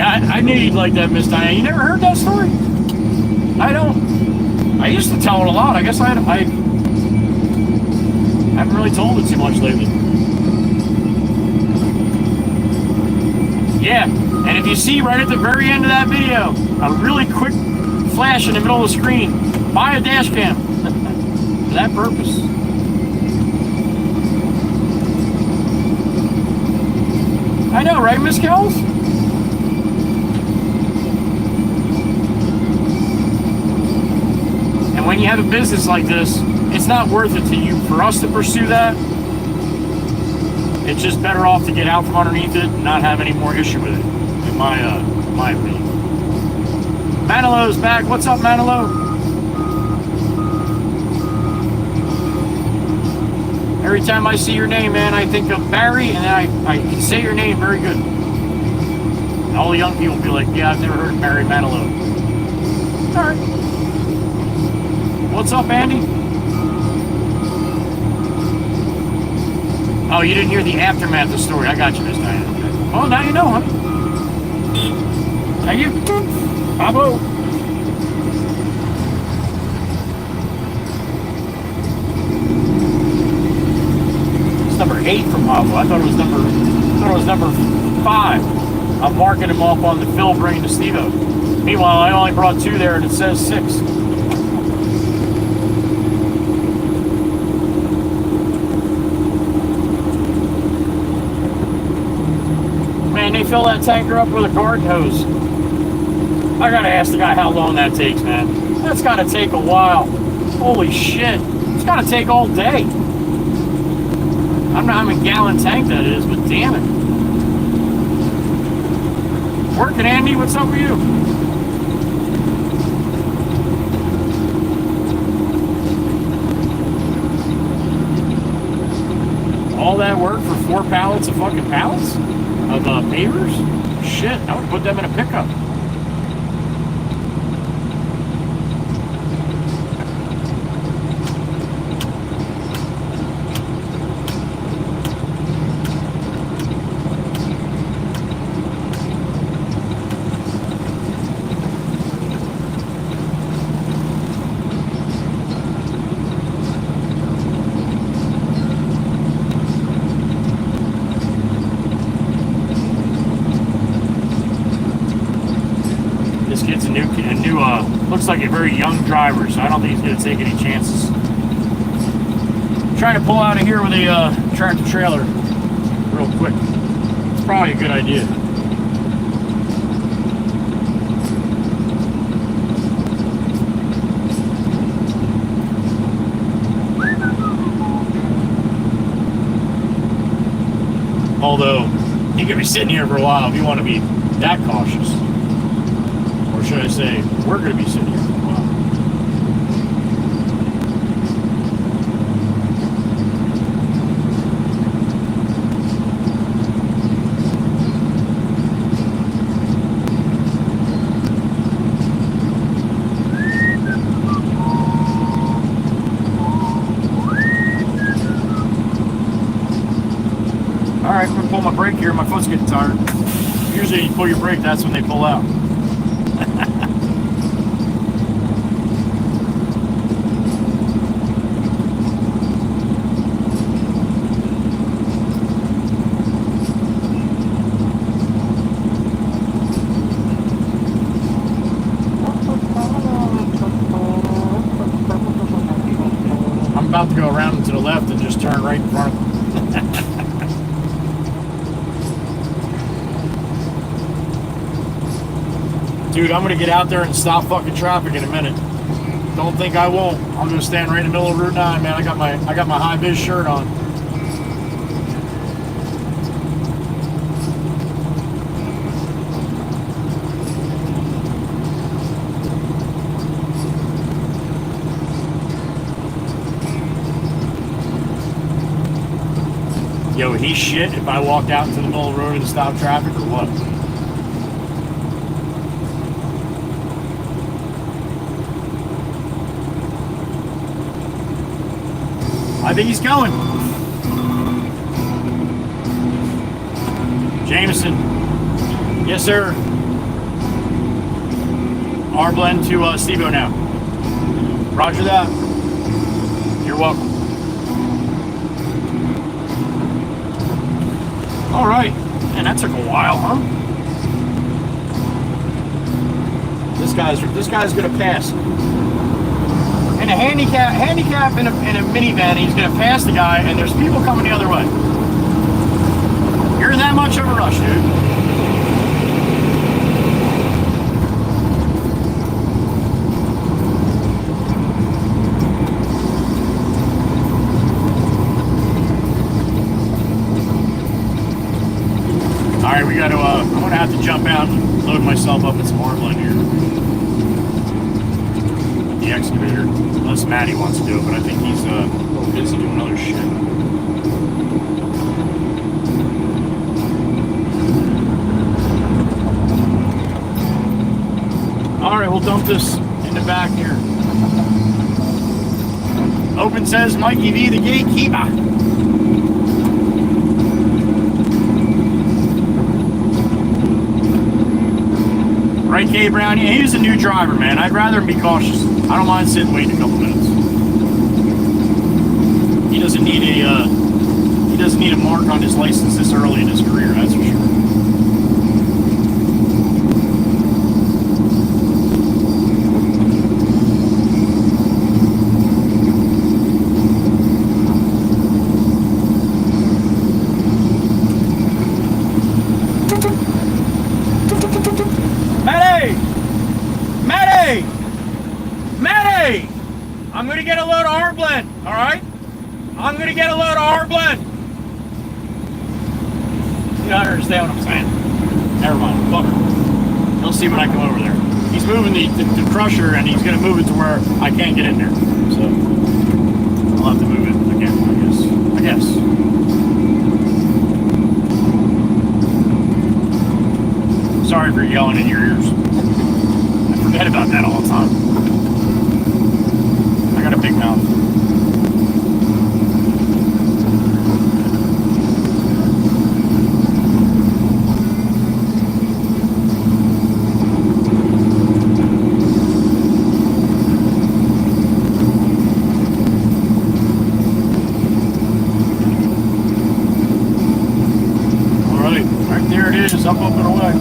A: I knew you'd like that, Miss Diane. You never heard that story? I don't. I used to tell it a lot. I guess I haven't really told it too much lately. Yeah, and if you see right at the very end of that video, a really quick flash in the middle of the screen, buy a dash cam for that purpose. I know, right, Miss Kells? And when you have a business like this, it's not worth it to you for us to pursue that. It's just better off to get out from underneath it and not have any more issue with it, in my opinion. Manilou's back. What's up, Manilou? Every time I see your name, man, I think of Barry, and I can say your name very good. And all the young people will be like, yeah, I've never heard of Barry Manilow. All right. What's up, Andy? Oh, you didn't hear the aftermath of the story. I got you, Miss Diana. Okay. Oh, now you know, huh? Thank you. Bravo. It's number 8 from Pablo. I thought it was number 5. I'm marking him off on the fill, bringing to Steve-O. Meanwhile, I only brought 2 there, and it says 6. Man, they fill that tanker up with a garden hose. I gotta ask the guy how long that takes, man. That's gotta take a while. Holy shit. It's gotta take all day. I don't know how many gallon tank that is, but damn it. Working, Andy? What's up with you? All that work for 4 pallets of fucking pallets? Of pavers? Shit, I would put them in a pickup. Looks like a very young driver, so I don't think he's going to take any chances. I'm trying to pull out of here with a tractor trailer real quick. It's probably a good idea. Although, you could be sitting here for a while if you want to be that cautious. Or should I say, we're going to be sitting here for a while. All right, I'm going to pull my brake here. My foot's getting tired. Usually you pull your brake, that's when they pull out. About to go around to the left and just turn right in front of them. Dude, I'm gonna get out there and stop fucking traffic in a minute. Don't think I won't. I'm gonna stand right in the middle of Route 9, man. I got my high vis shirt on. Yo, he's shit if I walked out into the middle of the road and stop traffic or what? I think he's going. Jameson. Yes, sir. R blend to Steve-O now. Roger that. You're welcome. All right. And that took a while, huh? This guy's gonna pass. In a handicap in a minivan, he's gonna pass the guy, and there's people coming the other way. You're in that much of a rush, dude. All right, we got to. I'm gonna have to jump out and load myself up with some Marblin here. The excavator, unless Matty wants to do it, but I think he's a little busy doing other shit. All right, we'll dump this in the back here. Open says Mikey B, the gatekeeper. Right, K Brown? Yeah, he's a new driver, man. I'd rather him be cautious. I don't mind sitting waiting a couple minutes. He doesn't need a mark on his license this early in his career, that's for sure. Matty! I'm gonna get a load of hard blend, alright? I'm gonna get a load of hard blend. You don't understand what I'm saying. Never mind, fuck it. He'll see when I come over there. He's moving the crusher, and he's gonna move it to where I can't get in there. So I'll have to move it again, I guess. Sorry for yelling in your ears. I forget about that all the time. I got a big mouth. All right, right there it is, up and away.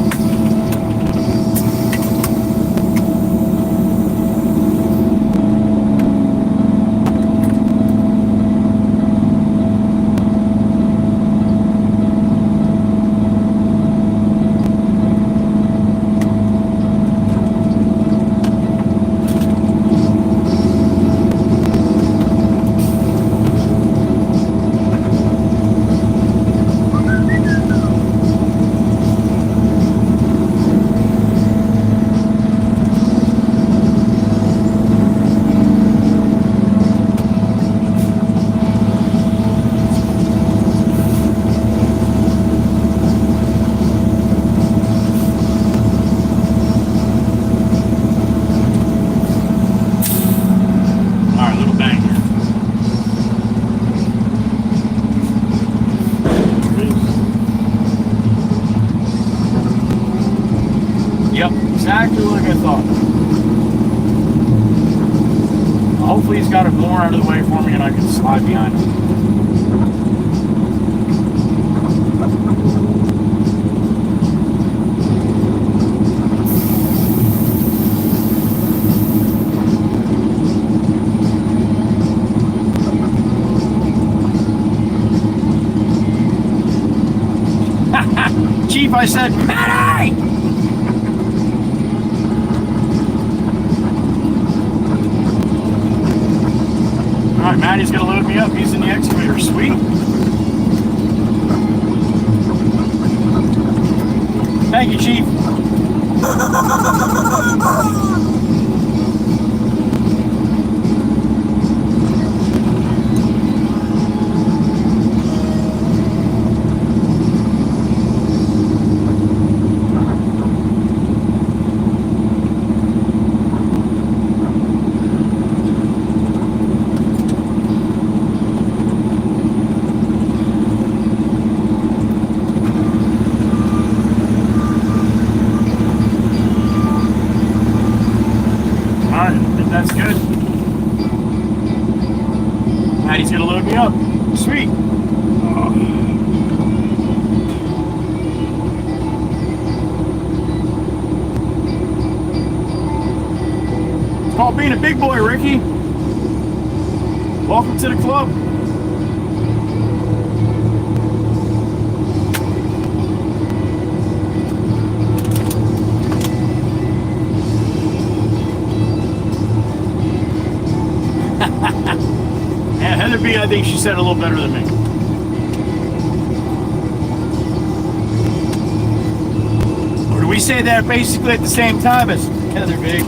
A: Exactly like I thought. Hopefully he's got it more out of the way for me and I can slide behind him. Chief, I said, Matty! Maddie's gonna load me up. He's in the excavator. Sweet. Thank you, Chief. That's good. Maddie's gonna load me up. Sweet. Oh. It's called being a big boy, Ricky. Welcome to the club. Yeah, Heather B, I think she said it a little better than me. Or do we say that basically at the same time as Heather B?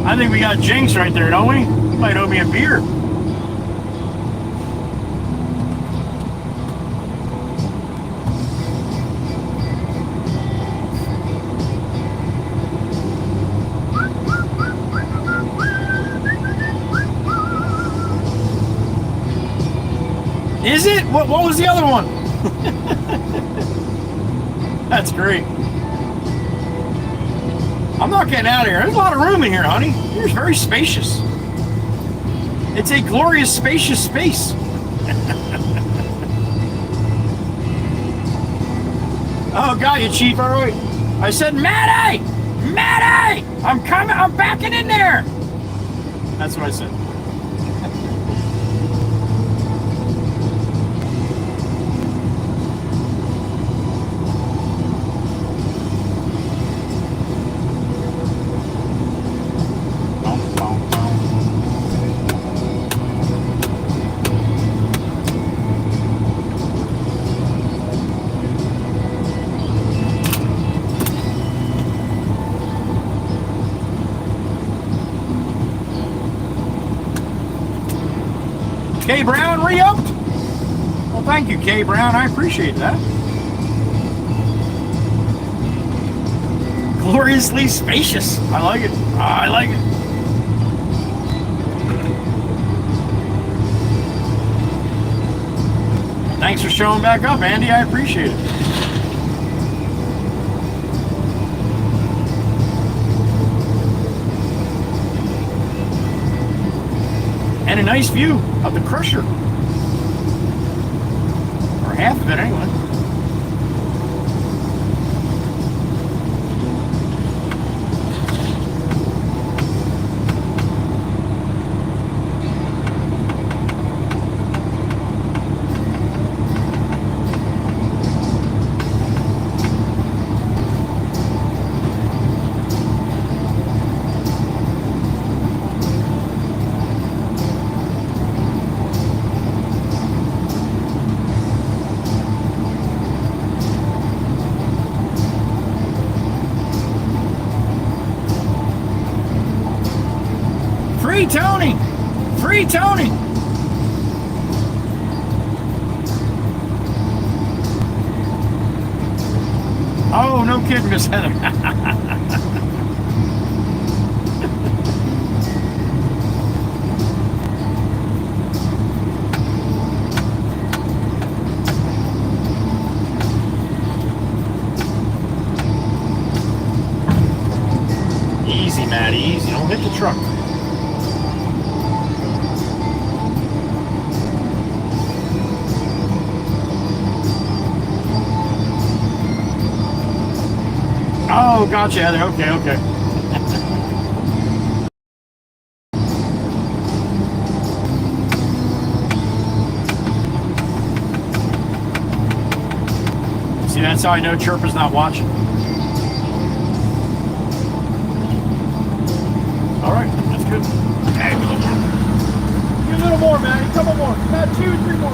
A: I think we got Jinx right there, don't we? You might owe me a beer. Is it? What was the other one? That's great. I'm not getting out of here. There's a lot of room in here, honey. It's very spacious. It's a glorious, spacious space. Oh, got you, Chief. All right. I said, Maddie! Maddie! I'm coming. I'm backing in there. That's what I said. K Brown re-upped? Well, thank you, K Brown. I appreciate that. Gloriously spacious. I like it. I like it. Thanks for showing back up, Andy. I appreciate it. And a nice view of the crusher. Or half of it, anyway. Free Tony! Free Tony! Oh, no kidding, Miss Heather. Easy, Maddie, easy. Don't hit the truck. Oh, gotcha, Heather. Okay, okay. See, that's how I know Chirpa's not watching. All right, that's good. a little more, man. A couple more. About 2 or 3 more.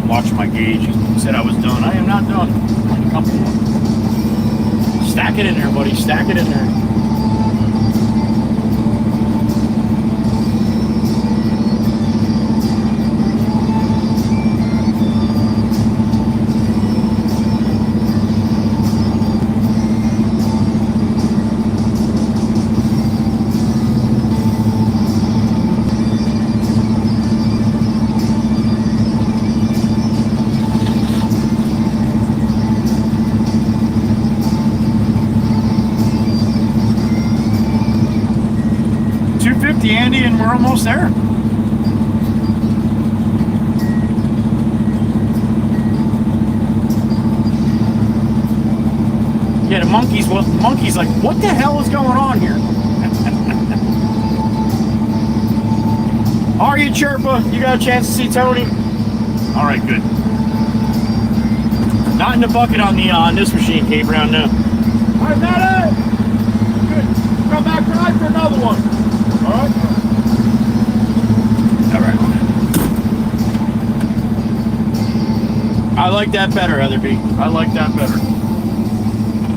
A: I'm watching my gauge. He said I was done. I am not done. A couple more. Stack it in there, buddy. Stack it in there. Andy, and we're almost there. Yeah, the monkey's like, what the hell is going on here? Are you, Chirpa? You got a chance to see Tony? All right, good. Not in the bucket on this machine, K Brown, no. All right, Matt. Good. Come back tonight for another one. All right. All right. I like that better, Heather B. I like that better.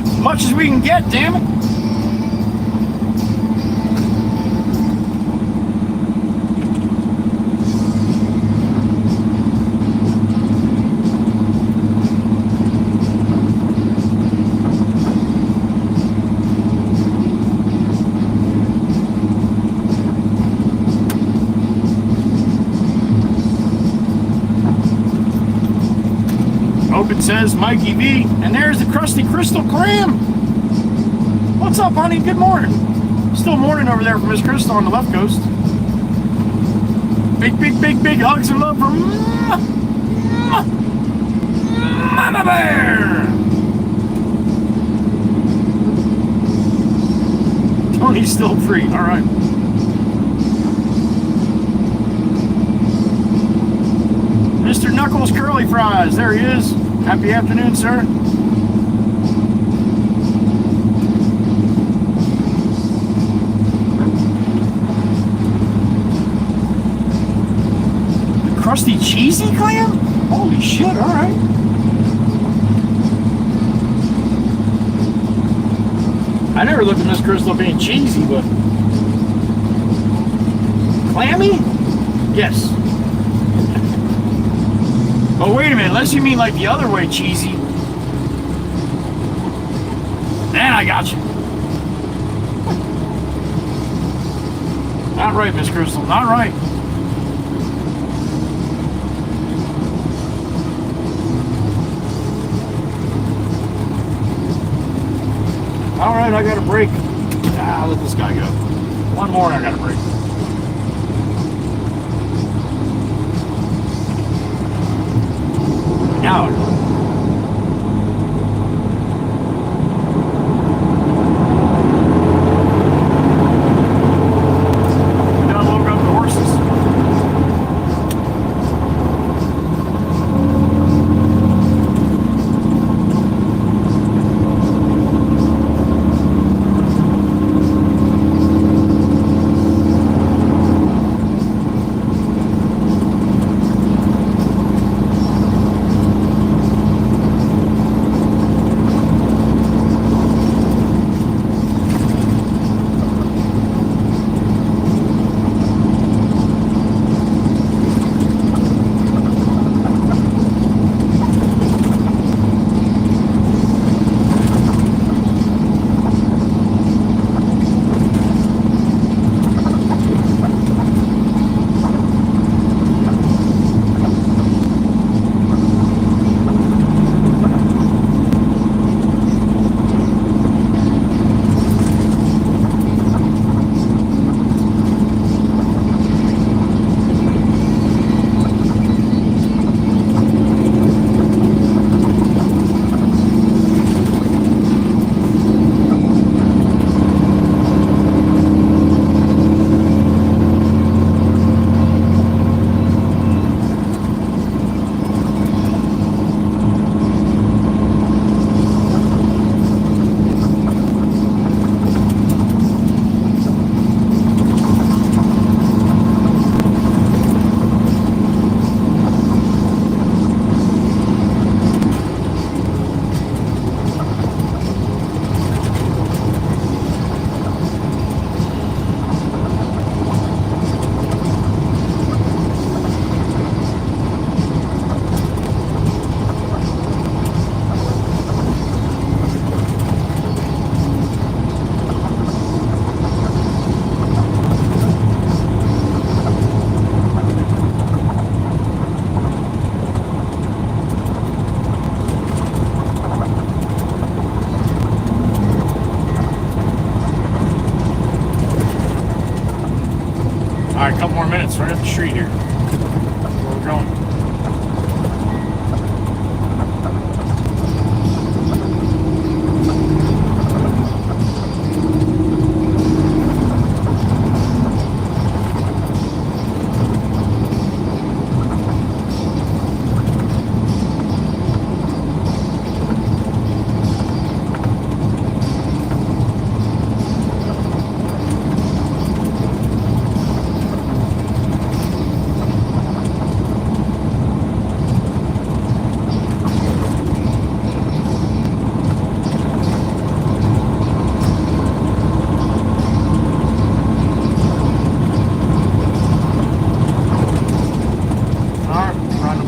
A: As much as we can get, damn it. It says Mikey B, and there's the crusty crystal clam. What's up, honey? Good morning. Still morning over there for Miss Crystal on the left coast. Big hugs and love from Mama Bear. Tony's still free. All right. Mr. Knuckles Curly Fries. There he is. Happy afternoon, sir. The crusty cheesy clam? Holy shit, alright. I never looked at Miss Crystal being cheesy, but clammy? Yes. Oh, wait a minute, unless you mean like the other way cheesy. Then I got you. Not right, Miss Crystal, not right. All right, I got a break. Let this guy go. One more and I got a break. Now. Now load up the horses.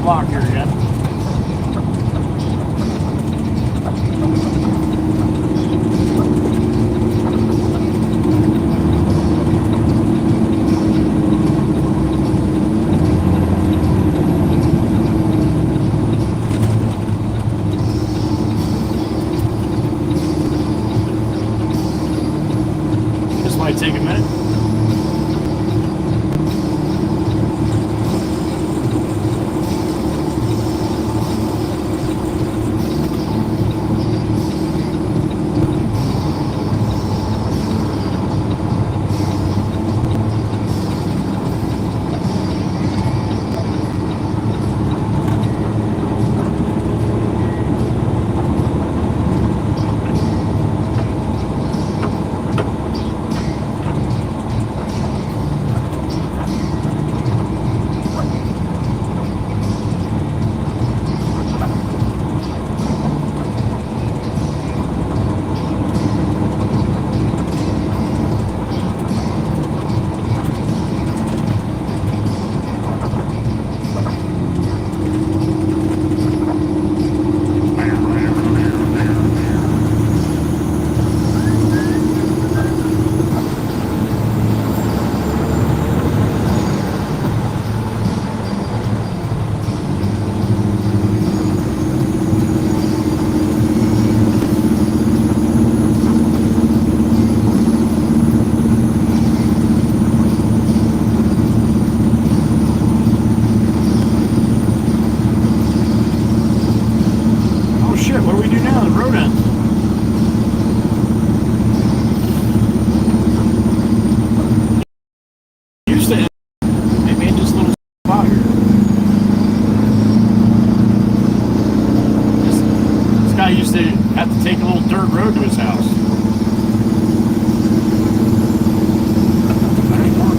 A: block here yet. This might take a minute. What do we do now? The road ends. Used to end. They made this little spot here. This guy used to have to take a little dirt road to his house. Not anymore.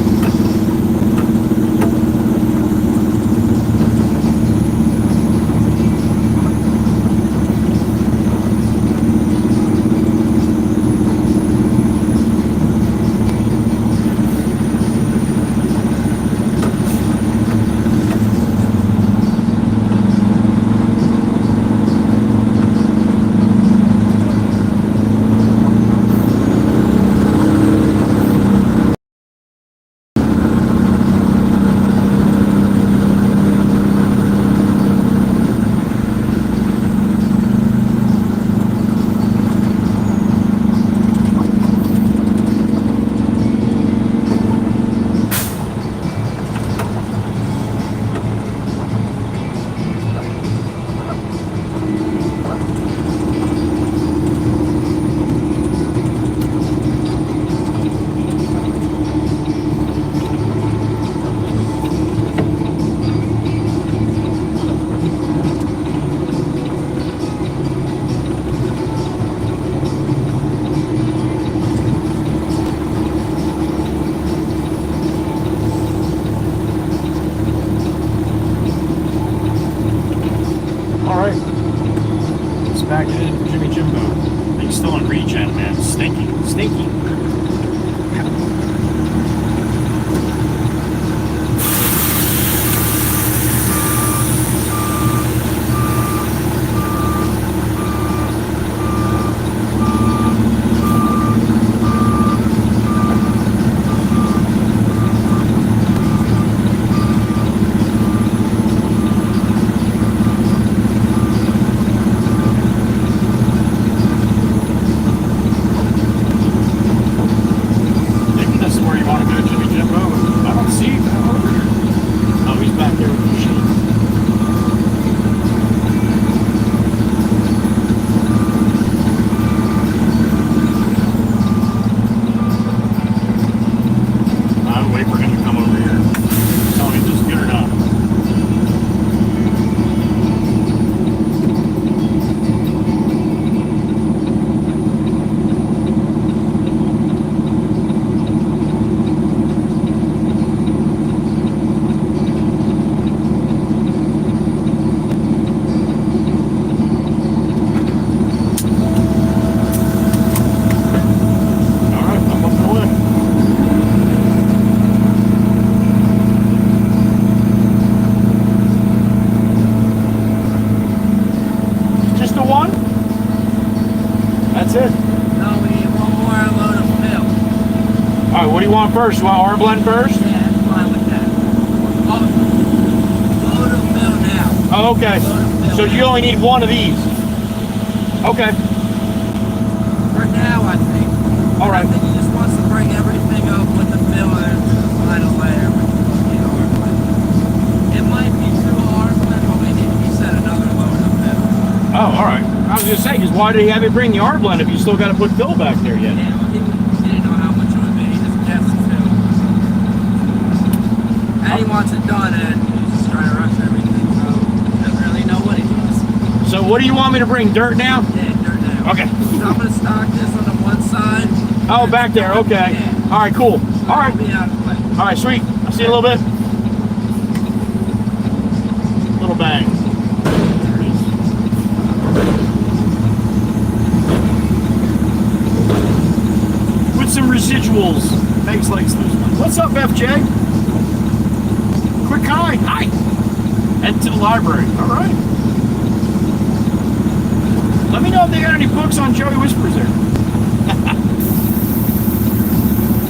A: Back in Jimmy Jimbo. I think he's still on regen, man. Stinky. Stinky. That's it.
F: No, we need one more load of fill.
A: All right, what do you want first? You want our blend first?
F: Yeah, that's fine with that. Load of fill now.
A: Oh, okay. So you only need one of these. Okay.
F: For now, I think.
A: All right.
F: I think he just wants to bring everything up with the fill and the final layer with the arm blend. It might be two arm blend, but he said another load of fill.
A: Oh, all right. I was gonna say, because why did he have you bring the R blend if you still got to put fill back there yet?
F: Yeah, he didn't know how much it would be. He just guessed the fill. And he wants it done, and he's just trying to rush everything, so he doesn't really know what he wants.
A: So what do you want me to bring? Dirt now?
F: Yeah, dirt now.
A: Okay.
F: So I'm going to stock this on the one side.
A: Oh, back there. Okay.
F: Yeah.
A: All right, cool. All right.
F: Be out of the way.
A: All right, sweet. I'll see you in a little bit. Little bang. There it is. With some residuals. Megs likes those ones. What's up, FJ? Quick hi. Hi. Head to the library. All right. Let me know if they got any books on Joey Whispers there.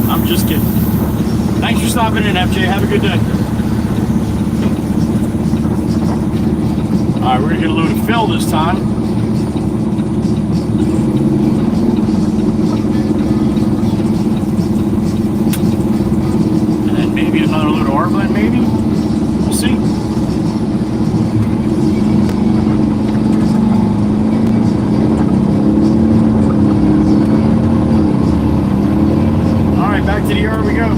A: I'm just kidding. Thanks for stopping in, FJ. Have a good day. All right, we're going to get a load of fill this time. And then maybe another load of R-blend, maybe? We'll see. All right, back to the yard we go.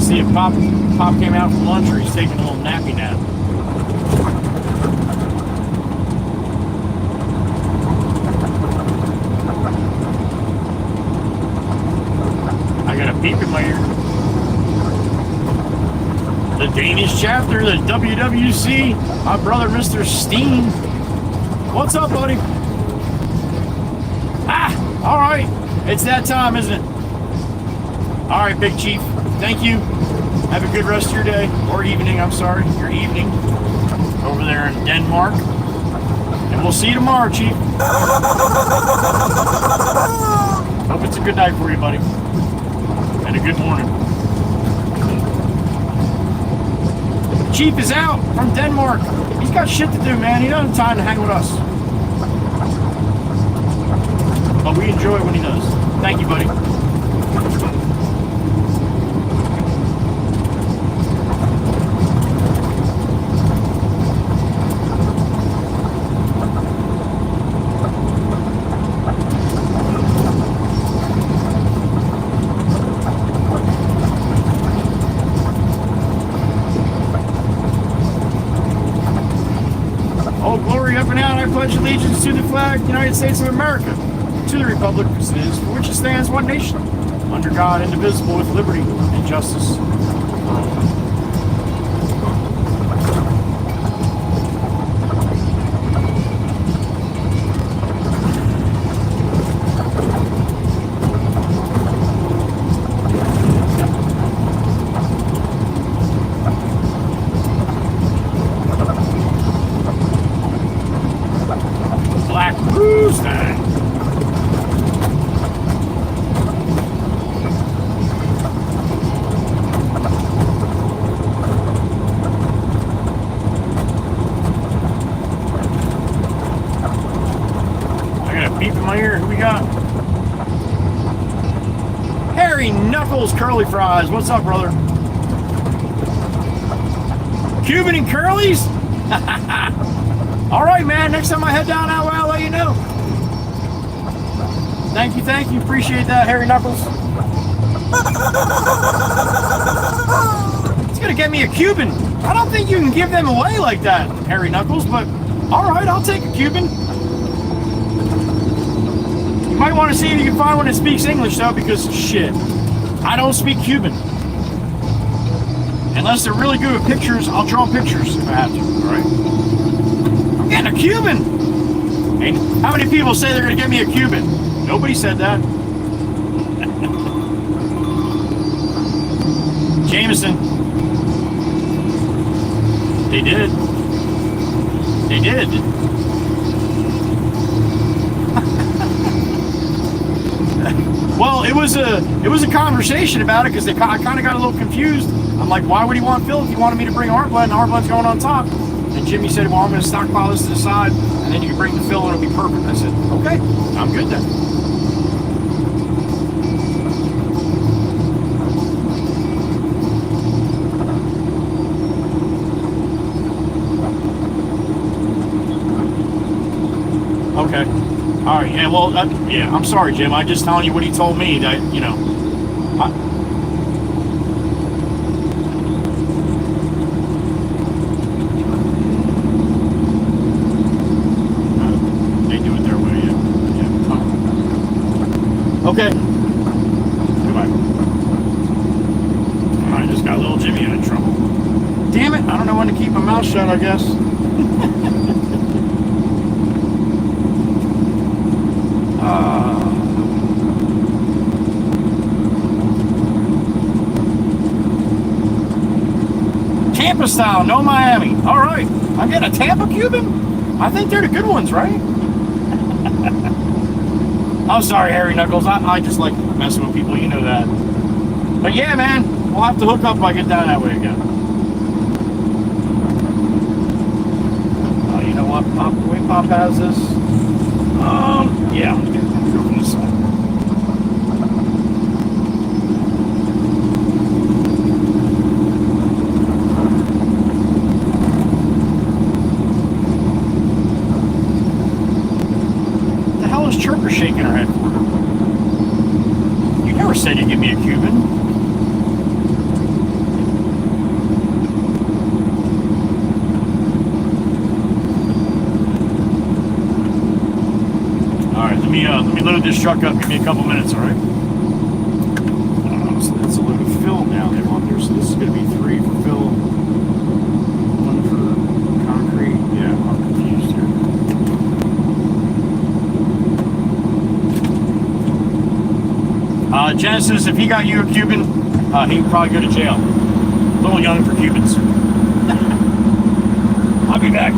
A: See if Pop came out from lunch or he's taking a little nappy nap. I got a beep in my ear. The Danish chapter, the WWC, my brother Mr. Steen. What's up, buddy? Ah, all right. It's that time, isn't it? All right, Big Chief. Thank you. Have a good rest of your day, or evening, I'm sorry, your evening, over there in Denmark. And we'll see you tomorrow, Chief. Hope it's a good night for you, buddy. And a good morning. Chief is out from Denmark. He's got shit to do, man. He doesn't have time to hang with us. But we enjoy it when he does. Thank you, buddy. I pledge allegiance to the flag of the United States of America, to the republic which it is, for which it stands, one nation, under God, indivisible, with liberty and justice. Curly fries. What's up, brother? Cuban and curlies? All right, man. Next time I head down that way, I'll let you know. Thank you. Appreciate that, Harry Knuckles. It's gonna get me a Cuban. I don't think you can give them away like that, Harry Knuckles, but all right, I'll take a Cuban. You might want to see if you can find one that speaks English, though, because shit. I don't speak Cuban. Unless they're really good with pictures, I'll draw pictures if I have to, alright? I'm getting a Cuban! Hey, how many people say they're going to get me a Cuban? Nobody said that. Jameson. They did. They did. Well, it was a conversation about it because I kind of got a little confused. I'm like, why would he want fill if he wanted me to bring hardblood and hardblood's going on top? And Jimmy said, well, I'm going to stockpile this to the side and then you can bring the fill and it'll be perfect. I said, okay, I'm good then. Okay. All right. Yeah. Well. Yeah. I'm sorry, Jim. I'm just telling you what he told me. That you know. They do it their way. Yeah. Yeah. Oh. Okay. Goodbye. I just got little Jimmy in trouble. Damn it! I don't know when to keep my mouth shut. I guess. Tampa style, no Miami. All right, I'm getting a Tampa Cuban. I think they're the good ones, right? I'm sorry, Harry Knuckles. I just like messing with people. You know that. But yeah, man, we'll have to hook up if I get down that way again. You know what? The way Pop has this. Yeah, I'm gonna go from this side. What the hell is Chirper shaking her head for? You never said you'd give me a Cuban. Let me load this truck up. Give me a couple minutes, all right? So that's a load of fill now they want there. So this is going to be 3 for fill, 1 for concrete. Yeah, I'm confused here. Genesis, if he got you a Cuban, he would probably go to jail. A little young for Cubans. I'll be back.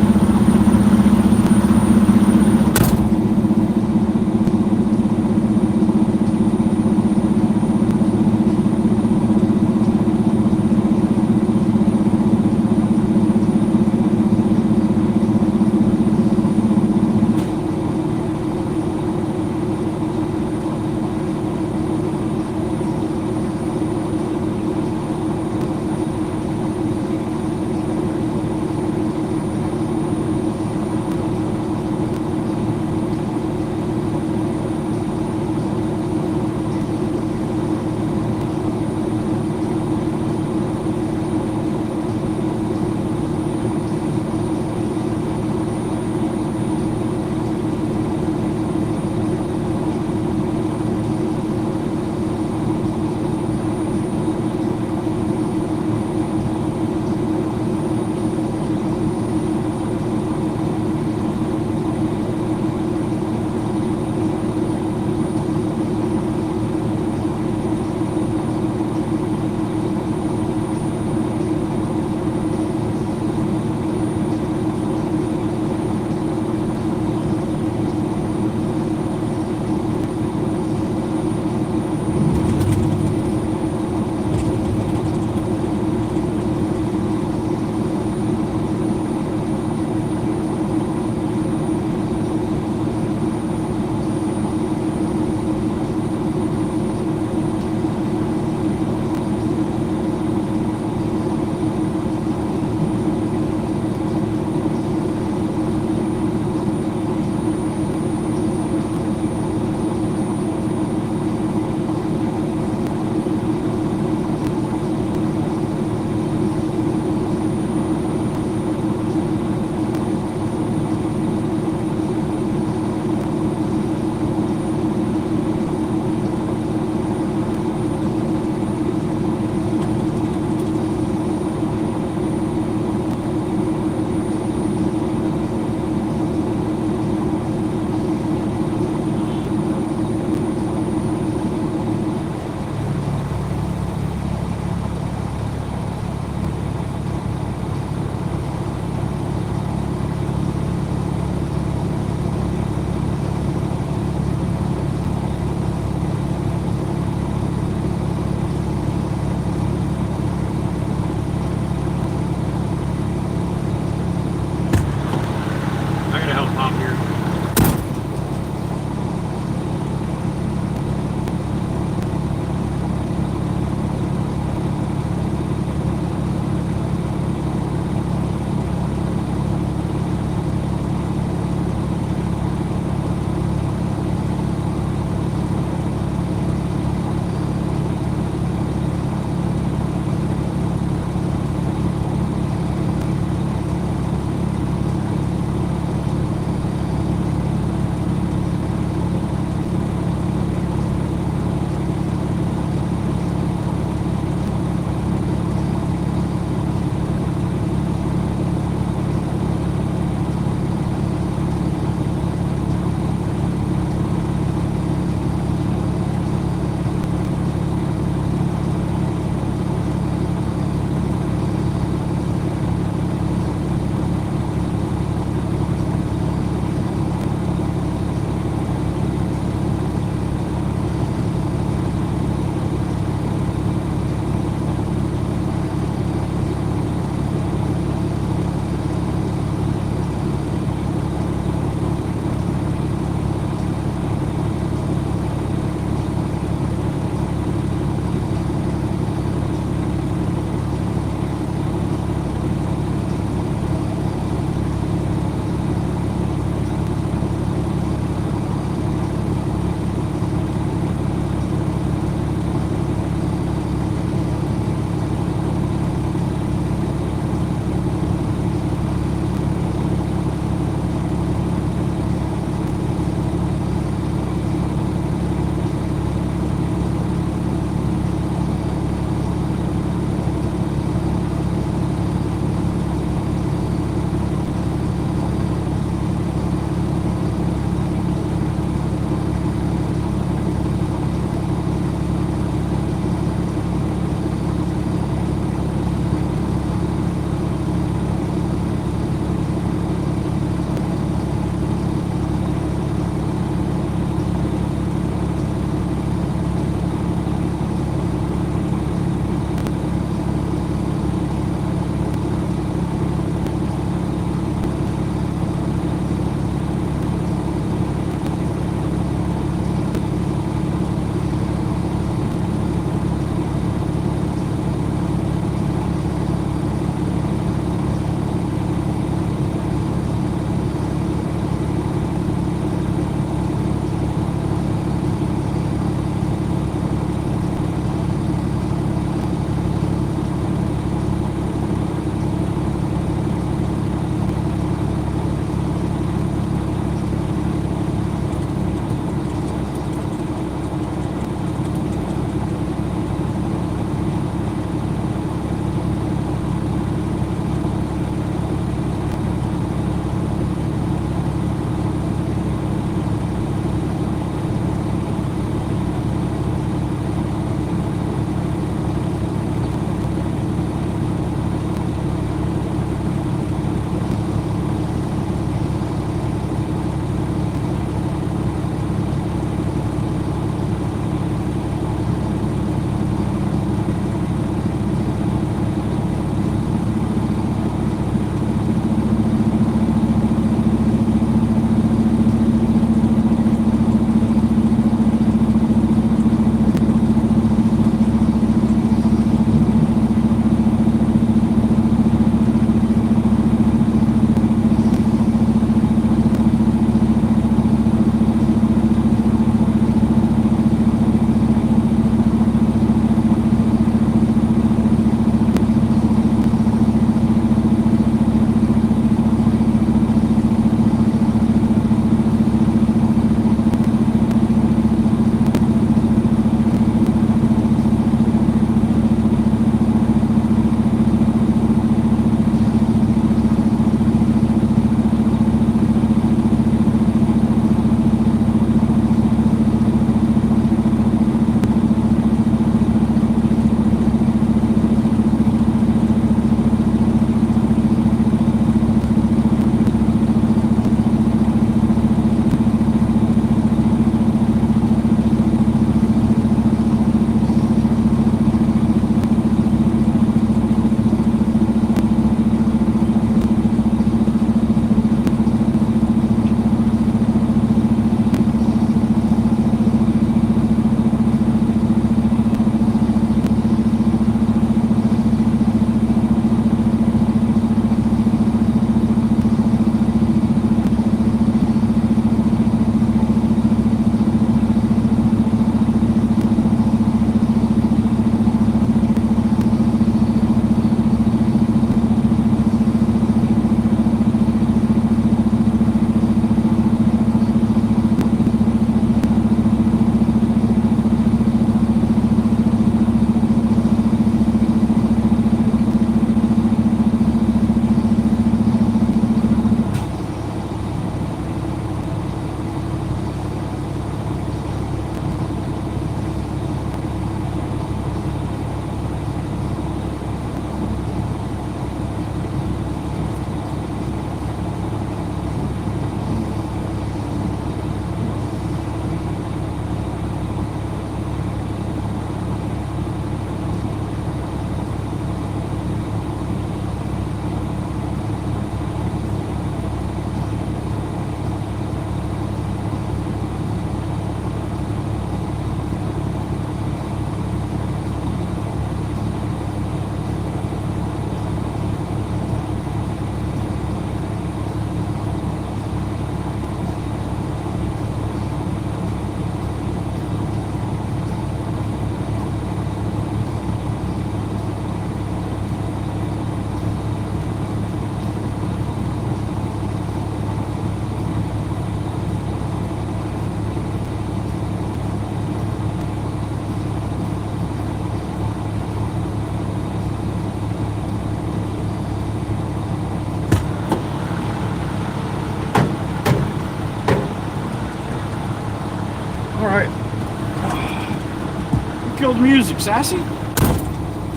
A: killed the music, Sassy. Did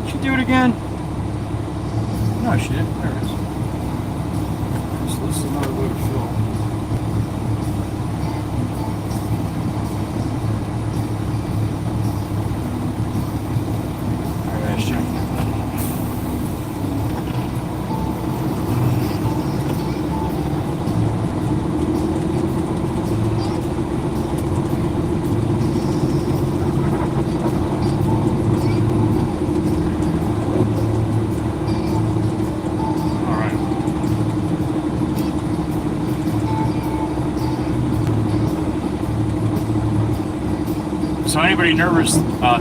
A: she do it again? No, she didn't. There it is. So this is another load of fill. Alright, let's check. So anybody nervous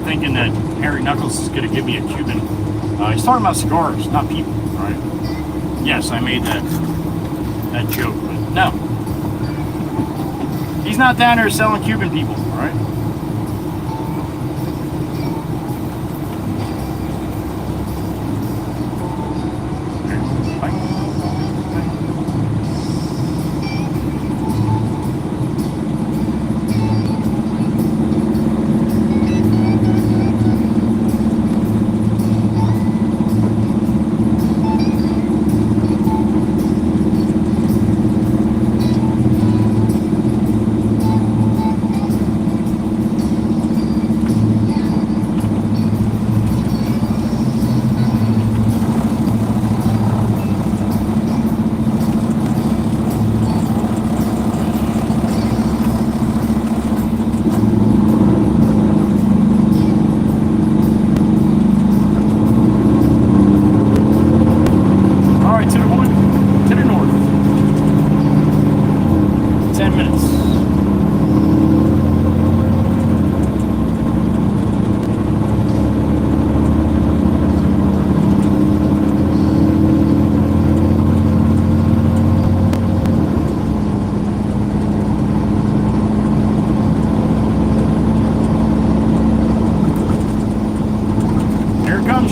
A: thinking that Harry Knuckles is going to give me a Cuban? He's talking about cigars, not people, right? Yes, I made that joke, but no. He's not down there selling Cuban people, all right?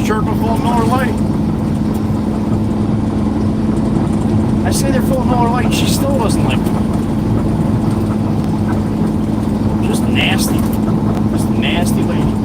A: Chirping full of Miller Lite. I say they're full of Miller Lite, and she still doesn't like them. Just nasty. Just a nasty lady.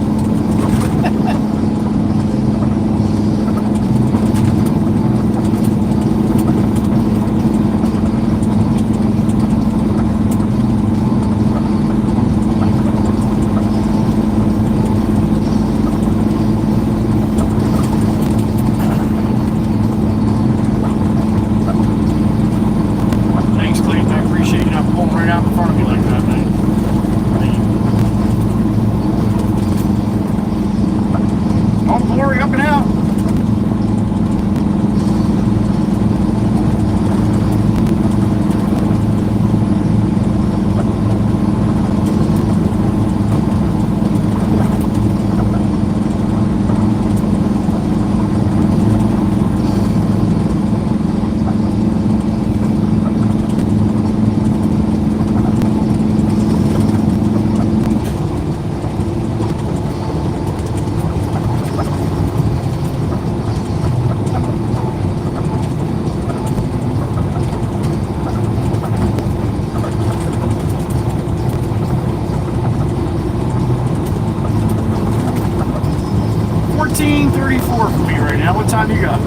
A: For me right now. What time you got?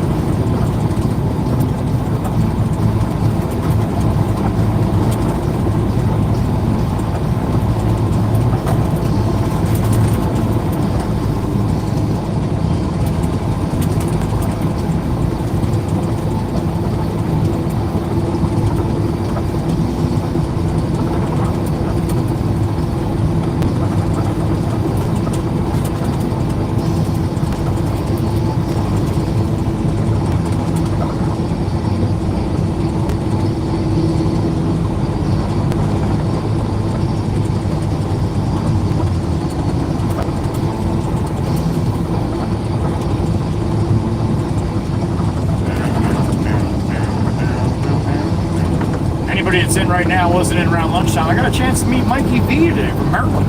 A: That's in right now wasn't in around lunchtime. I got a chance to meet Mikey B today from Maryland.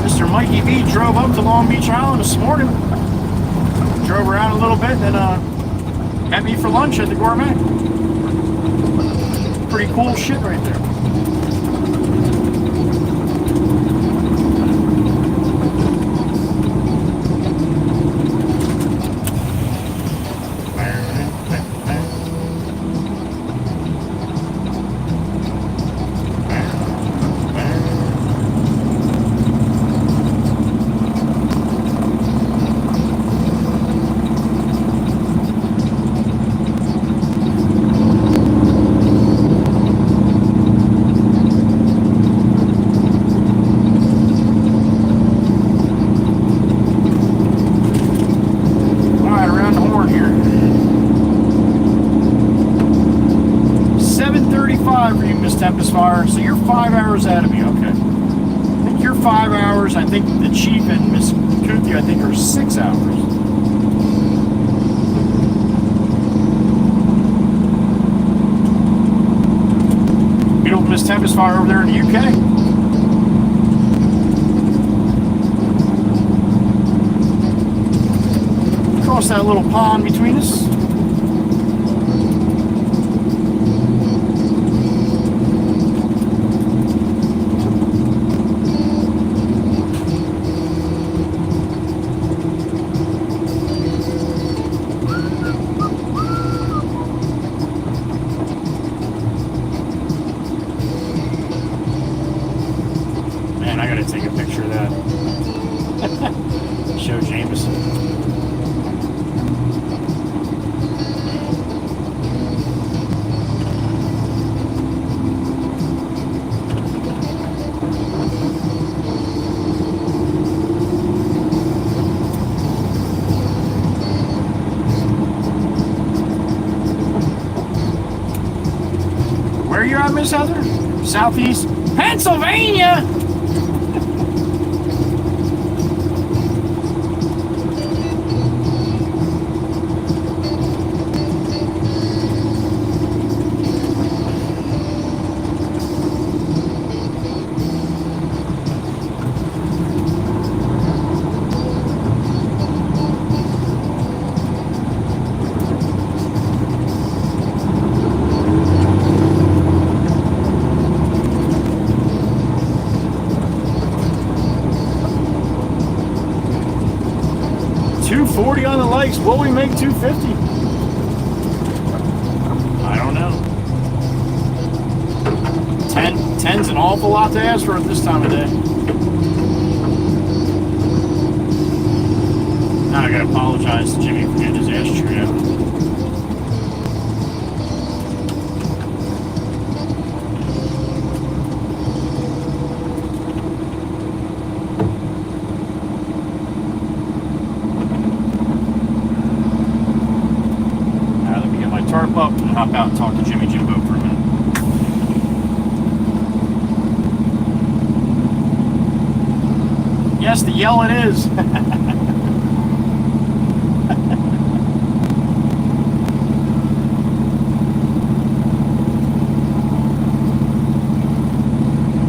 A: Mr. Mikey B drove up to Long Beach Island this morning. Drove around a little bit and then met me for lunch at the Gourmet. Pretty cool shit right there. 5 hours. I think the Chief and Miss Kuthi, I think, are 6 hours. You don't miss Tempest Fire over there in the UK. Across that little pond between us. Man, I gotta take a picture of that. Show Jameson. Where you at, Miss Heather? Southeast Pennsylvania. $240 on the likes. Will we make $250? I don't know. 10's an awful lot to ask for at this time of day. Now I gotta apologize to Jimmy for getting his ass chewed out. Tarp up and hop out and talk to Jimmy Jimbo for a minute. Yes, the yell it is.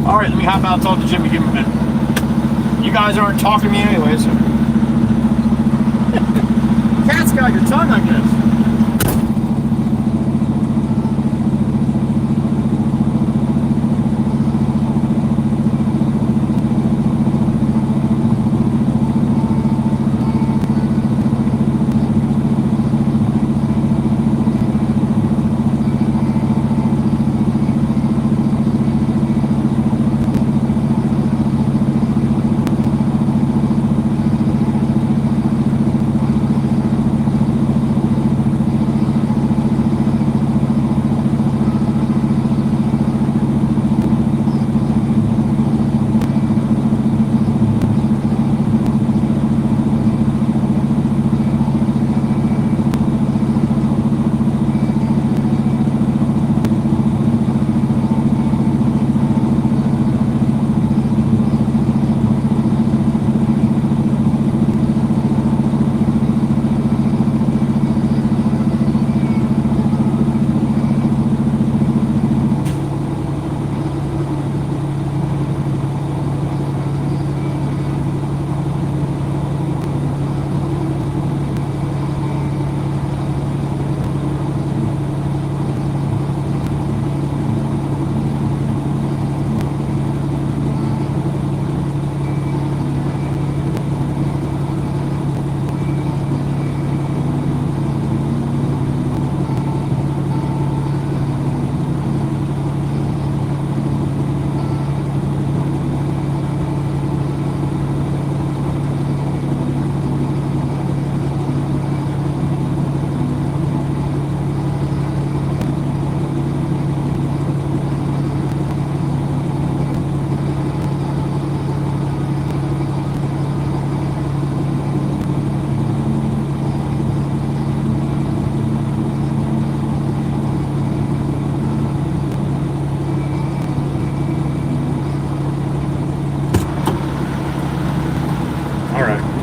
A: All right, let me hop out and talk to Jimmy. Give him a minute. You guys aren't talking to me anyway, so. Cat's got your tongue, I guess.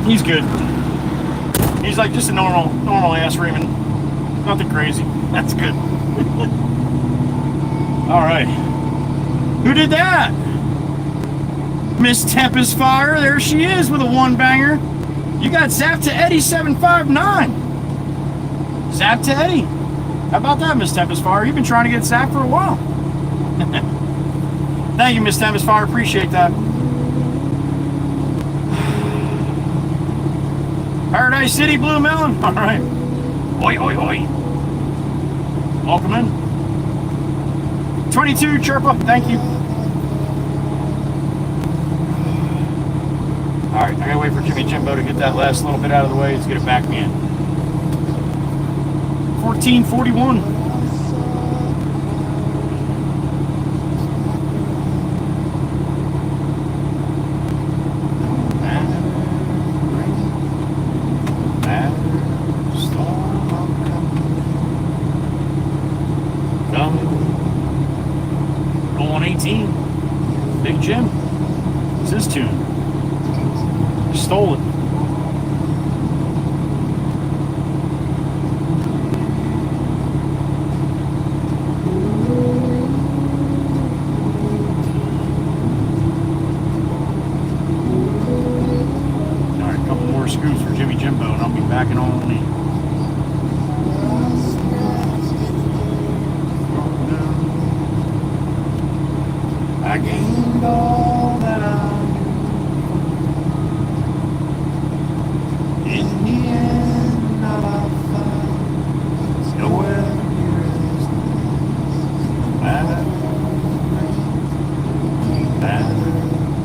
A: He's good. He's like just a normal ass reaming. Nothing crazy. That's good. All right. Who did that? Miss Tempest Fire. There she is with a one banger. You got zapped to Eddie 759. Zapped to Eddie. How about that, Miss Tempest Fire? You've been trying to get zapped for a while. Thank you, Miss Tempest Fire. Appreciate that. Paradise City, Blue Melon. All right. Oi, oi, oi. Welcome in. 22, Chirpa. Thank you. All right, I gotta wait for Jimmy Jimbo to get that last little bit out of the way. Let's get it back in. 1441. Going 18. Big Jim. It's his tune. Stole it. All right, a couple more scoops for Jimmy Jimbo, and I'll be backing on in. I gained all that I in the end, all I find is nowhere near as no matter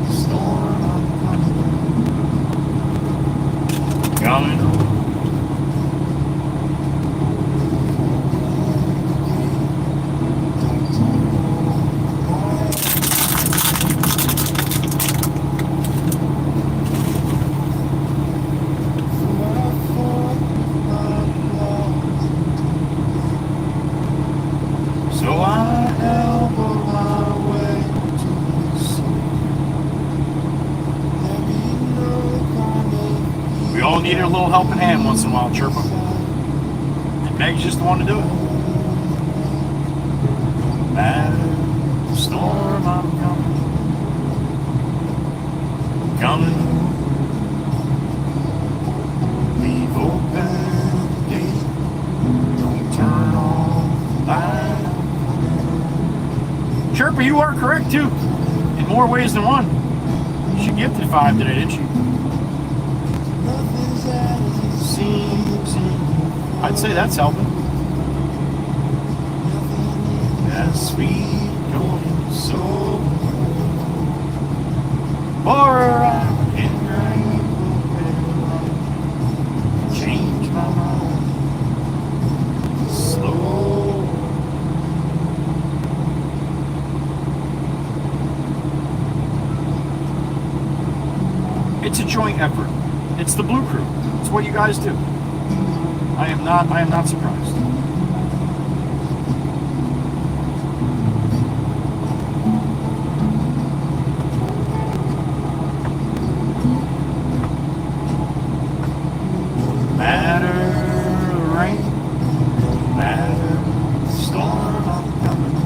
A: the storm I'm coming home. Needed a little helping hand once in a while, Chirpa. And Meg's just the one to do it. Matter the storm I'm coming. Leave open the gate. Don't turn on the light. Chirpa, you are correct too. In more ways than one. She gifted 5 today, didn't she? I'd say that's helping. That's sweet going so or I can change my mind slow. It's a joint effort. It's the Blue Crew. It's what you guys do. I am not surprised. Matter rain, matter storm, I'm coming.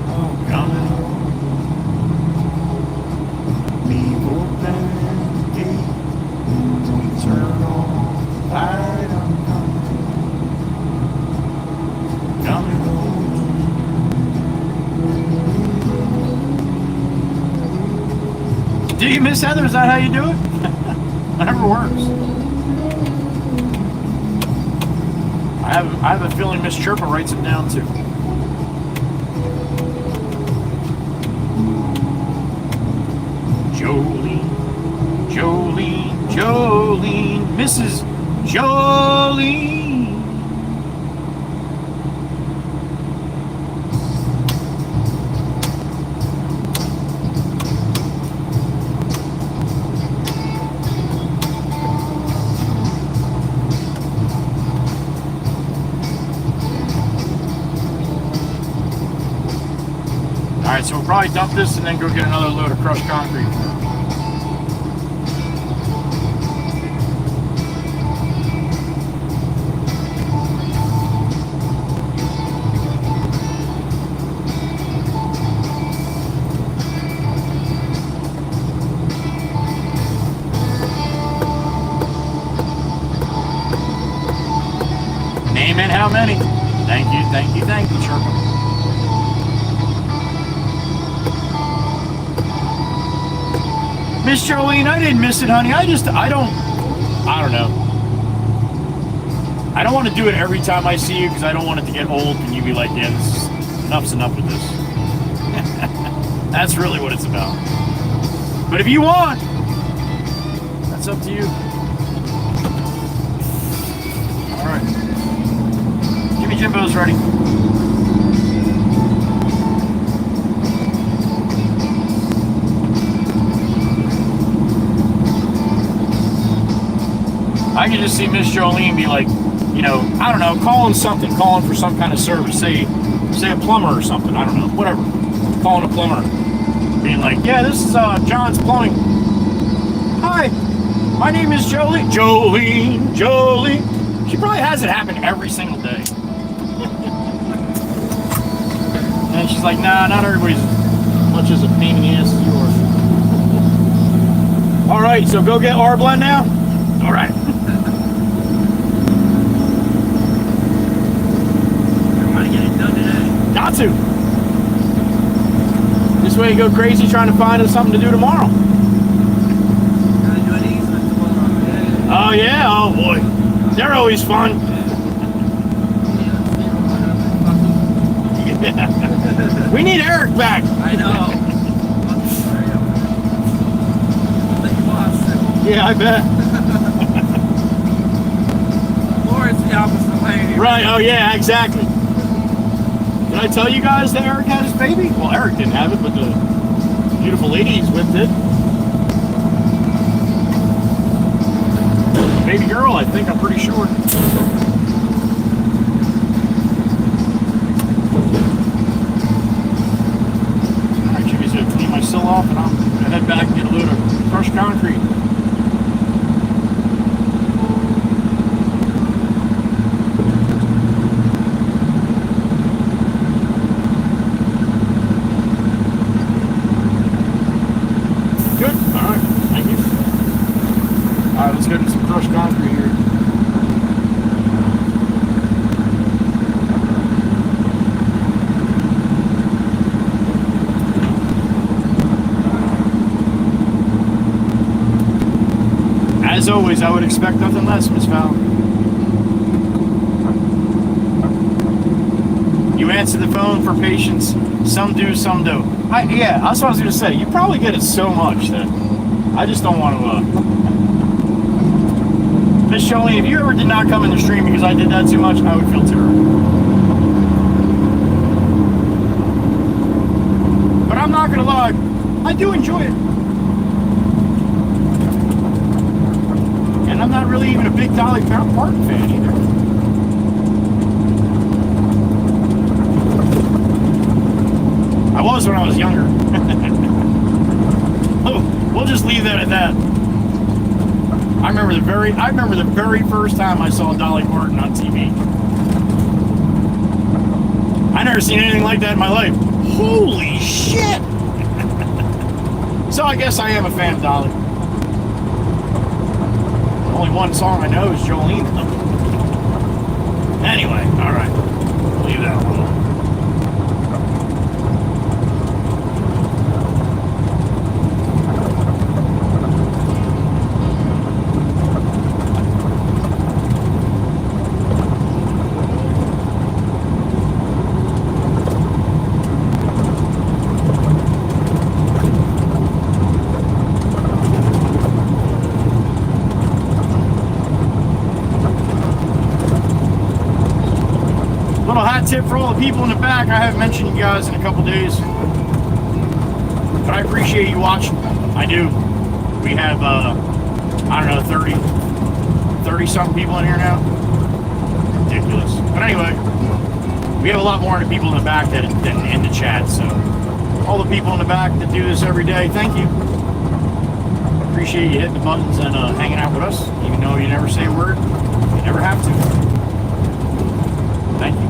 A: Oh, coming. Leave open the gate. Don't turn on. I'm coming home. Do you miss Heather? Is that how you do it? Whatever works. I have a feeling Miss Chirpa writes it down too. Jolene, Jolene, Jolene, Mrs. Jolene. All right, so we'll probably dump this and then go get another load of crushed concrete. And how many? Thank you, thank you, thank you, Chirpa. Miss Jolene, I didn't miss it, honey. I don't know. I don't want to do it every time I see you because I don't want it to get old and you be like, yeah, enough's enough with this. That's really what it's about. But if you want, that's up to you. All right. Jimmy Jimbo's ready. I can just see Miss Jolene be like, you know, I don't know, calling for some kind of service, say a plumber or something, I don't know, whatever. Calling a plumber, being like, yeah, this is John's Plumbing. Hi, my name is Jolene. Jolene. She probably has it happen every single day. And she's like, nah, not everybody's as much as a pain in the ass as yours. All right, so go get our blend now. All right. Got to. This way you go crazy trying to find us something to do tomorrow. Oh yeah, oh boy. They're always fun. Yeah. We need Eric back.
F: I know.
A: Yeah, I bet.
F: Or it's the opposite way.
A: Right, oh yeah, exactly. Did I tell you guys that Eric had his baby? Well, Eric didn't have it, but the beautiful lady he's with did. Baby girl, I think, I'm pretty sure. Alright, Jimmy's gonna clean my sill off and I'm gonna head back and get a load of crushed concrete. Let's go do some crushed concrete here. As always, I would expect nothing less, Miss Val. You answer the phone for patients. Some do, some don't. Yeah, that's what I was going to say. You probably get it so much that I just don't want to... Miss Jolene, if you ever did not come in the stream because I did that too much, I would feel terrible. But I'm not gonna lie, I do enjoy it. And I'm not really even a big Dolly Parton fan either. I was when I was younger. Oh, we'll just leave that at that. I remember the very first time I saw Dolly Parton on TV. I never seen anything like that in my life. Holy shit! So I guess I am a fan of Dolly. Only one song I know is Jolene. Anyway, alright. Leave that alone. Tip for all the people in the back. I haven't mentioned you guys in a couple days, but I appreciate you watching. I do. We have I don't know, 30 something people in here now. Ridiculous. But anyway, we have a lot more people in the back than in the chat, so all the people in the back that do this every day, thank you. Appreciate you hitting the buttons and hanging out with us, even though you never say a word. You never have to. Thank you.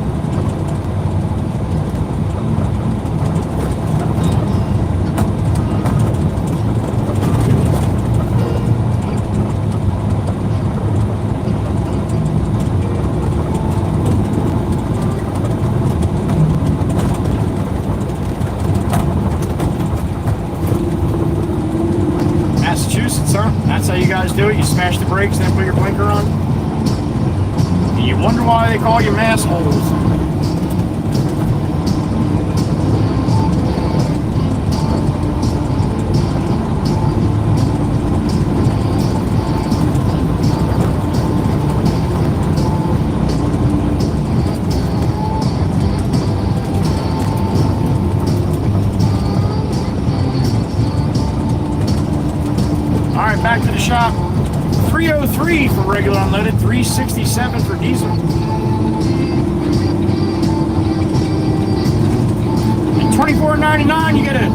A: you guys do it. You smash the brakes, then put your blinker on. And you wonder why they call you massholes. Back to the shop. 303 for regular unleaded, 367 for diesel. And $24.99 you get a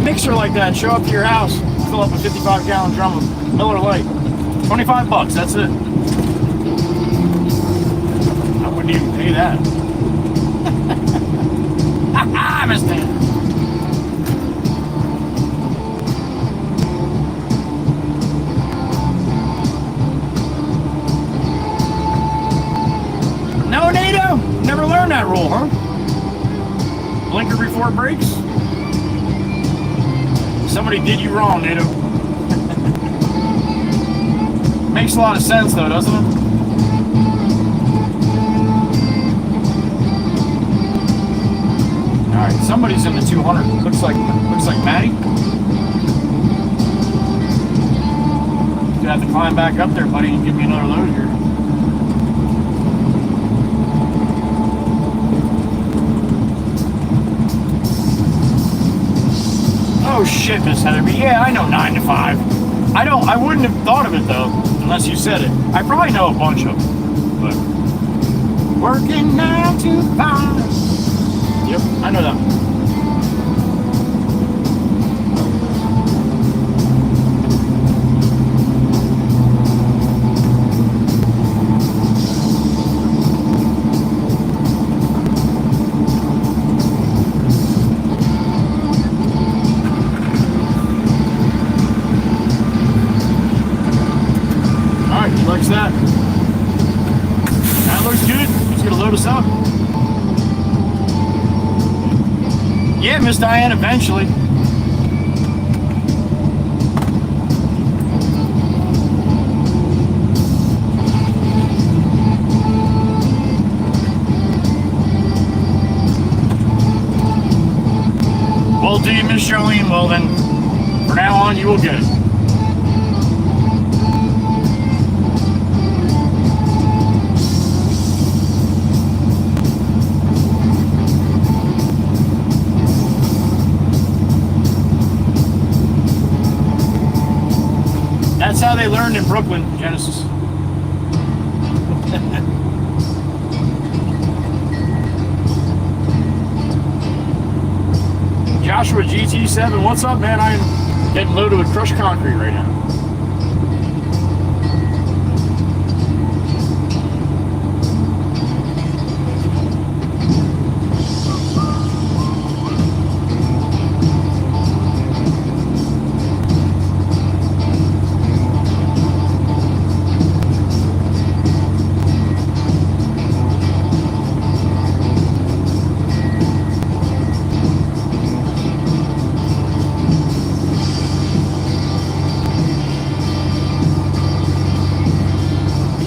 A: mixer like that, show up to your house, fill up a 55-gallon drum of Miller Lite. $25, that's it. I wouldn't even pay that. I missed that. No, NATO! Never learned that rule, huh? Blinker before brakes? Somebody did you wrong, NATO. Makes a lot of sense, though, doesn't it? All right, somebody's in the 200. Looks like Maddie. You have to climb back up there, buddy, and give me another load here. Oh shit, Miss Heather. But yeah, I know 9 to 5. I wouldn't have thought of it though, unless you said it. I probably know a bunch of them. But working 9 to 5. Yep, I know that. That looks good. He's gonna load us up. Yeah, Miss Diane, eventually. Well, do you, Miss Charlene? Well then, from now on, you will get it. That's how they learned in Brooklyn, Genesis. Joshua GT7, what's up, man? I'm getting loaded with crushed concrete right now.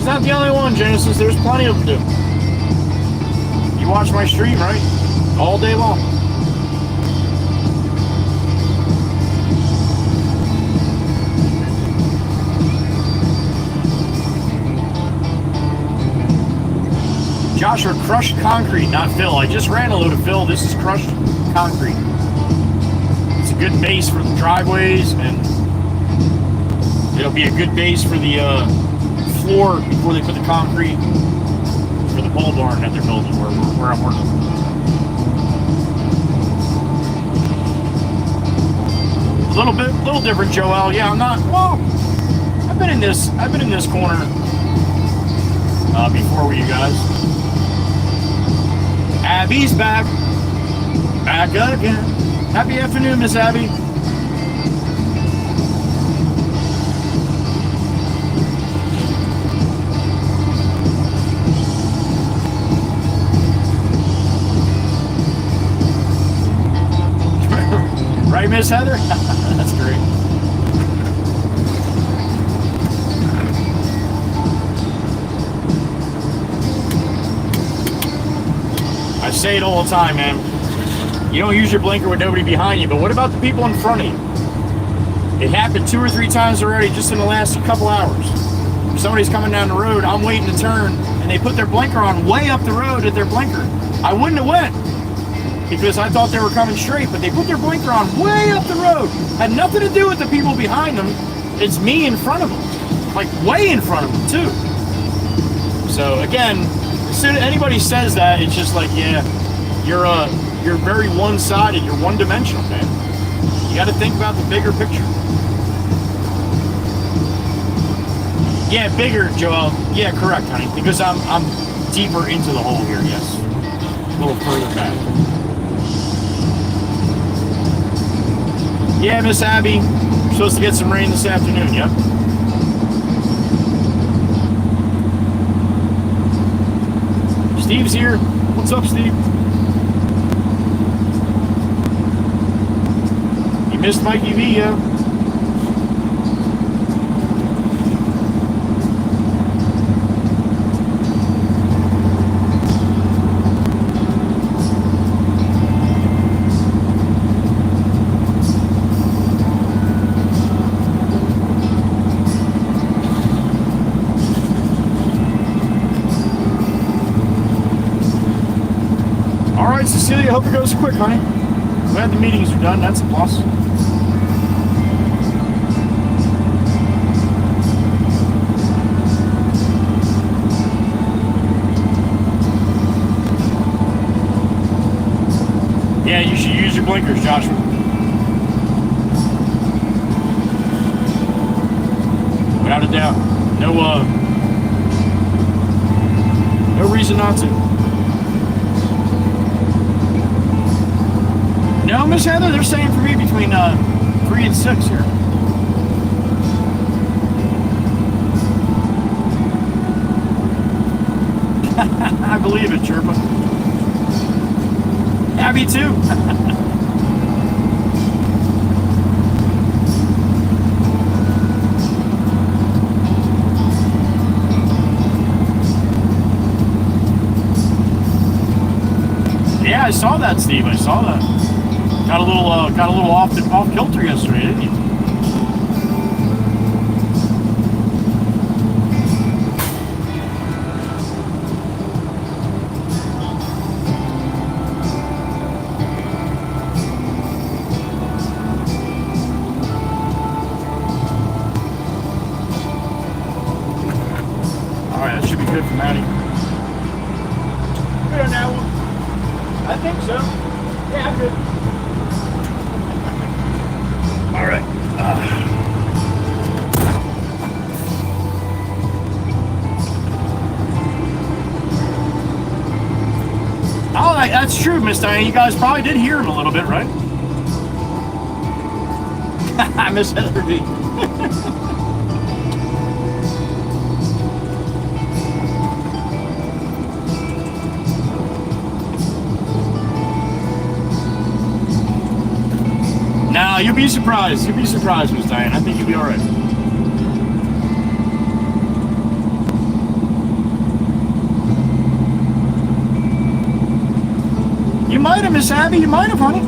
A: Not the only one, Genesis. There's plenty of them too. You watch my stream, right? All day long. Joshua, crushed concrete, not fill. I just ran a load of fill. This is crushed concrete. It's a good base for the driveways, and it'll be a good base for the floor before they put the concrete for the pole barn that they're building where I'm working. A little different, Joel. Yeah, I'm not. Well, I've been in this corner before with you guys. Abby's back again. Happy afternoon, Miss Abby. Right, Miss Heather? That's great. say it all the time, man. You don't use your blinker with nobody behind you, but what about the people in front of you? It happened 2 or 3 times already just in the last couple hours. If somebody's coming down the road, I'm waiting to turn, and they put their blinker on way up the road at their blinker. I wouldn't have went because I thought they were coming straight, but they put their blinker on way up the road. Had nothing to do with the people behind them. It's me in front of them, like way in front of them too. So again, as soon as anybody says that, it's just like, yeah, you're very one-sided. You're one-dimensional, man. You got to think about the bigger picture. Yeah, bigger, Joel. Yeah, correct, honey. Because I'm deeper into the hole here. Yes, a little further back. Yeah, Miss Abby. We're supposed to get some rain this afternoon. Yep. Steve's here. What's up, Steve? You missed Mikey B, yeah? Cecilia, hope it goes quick, honey. Glad the meetings are done. That's a plus. Yeah, you should use your blinkers, Joshua. Without a doubt. No reason not to. No, Miss Heather, they're saying for me between 3 and 6 here. I believe it, Chirpa. Yeah, me too. Yeah, I saw that, Steve. I saw that. Got a little off kilter yesterday, didn't you? All right, that should be good for Maddie. Good on that one. I think so. Yeah, I'm good. All right. Oh, that's true, Miss Diane. You guys probably did hear him a little bit, right? I miss Heather B. Nah, you'll be surprised. You'll be surprised, Miss Diane. I think you'll be all right. You might have, Miss Abby. You might have, honey.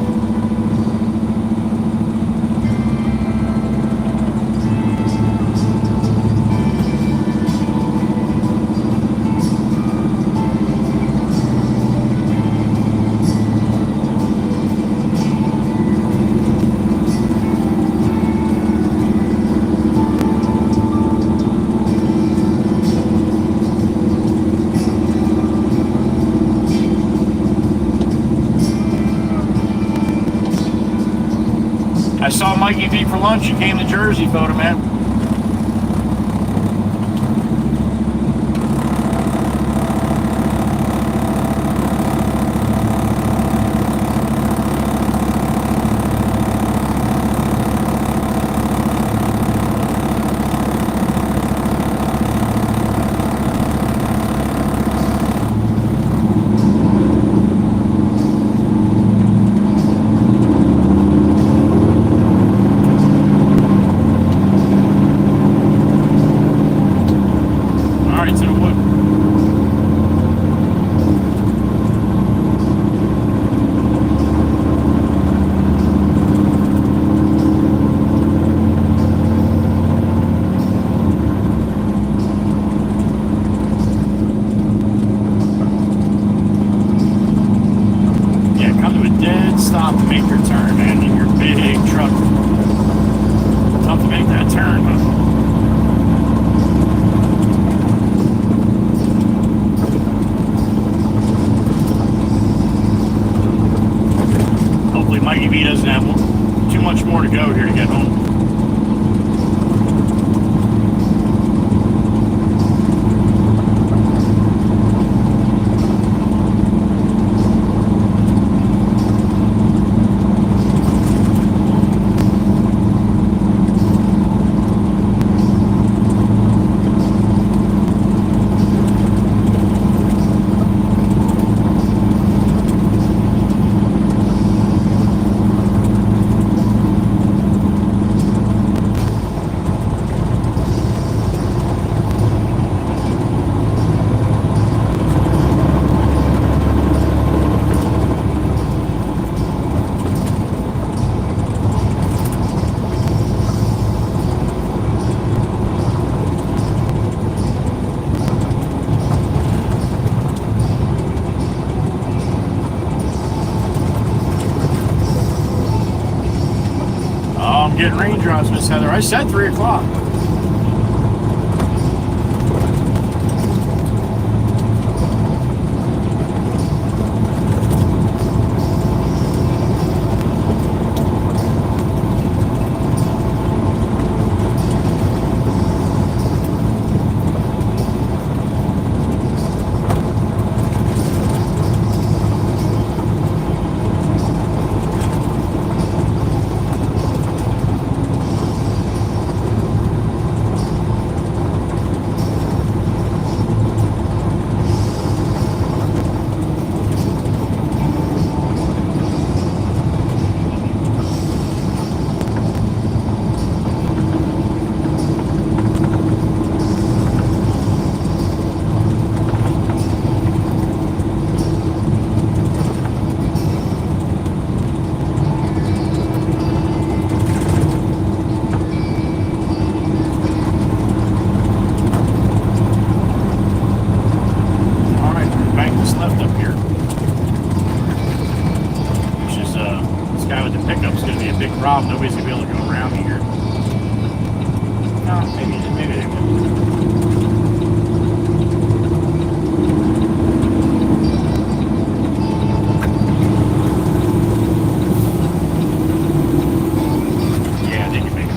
A: I saw Mikey B for lunch. He came to Jersey, photo man. to make that turn. Hopefully Mikey B doesn't have too much more to go here to get home. Getting raindrops, Miss Heather. I said 3 o'clock. Problem. Nobody's gonna be able to go around here. No, maybe they will. Yeah, they can make it.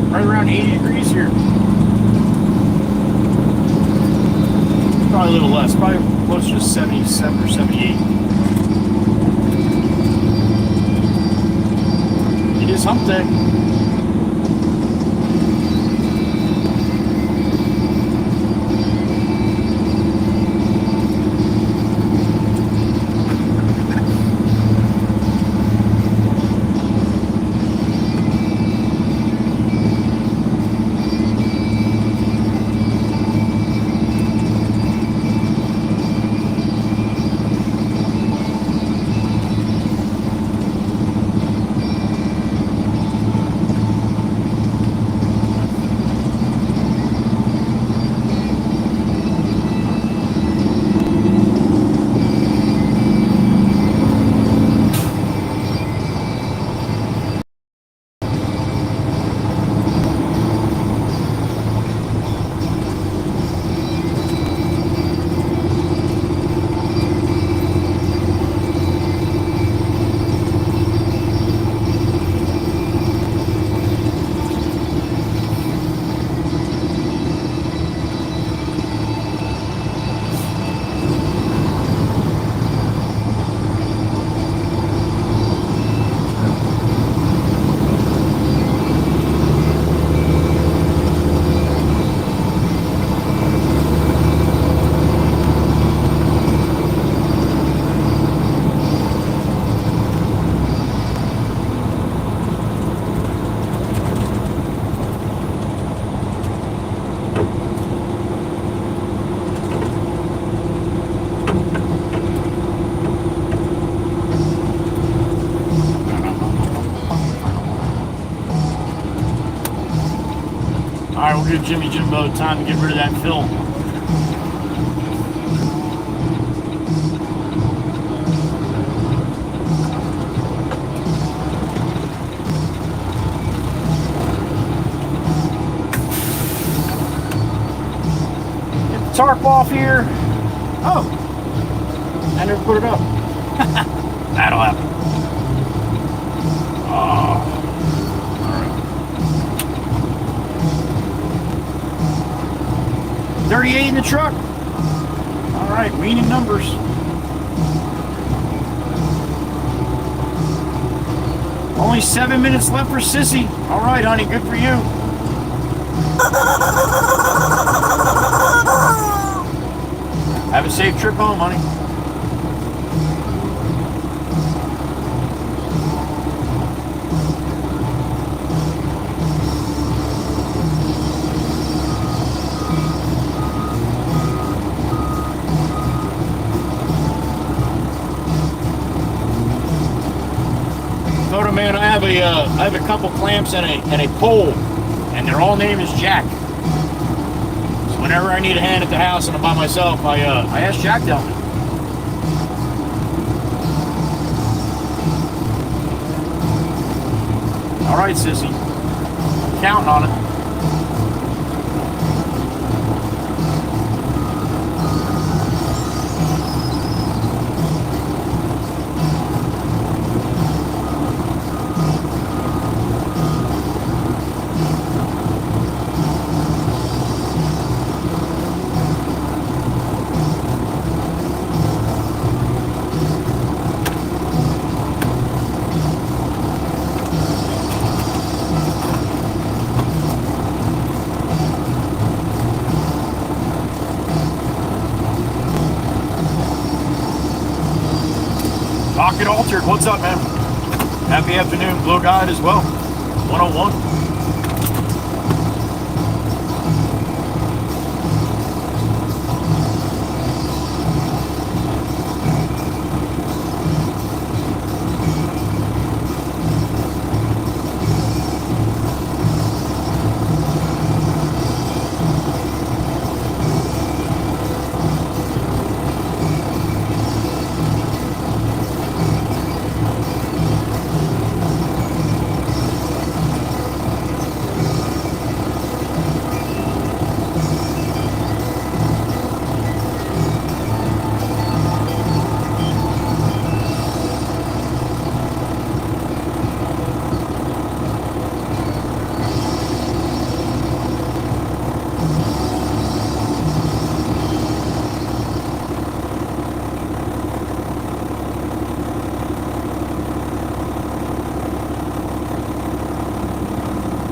A: Right around 80 degrees here. Probably a little less, probably closer to 77 or 78. It is hump day. Alright, we'll give Jimmy Jimbo time to get rid of that film. Get the tarp off here. Oh, I never put it up. That'll happen. Oh. 38 in the truck. All right, weaning numbers. Only 7 minutes left for Sissy. All right, honey, good for you. Have a safe trip home, honey. Photo man, I have a couple clamps and a pole, and their all name is Jack. So whenever I need a hand at the house and I'm by myself, I ask Jack to help me. All right, Sissy, I'm counting on it. Pocket Altered, what's up, man? Happy afternoon, Blue Guide as well. 101.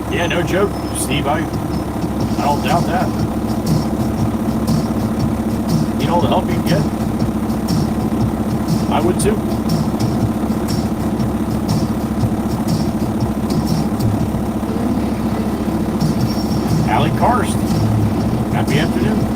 A: Yeah, no joke, Steve. I don't doubt that. You know the help you can get. I would too. Allie Karst. Happy afternoon.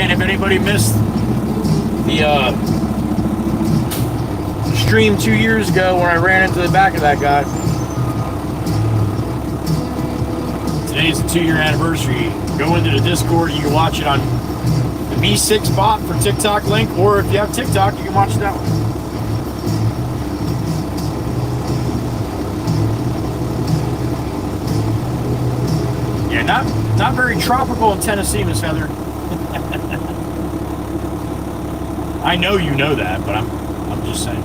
A: If anybody missed the stream 2 years ago where I ran into the back of that guy, today's the 2-year anniversary. Go into the Discord, you can watch it on the B6 bot for TikTok link, or if you have TikTok, you can watch that one. Yeah, not very tropical in Tennessee, Miss Heather. I know you know that, but I'm just saying.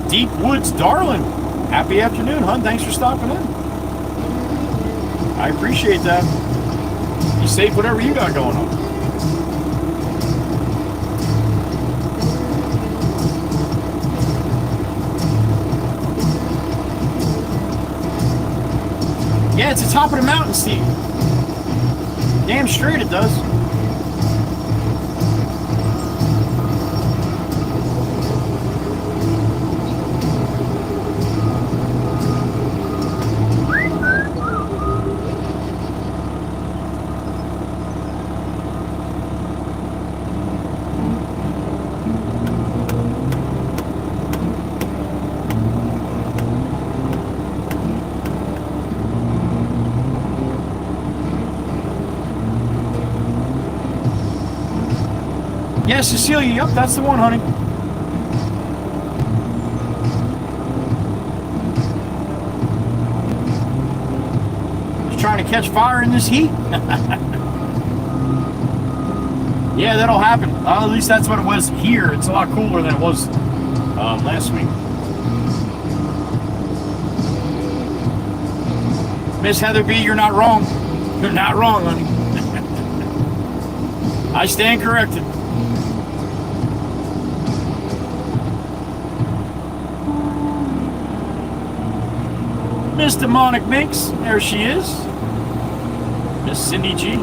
A: Deep Woods, darling. Happy afternoon, hon. Thanks for stopping in. I appreciate that. You safe, whatever you got going on. Yeah, it's the top of the mountain, Steve. Damn straight it does. Yeah, Cecilia, yep, that's the one, honey. Just trying to catch fire in this heat. Yeah, that'll happen. At least that's what it was here. It's a lot cooler than it was last week. Miss Heather B, you're not wrong. You're not wrong, honey. I stand corrected. Miss Demonic Minx, there she is. Miss Cindy G.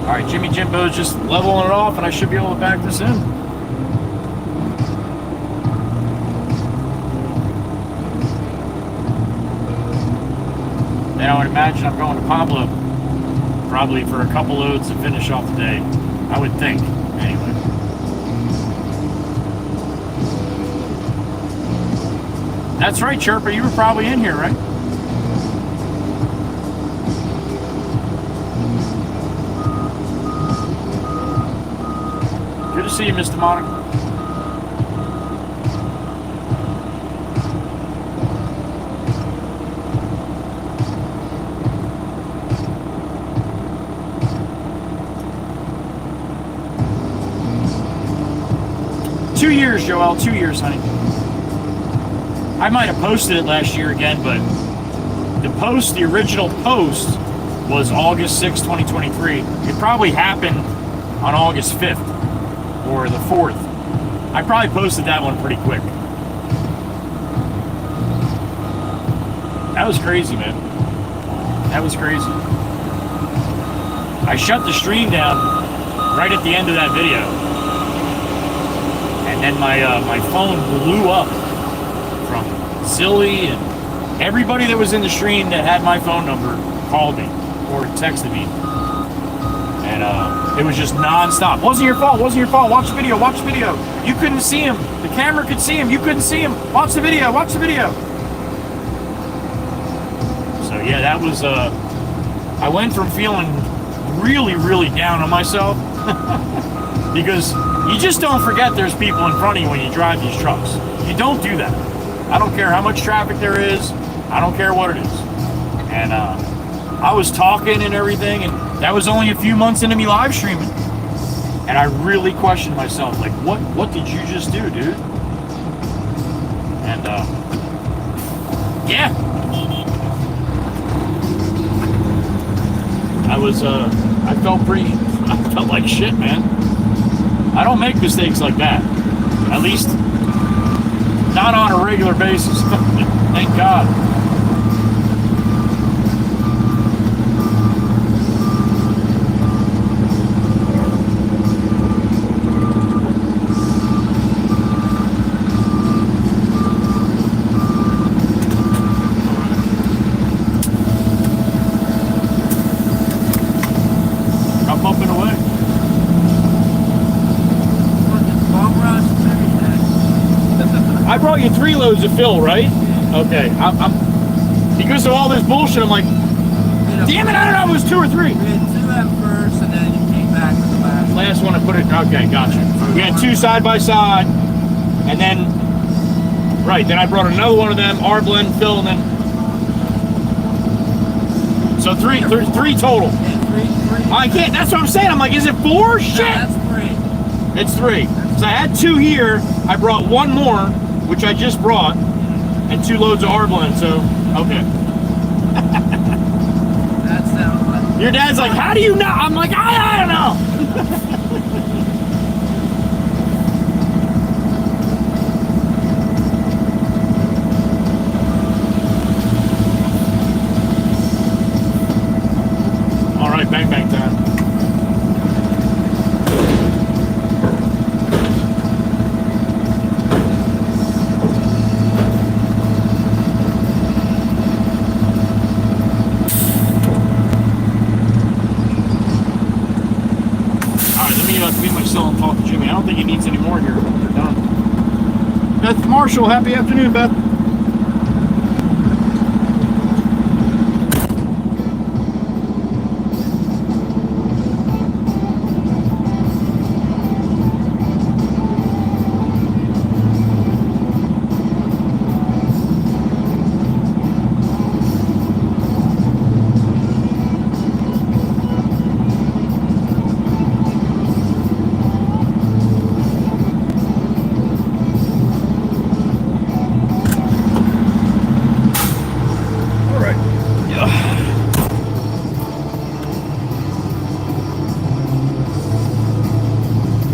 A: Alright, Jimmy Jimbo's just leveling it off and I should be able to back this in. Then I would imagine I'm going to Pablo probably for a couple loads to finish off the day. I would think, anyway. That's right, Chirpa, you were probably in here, right? Good to see you, Mr. Monica. Two years, Joel. 2 years, honey. I might have posted it last year again, but the original post was August 6, 2023. It probably happened on August 5th or the 4th. I probably posted that one pretty quick. That was crazy, man. That was crazy. I shut the stream down right at the end of that video. And then my phone blew up from Zilly and everybody that was in the stream that had my phone number called me or texted me. And it was just non-stop. Wasn't your fault, wasn't your fault. Watch the video, watch the video. You couldn't see him. The camera could see him. You couldn't see him. Watch the video, watch the video. So yeah, that was, I went from feeling really, really down on myself because you just don't forget there's people in front of you when you drive these trucks. You don't do that. I don't care how much traffic there is. I don't care what it is. And I was talking and everything, and that was only a few months into me live streaming. And I really questioned myself, like, what did you just do, dude? And yeah. I felt like shit, man. I don't make mistakes like that. At least, not on a regular basis. Thank God. I'm bumping away. I brought you 3 loads of fill, right? Okay. I'm because of all this bullshit, I'm like, damn it, I don't know if it was 2 or 3.
F: We had 2 at first, and then you came back with the last.
A: Last one I put it, okay, gotcha. We had 2 side by side, and then Right, then I brought another one of them, R-blend, fill, and then... So three total.
F: Three.
A: I can't, that's what I'm saying. I'm like, is it 4? Shit!
F: No, that's 3.
A: It's 3. So I had 2 here. I brought 1 more, which I just brought, and 2 loads of R-blend, so, okay.
F: That sounds like...
A: Your dad's like, how do you know? I'm like, I don't know. All right, bang bang time. Me myself and talk to Jimmy. I don't think he needs any more here. They're done. Beth Marshall, happy afternoon, Beth.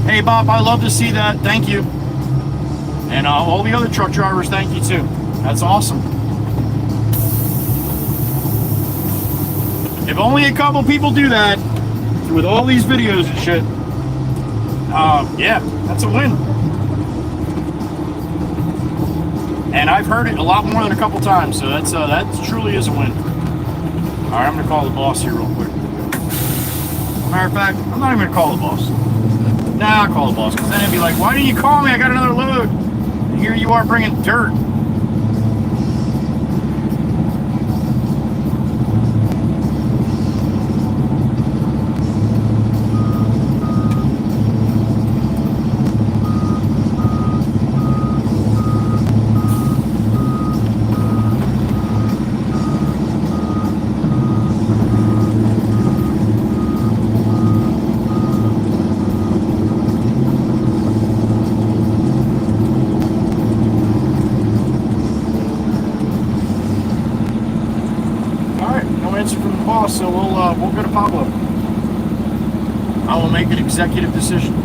A: Hey Bob, I love to see that. Thank you. And all the other truck drivers, thank you too. That's awesome. If only a couple people do that with all these videos and shit. Yeah, that's a win. And I've heard it a lot more than a couple times, so that truly is a win. All right, I'm gonna call the boss here real quick. Matter of fact, I'm not even gonna call the boss. Nah, I'll call the boss, because then it'd be like, why didn't you call me? I got another load. And here you are bringing dirt. So we'll go to Pablo. I will make an executive decision.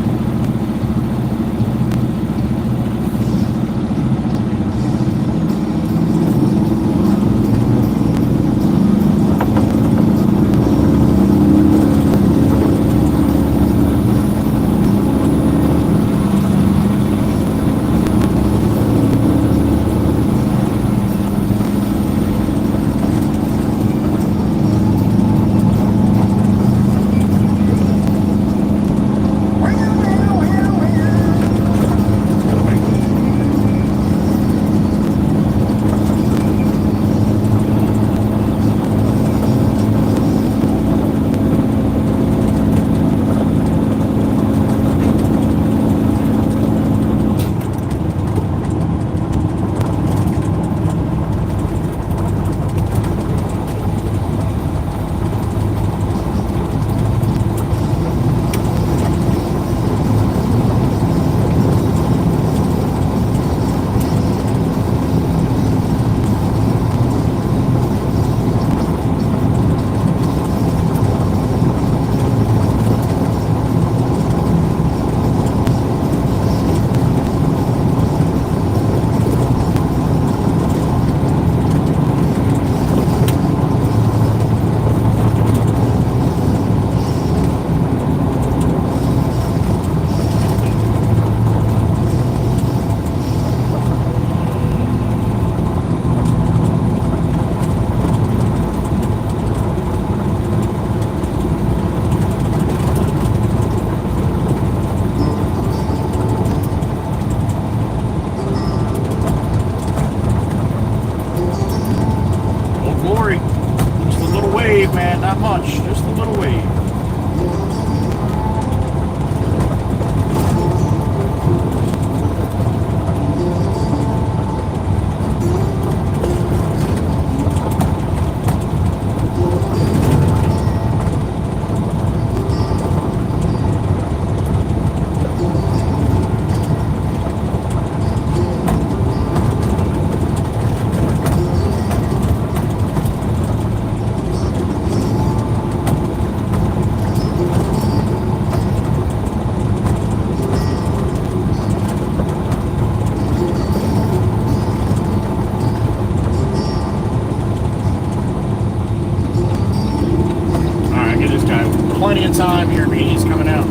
A: plenty of time here. He's coming out.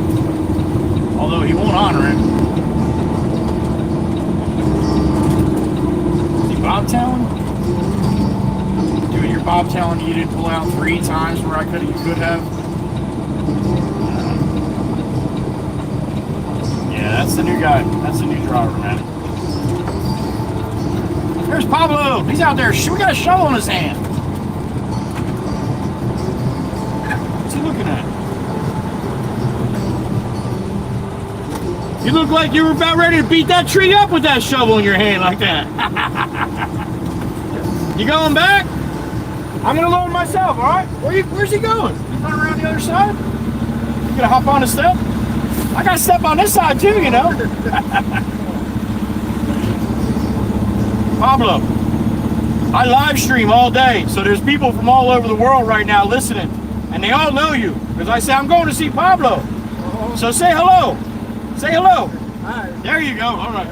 A: Although he won't honor it. Is he bobtailing? Dude, you're bobtailing. You didn't pull out 3 times where you could have. Yeah, that's the new guy. That's the new driver, man. There's Pablo. He's out there. We got a shovel in his hand. What's he looking at? You look like you were about ready to beat that tree up with that shovel in your hand like that. You going back? I'm gonna load myself, all right? Where's he going? You run around the other side? You gonna hop on the step? I gotta step on this side too, you know. Pablo, I live stream all day, so there's people from all over the world right now listening, and they all know you because I say I'm going to see Pablo. So say hello. Say hello.
G: Hi.
A: There you go. All right.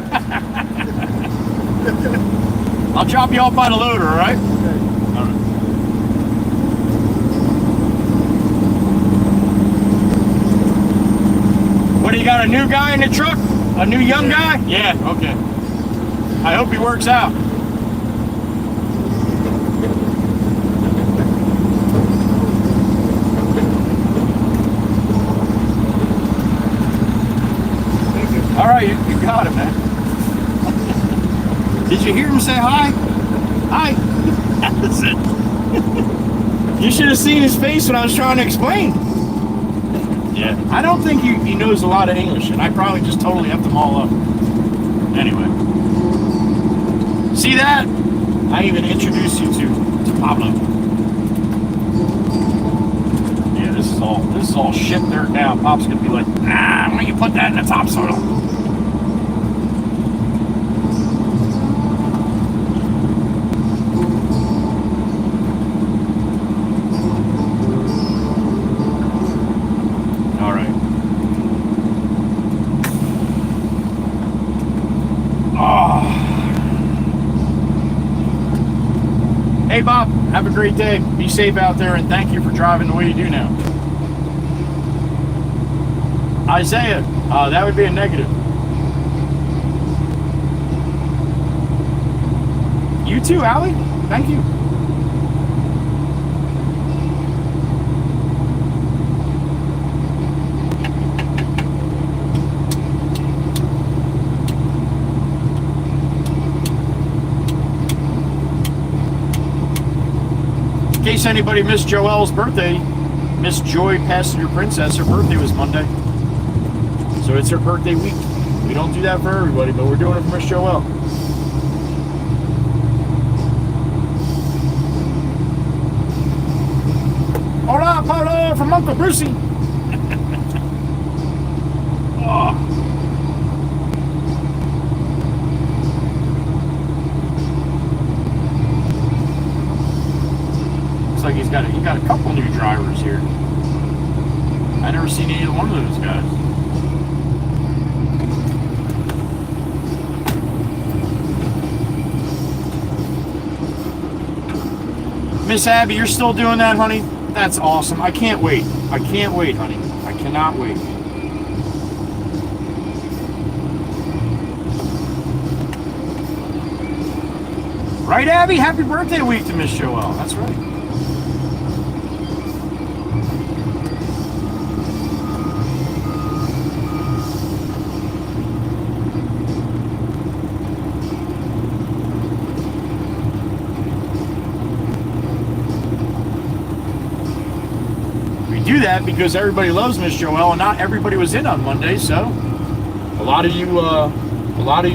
A: I'll drop you off by the loader, all right?
G: Okay.
A: All right. What do you got? A new guy in the truck? A new young guy? Yeah. Okay. I hope he works out. All right, you got it, man. Did you hear him say hi? Hi. That's it. You should have seen his face when I was trying to explain. Yeah, I don't think he knows a lot of English, and I probably just totally effed them all up. Anyway. See that? I even introduced you to Pablo. Yeah, this is all shit dirt now. Pop's gonna be like, why don't you put that in the topsoil? All right. Oh. Hey Bob, have a great day. Be safe out there, and thank you for driving the way you do now. Isaiah, that would be a negative. You too, Allie. Thank you. In case anybody missed Joelle's birthday, Miss Joy Passenger Princess, her birthday was Monday. So it's her birthday week. We don't do that for everybody, but we're doing it for Miss Joelle. Hola, Paulo, from Uncle Brucey. Oh. Looks like he got a couple new drivers here. I never seen either one of those guys. Miss Abby, you're still doing that, honey? That's awesome. I can't wait. I can't wait, honey. I cannot wait. Right, Abby? Happy birthday week to Miss Joelle. That's right. Do that because everybody loves Miss Joelle, and not everybody was in on Monday, so a lot of you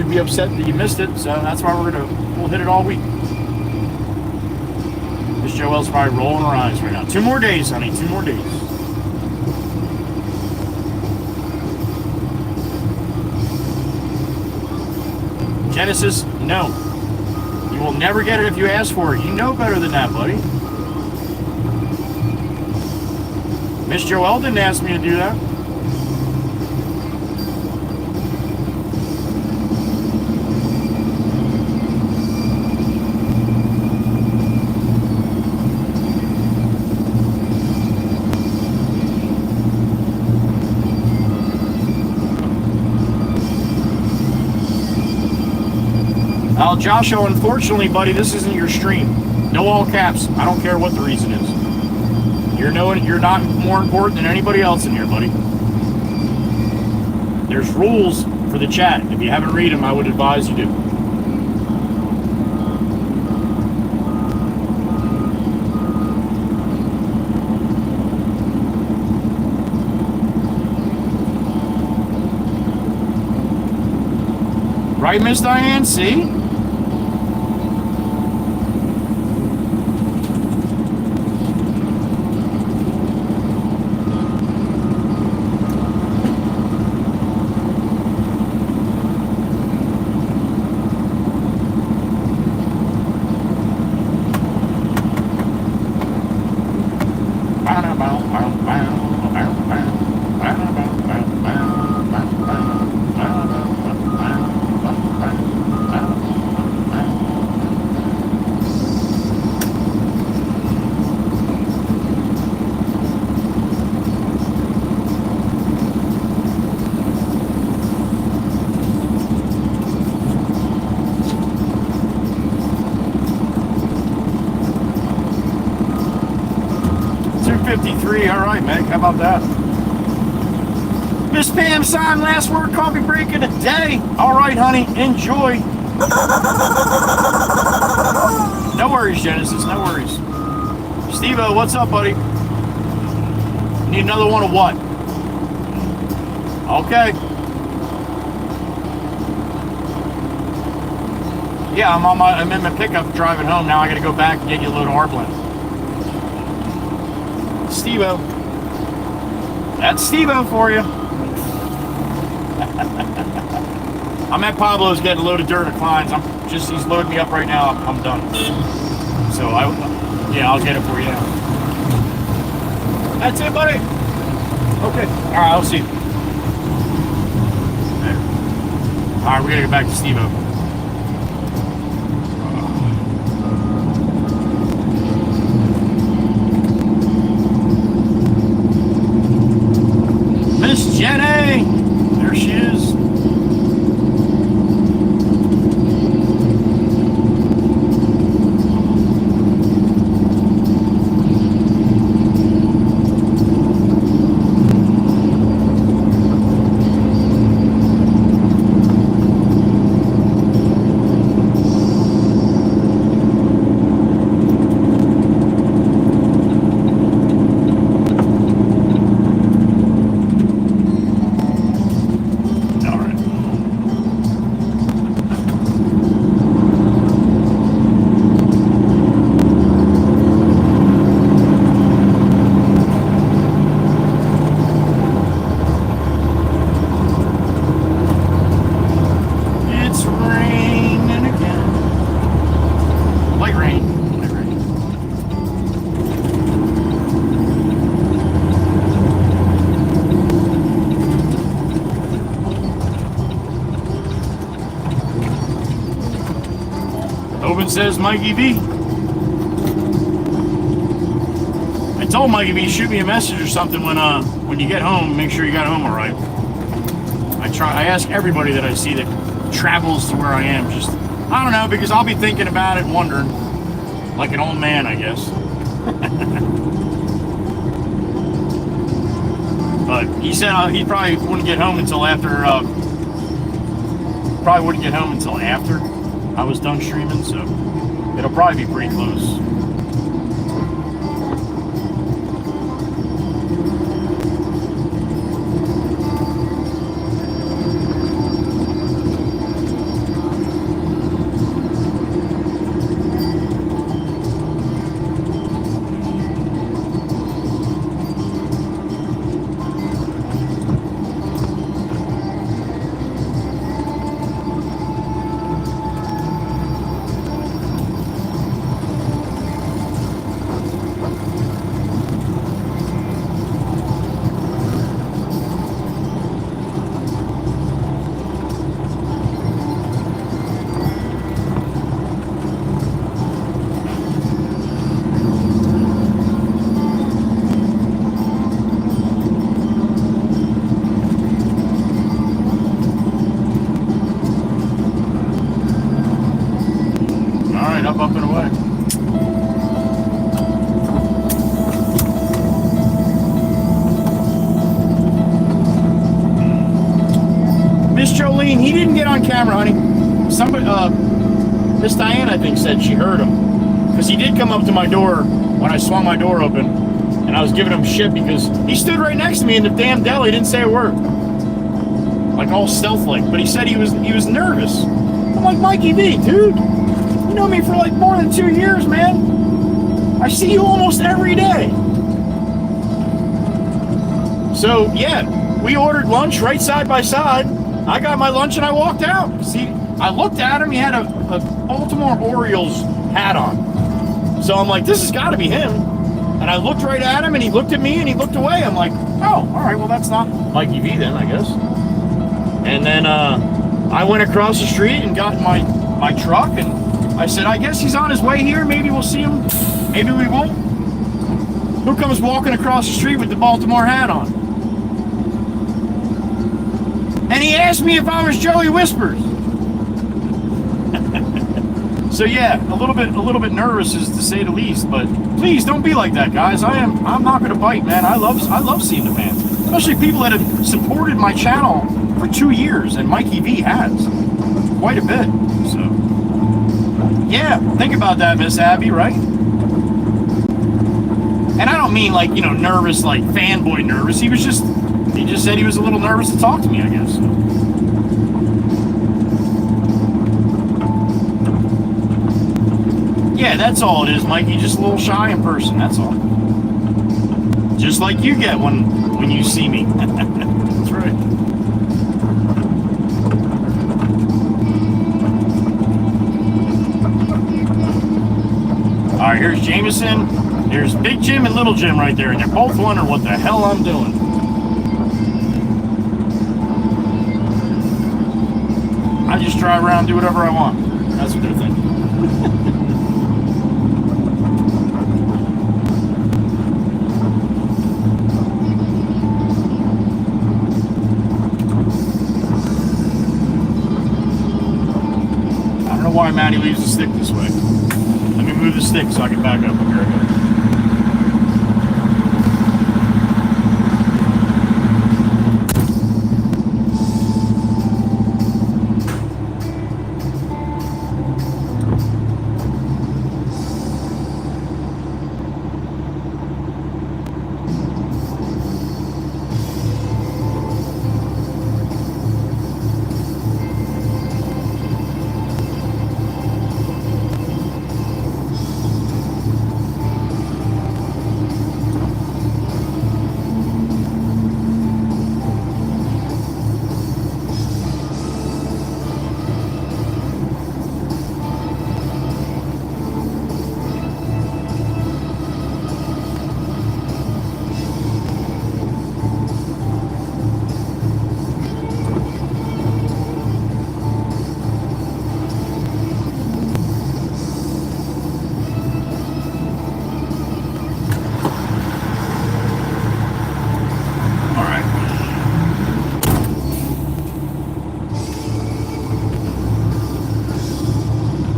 A: be upset that you missed it. So that's why we'll hit it all week. Miss Joelle's probably rolling her eyes right now. 2 more days, honey. 2 more days. Genesis, no. You will never get it if you ask for it. You know better than that, buddy. Miss Joelle didn't ask me to do that. Joshua, unfortunately, buddy, this isn't your stream. No all caps. I don't care what the reason is. You're not more important than anybody else in here, buddy. There's rules for the chat. If you haven't read them, I would advise you do. Right, Miss Diane? See? All right, Meg, how about that? Miss Pam, sign last word coffee break of the day. All right, honey, enjoy. No worries, Genesis, no worries. Steve-O, what's up, buddy? Need another one of what? Okay. Yeah, I'm in my pickup driving home. Now I got to go back and get you a load of R-Blend. Steve-O. That's Steve-O for you. I'm at Pablo's getting a load of dirt of Kleins. He's loading me up right now. I'm done. So I'll get it for you now. That's it, buddy. Okay. All right, I'll see you. All right, we gotta get back to Steve-O. Miss Jenny! There she is. Says Mikey B. I told Mikey B, shoot me a message or something when you get home. Make sure you got home all right. I ask everybody that I see that travels to where I am. Just I don't know, because I'll be thinking about it, and wondering, like an old man, I guess. But he said he probably wouldn't get home until after. Probably wouldn't get home until after I was done streaming, so it'll probably be pretty close. Marlene, he didn't get on camera, honey. Somebody, Miss Diane, I think, said she heard him. Because he did come up to my door when I swung my door open. And I was giving him shit because he stood right next to me in the damn deli, didn't say a word. Like all stealth-like. But he said he was nervous. I'm like, Mikey B, dude. You know me for like more than 2 years, man. I see you almost every day. So, yeah, we ordered lunch right side by side. I got my lunch and I walked out. See, I looked at him. He had a Baltimore Orioles hat on. So I'm like, this has got to be him. And I looked right at him and he looked at me and he looked away. I'm like, oh, all right, well, that's not Mikey V then, I guess. And then I went across the street and got in my truck and I said, I guess he's on his way here. Maybe we'll see him. Maybe we won't. Who comes walking across the street with the Baltimore hat on? And he asked me if I was Joey Whispers. So yeah, a little bit nervous is to say the least, but please don't be like that, guys. I'm not gonna bite, man. I love seeing the fans. Especially people that have supported my channel for 2 years, and Mikey V has. Quite a bit. So yeah, think about that, Miss Abby, right? And I don't mean like, you know, nervous, like fanboy nervous. He just said he was a little nervous to talk to me, I guess. So. Yeah, that's all it is, Mikey. Just a little shy in person, that's all. Just like you get when you see me. That's right. All right, here's Jameson. There's Big Jim and Little Jim right there, and they're both wondering what the hell I'm doing. I just drive around and do whatever I want. That's what they're thinking. I don't know why Maddie leaves the stick this way. Let me move the stick so I can back up. Here I go.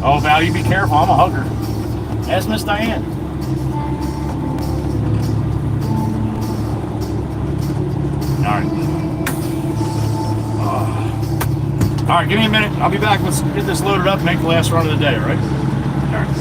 A: Oh, Val, you be careful. I'm a hugger. Ask Miss Diane. All right. All right, give me a minute. I'll be back. Let's get this loaded up and make the last run of the day, all right? All right.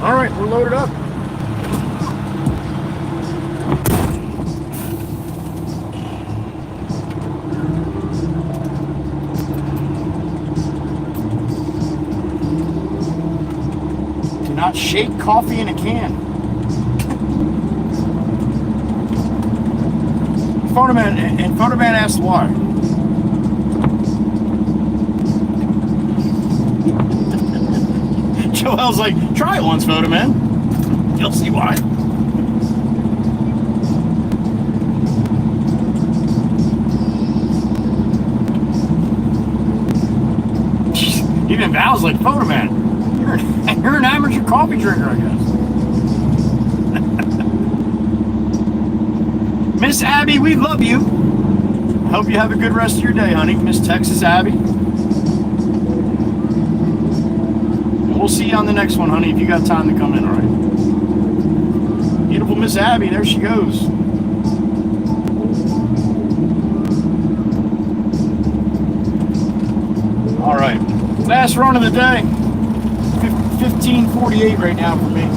A: All right, we're loaded up. Do not shake coffee in a can. Photoman, and Photoman asked why. Joel's like, try it once, Photoman. You'll see why. Even Val's like, Photoman, you're an amateur coffee drinker, I guess. Miss Abby, we love you. Hope you have a good rest of your day, honey. Miss Texas Abby. And we'll see you on the next one, honey, if you got time to come in, all right? Beautiful Miss Abby, there she goes. All right, last run of the day. 15:48 right now for me.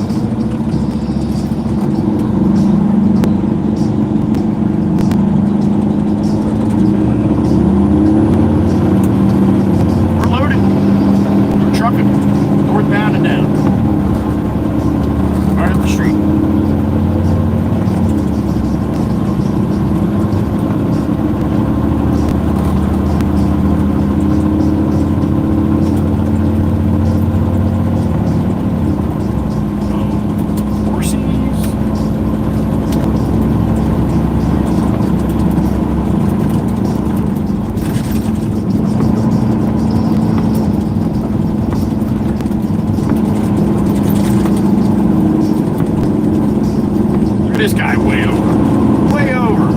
A: This guy way over. Way over.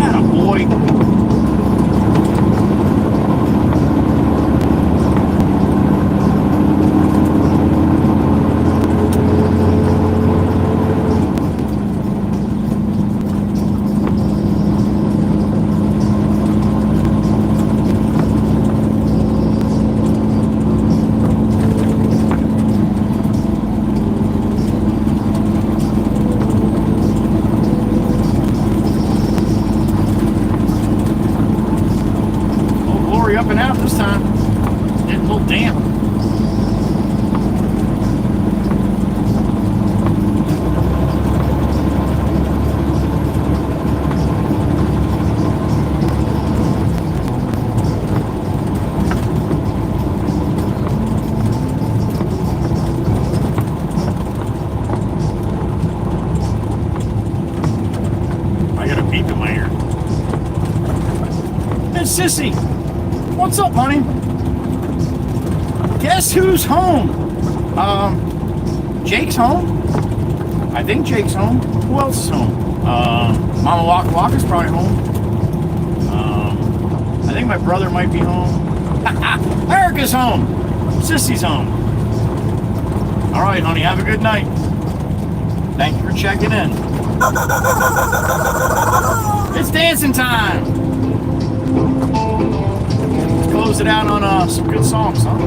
A: Atta boy. Up and out this time. Getting a little damp. I got a beep in my ear. Hey, Sissy. What's up, honey? Guess who's home? Jake's home. I think Jake's home. Who else is home? Mama Waka Waka's probably home. I think my brother might be home. Erica's home. Sissy's home. All right, honey, have a good night. Thank you for checking in. It's dancing time. Close it out on some good songs, huh?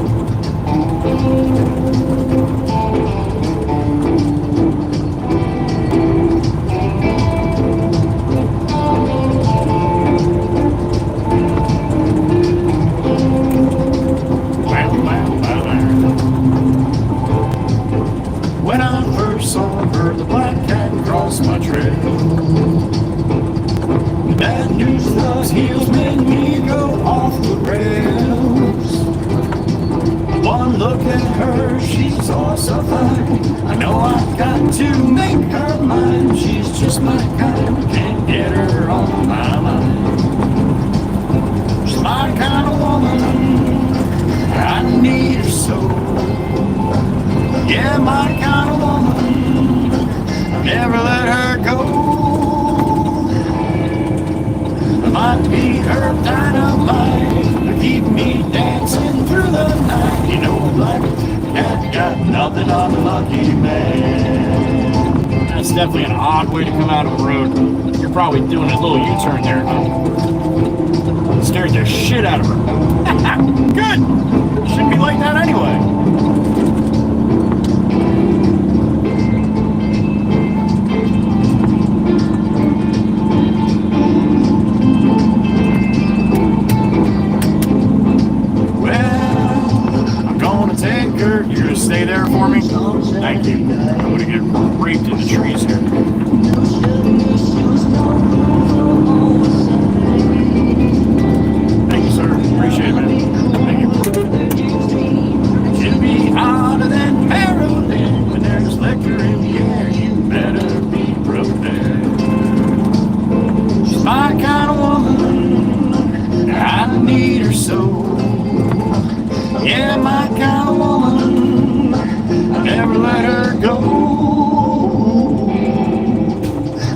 A: When I first saw her, the black cat crossed my trail. Bad news, those heels made me go off the rails. One look at her, she's all so fine. I know I've got to make her mine. She's just my kind, can't get her on my mind. She's my kind of woman, I need her so. Yeah, my kind of woman, I'll never let her go. Might be her dynamite to keep me dancing through the night. You know, like cat got nothing on the lucky man. That's definitely an odd way to come out of the road. You're probably doing a little U-turn there, huh? Scared the shit out of her. Good! Shouldn't be like that anyway. stay there for me? Thank you. I'm going to get raped in the trees here. Thank you, sir. Appreciate it, man. Thank you. To be hotter than heroin when there's liquor in the air, you better be prepared. She's my kind of woman. I need her so. Yeah, my kind of woman. I never let her go.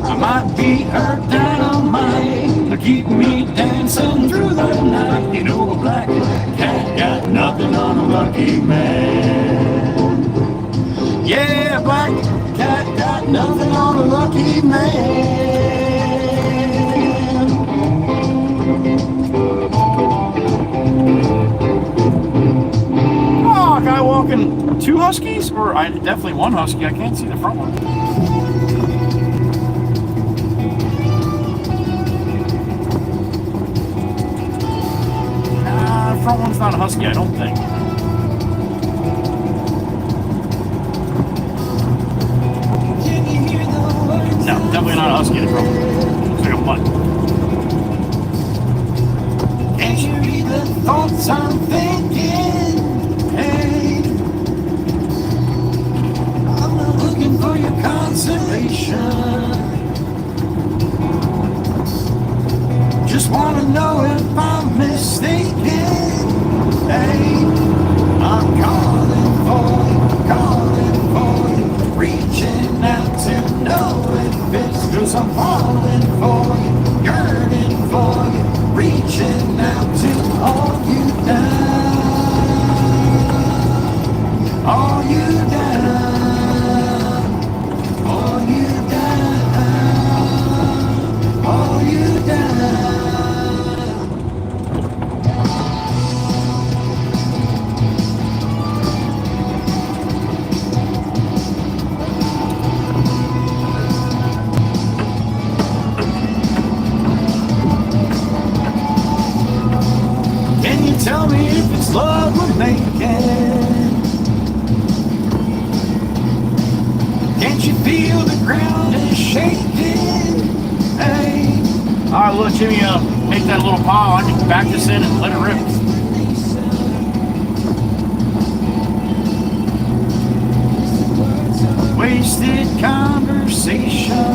A: I might be her dynamite, but keep me dancing through the night. You know, a black cat got nothing on a lucky man. Yeah, black cat got nothing on a lucky man. Oh, a guy walking 2 huskies? Or definitely 1 husky. I can't see the front one. The front one's not a husky, I don't think. No, definitely not a husky in the front one. Looks like a mutt. Can't you read the thoughts I'm thinking? Hey, I'm not looking for your consolation. Just wanna know if I'm mistaken. Hey, I'm calling for you, reaching out to know if it's 'cause I'm falling for you, yearning for you, reaching out to hold you down, all you down, all you down, all you down. Tell me if it's love we're making. Can't you feel the ground is shaking? Hey. Alright, we'll let Jimmy make that little pile. I can back this in and let it rip. Wasted conversation.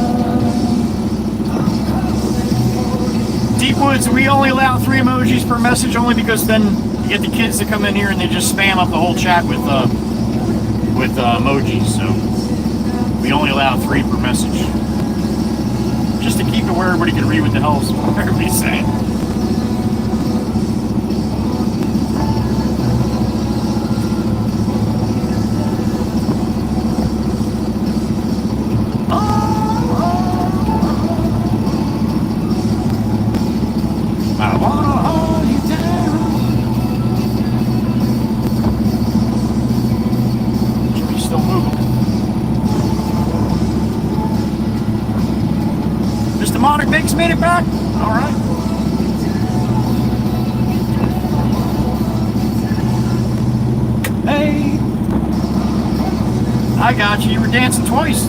A: Deep Woods, we only allow 3 emojis per message, only because then you get the kids to come in here and they just spam up the whole chat with emojis. So we only allow 3 per message, just to keep it where everybody can read what the hell's everybody's saying. Biggs made it back? Alright. Hey! I got you. You were dancing twice.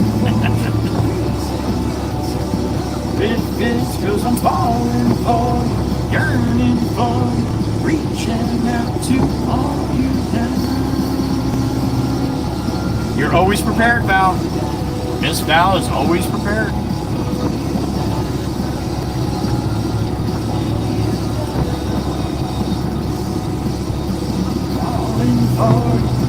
A: It's 'cause I'm falling for you, yearning for you, reaching out to all you down. You're always prepared, Val. Miss Val is always prepared.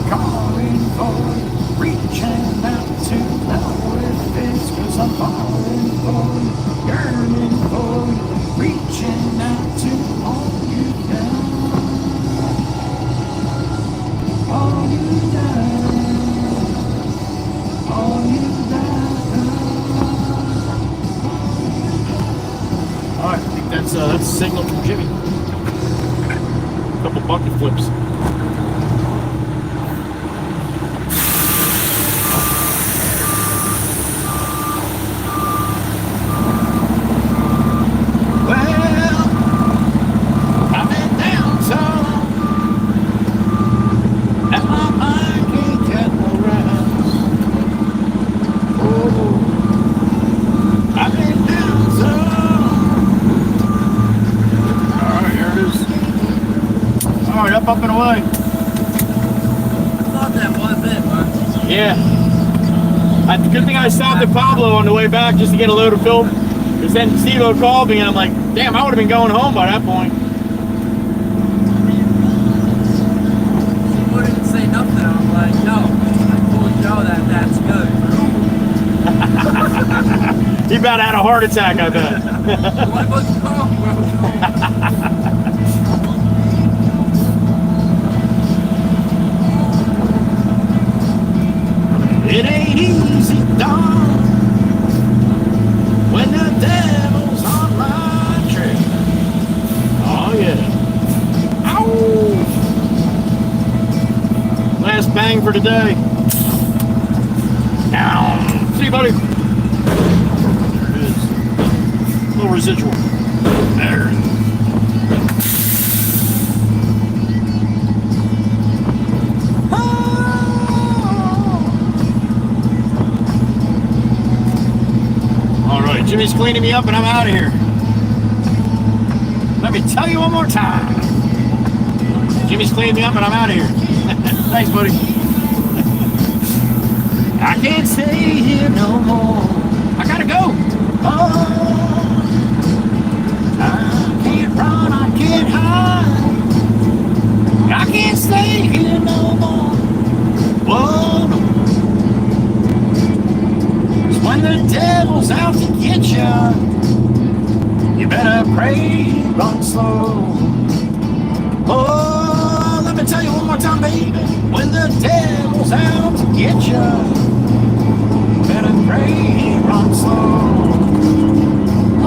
A: Calling for you, reaching out to know if it's 'cause I'm falling for you, yearning for you, reaching out to hold you down, hold you down, hold you down. All right, I think that's a signal from Jimmy. A couple bucket flips. pumping away.
F: I thought that was it, but
A: Yeah. Good thing I stopped at Pablo on the way back just to get a load of film. Because then Steve-O called me and I'm like, damn, I would have been going home by that point.
F: he wouldn't say nothing. I'm like, no, I told Joe that that's good.
A: He about had a heart attack, I bet.
F: What was wrong, bro?
A: It ain't easy, dog, when the devil's on my trail. Oh, yeah. Ow! Last bang for today. Down. See you, buddy. There it is. Little residual. There. Jimmy's cleaning me up and I'm out of here. Let me tell you one more time. Jimmy's cleaning me up and I'm out of here. Thanks, buddy. I can't stay here no more. I gotta go. Oh, I can't run, I can't hide. I can't stay here no more. Whoa, no. When the devil's out to get you, you better pray, run slow. Oh, let me tell you one more time, baby. When the devil's out to get you, better pray, run slow.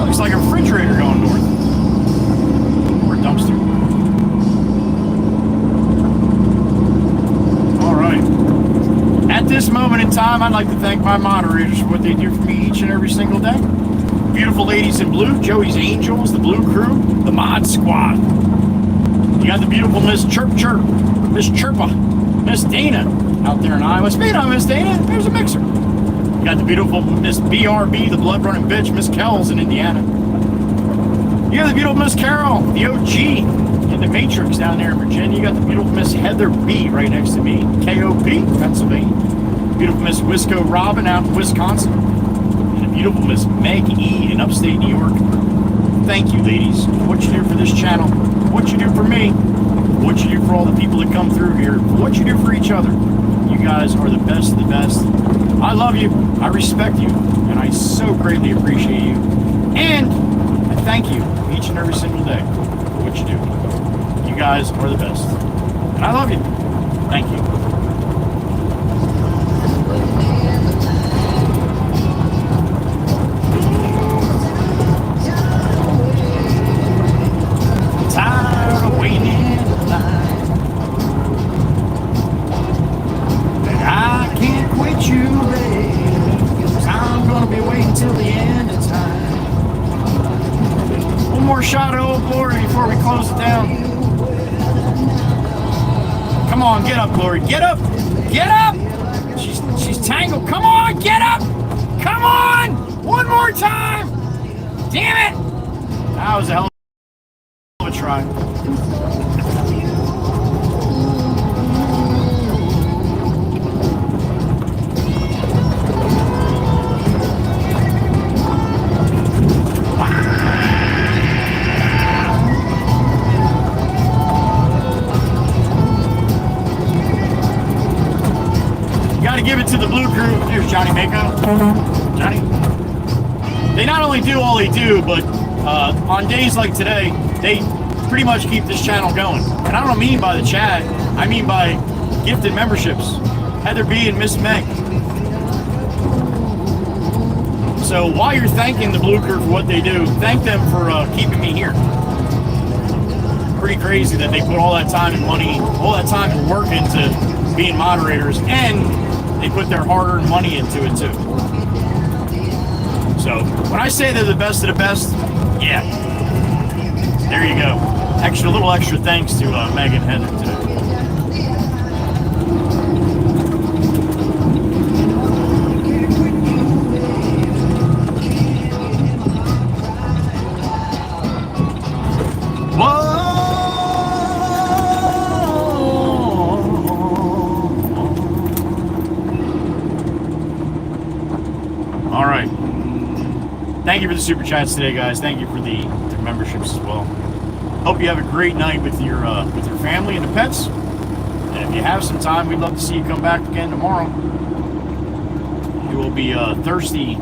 A: Looks like a refrigerator going north. Or a dumpster. All right. At this moment in time, I'd like to thank my moderators for what they do for me each and every single day. Beautiful ladies in blue, Joey's Angels, the Blue Crew, the Mod Squad. You got the beautiful Miss Chirp Chirp, Miss Chirpa, Miss Dana out there in Iowa. Speaking of Miss Dana, there's a mixer. You got the beautiful Miss BRB, the blood running bitch, Miss Kells in Indiana. You got the beautiful Miss Carol, the OG. In the Matrix down there in Virginia. You got the beautiful Miss Heather B right next to me, KOP, Pennsylvania. Beautiful Miss Wisco Robin out in Wisconsin. And the beautiful Miss Meg E in upstate New York. Thank you, ladies, for what you do for this channel, for what you do for me, for what you do for all the people that come through here, for what you do for each other. You guys are the best of the best. I love you, I respect you, and I so greatly appreciate you. And I thank you each and every single day for what you do. You guys are the best. And I love you. Thank you. I'm tired of waiting in the line. And I can't quit you, babe. 'Cause I'm gonna be waiting till the end of time. One more shot of Old Glory before we close it down. Come on, get up, Glory. Get up! Get up! She's tangled. Come on, get up! Come on! One more time! Damn it! That was a hell of a try. Give it to the Blue Crew. Here's Johnny Mako. Johnny. They not only do all they do, but on days like today, they pretty much keep this channel going. And I don't mean by the chat, I mean by gifted memberships. Heather B and Miss Meg. So while you're thanking the Blue Crew for what they do, thank them for keeping me here. Pretty crazy that they put all that time and money, all that time and work into being moderators, and they put their hard-earned money into it too. So when I say they're the best of the best, yeah, there you go. Little extra thanks to Meg and Heather today. Whoa, Thank you for the super chats today, guys. Thank you for the memberships as well. Hope you have a great night with your family and the pets. And if you have some time, we'd love to see you come back again tomorrow. You will be thirsty,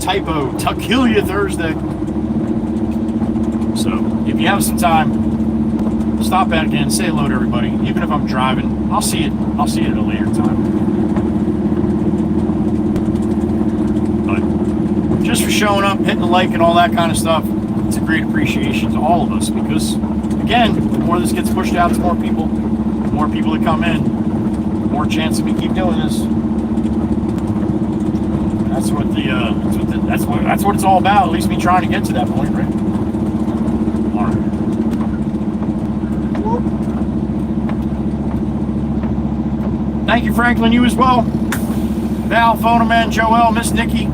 A: typo, Tuckilia Thursday. So if you have some time, stop back again, say hello to everybody. Even if I'm driving, I'll see it at a later time. But just for showing up, hitting the like and all that kind of stuff, it's a great appreciation to all of us, because again, the more this gets pushed out to more people that come in, the more chance that we keep doing this. That's what it's all about. At least me trying to get to that point, right? All right. Thank you, Franklin. You as well. Val, Phonoman, Joel, Miss Nikki,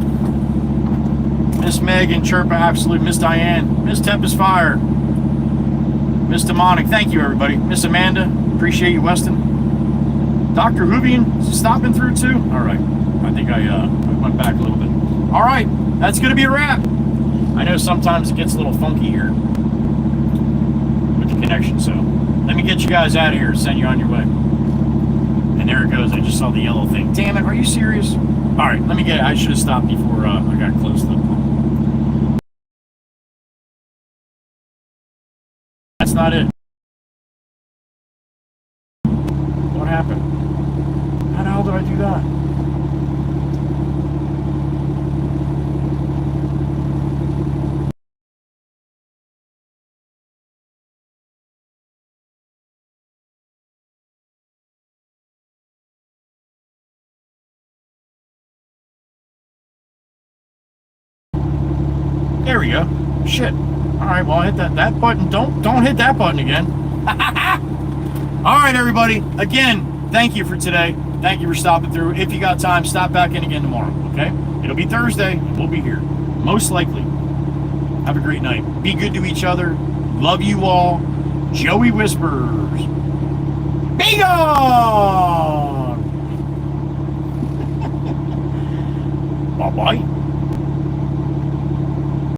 A: Miss Megan, Chirpa, Absolute, Miss Diane, Miss Tempest Fire, Miss Demonic. Thank you, everybody. Miss Amanda. Appreciate you, Weston. Dr. Hoovian, stopping through too. All right. I think I went back a little bit. All right. That's going to be a wrap. I know sometimes it gets a little funky here with the connection, so let me get you guys out of here and send you on your way. And there it goes. I just saw the yellow thing. Damn it. Are you serious? All right. Let me get it. I should have stopped before I got close to the phone. That's not it. What happened? How the hell did I do that? There we go. Shit. All right, well, hit that button. Don't hit that button again. All right, everybody. Again, thank you for today. Thank you for stopping through. If you got time, stop back in again tomorrow, okay? It'll be Thursday. We'll be here. Most likely. Have a great night. Be good to each other. Love you all. Joey Whispers. Be gone! Bye-bye.